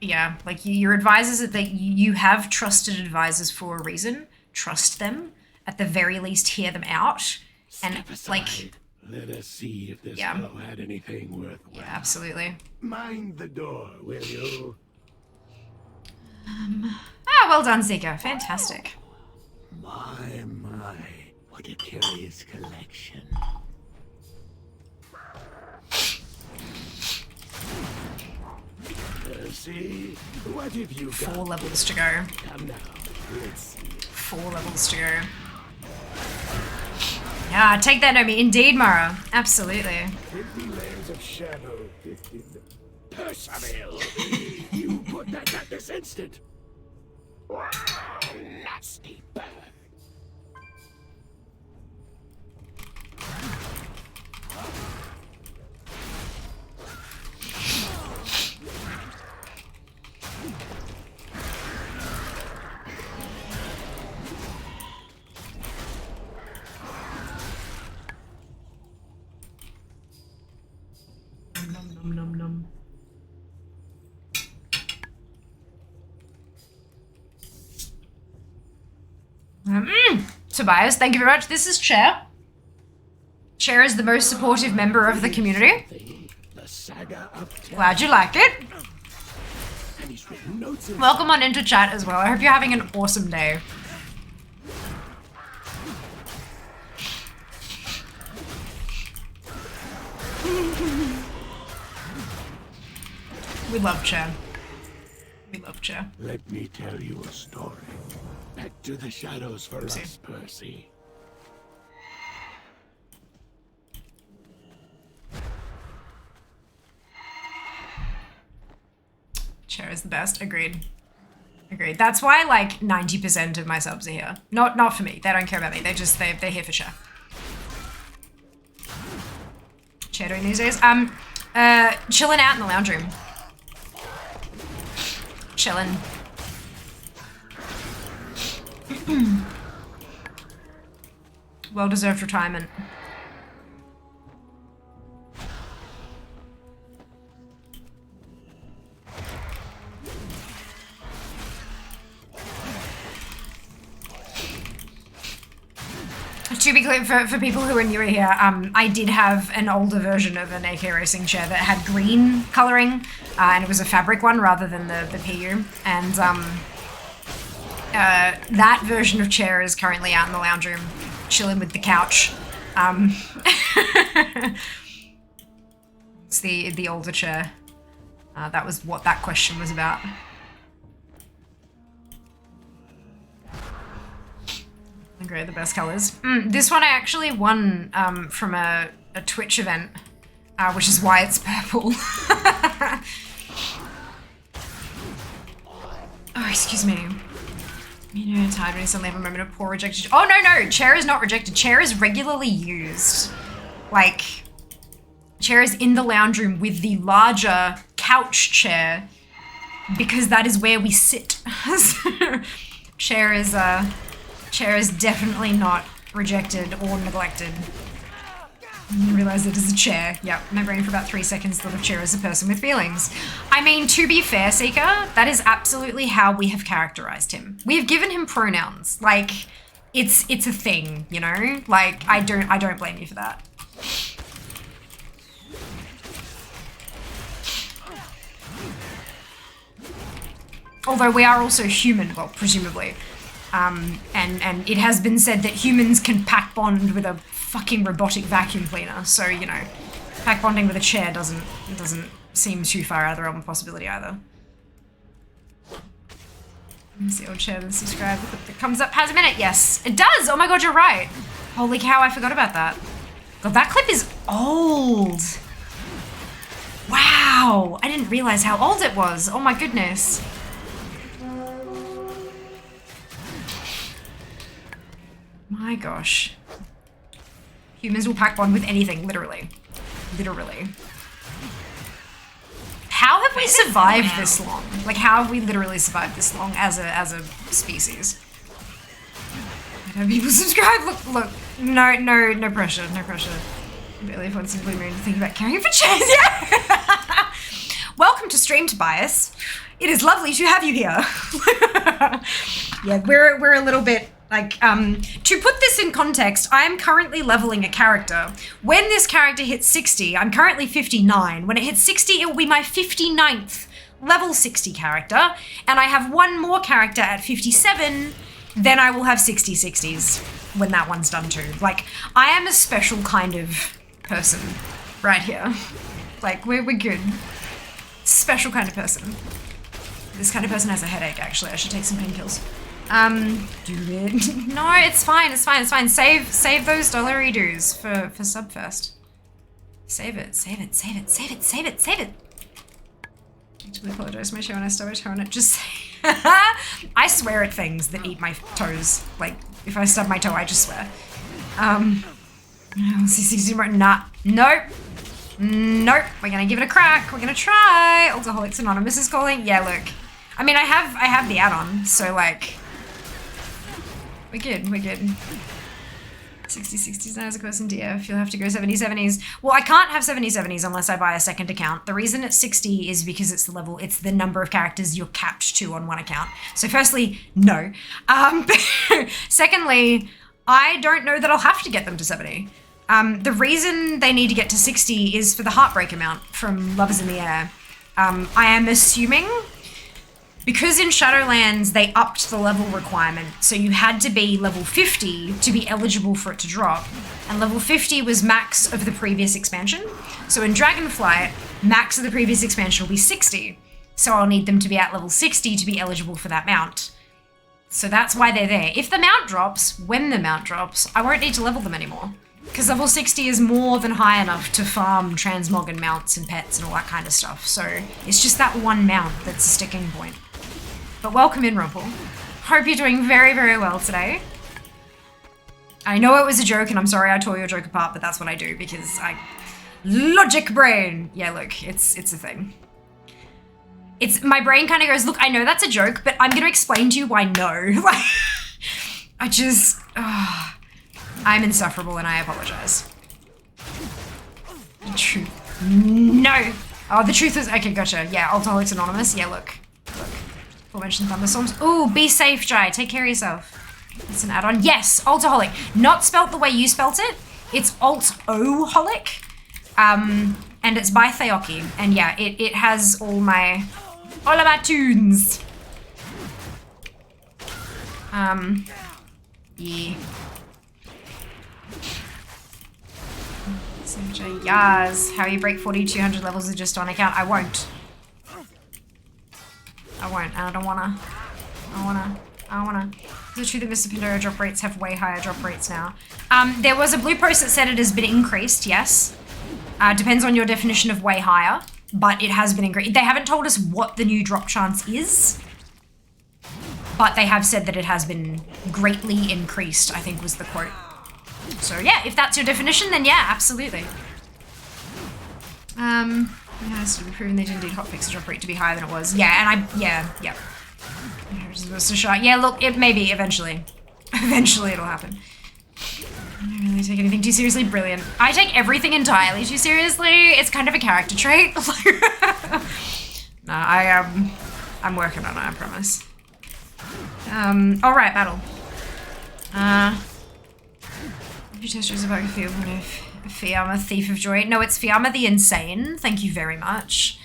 Yeah, like your advisors, that you have trusted advisors for a reason. Trust them. At the very least, hear them out. And like, let us see if this fellow had anything worthwhile. Yeah, absolutely. Mind the door, will you? Well done, Zika. Fantastic. My, what a curious collection. See, what have you got? 4 levels to go. Come now, let's see. 4 levels to go. Yeah, take that, Nomi. Indeed, Mara. Absolutely. 50 layers of shadow, 50... Persevere! You put that at this instant! Nasty bird! Nom, nom, nom. Tobias, thank you very much. This is Chair. Chair is the most supportive member of the community. Glad you like it. Welcome on into chat as well. I hope you're having an awesome day. We love Chair. We love Chair. Let me tell you a story. Back to the shadows for us, Percy. Chair is the best. Agreed. Agreed. That's why like 90% of my subs are here. Not for me. They don't care about me. They're here for Chair. Chair doing these days? Chilling out in the lounge room. Chilling. Well-deserved retirement. To be clear, for people who are newer here, I did have an older version of an AK racing chair that had green colouring, and it was a fabric one rather than the PU. And that version of chair is currently out in the lounge room, chilling with the couch. It's the older chair. That was what that question was about. Great, the best colors. This one I actually won from a Twitch event, which is why it's purple. Oh, excuse me. You know, tired when you suddenly have a moment of poor rejected. Oh, no, chair is not rejected. Chair is regularly used. Like, chair is in the lounge room with the larger couch chair because that is where we sit. Chair is definitely not rejected or neglected. You realize it is a chair. Yep, my brain for about 3 seconds thought of chair as a person with feelings. I mean, to be fair, Seeker, that is absolutely how we have characterized him. We have given him pronouns. Like, it's a thing, you know? Like, I don't blame you for that. Although we are also human, well, presumably. And it has been said that humans can pack bond with a fucking robotic vacuum cleaner. So, you know, pack bonding with a chair doesn't seem too far out of the realm of possibility either. Let me see, old chair that subscribe. That comes up has a minute. Yes, it does. Oh my god, you're right. Holy cow, I forgot about that. God, that clip is old. Wow, I didn't realize how old it was. Oh my goodness. My gosh. Humans will pack bond with anything, literally. Literally. How have we survived this long? Like, how have we literally survived this long as a species? Have people subscribe? Look. No pressure, no pressure. Barely if one's simply moving to think about caring for chairs. Yeah! Welcome to Stream Tobias. It is lovely to have you here. Yeah, we're a little bit like, to put this in context, I am currently leveling a character. When this character hits 60, I'm currently 59. When it hits 60, it will be my 59th level 60 character, and I have one more character at 57, then I will have 60 60s when that one's done too. Like, I am a special kind of person right here. Like, we're good. Special kind of person. This kind of person has a headache, actually. I should take some painkills. Do it. No, it's fine. Save those dollary dues for sub first. Save it. I actually apologize for my show when I started showing it. Just I swear at things that eat my toes. Like, if I stub my toe, I just swear. Nah. Nope. We're gonna give it a crack. We're gonna try. Alcoholics Anonymous is calling. Yeah, look. I mean, I have the add-on, so like, we're good. 60s now as a question, DF. You'll have to go 70s. Well, I can't have 70s unless I buy a second account. The reason it's 60 is because it's the number of characters you're capped to on one account. So firstly, no. Secondly, I don't know that I'll have to get them to 70. The reason they need to get to 60 is for the heartbreak amount from Lovers in the Air. I am assuming, because in Shadowlands they upped the level requirement, so you had to be level 50 to be eligible for it to drop, and level 50 was max of the previous expansion. So in Dragonflight, max of the previous expansion will be 60, so I'll need them to be at level 60 to be eligible for that mount. So that's why they're there. If the mount drops, when the mount drops, I won't need to level them anymore. Because level 60 is more than high enough to farm transmog and mounts and pets and all that kind of stuff. So it's just that one mount that's a sticking point. But welcome in, Rumple. Hope you're doing very, very well today. I know it was a joke and I'm sorry I tore your joke apart, but that's what I do because logic brain. Yeah, look, it's a thing. My brain kind of goes, look, I know that's a joke, but I'm going to explain to you why no. I'm insufferable and I apologize. The truth. No. Oh, the truth is, okay, gotcha. Yeah, Alcoholics Anonymous. Yeah, look. Aforementioned thunderstorms. Ooh, be safe, Jai. Take care of yourself. It's an add-on. Yes, Altaholic. Not spelt the way you spelt it. It's Alt-O-holic. And it's by Theoki. And yeah, it has all of my tunes. Yeah. Yas, how you break 4,200 levels is just on account. I won't. And I don't wanna. The truth that Mr. Pandora drop rates have way higher drop rates now. There was a blue post that said it has been increased, yes. Depends on your definition of way higher, but it has been increased. They haven't told us what the new drop chance is, but they have said that it has been greatly increased, I think was the quote. So yeah, if that's your definition, then yeah, absolutely. Yeah, it's to be proven they did indeed hotfix the drop rate to be higher than it was. Yeah, and yeah. Yeah, look, it maybe eventually. Eventually it'll happen. I don't really take anything too seriously. Brilliant. I take everything entirely too seriously. It's kind of a character trait. No, I'm working on it, I promise. Alright, battle. If you test yours about your field, what if Fiamma, Thief of Joy? No, it's Fiamma the Insane. Thank you very much.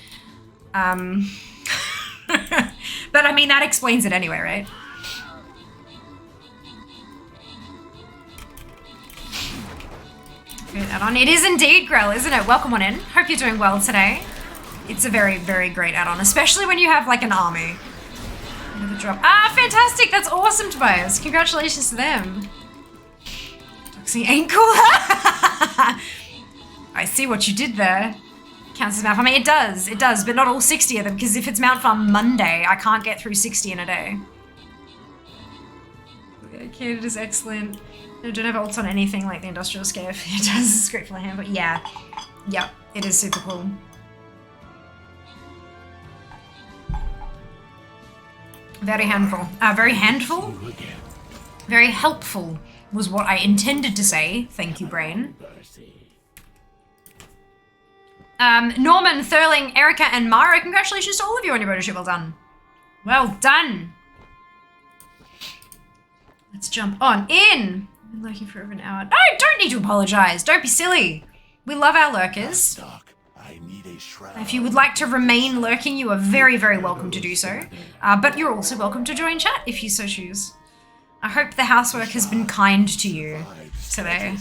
But I mean, that explains it anyway, right? Good add-on. It is indeed, Grell, isn't it? Welcome on in. Hope you're doing well today. It's a very, very great add-on, especially when you have like an army. Another drop. Ah, fantastic! That's awesome, Tobias. Congratulations to them. Doxy ain't cool. I see what you did there. Counts as mount farm. I mean, it does, but not all 60 of them, because if it's mount farm Monday, I can't get through 60 in a day. Okay, it is excellent. I don't have ults on anything like the industrial scare. It does, it's great for the hand, but yeah. Yep, it is super cool. Very handful. Very handful? Very helpful was what I intended to say. Thank you, brain. Norman, Thurling, Erica, and Mara, congratulations to all of you on your bonus ship. Well done. Well done. Let's jump on in. I've been lurking for over an hour. No, don't need to apologize. Don't be silly. We love our lurkers. If you would like to remain lurking, you are very, very welcome to do so. But you're also welcome to join chat if you so choose. I hope the housework has been kind to you today.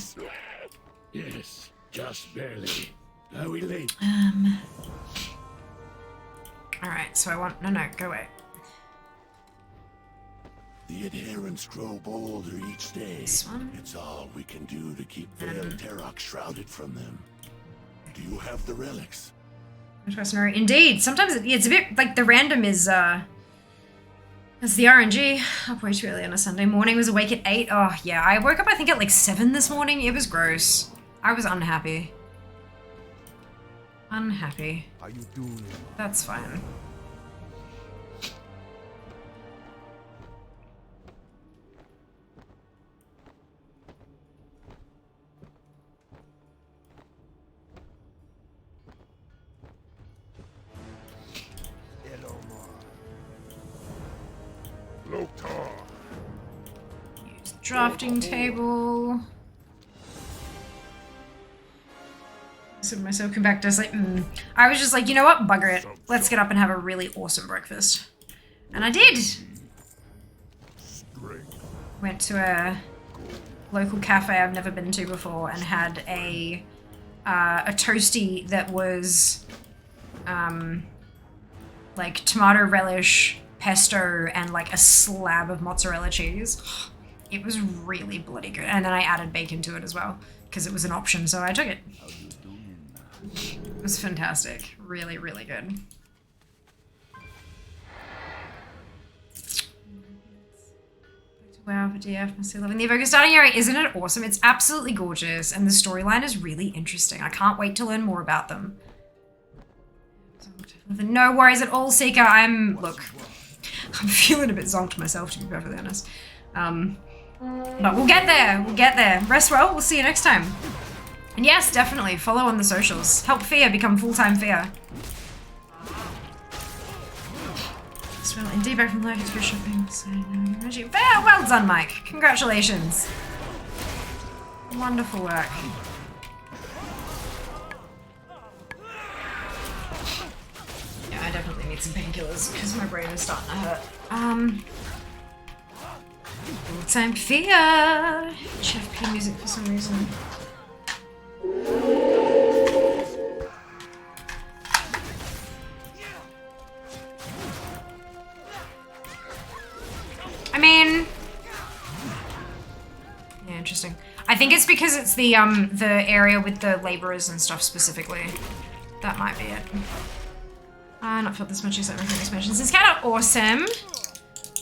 Yes, just barely. Are we late? Alright, so I want... No, go away. The adherents grow bolder each day. This one? It's all we can do to keep Vale Terok shrouded from them. Do you have the relics? Indeed. Sometimes it's a bit like the random is it's the RNG. Up way too early on a Sunday morning. Was awake at 8. Oh yeah, I woke up I think at like 7 this morning. It was gross. I was unhappy. Unhappy. How you doing? That's fine. Loktar. Use drafting table. So myself come back to us like, I was just like, you know what? Bugger it. Let's get up and have a really awesome breakfast. And I did. Went to a local cafe I've never been to before and had a toasty that was like tomato relish, pesto and like a slab of mozzarella cheese. It was really bloody good. And then I added bacon to it as well because it was an option, so I took it. It was fantastic. Really, really good. Wow, for DF, I'm still loving the Evoker starting area. Isn't it awesome? It's absolutely gorgeous, and the storyline is really interesting. I can't wait to learn more about them. No worries at all, Seeker. I'm feeling a bit zonked myself, to be perfectly honest. But we'll get there. We'll get there. Rest well. We'll see you next time. And yes, definitely follow on the socials. Help Fear become full-time Fear. Well, indeed, back from Black to go shopping. So, well done, Mike. Congratulations. Wonderful work. Yeah, I definitely need some painkillers because my brain is starting to hurt. Full-time Fear. Chef P music for some reason. I mean, yeah, interesting. I think it's because it's the area with the laborers and stuff specifically. That might be it. Not felt this much as everything expansions. It's kind of awesome.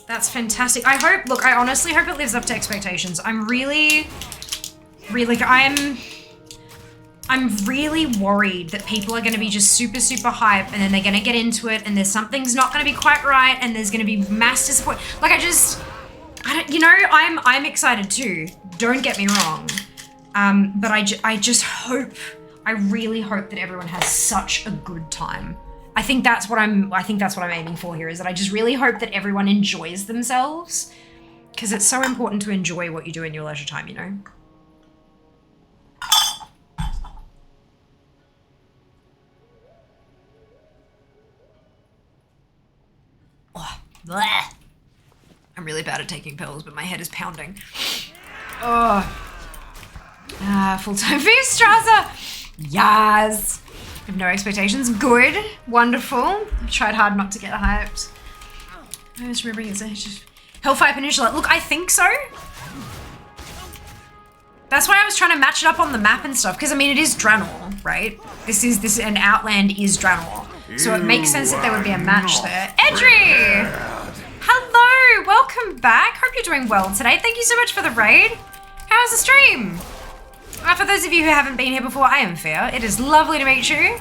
That's fantastic. I hope, look, I honestly hope it lives up to expectations. I'm really worried that people are going to be just super, super hype and then they're going to get into it and there's something's not going to be quite right and there's going to be mass disappointment. Like I'm excited too. Don't get me wrong. But I just hope, I really hope that everyone has such a good time. I think that's what I'm aiming for here, is that I just really hope that everyone enjoys themselves, because it's so important to enjoy what you do in your leisure time, you know? Oh, bleh. I'm really bad at taking pills, but my head is pounding. Oh. Full-time feast, Strasser. Yes. I have no expectations. Good. Wonderful. I've tried hard not to get hyped. I was remembering it's just Hellfire Peninsula. Look, I think so. That's why I was trying to match it up on the map and stuff, because I mean it is Draenor, right? This and Outland is Draenor. So it makes sense that there would be a match there. Edry! Hello! Welcome back. Hope you're doing well today. Thank you so much for the raid. How's the stream? For those of you who haven't been here before, I am Fear. It is lovely to meet you.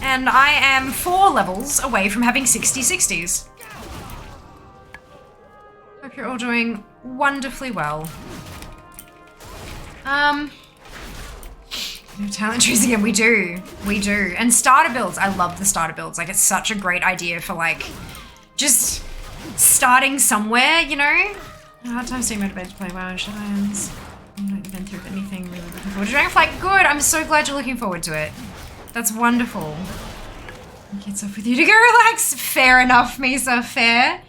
And I am 4 levels away from having 60's. Hope you're all doing wonderfully well. Talent trees again, we do. We do. And starter builds, I love the starter builds. Like, it's such a great idea for, like, just starting somewhere, you know? Hard time staying motivated to play WoW and Shadowlands. I've not been through anything really looking forward to Dragonflight. Good, I'm so glad you're looking forward to it. That's wonderful. It's off with you to go relax. Fair enough, Misa, fair.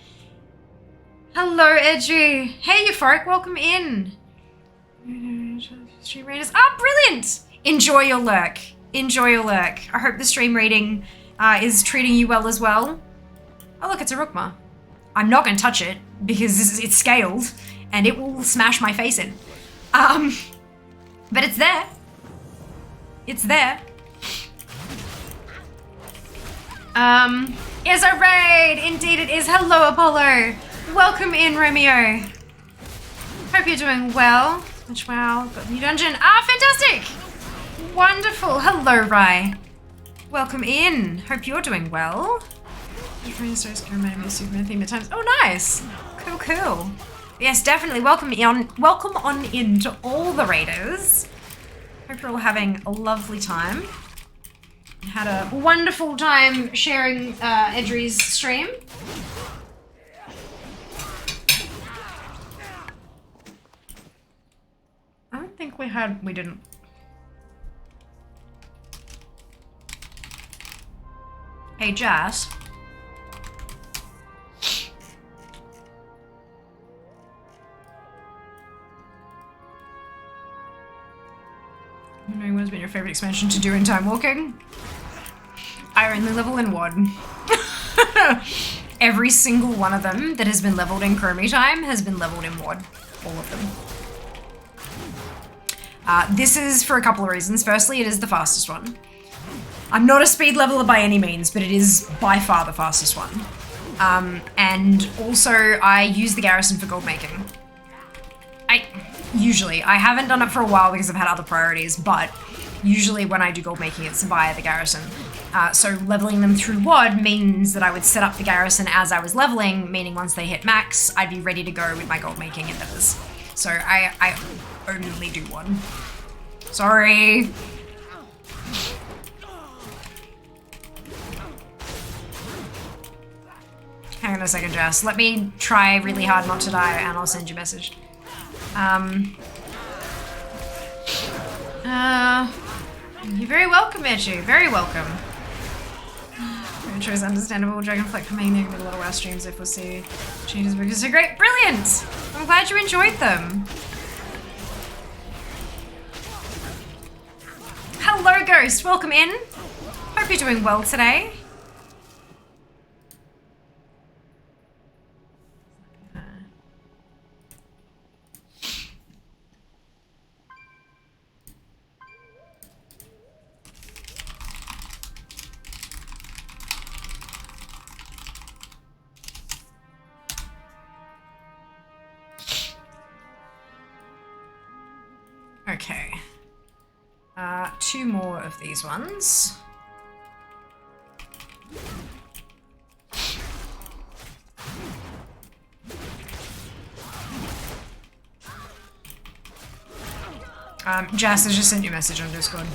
Hello, Edgy. Hey, Euphoric, welcome in. Stream raiders. Ah, brilliant! Enjoy your lurk. Enjoy your lurk. I hope the stream rating is treating you well as well. Oh, look, it's a Rookma. I'm not going to touch it because it's scaled and it will smash my face in. But it's there. It's there. Is a raid. Indeed it is. Hello, Apollo. Welcome in, Romeo. Hope you're doing well. Which, wow, got the new dungeon. Ah, fantastic. Wonderful. Hello, Rai. Welcome in. Hope you're doing well. Your friend stars can remind me of Superman theme at times. Oh, nice. Cool, cool. Yes, definitely. Welcome on in to all the raiders. Hope you're all having a lovely time. Had a wonderful time sharing Edry's stream. I don't think we didn't. Hey, Jazz. I'm wondering what has been your favorite expansion to do in time walking? I only level in WOD. every single one of them that has been leveled in Chromie time has been leveled in WOD. All of them. This is for a couple of reasons. Firstly, it is the fastest one. I'm not a speed leveler by any means, but it is by far the fastest one. And also, I use the garrison for gold making. Usually. I haven't done it for a while because I've had other priorities, but usually when I do gold making, it's via the garrison. So leveling them through WOD means that I would set up the garrison as I was leveling, meaning once they hit max, I'd be ready to go with my gold making endeavors. So I only do one. Sorry. Hang on a second, Jess. Let me try really hard not to die and I'll send you a message. You're very welcome, Etchu. Very welcome. Intro is understandable. Dragonflight coming in the middle of our streams if we'll see changes because they're great. Brilliant! I'm glad you enjoyed them. Hello, Ghost. Welcome in. Hope you're doing well today. Okay. Two more of these ones. Jess has just sent you a message on Discord.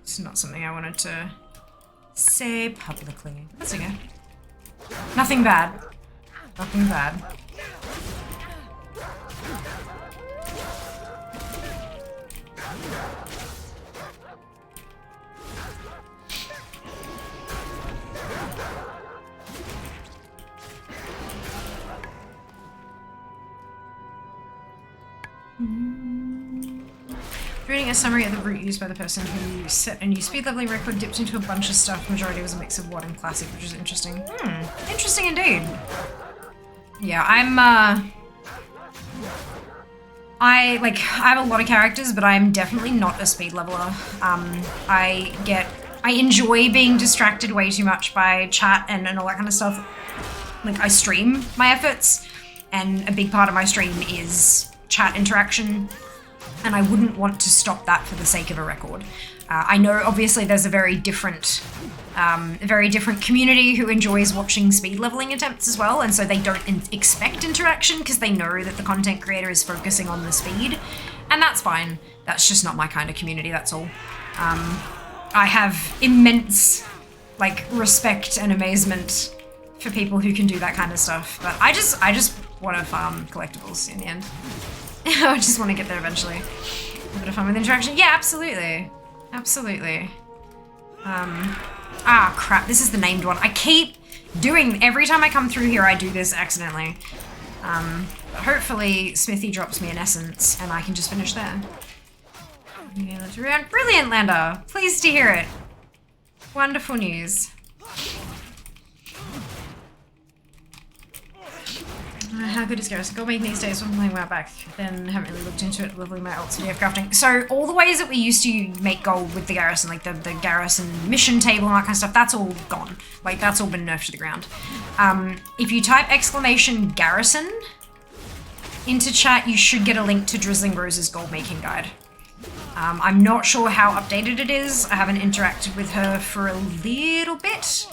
It's not something I wanted to say publicly. That's okay. Nothing bad. Nothing bad. Reading a summary of the route used by the person who set a new speed leveling record, dipped into a bunch of stuff. Majority was a mix of WOD and classic, which is interesting. Interesting indeed. Yeah, I have a lot of characters, but I'm definitely not a speed leveler. I enjoy being distracted way too much by chat and all that kind of stuff. Like, I stream my efforts, and a big part of my stream is chat interaction, and I wouldn't want to stop that for the sake of a record. I know, obviously, there's a very different community who enjoys watching speed leveling attempts as well, and so they don't expect interaction because they know that the content creator is focusing on the speed, and that's fine. That's just not my kind of community, that's all. I have immense, respect and amazement for people who can do that kind of stuff, but I just want to farm collectibles in the end. I just want to get there eventually. A bit of fun with interaction. Yeah, absolutely. Absolutely. Crap, this is the named one. I keep doing, every time I come through here, I do this accidentally. Hopefully Smithy drops me an essence and I can just finish there. Okay, let's around. Brilliant, Lander. Pleased to hear it. Wonderful news. How good is Garrison? Gold making these days when I'm playing WoW back, then haven't really looked into it, leveling my ults for DF crafting. So all the ways that we used to make gold with the Garrison, like the Garrison mission table and that kind of stuff, that's all gone. Like, that's all been nerfed to the ground. If you type !Garrison into chat, you should get a link to Drizzling Rose's gold making guide. I'm not sure how updated it is. I haven't interacted with her for a little bit.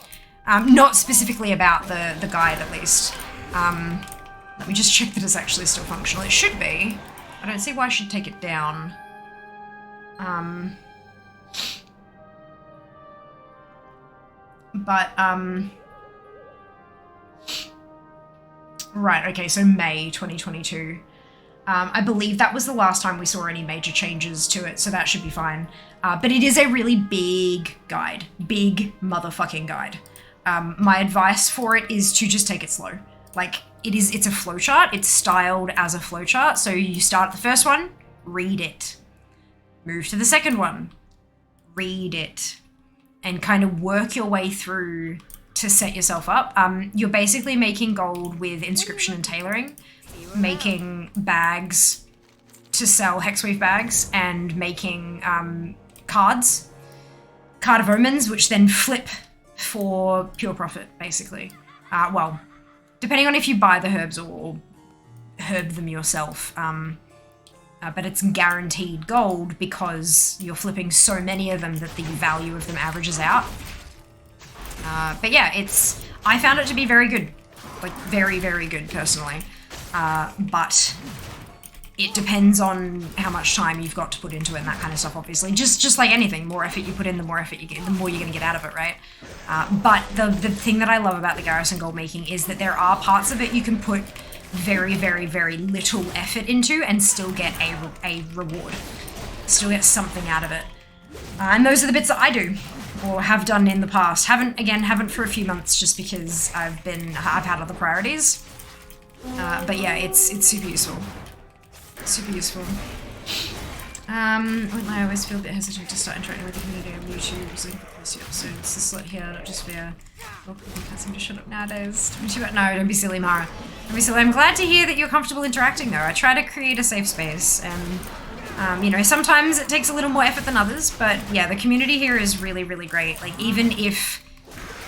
Not specifically about the guide, at least. Let me just check that it's actually still functional. It should be. I don't see why I should take it down. Right, okay, so May 2022. I believe that was the last time we saw any major changes to it, so that should be fine. But it is a really big guide. Big motherfucking guide. My advice for it is to just take it slow. Like, it's a flowchart. It's styled as a flowchart. So you start at the first one, read it. Move to the second one, read it and kind of work your way through to set yourself up. You're basically making gold with inscription and tailoring, making bags to sell hexweave bags, and making cards, card of omens, which then flip for pure profit, basically. Well, depending on if you buy the herbs or herb them yourself. But it's guaranteed gold because you're flipping so many of them that the value of them averages out. But yeah, I found it to be very good. Like, very, very good, personally. But it depends on how much time you've got to put into it and that kind of stuff, obviously. Just like anything, more effort you put in, the more effort you get, the more you're going to get out of it, right? But the thing that I love about the Garrison gold making is that there are parts of it you can put very, very, very little effort into and still get a reward. Still get something out of it. And those are the bits that I do, or have done in the past. Haven't for a few months just because I've had other priorities. But yeah, it's super useful. Super useful. I always feel a bit hesitant to start interacting with the community on YouTube, so post your episodes to slot here, not just via can't seem to shut up nowadays. No, don't be silly, Mara. Don't be silly. I'm glad to hear that you're comfortable interacting, though. I try to create a safe space, and you know, sometimes it takes a little more effort than others, but yeah, the community here is really, really great. Like, even if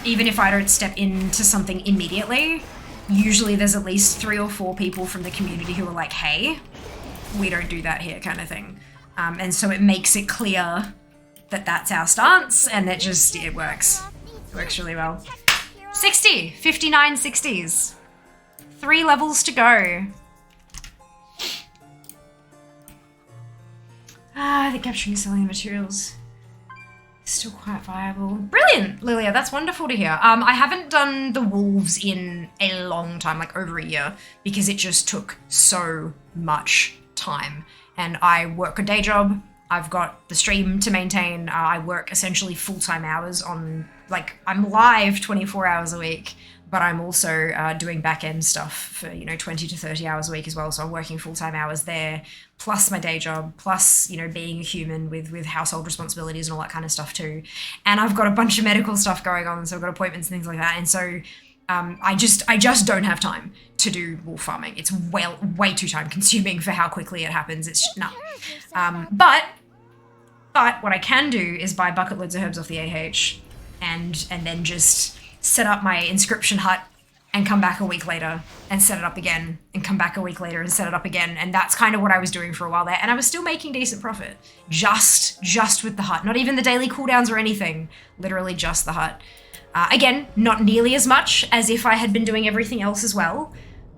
I don't step into something immediately, usually there's at least 3 or 4 people from the community who are like, hey, we don't do that here, kind of thing. And so it makes it clear that that's our stance, and it works. It works really well. 60! 59 60s. 3 levels to go. The capturing and selling the materials is still quite viable. Brilliant, Lilia, that's wonderful to hear. I haven't done the wolves in a long time, like over a year, because it just took so much time. And I work a day job, I've got the stream to maintain, I work essentially full-time hours on, like, I'm live 24 hours a week, but I'm also doing back-end stuff for, you know, 20 to 30 hours a week as well, so I'm working full-time hours there, plus my day job, plus, you know, being a human with household responsibilities and all that kind of stuff too. And I've got a bunch of medical stuff going on, so I've got appointments and things like that, and so I just don't have time to do wolf farming. It's way too time consuming for how quickly it happens. It's no. But what I can do is buy bucket loads of herbs off the AH and then just set up my inscription hut and come back a week later and set it up again and come back a week later and set it up again. And that's kind of what I was doing for a while there. And I was still making decent profit just with the hut, not even the daily cooldowns or anything, literally just the hut. Again, not nearly as much as if I had been doing everything else as well,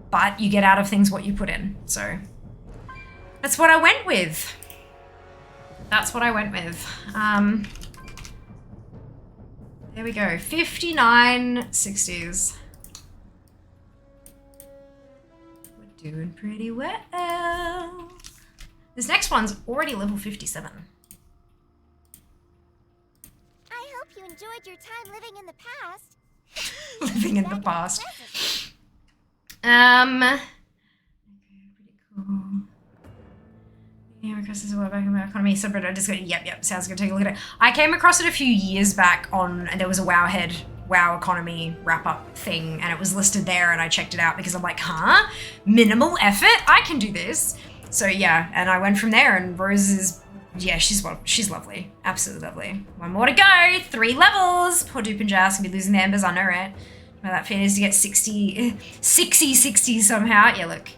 but you get out of things what you put in. So that's what I went with. That's what I went with. There we go. 59 60s. We're doing pretty well. This next one's already level 57. You enjoyed your time living in the past. Living in the past. Okay, pretty cool. Yeah, because this is what back in my economy. So, but I just go, yep, sounds good. Take a look at it. I came across it a few years back and there was a WoW economy wrap-up thing, and it was listed there, and I checked it out because I'm like, huh? Minimal effort? I can do this. So yeah, and I went from there, and Rose is, yeah, she's lovely. Absolutely lovely. 1 more to go. 3 levels. Poor Dupe and Jazz can be losing their embers, I know, right? Well, that fan is to get 60 somehow. Yeah, look.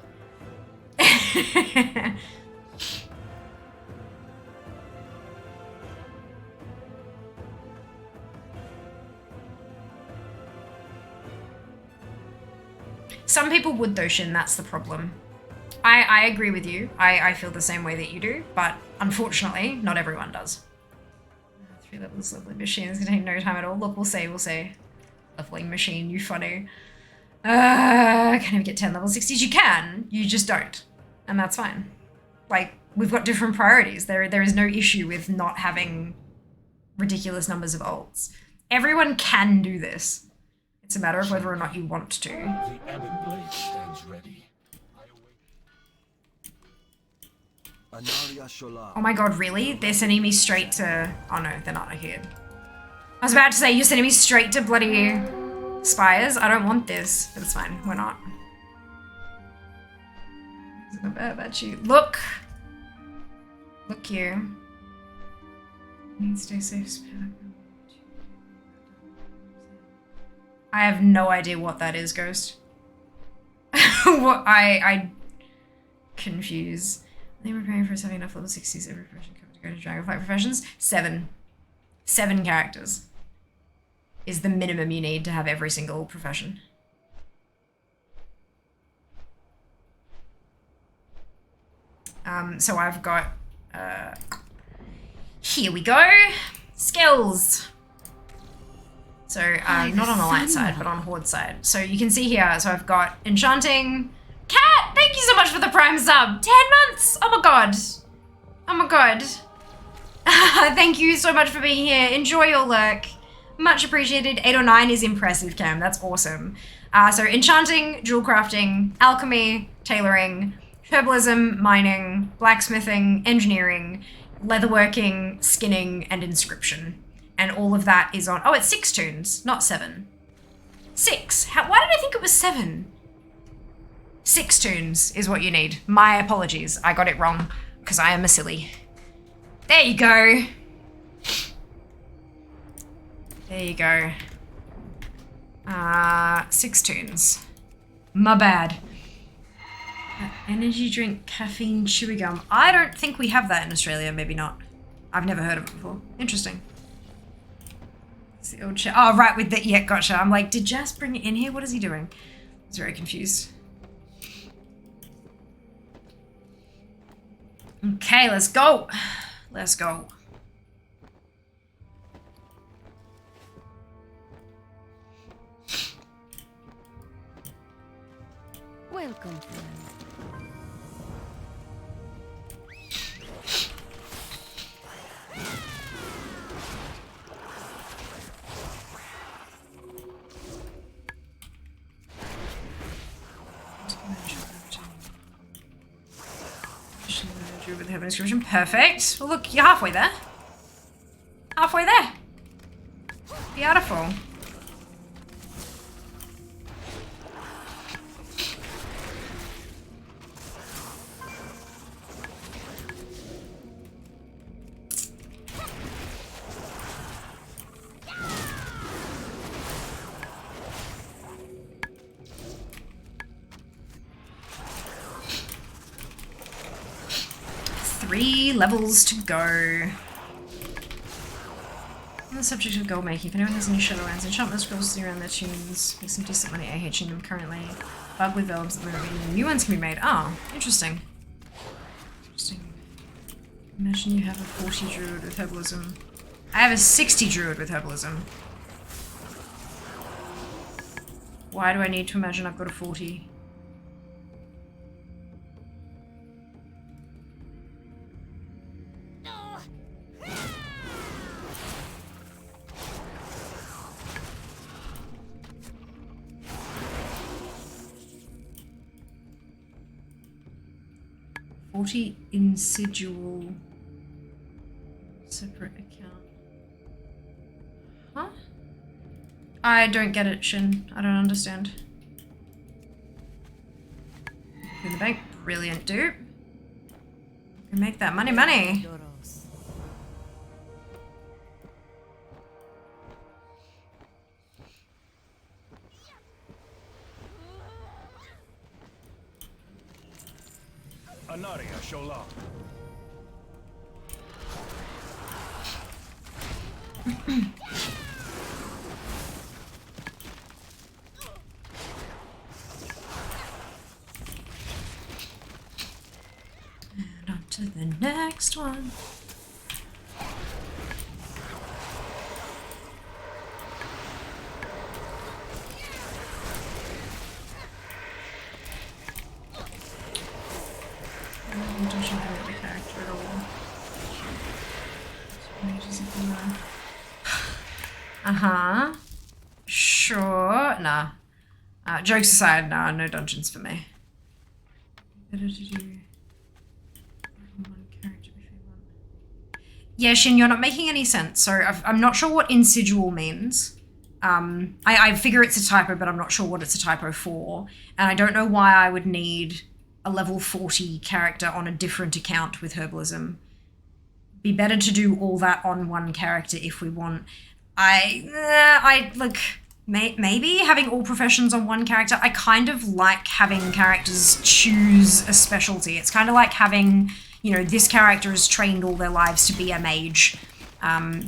Some people would though, Shin, that's the problem. I agree with you. I feel the same way that you do, but unfortunately, not everyone does. 3 levels, leveling machine is gonna take no time at all. Look, we'll see. Leveling machine, you funny. I can't even get 10 level 60s. You can, you just don't. And that's fine. Like, we've got different priorities. There is no issue with not having ridiculous numbers of ults. Everyone can do this. It's a matter of whether or not you want to. The Ebon Blade stands ready. Anaria Shola. Oh my god, really? They're sending me straight to... Oh no, they're not here. I was about to say, you're sending me straight to bloody Spires? I don't want this, but it's fine. We're not. It's not bad about you. Look! Look you. Stay safe. I have no idea what that is, Ghost. What I confuse. I think we're preparing for us having enough level 60s every profession covered to go to Dragonflight professions. 7. 7 characters is the minimum you need to have every single profession. So I've got here we go. Skills. So not on the light side, but on Horde side. So you can see here, so I've got Enchanting. Cat, thank you so much for the Prime sub. 10 months. Oh my god. Oh my god. Thank you so much for being here. Enjoy your lurk. Much appreciated. 8 or 9 is impressive, Cam. That's awesome. So Enchanting, Jewel Crafting, Alchemy, Tailoring, Herbalism, Mining, Blacksmithing, Engineering, Leatherworking, Skinning, and Inscription. And all of that is on... Oh, it's 6 tunes, not 7. 6. Why did I think it was 7? 6 tunes is what you need. My apologies. I got it wrong because I am a silly. There you go. There you go. 6 tunes. My bad. Energy drink, caffeine, chewy gum. I don't think we have that in Australia. Maybe not. I've never heard of it before. Interesting. It's the old oh, right, with the... Yeah, gotcha. I'm like, did Jas bring it in here? What is he doing? I was very confused. Okay, let's go. Let's go. Welcome, friend. With heaven inscription. Perfect. Well, look, you're halfway there. Halfway there. Beautiful. Three levels to go. On the subject of gold making, if anyone has any Shadowlands enchantment scrolls around their tunes, make some decent money AHing them currently. Bug with elves at the moment, new ones can be made. Oh, interesting. Interesting. Imagine you have a 40 druid with herbalism. I have a 60 druid with herbalism. Why do I need to imagine I've got a 40? Insidual separate account. Huh? I don't get it, Shin. I don't understand. In the bank, brilliant dupe. Can make that money, money. Anaria Shola. And on to the next one. Uh-huh. Sure. Nah. Jokes aside, nah, no dungeons for me. Better to do Yeah, Shin, you're not making any sense. So I'm not sure what insidual means. I figure it's a typo, but I'm not sure what it's a typo for. And I don't know why I would need a level 40 character on a different account with herbalism. Be better to do all that on one character if we want. Maybe having all professions on one character. I kind of like having characters choose a specialty. It's kind of like having, you know, this character has trained all their lives to be a mage.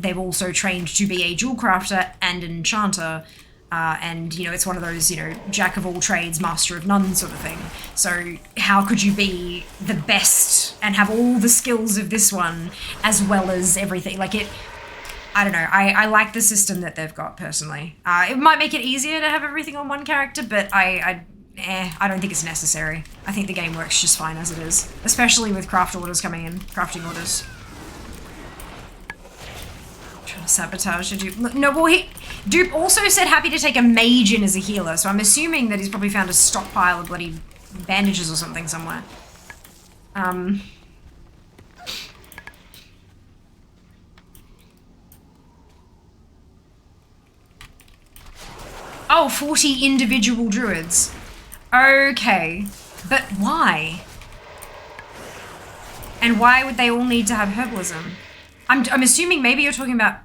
They've also trained to be a jewel crafter and an enchanter. And, you know, it's one of those, you know, jack of all trades, master of none sort of thing. So how could you be the best and have all the skills of this one as well as everything? Like I don't know. I like the system that they've got personally. It might make it easier to have everything on one character, but I don't think it's necessary. I think the game works just fine as it is, especially with craft orders coming in, crafting orders. Trying to sabotage the dupe. No, well, Dupe also said happy to take a mage in as a healer, so I'm assuming that he's probably found a stockpile of bloody bandages or something somewhere. Oh, 40 individual druids. Okay, but why? And why would they all need to have herbalism? I'm assuming maybe you're talking about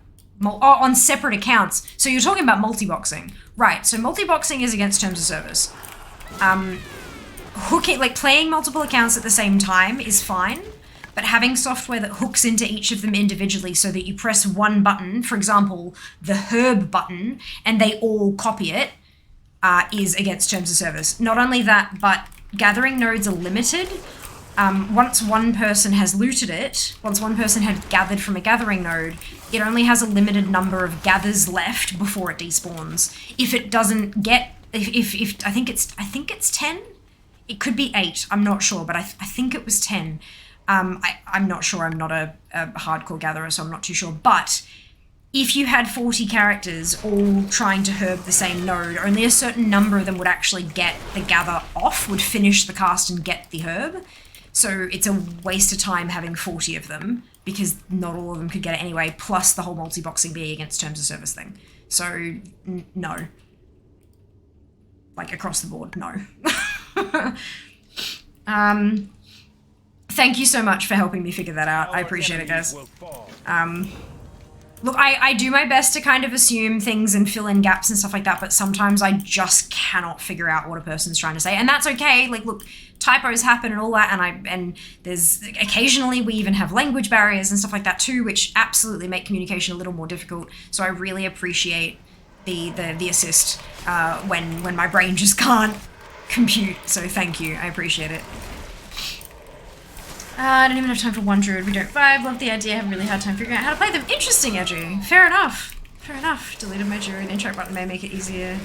on separate accounts. So you're talking about multi-boxing. Right, so multi-boxing is against terms of service. Hooking, like playing multiple accounts at the same time is fine, but having software that hooks into each of them individually so that you press one button, for example, the herb button, and they all copy it, is against terms of service. Not only that, but gathering nodes are limited. Once one person has looted it, once one person had gathered from a gathering node, it only has a limited number of gathers left before it despawns. If it doesn't get, if I think it's 10? It could be 8, I'm not sure, but I think it was 10. I'm not sure, I'm not a hardcore gatherer, so I'm not too sure. But if you had 40 characters all trying to herb the same node, only a certain number of them would actually get the gather off, would finish the cast and get the herb. So it's a waste of time having 40 of them, because not all of them could get it anyway, plus the whole multi-boxing being against terms of service thing. So, no. Like, across the board, no. Thank you so much for helping me figure that out. I appreciate it, guys. Look, I do my best to kind of assume things and fill in gaps and stuff like that, but sometimes I just cannot figure out what a person's trying to say, and that's okay. Like, look, typos happen and all that, and there's occasionally we even have language barriers and stuff like that too, which absolutely make communication a little more difficult. So I really appreciate the assist when my brain just can't compute. So thank you, I appreciate it. I don't even have time for one druid. We don't vibe. Love the idea. Have a really hard time figuring out how to play them. Interesting, Edgy. Fair enough. Fair enough. Deleted my druid. Interact button may make it easier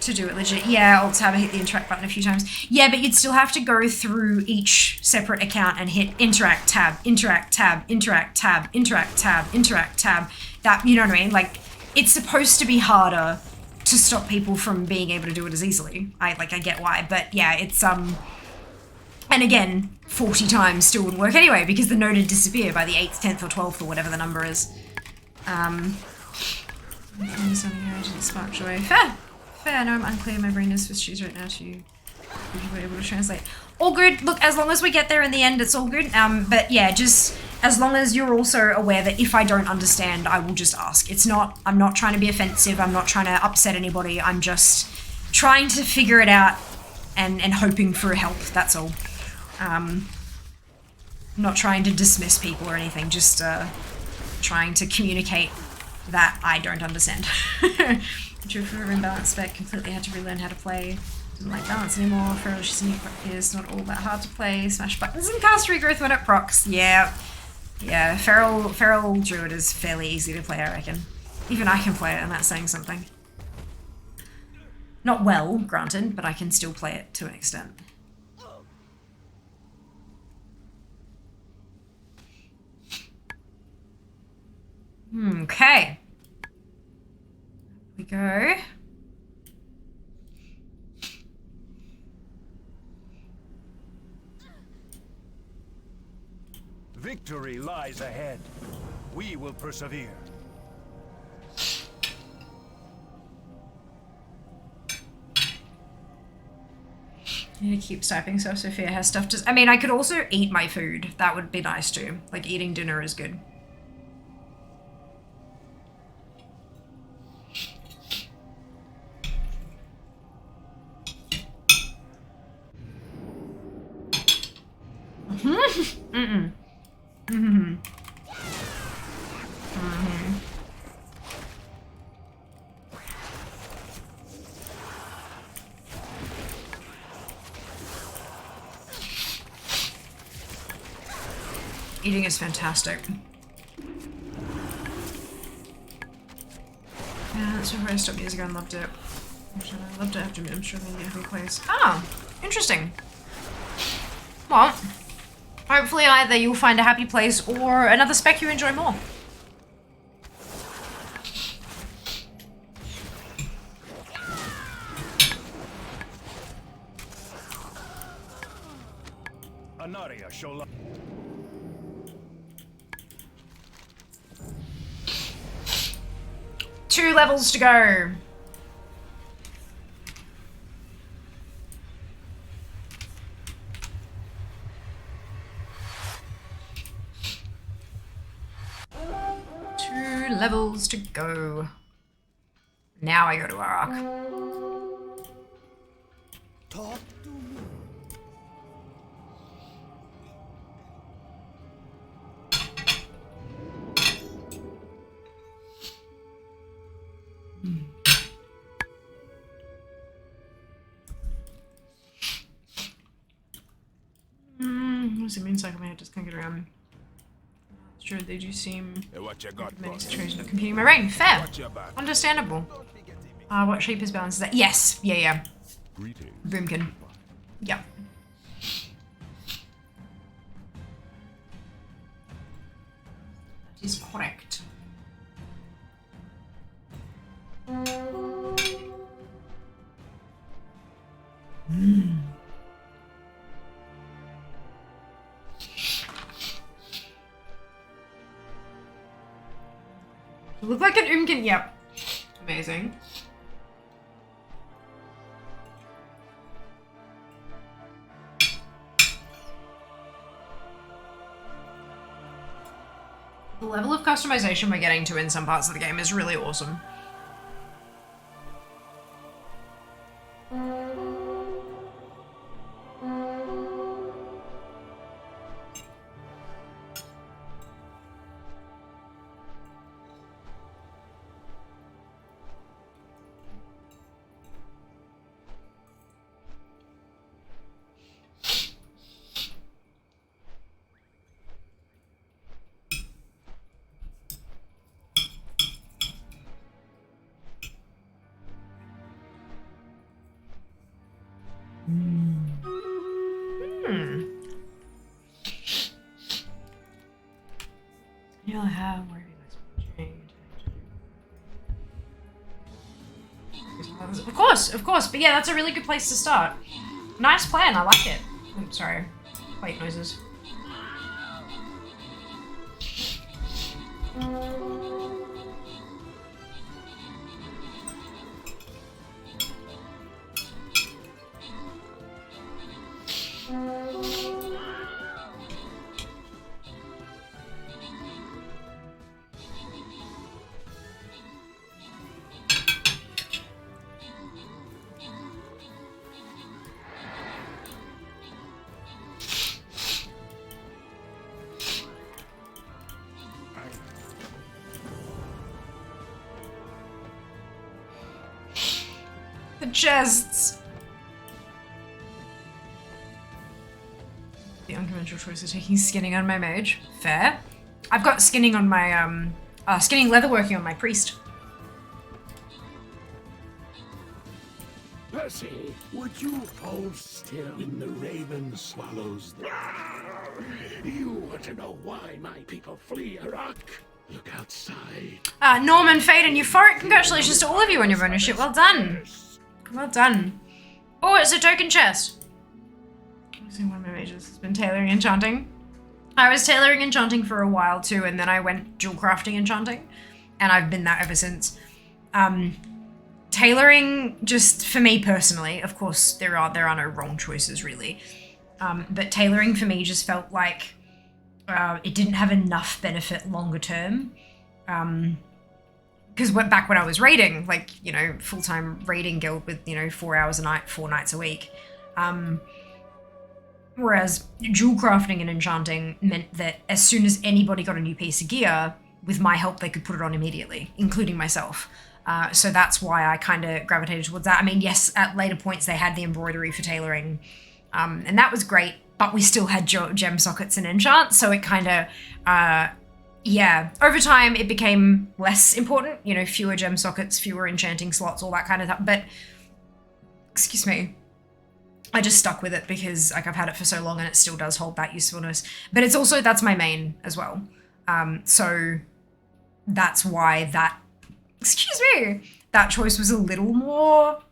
to do it legit. Yeah, Alt-Tab, I hit the interact button a few times. Yeah, but you'd still have to go through each separate account and hit interact tab, interact tab, interact tab, interact tab, interact tab. That, you know what I mean? Like, it's supposed to be harder to stop people from being able to do it as easily. I get why, but yeah, it's and again, 40 times still wouldn't work anyway, because the node would disappear by the 8th, 10th, or 12th, or whatever the number is. Spark joy. Fair! Fair, no, I'm unclear. My brain is Swiss cheese right now to you. If you were able to translate. All good. Look, as long as we get there in the end, it's all good. But yeah, just as long as you're also aware that if I don't understand, I will just ask. I'm not trying to be offensive. I'm not trying to upset anybody. I'm just trying to figure it out and hoping for help. That's all. Not trying to dismiss people or anything, just trying to communicate that I don't understand. Drew for a imbalance spec, completely had to relearn how to play. Didn't like balance anymore. Feral, she's new, but it's not all that hard to play. Smash buttons and cast regrowth when it procs. Yeah. Yeah, Feral Druid is fairly easy to play, I reckon. Even I can play it, and that's saying something. Not well, granted, but I can still play it to an extent. Okay. We go. Victory lies ahead. We will persevere. I need to keep typing so Sophia has stuff to... I mean, I could also eat my food. That would be nice too. Like, eating dinner is good. Mm-mm. Mm-hmm. Mm-hmm. Eating is fantastic. Yeah, that's where I stopped years ago and loved it. Actually, I loved it after I'm struggling in every place. Ah, interesting. Well, hopefully either you'll find a happy place or another spec you enjoy more. Anaria shall 2 levels to go. Two levels to go. Now I go to Arak. talk to me. What does it mean? Cycle, I just can't get around. Sure, they do seem What you got, many boss? situations not competing my reign. Fair. Watch your back. Understandable. What shape is balance is that? Yes. Yeah. Greetings. Boomkin. Yeah. That is correct. Look like an Umkin. Yep. Amazing. The level of customization we're getting to in some parts of the game is really awesome. You'll have where you guys Of course, but yeah, that's a really good place to start. Nice plan, I like it. Oh, sorry, plate noises. The chests. The unconventional choice of taking skinning on my mage. Fair. I've got skinning on my skinning leatherworking on my priest. Percy, would you hold still when the raven swallows the... You want to know why my people flee Iraq? Look outside. Norman, Fade, and Euphoric, congratulations to all of you on your ownership. Well done. Well done. Oh, it's a token chest. One of my mages has been tailoring enchanting. I was tailoring enchanting for a while too, and then I went dual crafting enchanting, and I've been that ever since. Tailoring, just for me personally, of course there are no wrong choices really, but tailoring for me just felt like it didn't have enough benefit longer term. Because back when I was raiding, like, you know, full-time raiding guild with, you know, 4 hours a night, 4 nights a week. Whereas dual crafting and enchanting meant that as soon as anybody got a new piece of gear, with my help, they could put it on immediately, including myself. So that's why I kind of gravitated towards that. I mean, yes, at later points they had the embroidery for tailoring, and that was great, but we still had gem sockets and enchants, so it kind of, yeah, over time it became less important, you know, fewer gem sockets, fewer enchanting slots, all that kind of stuff, but, excuse me, I just stuck with it because, like, I've had it for so long and it still does hold that usefulness, but it's also, that's my main as well, so that's why that, excuse me, that choice was a little more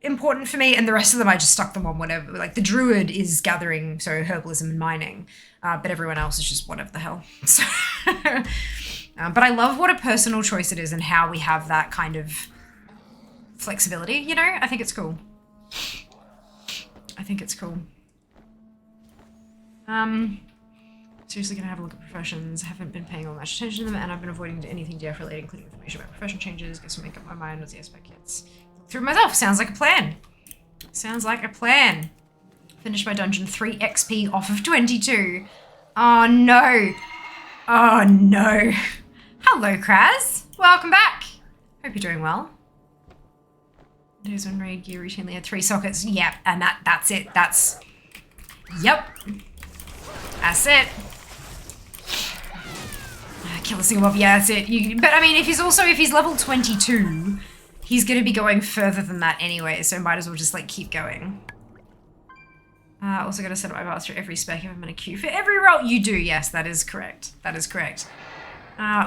important for me, and the rest of them I just stuck them on whatever. Like the druid is gathering, so herbalism and mining, but everyone else is just whatever the hell. So, but I love what a personal choice it is and how we have that kind of flexibility, you know? I think it's cool. I think it's cool. Seriously gonna have a look at professions. I haven't been paying all much attention to them, and I've been avoiding anything DF related, including information about profession changes. Guess I'll make up my mind as the aspect kits. Through myself. Sounds like a plan. Sounds like a plan. Finished my dungeon 3 XP off of 22. Oh no. Oh no. Hello, Kraz. Welcome back. Hope you're doing well. There's one raid gear routinely had 3 sockets. Yep, and that's it. Yep. That's it. Kill a single mob. Yeah, that's it. But I mean, if he's level 22, he's going to be going further than that anyway, so might as well just, like, keep going. Also going to set up my bars for every spec if I'm in a queue for every role. You do, yes, that is correct. That is correct.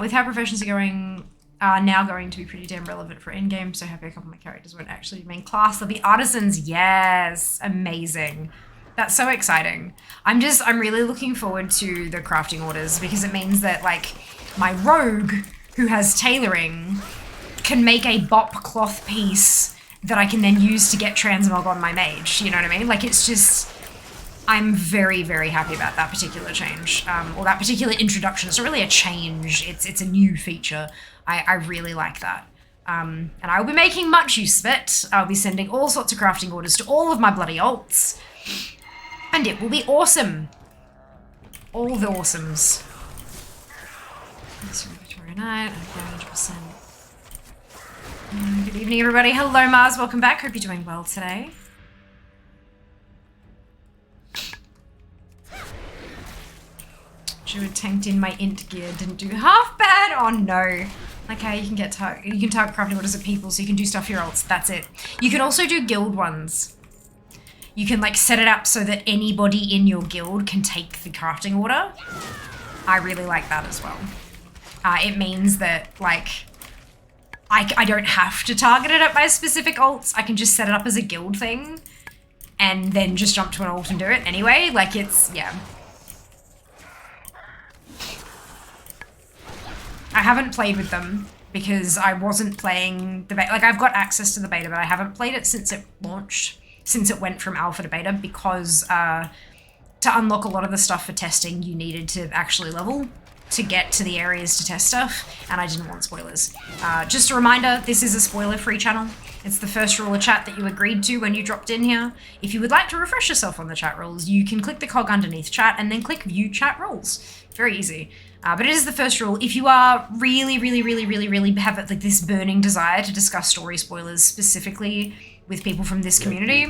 With how professions are now going to be pretty damn relevant for endgame, so happy a couple of my characters won't actually be main class. They'll be artisans. Yes, amazing. That's so exciting. I'm really looking forward to the crafting orders because it means that, like, my rogue who has tailoring can make a bop cloth piece that I can then use to get transmog on my mage, you know what I mean? Like, it's just, I'm very, very happy about that particular change, or that particular introduction. It's not really a change, it's a new feature. I really like that. And I will be making much use of it. I'll be sending all sorts of crafting orders to all of my bloody alts, and it will be awesome. All the awesomes. Victoria Night, 100%. Good evening, everybody. Hello, Mars. Welcome back. Hope you're doing well today. Druid tanked in my int gear. Didn't do half bad. Oh no. Okay, you can target crafting orders of people, so you can do stuff for your alts. That's it. You can also do guild ones. You can, like, set it up so that anybody in your guild can take the crafting order. I really like that as well. It means that, like, I don't have to target it at my specific alts. I can just set it up as a guild thing and then just jump to an alt and do it anyway. Like, it's, yeah. I haven't played with them because I wasn't playing the beta. Like, I've got access to the beta, but I haven't played it since it launched, since it went from alpha to beta, because to unlock a lot of the stuff for testing, you needed to actually level to get to the areas to test stuff, and I didn't want spoilers. Just a reminder, this is a spoiler-free channel. It's the first rule of chat that you agreed to when you dropped in here. If you would like to refresh yourself on the chat rules, you can click the cog underneath chat and then click view chat rules. Very easy. But it is the first rule. If you are really have like this burning desire to discuss story spoilers specifically with people from this community,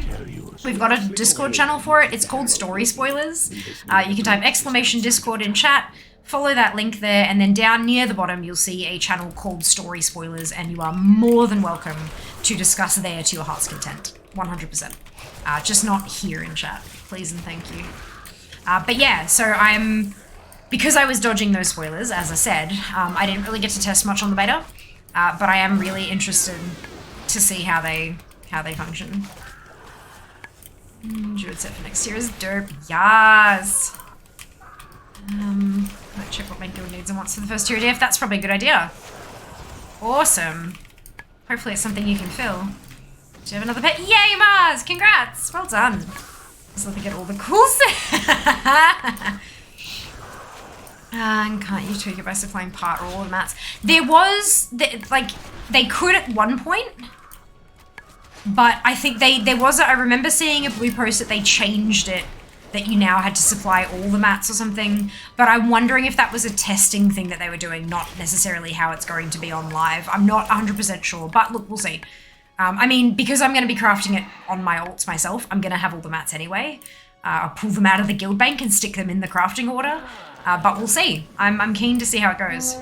we've got a Discord channel for it. It's called Story Spoilers. You can type exclamation Discord in chat, follow that link there, and then down near the bottom you'll see a channel called Story Spoilers, and you are more than welcome to discuss there to your heart's content. 100%. Just not here in chat, please and thank you. But yeah, so because I was dodging those spoilers, as I said, I didn't really get to test much on the beta, but I am really interested to see how they function. Druid set for next year is dope. Yes. Might check what my guild needs and wants for the first tier DF. That's probably a good idea. Awesome. Hopefully it's something you can fill. Do you have another pet? Yay, Mars! Congrats! Well done. Just looking at all the cool stuff. And can't you tweak it by supplying part or all the mats? There was, like, they could at one point, but I think I remember seeing a blue post that they changed it, that you now had to supply all the mats or something, but I'm wondering if that was a testing thing that they were doing, not necessarily how it's going to be on live. I'm not 100% sure, but look, we'll see. I mean, because I'm going to be crafting it on my alts myself, I'm going to have all the mats anyway. I'll pull them out of the guild bank and stick them in the crafting order, but we'll see. I'm keen to see how it goes.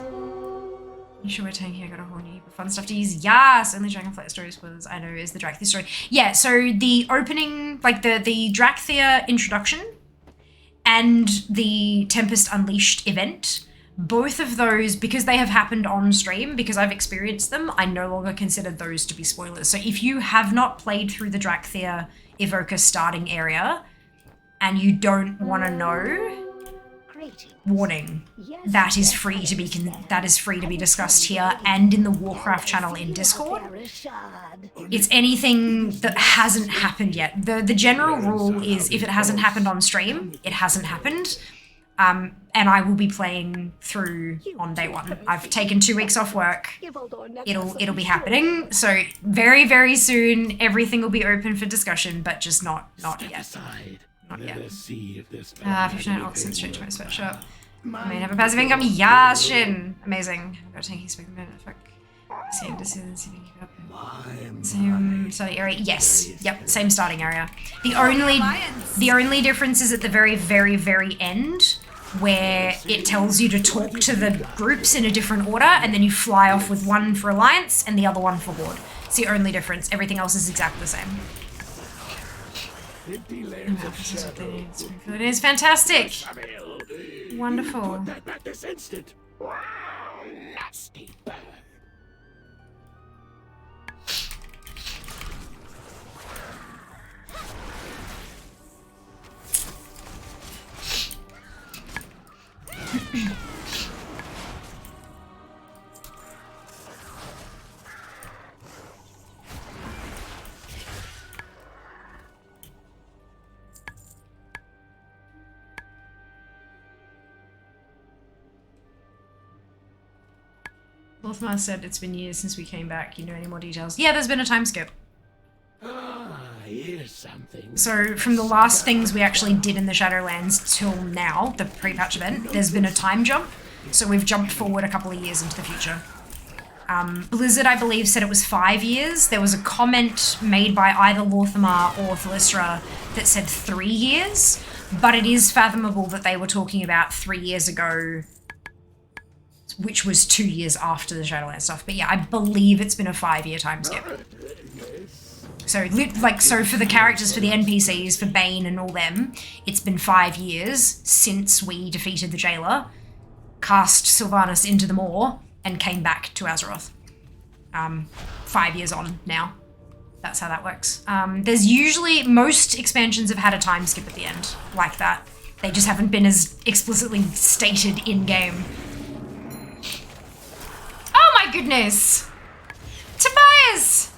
You sure we're taking? I got a whole new heap of fun stuff to use. Yes, only Dragonflight story spoilers I know is the Drakthea story. Yeah, so the opening, like the Drakthea introduction and the Tempest Unleashed event, both of those, because they have happened on stream, because I've experienced them, I no longer consider those to be spoilers. So if you have not played through the Drakthea Evoker starting area and you don't want to know, warning, that is free to be discussed here and in the Warcraft channel in Discord. It's anything that hasn't happened yet. The general rule is if it hasn't happened on stream, it hasn't happened. And I will be playing through on day one. I've taken 2 weeks off work. It'll be happening. So very, very soon everything will be open for discussion, but just not yet. Not yet. 59 oxen straight to my sweatshop. I mean, have a passive income. Yeah, Shin. Amazing. I've got to take his big minute. Fuck. Same distance. Same starting area. Yes. Yep. Same starting area. The only difference is at the very, very, very end, where it tells you to talk to the groups in a different order, and then you fly off with one for Alliance and the other one for Horde. It's the only difference. Everything else is exactly the same. It is fantastic. Wonderful. Lothmar said it's been years since we came back. You know any more details? Yeah, there's been a time skip. Here's something. So from the last things we actually did in the Shadowlands till now, the pre-patch event, there's been a time jump. So we've jumped forward a couple of years into the future. Blizzard, I believe, said it was 5 years. There was a comment made by either Lothmar or Thalystra that said 3 years, but it is fathomable that they were talking about 3 years ago, which was 2 years after the Shadowlands stuff. But yeah, I believe it's been a 5-year time skip. So, so for the characters, for the NPCs, for Bane and all them, it's been 5 years since we defeated the Jailer, cast Sylvanas into the Maw, and came back to Azeroth. 5 years on now. That's how that works. There's usually, most expansions have had a time skip at the end, like that. They just haven't been as explicitly stated in-game. Oh my goodness! Tobias!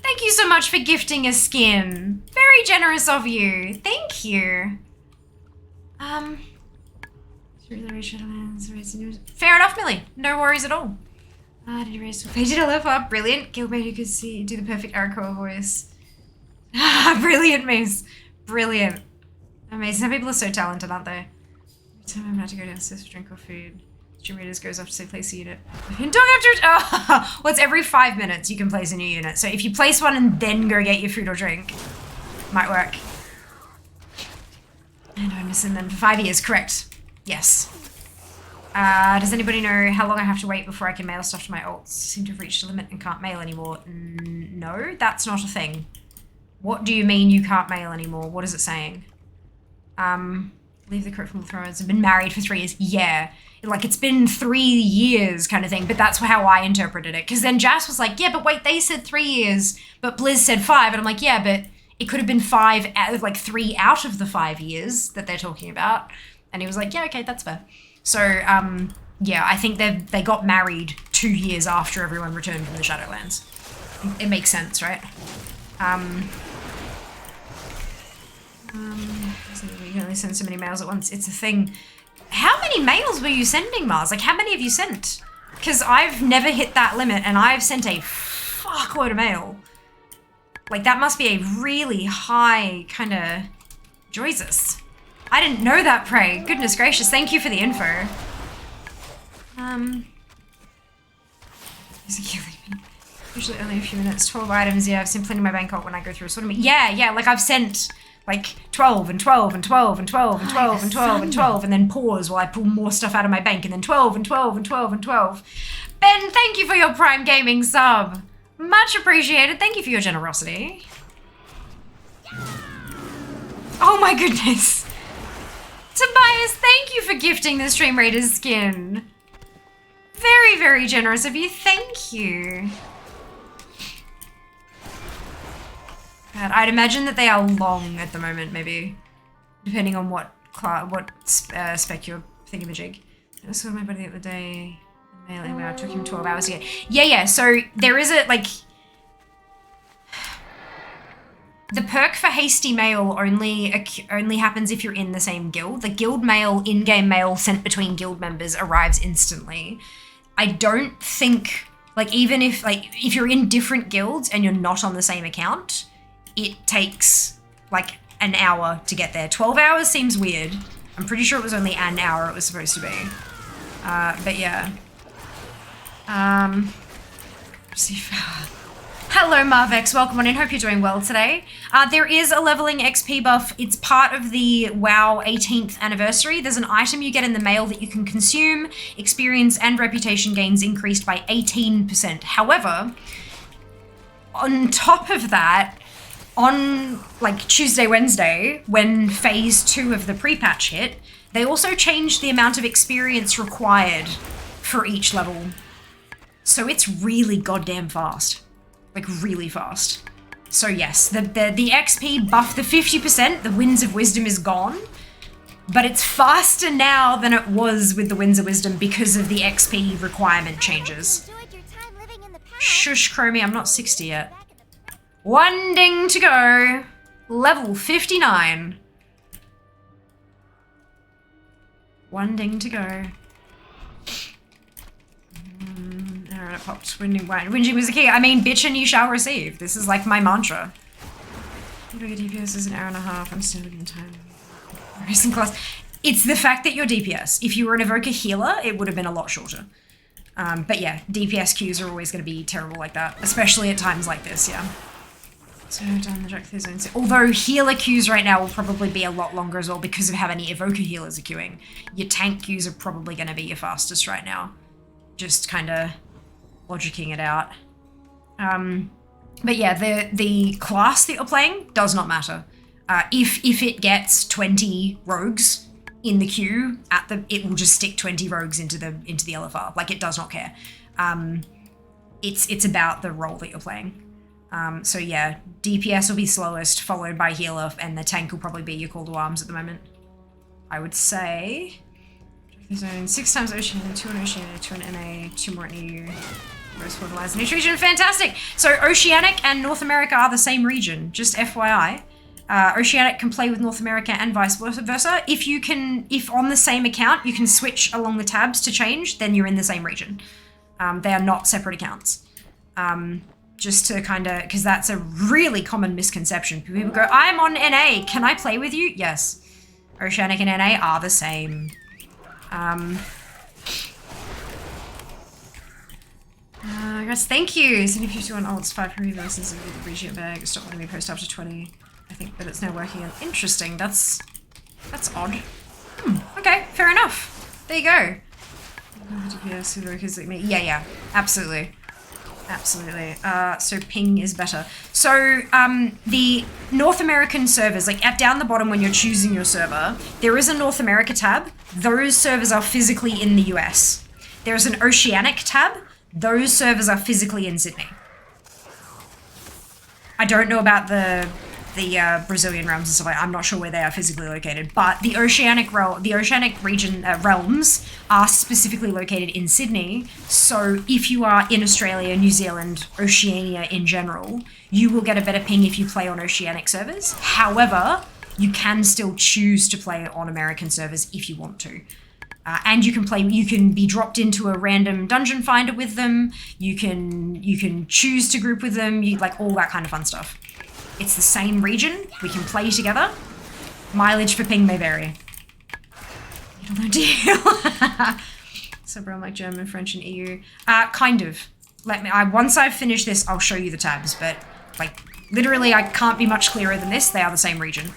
Thank you so much for gifting a skin. Very generous of you. Thank you. Fair enough, Millie. No worries at all. Did you raise did a level up? Brilliant. Gilbert, who could see do the perfect Arakoa voice. Brilliant, Mace. Brilliant. Amazing. Some people are so talented, aren't they? Every time I'm about to go downstairs for drink or food, Stream Readers goes off to say place a unit. You don't have to. Oh, well, it's every 5 minutes you can place a new unit. So if you place one and then go get your food or drink, might work. And I'm missing them for 5 years. Correct. Yes. Does anybody know how long I have to wait before I can mail stuff to my alts? Seem to have reached a limit and can't mail anymore. No, that's not a thing. What do you mean you can't mail anymore? What is it saying? Leave the crypt from the thrones and been married for 3 years. Yeah. Like, it's been 3 years kind of thing, but that's how I interpreted it. Because then Jas was like, yeah, but wait, they said 3 years, but Blizz said 5. And I'm like, yeah, but it could have been 5, like 3 out of the 5 years that they're talking about. And he was like, yeah, okay, that's fair. So, yeah, I think they got married 2 years after everyone returned from the Shadowlands. It makes sense, right? So you can only send so many mails at once. It's a thing. How many mails were you sending, Mars? Like, how many have you sent? Because I've never hit that limit, and I've sent a fuckload of mail. Like, that must be a really high kind of... Jesus. I didn't know that, Prey. Goodness gracious, thank you for the info. Usually only a few minutes. 12 items, yeah, I've sent plenty in my Bangkok when I go through a sort of... Yeah, like I've sent... like 12 and 12 and 12 and 12 and 12 and 12 and 12 and then pause while I pull more stuff out of my bank and then 12 and 12 and 12 and 12. Ben, thank you for your Prime Gaming sub. Much appreciated. Thank you for your generosity. Oh my goodness. Tobias, thank you for gifting the Stream Raiders skin. Very, very generous of you. Thank you. God, I'd imagine that they are long at the moment, maybe, depending on what spec you're thingamajig. I saw my buddy the other day. Anyway, it took him 12 hours to get. Yeah. So there is a like. The perk for hasty mail only happens if you're in the same guild. The guild mail, in-game mail sent between guild members arrives instantly. I don't think like even if you're in different guilds and you're not on the same account. It takes like an hour to get there. 12 hours seems weird. I'm pretty sure it was only an hour it was supposed to be. But yeah. Hello Marvex, welcome on in. Hope you're doing well today. There is a leveling XP buff. It's part of the WoW 18th anniversary. There's an item you get in the mail that you can consume. Experience and reputation gains increased by 18%. However, on top of that, on like Tuesday, Wednesday, when phase 2 of the pre-patch hit, they also changed the amount of experience required for each level. So it's really goddamn fast. Like really fast. So yes, the XP buff, the 50%, the Winds of Wisdom is gone, but it's faster now than it was with the Winds of Wisdom because of the XP requirement changes. Shush, Chromie, I'm not 60 yet. One ding to go. Level 59. One ding to go. Alright, it popped. Whinging was the key. I mean, bitch and you shall receive. This is like my mantra. DPS is an hour and a half. I'm still in time. Racing class. It's the fact that you're DPS. If you were an evoker healer, it would have been a lot shorter. But yeah, DPS queues are always going to be terrible like that. Especially at times like this, yeah. So down the Jack zone. Although healer queues right now will probably be a lot longer as well because of how many evoker healers are queuing. Your tank queues are probably going to be your fastest right now. Just kind of logicking it out. But yeah, the class that you're playing does not matter. If it gets 20 rogues in the queue, it will just stick 20 rogues into the LFR. Like it does not care. It's about the role that you're playing. So yeah, DPS will be slowest, followed by healer, and the tank will probably be your call to arms at the moment. I would say. Zone 6 times Oceania, 2 on Oceania, 2 on NA, 2 more at EU. Most fertilized in each region. Fantastic! So Oceanic and North America are the same region, just FYI. Oceanic can play with North America and vice versa. If on the same account you can switch along the tabs to change, then you're in the same region. They are not separate accounts. Just to kind of, because that's a really common misconception. People go, I'm on NA, can I play with you? Yes. Oceanic and NA are the same. Guys, thank you. So if you do an alt 5 for reverses of the region bag, stop letting me post after 20. I think that it's now working. Interesting. That's odd. Okay, fair enough. There you go. Yeah, absolutely. Absolutely. So ping is better. So the North American servers, like down the bottom when you're choosing your server, there is a North America tab. Those servers are physically in the US. There's an Oceanic tab. Those servers are physically in Sydney. I don't know about the the Brazilian realms and stuff like that. I'm not sure where they are physically located, but the oceanic region realms are specifically located in Sydney. So if you are in Australia, New Zealand, Oceania in general, you will get a better ping if you play on oceanic servers. However, you can still choose to play on American servers if you want to. And you can be dropped into a random dungeon finder with them. You can choose to group with them, like all that kind of fun stuff. It's the same region. We can play together. Mileage for ping may vary. You don't know, deal. So bro, like German, French, and EU. Kind of. Once I've finished this, I'll show you the tabs, but like literally I can't be much clearer than this. They are the same region.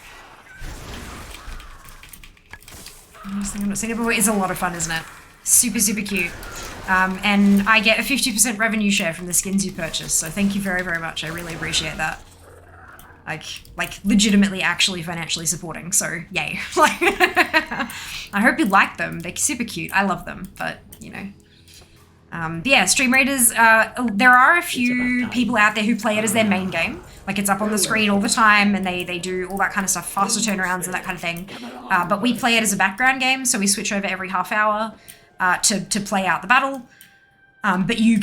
I've not seen it before. It's a lot of fun, isn't it? Super, super cute. And I get a 50% revenue share from the skins you purchase. So thank you very, very much. I really appreciate that. Like legitimately actually financially supporting. So yay. Like, I hope you like them. They're super cute. I love them, but you know. But yeah, Stream Raiders, there are a few people out there who play it as their main game. Like it's up on the screen all the time and they do all that kind of stuff, faster turnarounds and that kind of thing. But we play it as a background game, so we switch over every half hour to play out the battle. But you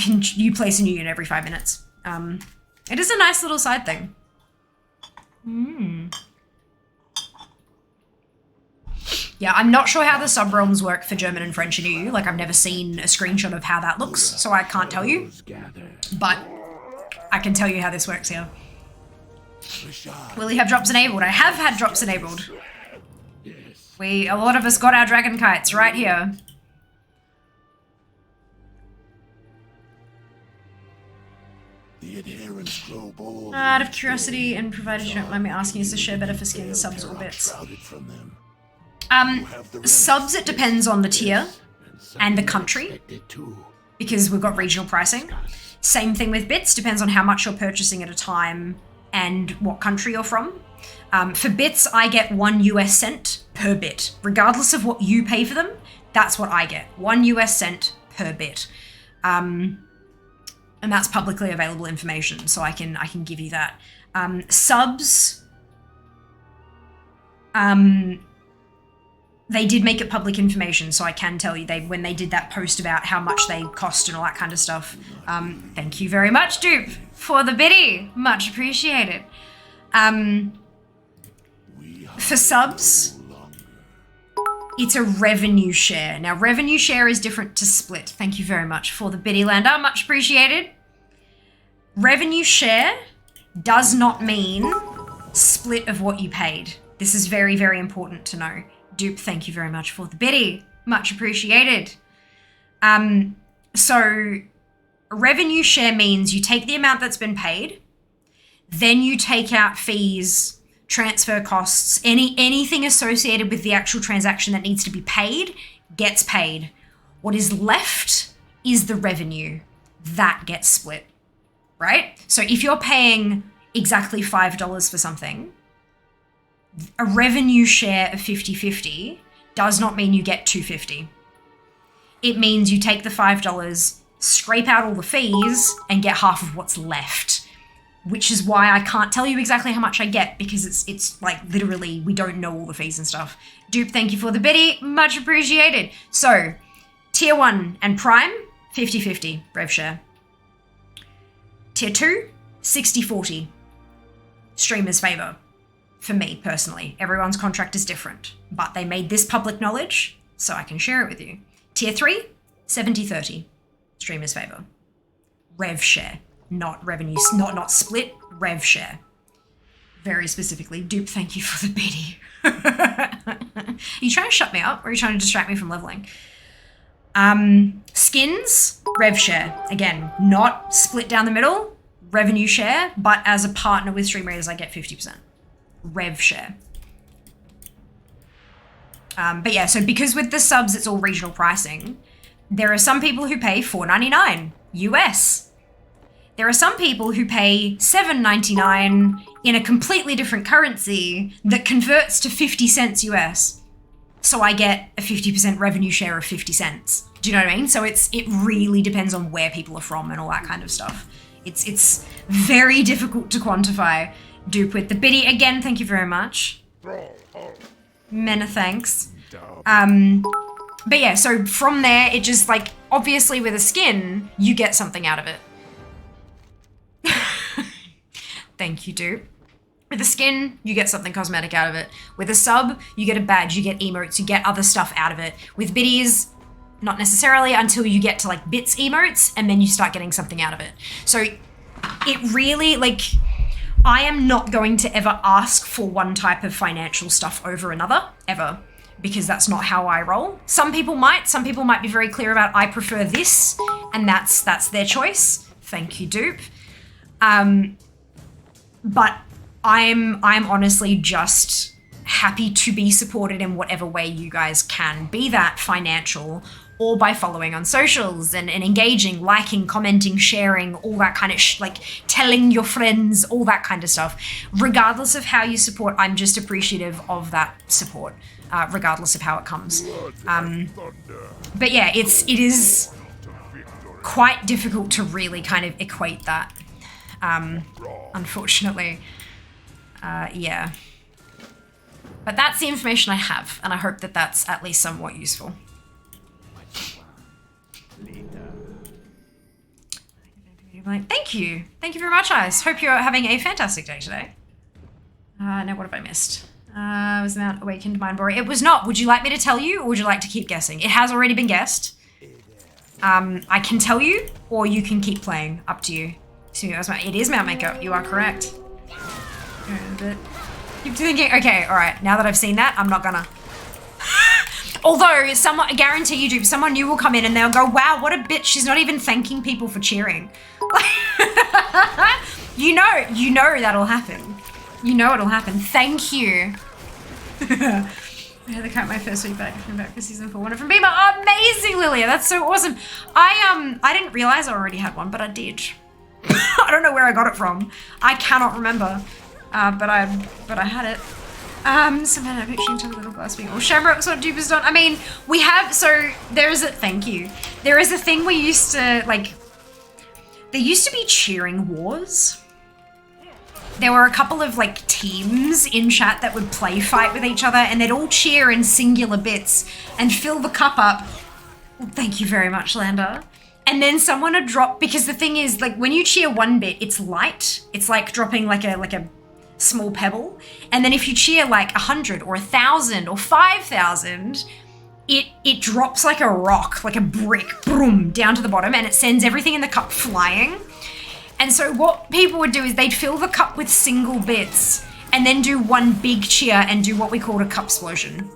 place a new unit every 5 minutes. It is a nice little side thing. Yeah, I'm not sure how the sub-realms work for German and French and EU. Like, I've never seen a screenshot of how that looks, so I can't tell you. But I can tell you how this works here. Will you have drops enabled? I have had drops enabled. A lot of us got our dragon kites right here. Out of curiosity, and provided you don't mind me asking, is the share better for skins, subs, or bits? Subs, it depends on the tier and the country, because we've got regional pricing. Same thing with bits, depends on how much you're purchasing at a time and what country you're from. For bits, I get 1 US cent per bit. Regardless of what you pay for them, that's what I get. 1 US cent per bit. And that's publicly available information, so I can give you that. Subs, they did make it public information, so I can tell you when they did that post about how much they cost and all that kind of stuff. Thank you very much, Dupe, for the biddy. Much appreciated. For subs, it's a revenue share. Now, revenue share is different to split. Thank you very much for the biddy, Lander. Much appreciated. Revenue share does not mean split of what you paid. This is very, very important to know. Dupe, thank you very much for the biddy. Much appreciated. So revenue share means you take the amount that's been paid, then you take out fees, transfer costs, anything associated with the actual transaction that needs to be paid gets paid. What is left is the revenue. That gets split, right? So if you're paying exactly $5 for something, a revenue share of 50-50 does not mean you get $2.50. It means you take the $5, scrape out all the fees, and get half of what's left. Which is why I can't tell you exactly how much I get, because it's like literally we don't know all the fees and stuff. Dupe, thank you for the biddy. Much appreciated. So, Tier 1 and Prime, 50-50 rev share. Tier 2, 60-40. Streamer's favor. For me, personally. Everyone's contract is different. But they made this public knowledge, so I can share it with you. Tier 3, 70-30. Streamer's favor. Rev share. Not revenue, not split, rev share. Very specifically. Dupe, thank you for the biddy. Are you trying to shut me up, or are you trying to distract me from leveling? Skins, rev share. Again, not split down the middle, revenue share, but as a partner with Stream Raiders, I get 50%. Rev share. But yeah, so because with the subs, it's all regional pricing, there are some people who pay $4.99 US. There are some people who pay $7.99 in a completely different currency that converts to 50 cents US. So I get a 50% revenue share of 50 cents. Do you know what I mean? So it really depends on where people are from and all that kind of stuff. It's very difficult to quantify. Dupe with the biddy again. Thank you very much. Many thanks. But yeah, so from there, it just like, obviously with a skin, you get something out of it. Thank you, Dupe. With a skin, you get something cosmetic out of it. With a sub, you get a badge, you get emotes, you get other stuff out of it. With biddies, not necessarily until you get to like bits emotes, and then you start getting something out of it. So it really, like, I am not going to ever ask for one type of financial stuff over another, ever. Because that's not how I roll. Some people might be very clear about I prefer this, and that's their choice. Thank you, Dupe. But I'm honestly just happy to be supported in whatever way you guys can, be that financial or by following on socials and engaging, liking, commenting, sharing, all that kind of like telling your friends, all that kind of stuff. Regardless of how you support, I'm just appreciative of that support, regardless of how it comes. But yeah, it is quite difficult to really kind of equate that, unfortunately. Yeah. But that's the information I have, and I hope that that's at least somewhat useful. Thank you. Thank you very much, Ice. Hope you're having a fantastic day today. Now what have I missed? Was the Mount Awakened Mind Boring? It was not. Would you like me to tell you, or would you like to keep guessing? It has already been guessed. I can tell you, or you can keep playing. Up to you. It is Mount Maker. You are correct. Keep thinking, okay, alright, now that I've seen that, I'm not gonna. Although, I guarantee you, Dupe, someone new will come in and they'll go, wow, what a bitch, she's not even thanking people for cheering. You know that'll happen. You know it'll happen. Thank you. I had to count my first week back. I came back for season 4. One from Beamer. Oh, amazing, Lilia. That's so awesome. I didn't realize I already had one, but I did. I don't know where I got it from. I cannot remember. But I had it. Somehow I'm picturing to the little glass being all shamrocks on Duper's done. I mean, we have, so there is a, thank you. There is a thing we used to, like, there used to be cheering wars. There were a couple of, like, teams in chat that would play fight with each other, and they'd all cheer in singular bits and fill the cup up. Well, thank you very much, Lander. And then someone would drop, because the thing is, like, when you cheer one bit, it's light. It's like dropping like a small pebble. And then if you cheer like 100 or 1,000 or 5,000, it drops like a rock, like a brick, boom, down to the bottom, and it sends everything in the cup flying. And so what people would do is they'd fill the cup with single bits and then do one big cheer and do what we called a cup explosion.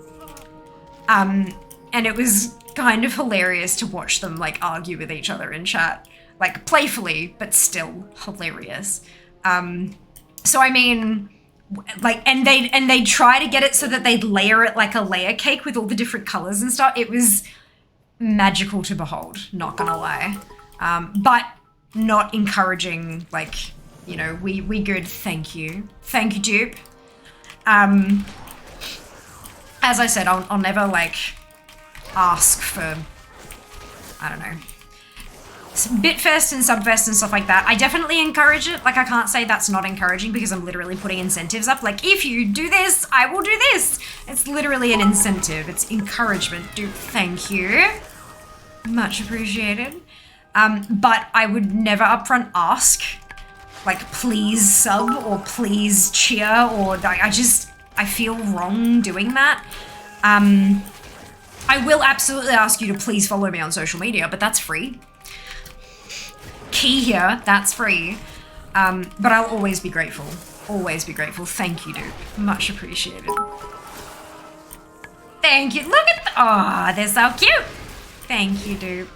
And it was kind of hilarious to watch them like argue with each other in chat, like playfully, but still hilarious. So I mean, like, and they'd try to get it so that they'd layer it like a layer cake with all the different colors and stuff. It was magical to behold, not gonna lie. But not encouraging, like, you know, we good, thank you. Thank you, Dupe. As I said, I'll never, like, ask for, I don't know, Bitfest and Subfest and stuff like that. I definitely encourage it. Like, I can't say that's not encouraging because I'm literally putting incentives up. Like, if you do this, I will do this. It's literally an incentive. It's encouragement. Dupe, thank you. Much appreciated. But I would never upfront ask, like, please sub or please cheer, or I feel wrong doing that. I will absolutely ask you to please follow me on social media, but that's free. Key here, that's free. But I'll always be grateful. Always be grateful. Thank you, Dupe. Much appreciated. Thank you. Look at oh, they're so cute. Thank you, Dupe.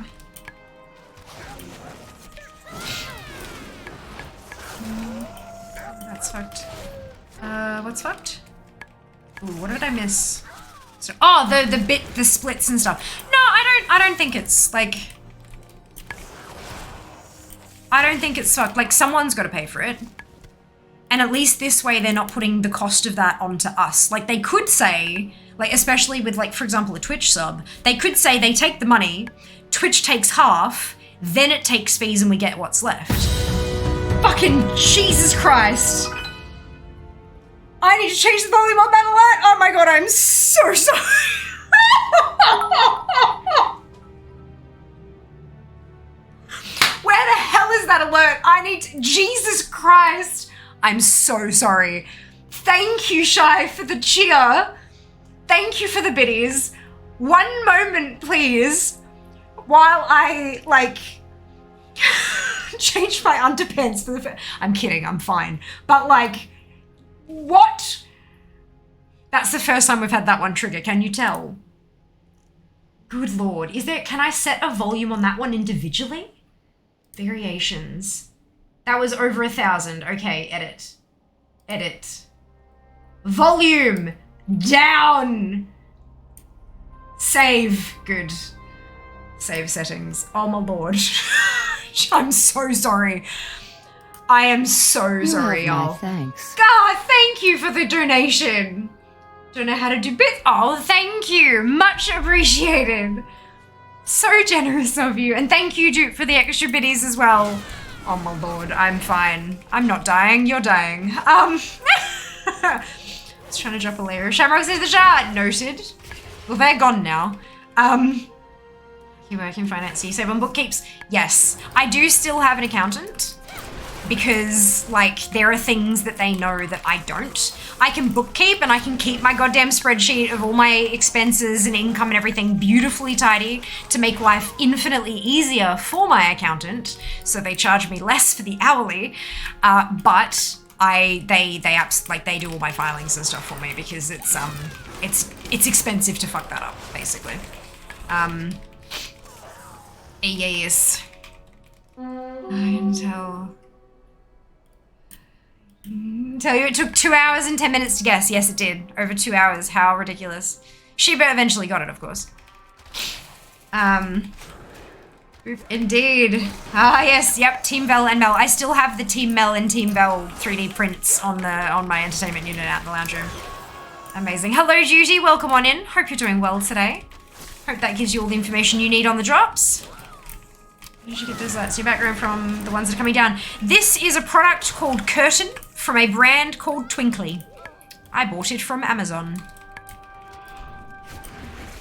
That's fucked. What's fucked? Ooh, what did I miss? So, oh, the splits and stuff. No, I don't think it's like, I don't think it's fucked. Like, someone's got to pay for it. And at least this way, they're not putting the cost of that onto us. Like, they could say, like, especially with, like, for example, a Twitch sub, they could say they take the money, Twitch takes half, then it takes fees and we get what's left. Fucking Jesus Christ. I need to change the volume on that alert. Oh my god, I'm so sorry. Where the hell is that alert? I need to, Jesus Christ. I'm so sorry. Thank you, Shy, for the cheer. Thank you for the biddies. One moment, please, while I, like, change my underpants for the I'm kidding, I'm fine. But, like, what? That's the first time we've had that one trigger, can you tell? Good lord. Can I set a volume on that one individually? Variations. That was over 1,000. Okay, edit. Edit. Volume down. Save. Good. Save settings. Oh my lord. I'm so sorry. I am so sorry, y'all. Thanks. God, thank you for the donation. Don't know how to do bits. Oh, thank you. Much appreciated. So generous of you. And thank you, Duke, for the extra biddies as well. Oh my lord, I'm fine. I'm not dying, you're dying. I was trying to drop a layer. Shamrock says the shard. Noted. Well, they're gone now. You work in finance, you save on bookkeeps. Yes, I do still have an accountant because, like, there are things that they know that I don't. I can bookkeep and I can keep my goddamn spreadsheet of all my expenses and income and everything beautifully tidy to make life infinitely easier for my accountant. So they charge me less for the hourly, but they do all my filings and stuff for me because it's expensive to fuck that up, basically. Yes. I can tell. Tell you it took 2 hours and 10 minutes to guess. Yes, it did. Over 2 hours. How ridiculous. Sheba eventually got it, of course. Indeed. Ah, yes. Yep. Team Bell and Mel. I still have the Team Mel and Team Bell 3D prints on my entertainment unit out in the lounge room. Amazing. Hello, Judy. Welcome on in. Hope you're doing well today. Hope that gives you all the information you need on the drops. You should get those lights. Your background from the ones that are coming down. This is a product called Curtain from a brand called Twinkly. I bought it from Amazon.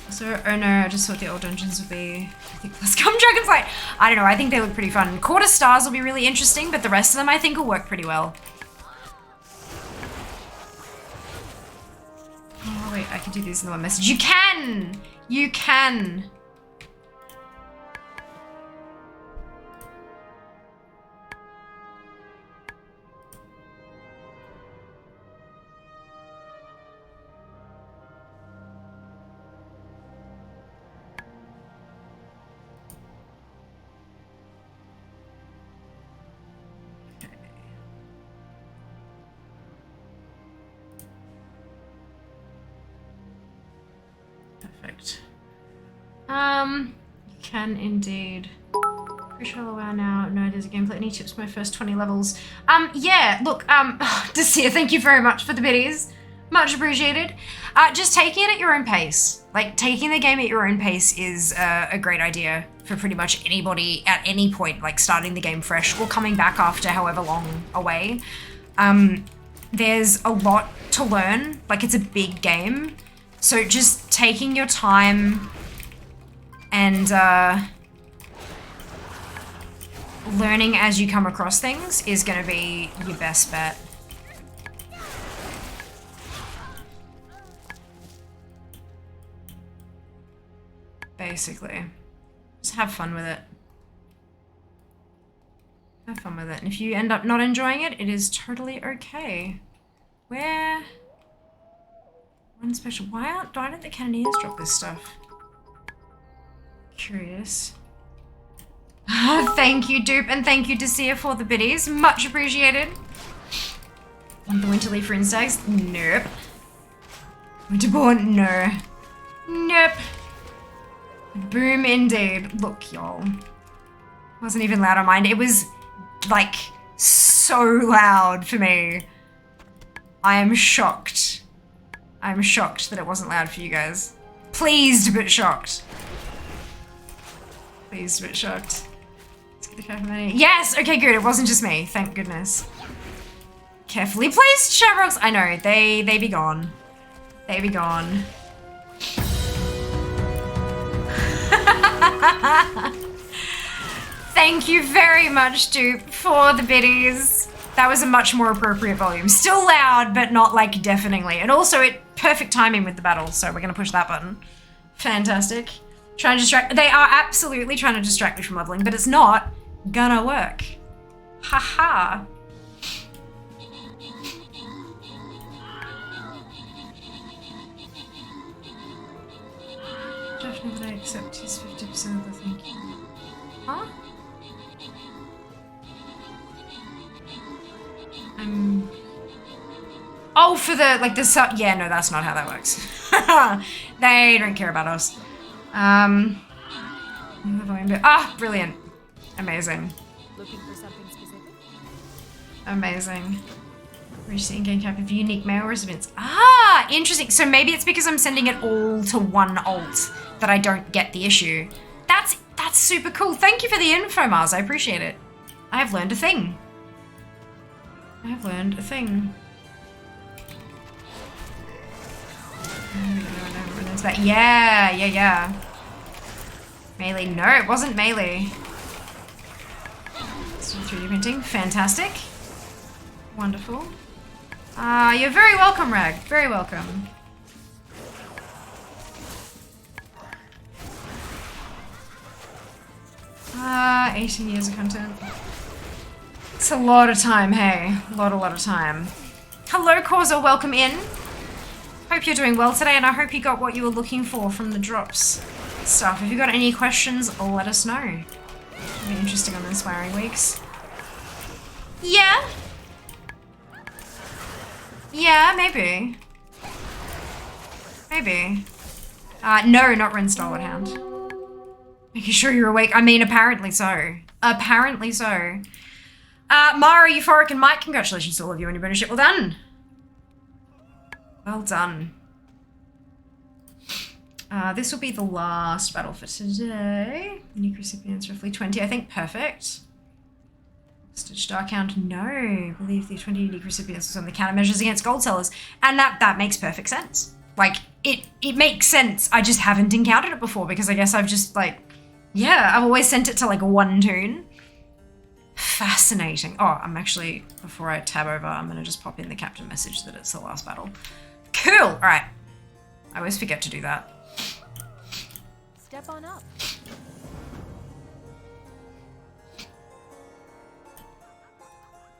So, oh no, I just thought the old dungeons would be, I think, plus come Dragonflight. I don't know, I think they look pretty fun. Quarter Stars will be really interesting, but the rest of them I think will work pretty well. Oh wait, I can do this in the one message. You can! You can! Perfect. You can indeed. Pretty sure I'll allow now. No, there's a gameplay. Any tips for my first 20 levels? Yeah, look, Desir, thank you very much for the biddies. Much appreciated. Just taking it at your own pace. Like, taking the game at your own pace is a great idea for pretty much anybody at any point, like starting the game fresh or coming back after however long away. There's a lot to learn. Like, it's a big game. So just taking your time and learning as you come across things is going to be your best bet. Basically. Just have fun with it. Have fun with it. And if you end up not enjoying it, it is totally okay. Where... One special... Why don't the Cannoneers drop this stuff? Curious. Thank you, Dupe, and thank you, Desir, for the biddies. Much appreciated. Want the Winter Leaf for Instags? Nope. Winterborn? No. Nope. Boom indeed. Look, y'all. Wasn't even loud on mine. It was, like, so loud for me. I am shocked. I'm shocked that it wasn't loud for you guys. Pleased but shocked. Pleased but shocked. Let's get the money. Yes! Okay, good. It wasn't just me. Thank goodness. Carefully placed shamrocks. I know, they be gone. They be gone. Thank you very much, Dupe, for the biddies. That was a much more appropriate volume. Still loud, but not like deafeningly. And also perfect timing with the battle, so we're gonna push that button. Fantastic. Trying to distract, they are absolutely trying to distract me from leveling, but it's not gonna work. Haha. Definitely accept his 50% of the thing. Huh? Oh, for the, like, the sub. Yeah, no, that's not how that works. They don't care about us. Brilliant. Amazing. Looking for something specific? Amazing. Reach the in-game cap of unique mail recipients. Interesting. So maybe it's because I'm sending it all to one alt that I don't get the issue. That's super cool. Thank you for the info, Mars. I appreciate it. I have learned a thing. I have learned a thing. Yeah. Melee. No, it wasn't melee. So 3D printing. Fantastic. Wonderful. You're very welcome, Rag. Very welcome. Ah, 18 years of content. It's a lot of time, hey. A lot of time. Hello, Corzo. Welcome in. Hope you're doing well today, and I hope you got what you were looking for from the drops stuff. If you got any questions, let us know. It'll be interesting on the Inspiring Weeks. Yeah? Yeah, maybe. Maybe. No, not Ren Stalwart Hound. Making sure you're awake. I mean, apparently so. Apparently so. Mara, Euphoric, and Mike, congratulations to all of you on your bonus. Well done. Well done. This will be the last battle for today. Unique recipients, roughly 20, I think. Perfect. Stitch Darkhound, no. I believe the 20 unique recipients was on the countermeasures against gold sellers. And that makes perfect sense. Like, it makes sense. I just haven't encountered it before because I guess I've just, like, yeah, I've always sent it to, like, one toon. Fascinating. Oh, I'm actually, before I tab over, I'm going to just pop in the captain message that it's the last battle. Cool. All right. I always forget to do that. Step on up.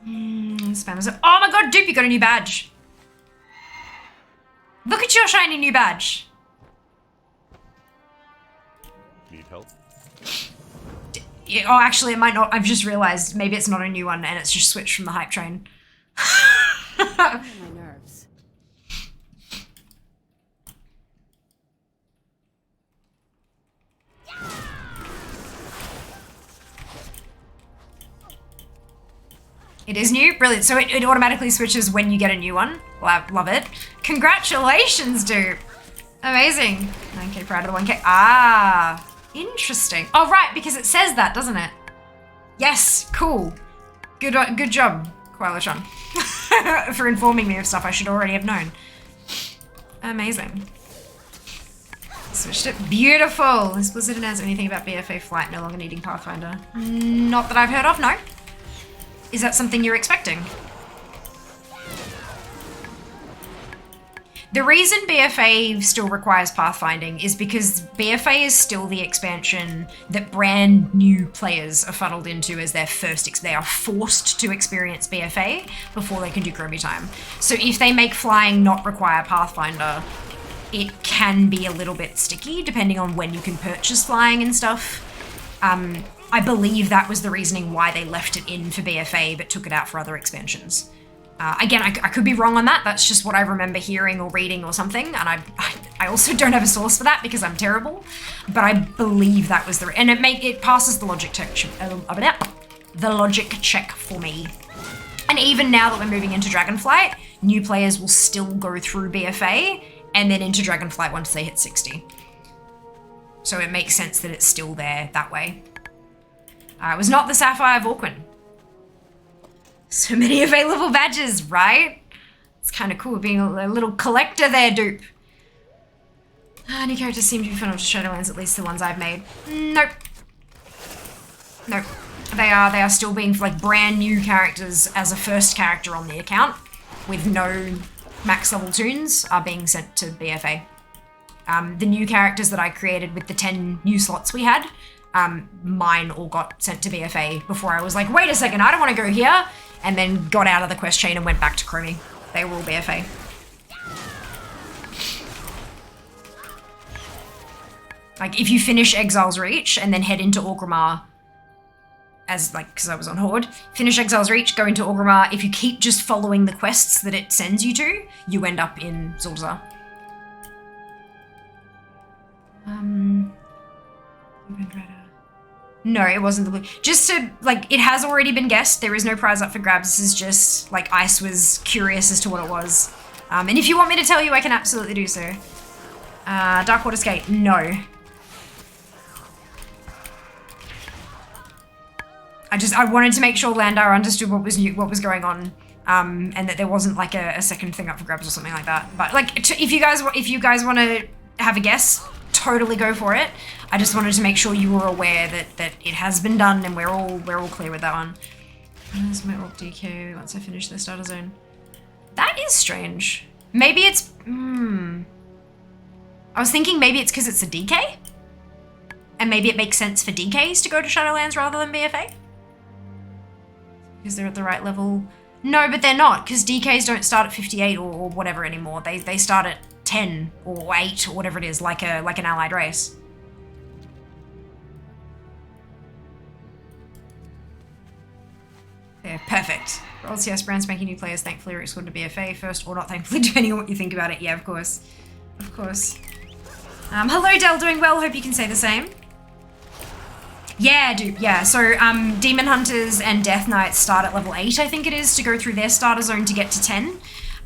Spammers. Oh my god, Dupe, you got a new badge. Look at your shiny new badge. Need help? Yeah, oh, actually, it might not. I've just realized maybe it's not a new one and it's just switched from the hype train. My nerves. It is new? Brilliant. So it automatically switches when you get a new one. Love it. Congratulations, dude. Amazing. 9k proud of the 1k. Ah, interesting. Oh, right, because it says that, doesn't it? Yes, cool. Good job, Koalatron, for informing me of stuff I should already have known. Amazing. Switched it. Beautiful. Is Blizzard announced anything about BFA Flight no longer needing Pathfinder? Not that I've heard of, no. Is that something you're expecting? The reason BFA still requires pathfinding is because BFA is still the expansion that brand new players are funneled into as their first. They are forced to experience BFA before they can do Chromie time. So if they make flying not require pathfinder, it can be a little bit sticky depending on when you can purchase flying and stuff. I believe that was the reasoning why they left it in for BFA but took it out for other expansions. Again, I could be wrong on that. That's just what I remember hearing or reading or something. And I also don't have a source for that because I'm terrible. But I believe that was and it passes the logic check. The logic check for me. And even now that we're moving into Dragonflight, new players will still go through BFA and then into Dragonflight once they hit 60. So it makes sense that it's still there that way. It was not the Sapphire Vulcan. So many available badges, right? It's kind of cool being a little collector there, dupe. New characters seem to be fun to Shadowlands, at least the ones I've made. Nope. Nope. They are still being like brand new characters as a first character on the account with no max level tunes are being sent to BFA. The new characters that I created with the 10 new slots we had, mine all got sent to BFA before I was like, wait a second, I don't want to go here, and then got out of the quest chain and went back to Chromie. They were all BFA. Like, if you finish Exile's Reach and then head into Orgrimmar, as like, because I was on Horde, finish Exile's Reach, go into Orgrimmar, if you keep just following the quests that it sends you to, you end up in Zul'Zar. No, it wasn't the blue. Just to, like, it has already been guessed. There is no prize up for grabs. This is just, like, Ice was curious as to what it was. And if you want me to tell you, I can absolutely do so. Darkwater Skate, no. I wanted to make sure Landar understood what was going on, and that there wasn't like a second thing up for grabs or something like that. But like, if you guys want to have a guess, totally go for it. I just wanted to make sure you were aware that it has been done and we're all clear with that one. Where's my Orc DK once I finish the starter zone? That is strange. Maybe it's I was thinking maybe it's because it's a DK, and maybe it makes sense for DKs to go to Shadowlands rather than BFA. Because they're at the right level. No, but they're not, because DKs don't start at 58 or whatever anymore. They start at 10 or 8 or whatever it is, like an allied race. Yeah, perfect. For old CS brand spanking new players, thankfully it's going to BFA first, or not thankfully, depending on what you think about it. Yeah, of course. Of course. Hello Del, doing well, hope you can say the same. Yeah, dude, yeah. So, Demon Hunters and Death Knights start at level 8, I think it is, to go through their starter zone to get to 10.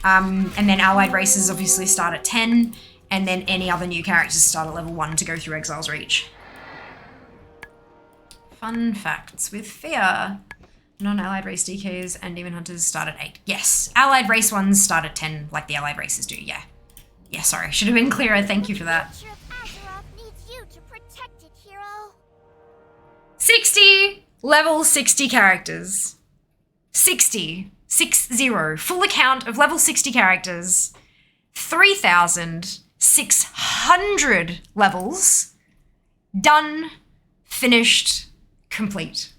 And then Allied Races obviously start at 10, and then any other new characters start at level 1 to go through Exile's Reach. Fun facts with Fear. Non-Allied Race DKs and Demon Hunters start at 8. Yes, Allied Race ones start at 10, like the Allied Races do, yeah. Yeah, sorry, should have been clearer, thank you for that. 60! Level 60 characters. 60. 60. Full account of level 60 characters. 3,600 levels. Done. Finished. Complete.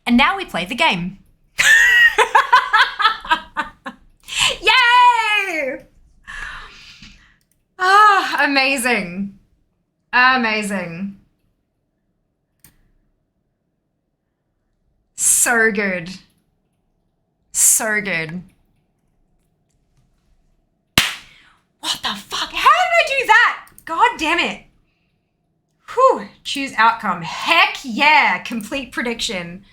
And now we play the game. Yay! Ah, amazing. Amazing. So good. So good. What the fuck? How did I do that? God damn it. Whew. Choose outcome. Heck yeah. Complete prediction.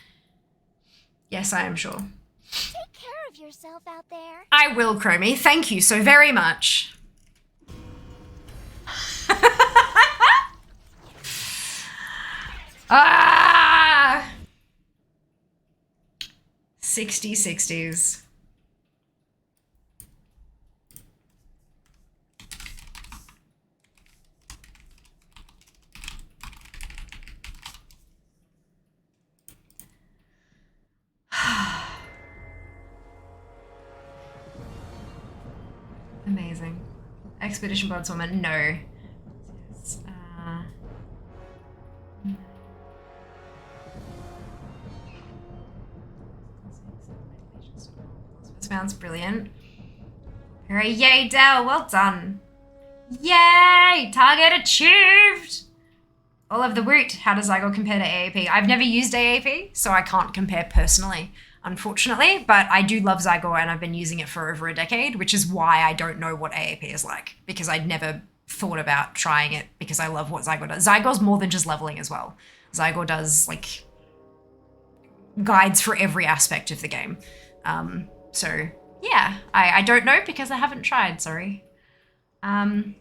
Yes, I am sure. Take care of yourself out there. I will, Chromie. Thank you so very much. Ah! 60s. Amazing. Expedition Bloodswoman, no. Yes, sounds brilliant. Hooray, yay, Del, well done. Yay, target achieved. All of the woot. How does Zygo compare to AAP? I've never used AAP, so I can't compare personally, unfortunately, but I do love Zygo and I've been using it for over a decade, which is why I don't know what AAP is like, because I'd never thought about trying it because I love what Zygo does. Zygo's more than just leveling as well. Zygo does like guides for every aspect of the game. So yeah, I don't know because I haven't tried, sorry. Done.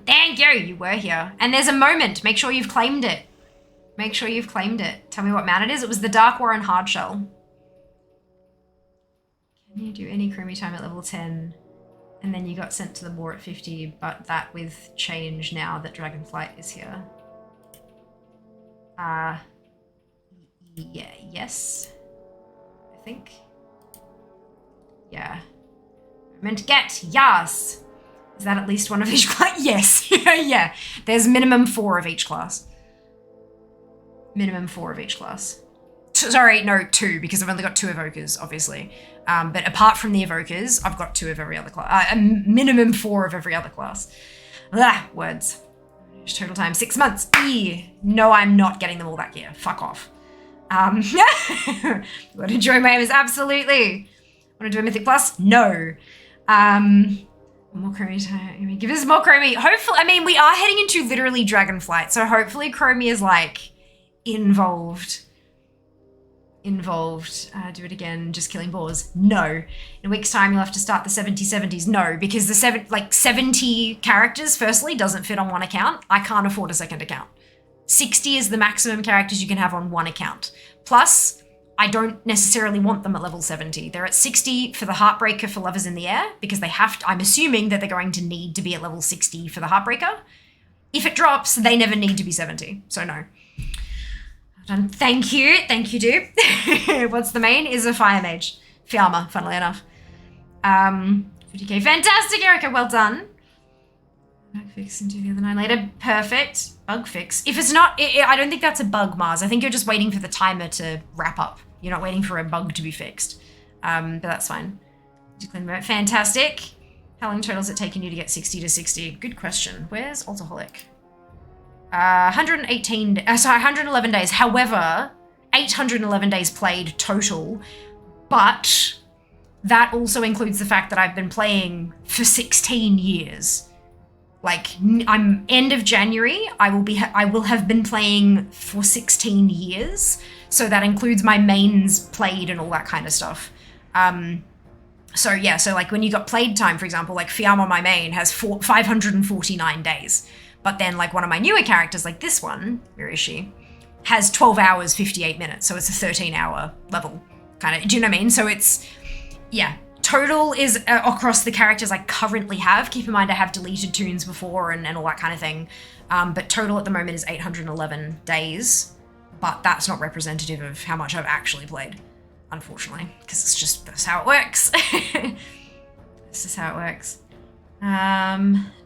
Thank you, you were here. And there's a moment, make sure you've claimed it. Make sure you've claimed it. Tell me what mount it is. It was the Dark Warren Hardshell. Can you do any Chromie time at level 10? And then you got sent to the war at 50, but that with change now that Dragonflight is here. Yeah, yes. I think. Yeah. Meant to get, yes. Is that at least one of each class? Yes. Yeah. There's minimum 4 of each class. Minimum 4 of each class. Sorry, no, 2, because I've only got 2 evokers, obviously. But apart from the evokers, I've got 2 of every other class. A minimum 4 of every other class. Blah, words. Total time 6 months. No, I'm not getting them all that year. Fuck off. Want to enjoy my aims? Absolutely. Want to do a Mythic Plus? No. More Chromie time. Give us more Chromie. Hopefully, I mean, we are heading into literally Dragonflight, so hopefully Chromie is like involved. Do it again, just killing boars. No. In a week's time, you'll have to start the 70s. No, because the 70 characters, firstly, doesn't fit on one account. I can't afford a second account. 60 is the maximum characters you can have on one account. Plus, I don't necessarily want them at level 70. They're at 60 for the Heartbreaker for Lovers in the Air, because they have to, I'm assuming that they're going to need to be at level 60 for the Heartbreaker. If it drops, they never need to be 70, so no. Done. Thank you, dude. What's the main? Is a Fire Mage. Fiamma, funnily enough. 50k. Fantastic, Erica. Well done. Bug fix into the other 9 later. Perfect. Bug fix. If it's not, I don't think that's a bug, Mars. I think you're just waiting for the timer to wrap up. You're not waiting for a bug to be fixed. But that's fine. Fantastic. How long total has it taken you to get 60 to 60? Good question. Where's Alcoholic? 111 days. However, 811 days played total, but that also includes the fact that I've been playing for 16 years. Like, I'm end of January, I will have been playing for 16 years. So that includes my mains played and all that kind of stuff. So yeah, so like when you got played time, for example, like Fiamma, my main, has 549 days. But then like one of my newer characters, like this one, where is she, has 12 hours, 58 minutes. So it's a 13-hour level kind of, do you know what I mean? So it's, yeah, total is across the characters I currently have. Keep in mind I have deleted toons before and all that kind of thing. But total at the moment is 811 days. But that's not representative of how much I've actually played, unfortunately, because it's just, that's how it works. This is how it works.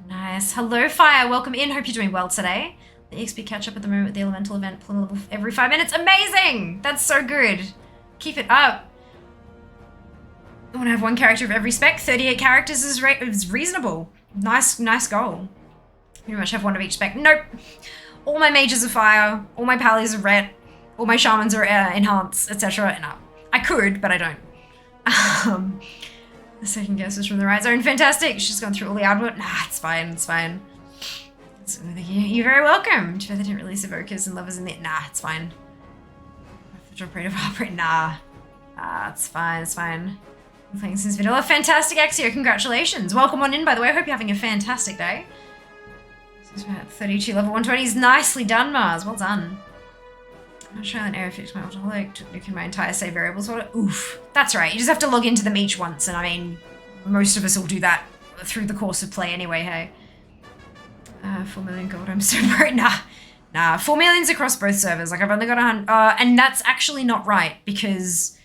Nice. Hello, Fire. Welcome in. Hope you're doing well today. The XP catch up at the moment with the elemental event, pulling level every 5 minutes. Amazing! That's so good. Keep it up. I want to have one character of every spec. 38 characters is reasonable. Nice goal. Pretty much have one of each spec. Nope. All my mages are fire. All my pallies are ret. All my shamans are enhance, etc. No. I could, but I don't. The second guess was from the right zone. Fantastic. She's gone through all the output. Nah, it's fine. It's fine. You're very welcome. Too bad they didn't release evokers and lovers in the. Nah, it's fine. Nah. It's fine. It's fine. I'm playing since vanilla. Fantastic, Axio. Congratulations. Welcome on in, by the way. I hope you're having a fantastic day. This is about 32 level 120s. Nicely done, Mars. Well done. I'm not sure that error fixed my alcoholic, nuking my entire save variables. Oof. That's right. You just have to log into them each once, and I mean, most of us will do that through the course of play anyway, hey. 4 million gold, I'm so broke. Nah. 4 million's across both servers. Like, I've only got 100, and that's actually not right, because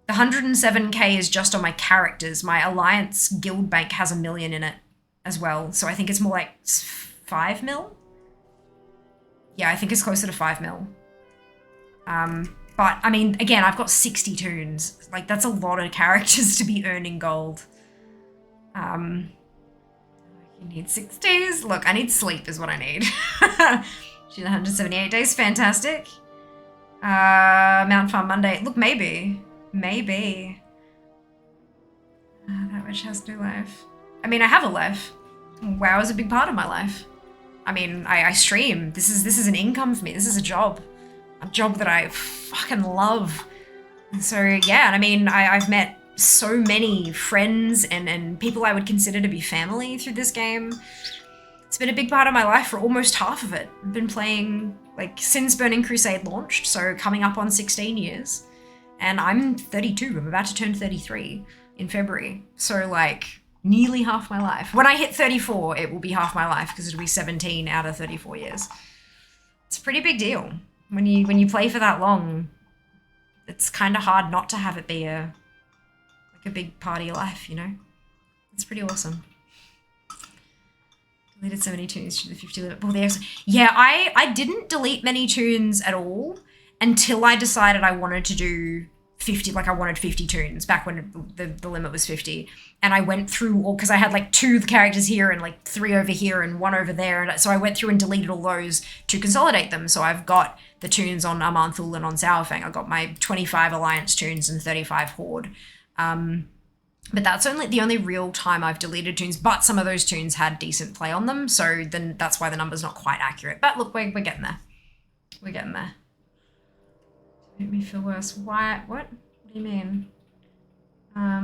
the 107k is just on my characters. My Alliance guild bank has 1 million in it as well, so I think it's more like 5 mil? Yeah, I think it's closer to 5 mil. But I mean, again, I've got 60 toons. Like, that's a lot of characters to be earning gold. You need 60s. Look, I need sleep is what I need. She's 178 days. Fantastic. Mount Farm Monday. Look, maybe. That witch has no life. I mean, I have a life. WoW is a big part of my life. I mean, I stream. This is an income for me. This is a job. A job that I fucking love. And so, yeah, and I mean, I've met so many friends and people I would consider to be family through this game. It's been a big part of my life for almost half of it. I've been playing, like, since Burning Crusade launched, so coming up on 16 years. And I'm 32. I'm about to turn 33. in February. So like nearly half my life. When I hit 34, it will be half my life because it'll be 17 out of 34 years. It's a pretty big deal. When you play for that long, it's kind of hard not to have it be a big part of your life, you know? It's pretty awesome. Deleted 70 tunes to the 50 limit. Well, yeah, I didn't delete many tunes at all until I decided I wanted to do 50, like I wanted 50 tunes back when the limit was 50. And I went through all, because I had like 2 characters here and like 3 over here and 1 over there. And so I went through and deleted all those to consolidate them. So I've got the tunes on Amanthul and on Sourfang. I've got my 25 Alliance tunes and 35 Horde. But that's the only real time I've deleted tunes, but some of those tunes had decent play on them. So then that's why the number's not quite accurate. But look, we're getting there. We're getting there. Make me feel worse. Why? What? What do you mean? I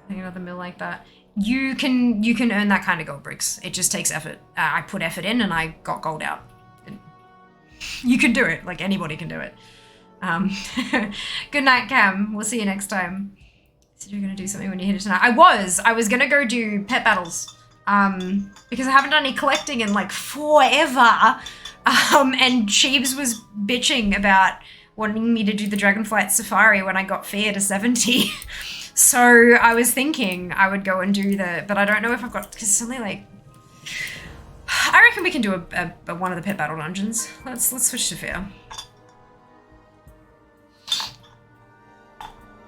think another mill like that. You can earn that kind of gold bricks. It just takes effort. I put effort in and I got gold out. You can do it. Like anybody can do it. Good night, Cam. We'll see you next time. So you're gonna do something when you hit it tonight. I was gonna go do pet battles. Because I haven't done any collecting in like forever. And Sheebs was bitching about wanting me to do the Dragonflight Safari when I got Fear to 70. So I was thinking I would go and do but I don't know if I've got, because it's only like, I reckon we can do a one of the pet battle dungeons. Let's switch to Fear.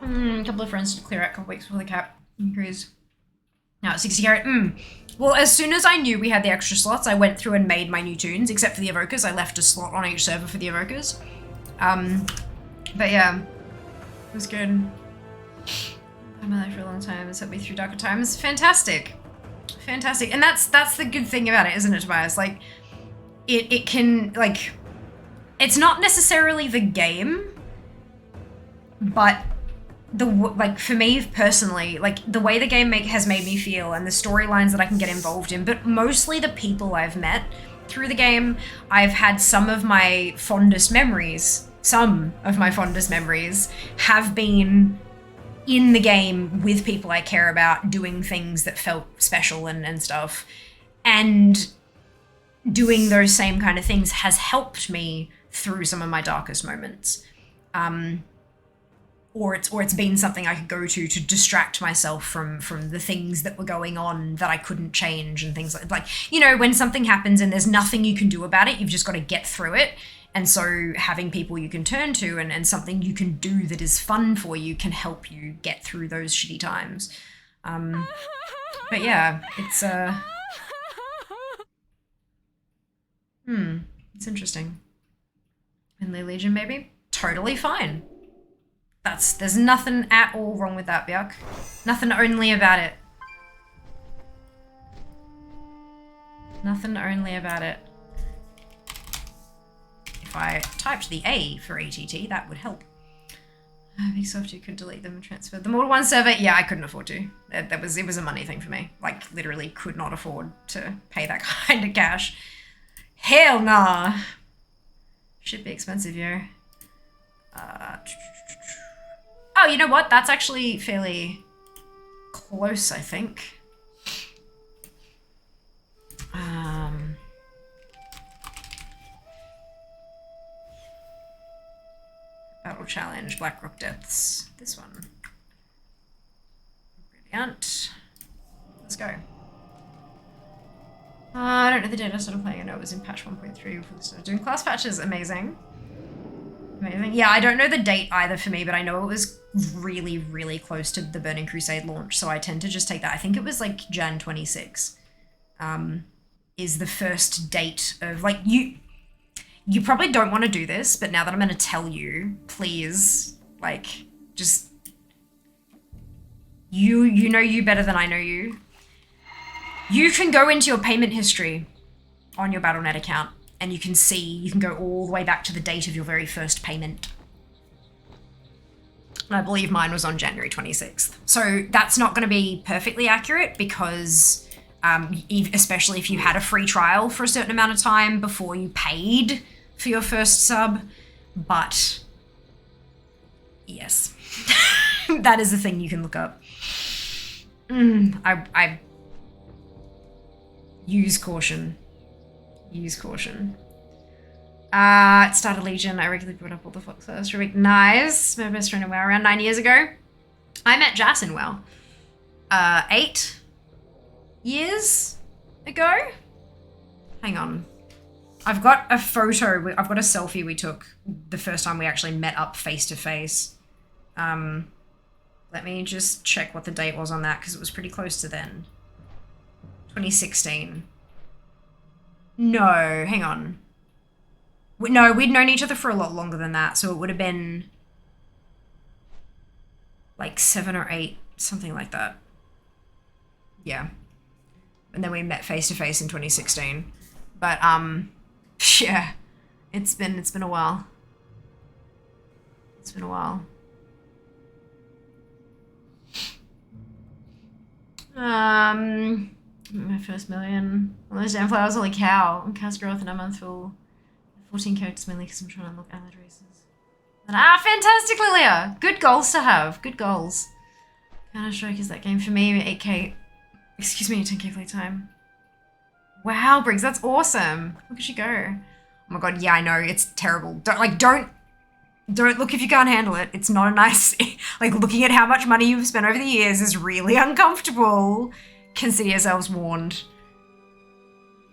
A couple of friends to clear out a couple weeks before the cap increase. Now it's 60 carat. Well, as soon as I knew we had the extra slots, I went through and made my new tunes, except for the evokers. I left a slot on each server for the evokers. But yeah, it was good. I've been there for a long time. It's helped me through darker times. Fantastic. Fantastic. And that's the good thing about it, isn't it, Tobias? Like, it can, like, it's not necessarily the game, but like for me personally, like the way the game has made me feel and the storylines that I can get involved in, but mostly the people I've met through the game. I've had some of my fondest memories have been in the game with people I care about, doing things that felt special and stuff. And doing those same kind of things has helped me through some of my darkest moments. Or it's been something I could go to distract myself from the things that were going on that I couldn't change and things like, you know, when something happens and there's nothing you can do about it, you've just got to get through it. And so having people you can turn to and something you can do that is fun for you can help you get through those shitty times. But yeah, it's it's interesting. Winley Legion, maybe? Totally fine. There's nothing at all wrong with that, Bjark. Nothing only about it. Nothing only about it. If I typed the A for ATT, that would help. Big Softy could delete them and transfer them all to one server. Yeah, I couldn't afford to. It was a money thing for me. Like, literally could not afford to pay that kind of cash. Hell nah. Should be expensive, yo. Oh, you know what? That's actually fairly close, I think. Battle Challenge, Blackrock Depths. This one. Brilliant. Let's go. I don't know the date I started playing. I know it was in patch 1.3 before they started doing class patches. Amazing. Amazing. Yeah, I don't know the date either for me, but I know it was really, really close to the Burning Crusade launch, so I tend to just take that. I think it was like Jan 26 is the first date of, like, you probably don't want to do this, but now that I'm going to tell you, please, like, just, you know you better than I know you. You can go into your payment history on your Battle.net account, and you can go all the way back to the date of your very first payment. And I believe mine was on January 26th. So that's not going to be perfectly accurate because, especially if you had a free trial for a certain amount of time before you paid for your first sub, but yes. That is a thing you can look up. I use caution. Use caution. Started Legion. I regularly brought up all the foxes. Nice. My best friend in WoW around 9 years ago. I met Jas in WoW. 8 years ago? Hang on. I've got a photo. I've got a selfie we took the first time we actually met up face to face. Let me just check what the date was on that because it was pretty close to then. 2016. No, hang on. No, we'd known each other for a lot longer than that, so it would have been like 7 or 8, something like that. Yeah. And then we met face to face in 2016. But yeah. It's been a while. It's been a while. My first million. All those damn flowers, holy cow. And cast growth in a month full. 14 characters mainly because I'm trying to unlock allied races. And, fantastic, Lilia! Good goals to have. Good goals. Counter-Strike is that game for me. 8k. Excuse me, 10k playtime. Wow, Briggs, that's awesome. Look at you go. Oh my god, yeah, I know. It's terrible. Don't look if you can't handle it. It's not a nice... like, looking at how much money you've spent over the years is really uncomfortable. Consider yourselves warned.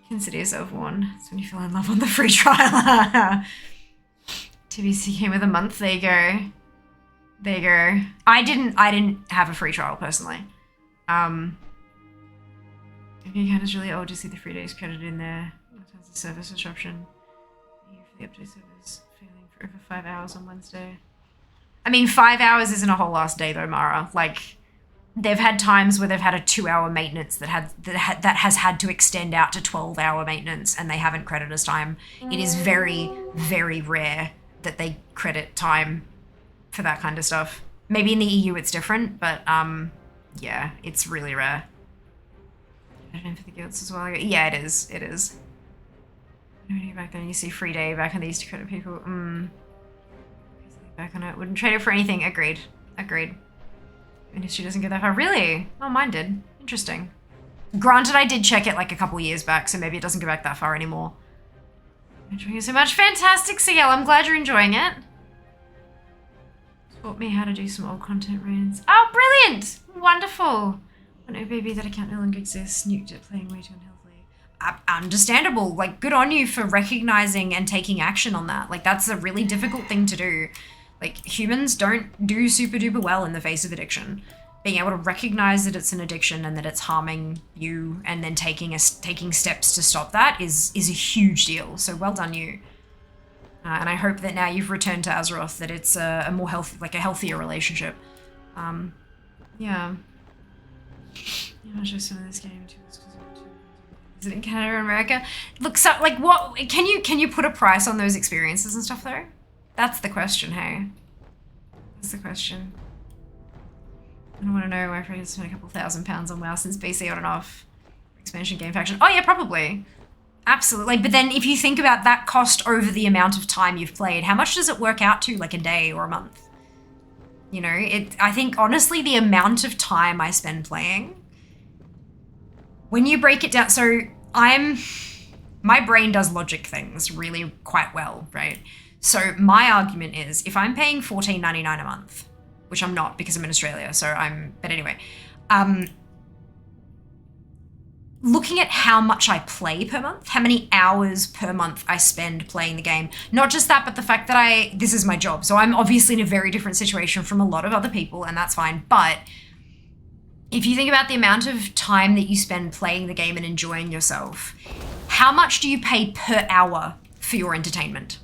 Consider yourself warned. That's when you feel in love on the free trial. TBC came with a month. There you go. There you go. I didn't have a free trial, personally. If your account is really old, you see the free days credited in there. Sometimes the service disruption. For the update service failing for over 5 hours on Wednesday. I mean, 5 hours isn't a whole last day though, Mara. Like, they've had times where they've had a 2-hour maintenance that has had to extend out to 12-hour maintenance, and they haven't credited us time. It is very, very rare that they credit time for that kind of stuff. Maybe in the EU it's different, but yeah, it's really rare. For the guilds as well. Yeah, it is. It is. Back then you see free day. Back on they used to credit people. Back on it. Wouldn't trade it for anything. Agreed. Agreed. Industry doesn't get that far. Really? Oh, mine did. Interesting. Granted, I did check it like a couple years back, so maybe it doesn't go back that far anymore. I'm enjoying it so much. Fantastic, CL. I'm glad you're enjoying it. Taught me how to do some old content raids. Oh, brilliant! Wonderful. I know, baby, that account no longer exists. Nuked it, playing way too unhealthily. Understandable. Like, good on you for recognizing and taking action on that. Like, that's a really difficult thing to do. Like, humans don't do super duper well in the face of addiction. Being able to recognize that it's an addiction and that it's harming you, and then taking steps to stop that is a huge deal. So well done, you. And I hope that now you've returned to Azeroth, that it's a more healthy, like a healthier relationship. Yeah. I'll show some of this game too. Is it in Canada or America? Look, so like, what can you put a price on those experiences and stuff though? That's the question, hey. That's the question. I don't want to know why I've spent a couple £1,000 on WoW since BC on and off. Expansion game faction. Oh yeah, probably. Absolutely. But then if you think about that cost over the amount of time you've played, how much does it work out to, like a day or a month? You know, I think honestly the amount of time I spend playing, when you break it down, so my brain does logic things really quite well, right? So my argument is, if I'm paying $14.99 a month, which I'm not because I'm in Australia, but anyway, looking at how much I play per month, how many hours per month I spend playing the game. Not just that, but the fact that this is my job. So I'm obviously in a very different situation from a lot of other people, and that's fine. But if you think about the amount of time that you spend playing the game and enjoying yourself, how much do you pay per hour for your entertainment?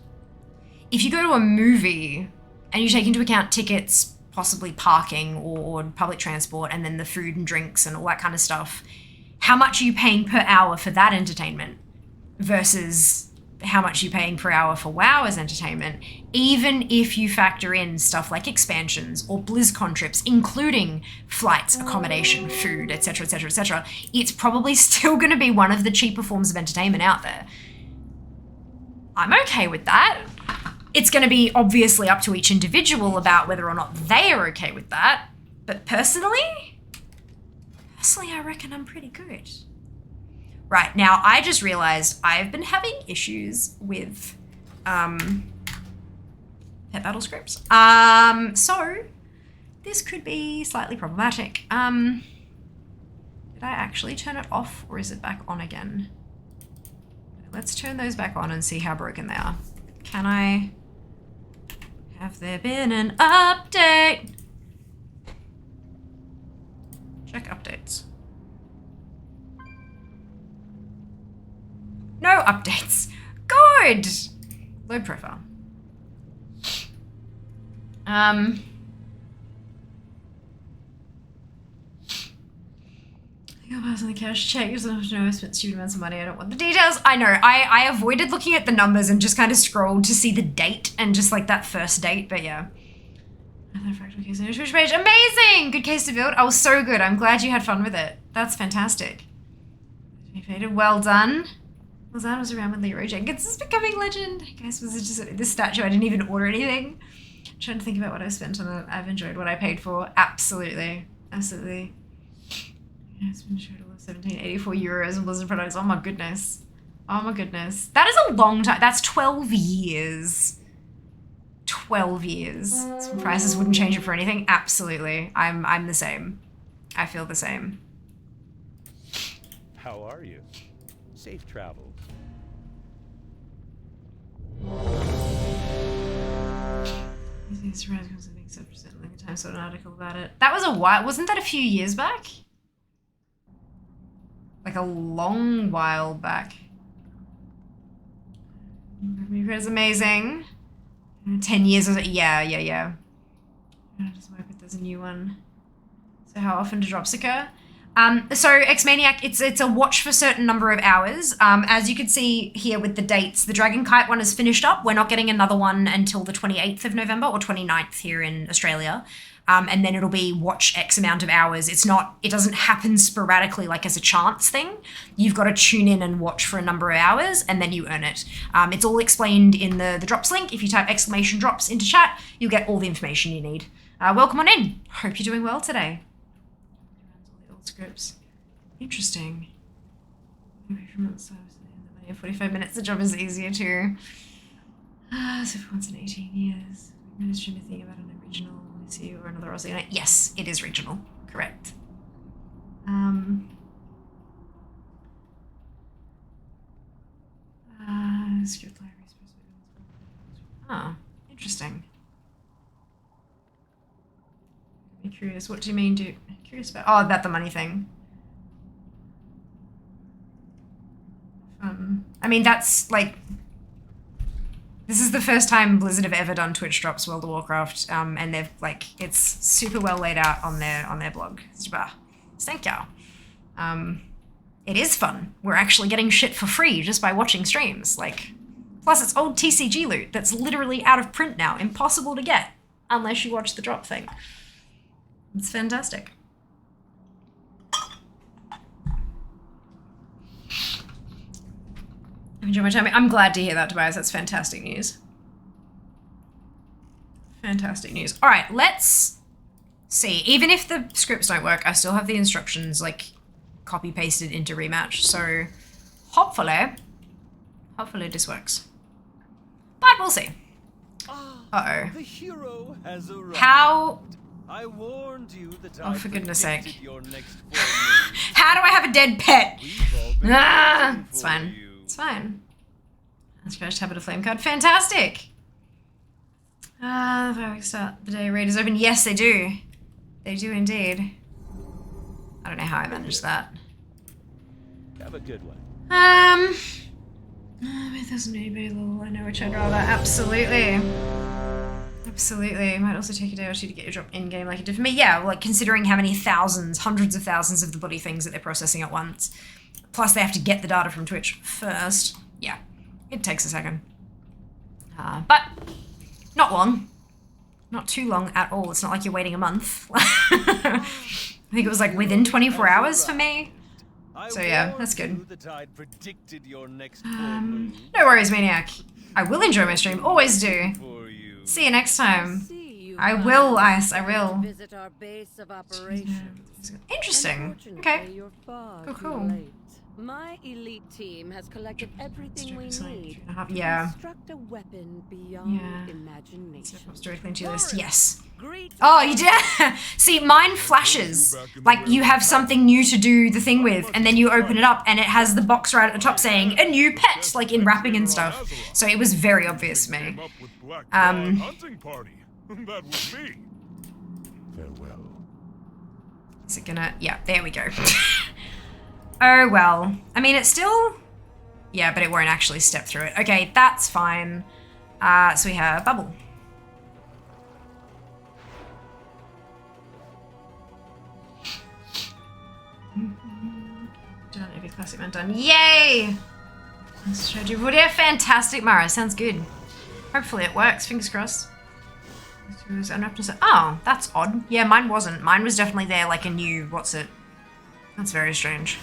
If you go to a movie and you take into account tickets, possibly parking or public transport, and then the food and drinks and all that kind of stuff, how much are you paying per hour for that entertainment versus how much you're paying per hour for WoW as entertainment, even if you factor in stuff like expansions or BlizzCon trips, including flights, accommodation, food, etc., etc., etc., it's probably still going to be one of the cheaper forms of entertainment out there. I'm okay with that. It's going to be obviously up to each individual about whether or not they are okay with that. But personally, I reckon I'm pretty good. Right, now I just realized I've been having issues with pet battle scripts. So this could be slightly problematic. Did I actually turn it off or is it back on again? Let's turn those back on and see how broken they are. Can I... Have there been an update? Check updates. No updates. Good! Load profile. I pass on the cash check. You don't have to know I spent stupid amounts of money. I don't want the details. I know. I avoided looking at the numbers and just kind of scrolled to see the date and just like that first date, but yeah. Another fractal case on your Twitch page. Amazing! Good case to build. Oh, so good. I'm glad you had fun with it. That's fantastic. Well done. Well done. Was around when Leroy Jenkins is becoming legend. I guess was it just this statue? I didn't even order anything. I'm trying to think about what I spent on it. I've enjoyed what I paid for. Absolutely. Absolutely. Yeah, it's been showed all of 1784 euros in Blizzard products. Oh my goodness. Oh my goodness. That is a long time. That's 12 years. 12 years. Some prices wouldn't change it for anything. Absolutely. I'm the same. I feel the same. How are you? Safe travels. I saw an article about it. That was a while. Wasn't that a few years back? Like a long while back. It's amazing. 10 years was it? Yeah. I just hope there's a new one. So how often do drops occur? So X-Maniac, it's a watch for a certain number of hours. As you can see here with the dates, the Dragon Kite one is finished up. We're not getting another one until the 28th of November or 29th here in Australia. And then it'll be watch X amount of hours. It doesn't happen sporadically like as a chance thing. You've got to tune in and watch for a number of hours and then you earn it. It's all explained in the drops link. If you type !drops into chat, you'll get all the information you need. Welcome on in. Hope you're doing well today. Scripts. Interesting. 45 minutes, the job is easier too. So for once in 18 years. I'm just trying to think about an original OC or another Aussie unit. Yes, it is regional. Correct. Script libraries. Oh, interesting. I'm curious. What do you mean? Curious about? Oh, about the money thing. I mean, that's like. This is the first time Blizzard have ever done Twitch drops World of Warcraft, and they've like it's super well laid out on their blog. Thank you. It is fun. We're actually getting shit for free just by watching streams. Like, plus it's old TCG loot that's literally out of print now, impossible to get unless you watch the drop thing. It's fantastic. Enjoy my time. I'm glad to hear that, Tobias. That's fantastic news. Fantastic news. All right, let's see. Even if the scripts don't work, I still have the instructions like copy pasted into Rematch. So hopefully this works. But we'll see. Uh-oh. The hero has arrived. How? I warned you that Oh, for goodness sake. your next How do I have a dead pet? It's fine. It's fine. Let's go tap it a flame card. Fantastic. If start the day raid is open. Yes, they do. They do indeed. I don't know how I managed that. Have a good one. 1000 eBay level. I know which I'd rather. Absolutely. Absolutely. It might also take a day or two to get your drop in-game like it did for me. Yeah, like considering how many thousands, hundreds of thousands of the bloody things that they're processing at once. Plus they have to get the data from Twitch first. Yeah, it takes a second. But not long. Not too long at all. It's not like you're waiting a month. I think it was like within 24 hours for me. So yeah, that's good. You that I'd predicted your next full moon. No worries, Maniac. I will enjoy my stream. Always do. For you. See you next time. See you I will, Ice. I will. visit our base of operations. Interesting. Okay. Unfortunately, you're far Cool, too cool. late. My elite team has collected everything we need. Yeah. Construct a weapon beyond Yeah. imagination. Directly into your list. Yes. Great. Oh, you did? See, mine flashes. Like, you have something new to do the thing with, and then you open it up, and it has the box right at the top saying, a new pet, like in wrapping and stuff. So it was very obvious to me. Hunting party. That was me. Farewell. Is it gonna... Yeah, there we go. Oh, well. I mean, it's still... Yeah, but it won't actually step through it. Okay, that's fine. So we have Bubble. Done, every classic man done. Yay! Strategy. Well, yeah, fantastic, Mara. Sounds good. Hopefully it works. Fingers crossed. Oh, that's odd. Yeah, mine wasn't. Mine was definitely there like a new... What's it? That's very strange.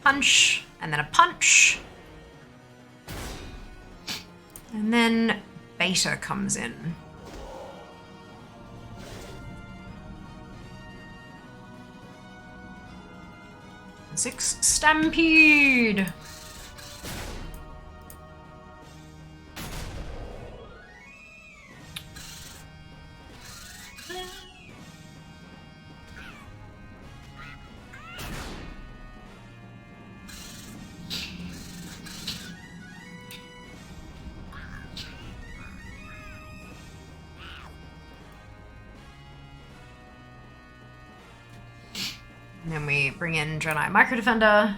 Punch, and then a punch. And then Beta comes in. Six, Stampede. And then we bring in Draenei Micro Defender.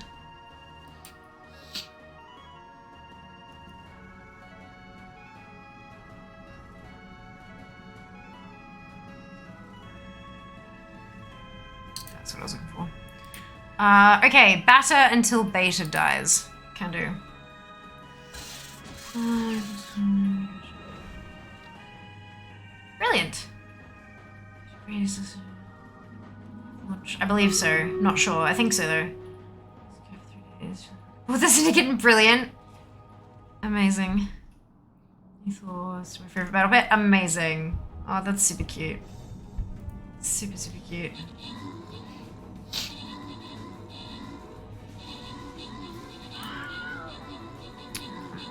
That's what I was looking for. Okay, batter until Beta dies. Can do. Brilliant. I believe so. Not sure. I think so though. Well, this is getting brilliant. Amazing. Ethos, my favorite battle pet. Amazing. Oh, that's super cute. Super, super cute.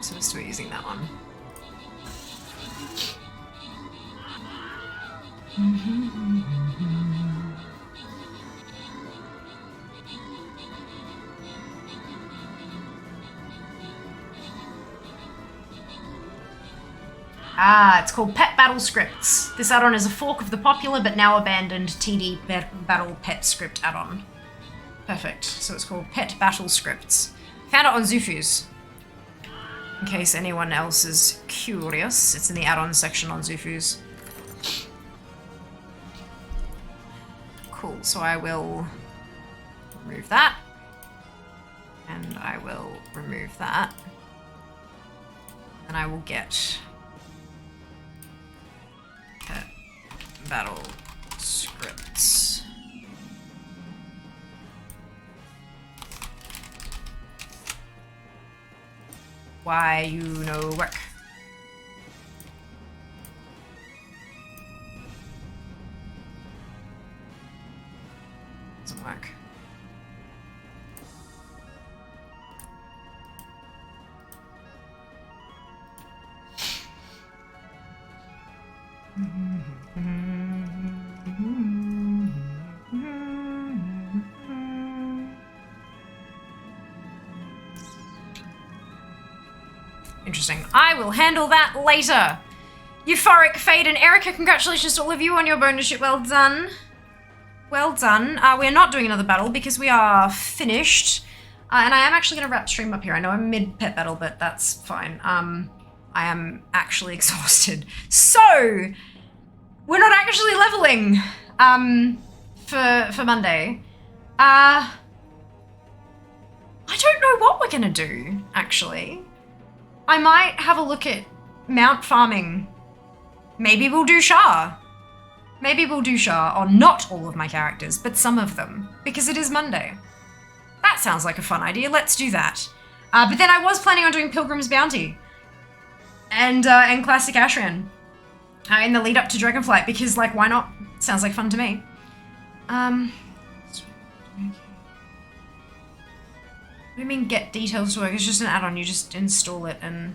So we're still using that one. It's called Pet Battle Scripts. This add-on is a fork of the popular but now abandoned TD Battle Pet Script add-on. Perfect. So it's called Pet Battle Scripts. Found it on Zufu's. In case anyone else is curious, it's in the add-on section on Zufu's. Cool, so I will remove that. And I will remove that. And I will get Pet Battle Scripts. Why you no work. Doesn't work. Interesting. I will handle that later. Euphoric, Fade, and Erica, congratulations to all of you on your bonus ship. Well done. Well done. We're not doing another battle because we are finished. And I am actually going to wrap stream up here. I know I'm mid-pet battle, but that's fine. I am actually exhausted. So, we're not actually leveling for Monday. I don't know what we're going to do, actually. I might have a look at mount farming Maybe we'll do Shah. Maybe we'll do Shah on not all of my characters, but some of them, because it is Monday. That sounds like a fun idea. Let's do that. But then I was planning on doing Pilgrim's Bounty and Classic Ashran in the lead up to Dragonflight, because, like, why not? Sounds like fun to me. What do you mean get details to work? It's just an add-on. You just install it and...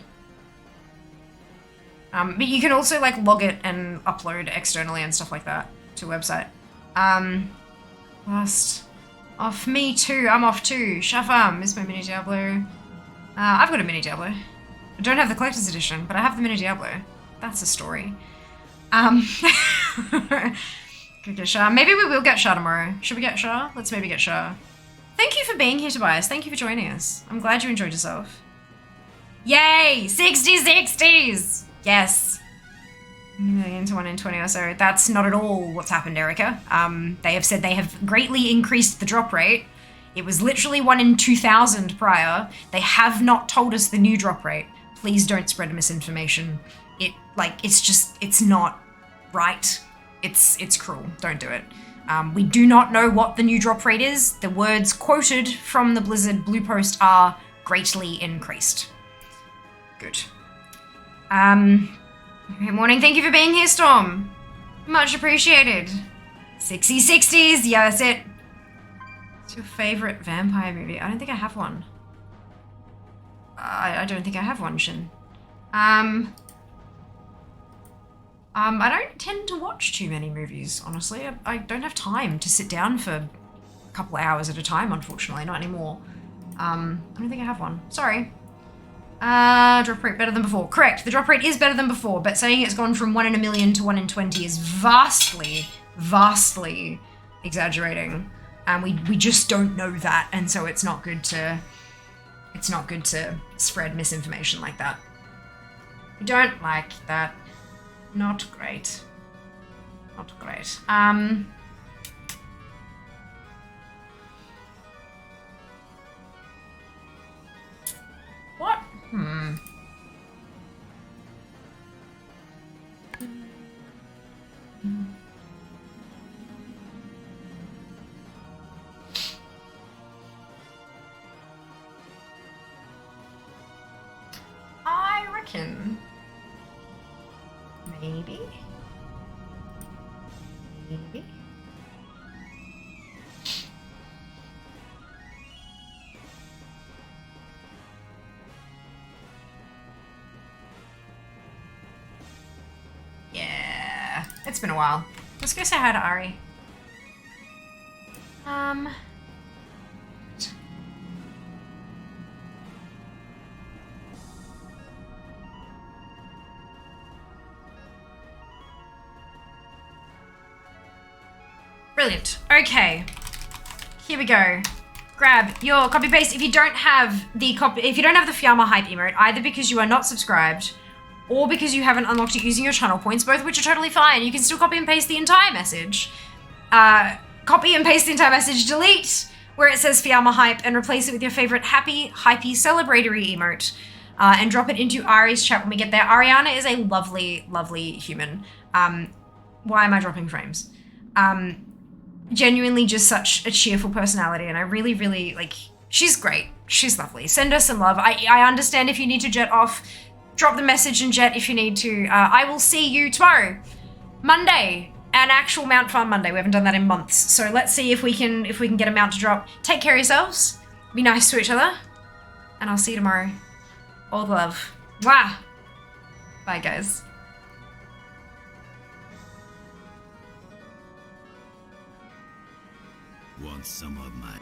but you can also, like, log it and upload externally and stuff like that to a website. Last... Off me too. I'm off too. Shafam is my mini Diablo. I've got a mini Diablo. I don't have the collector's edition, but I have the mini Diablo. That's a story. Could get Shah. Maybe we will get Shah tomorrow. Should we get Shah? Let's maybe get Shah. Thank you for being here, Tobias. Thank you for joining us. I'm glad you enjoyed yourself. Yay! 60s! Yes. Million to 1 in 20 or so. That's not at all what's happened, Erica. They have said they have greatly increased the drop rate. It was literally 1 in 2,000 prior. They have not told us the new drop rate. Please don't spread misinformation. It's not right. It's cruel. Don't do it. We do not know what the new drop rate is. The words quoted from the Blizzard Blue Post are greatly increased. Good. Good morning. Thank you for being here, Storm. Much appreciated. 60's. Yeah, that's it. What's your favorite vampire movie? I don't think I have one. I don't think I have one, Shin. I don't tend to watch too many movies, honestly. I don't have time to sit down for a couple of hours at a time, unfortunately. Not anymore. I don't think I have one. Sorry. Drop rate better than before. Correct. The drop rate is better than before, but saying it's gone from 1 in a million to 1 in 20 is vastly exaggerating. And we just don't know that, and so it's not good to spread misinformation like that. We don't like that. Not great. Not great. What? I reckon maybe. Yeah, it's been a while. Let's go say hi to Ari. Brilliant. Okay. Here we go. Grab your copy paste if you don't have the Fiamma hype emote, either because you are not subscribed or because you haven't unlocked it using your channel points, both of which are totally fine. You can still copy and paste the entire message. Copy and paste the entire message, delete where it says Fiamma hype, and replace it with your favorite happy, hypey, celebratory emote, and drop it into Ari's chat when we get there. Ariana is a lovely, lovely human. Why am I dropping frames? Genuinely just such a cheerful personality, and I really, really, like, she's great. She's lovely. Send her some love. I understand if you need to jet off. Drop the message and jet if you need to. I will see you tomorrow. Monday. An actual Mount Farm Monday. We haven't done that in months. So let's see if we can get a mount to drop. Take care of yourselves. Be nice to each other. And I'll see you tomorrow. All the love. Mwah. Bye, guys. Want some of my...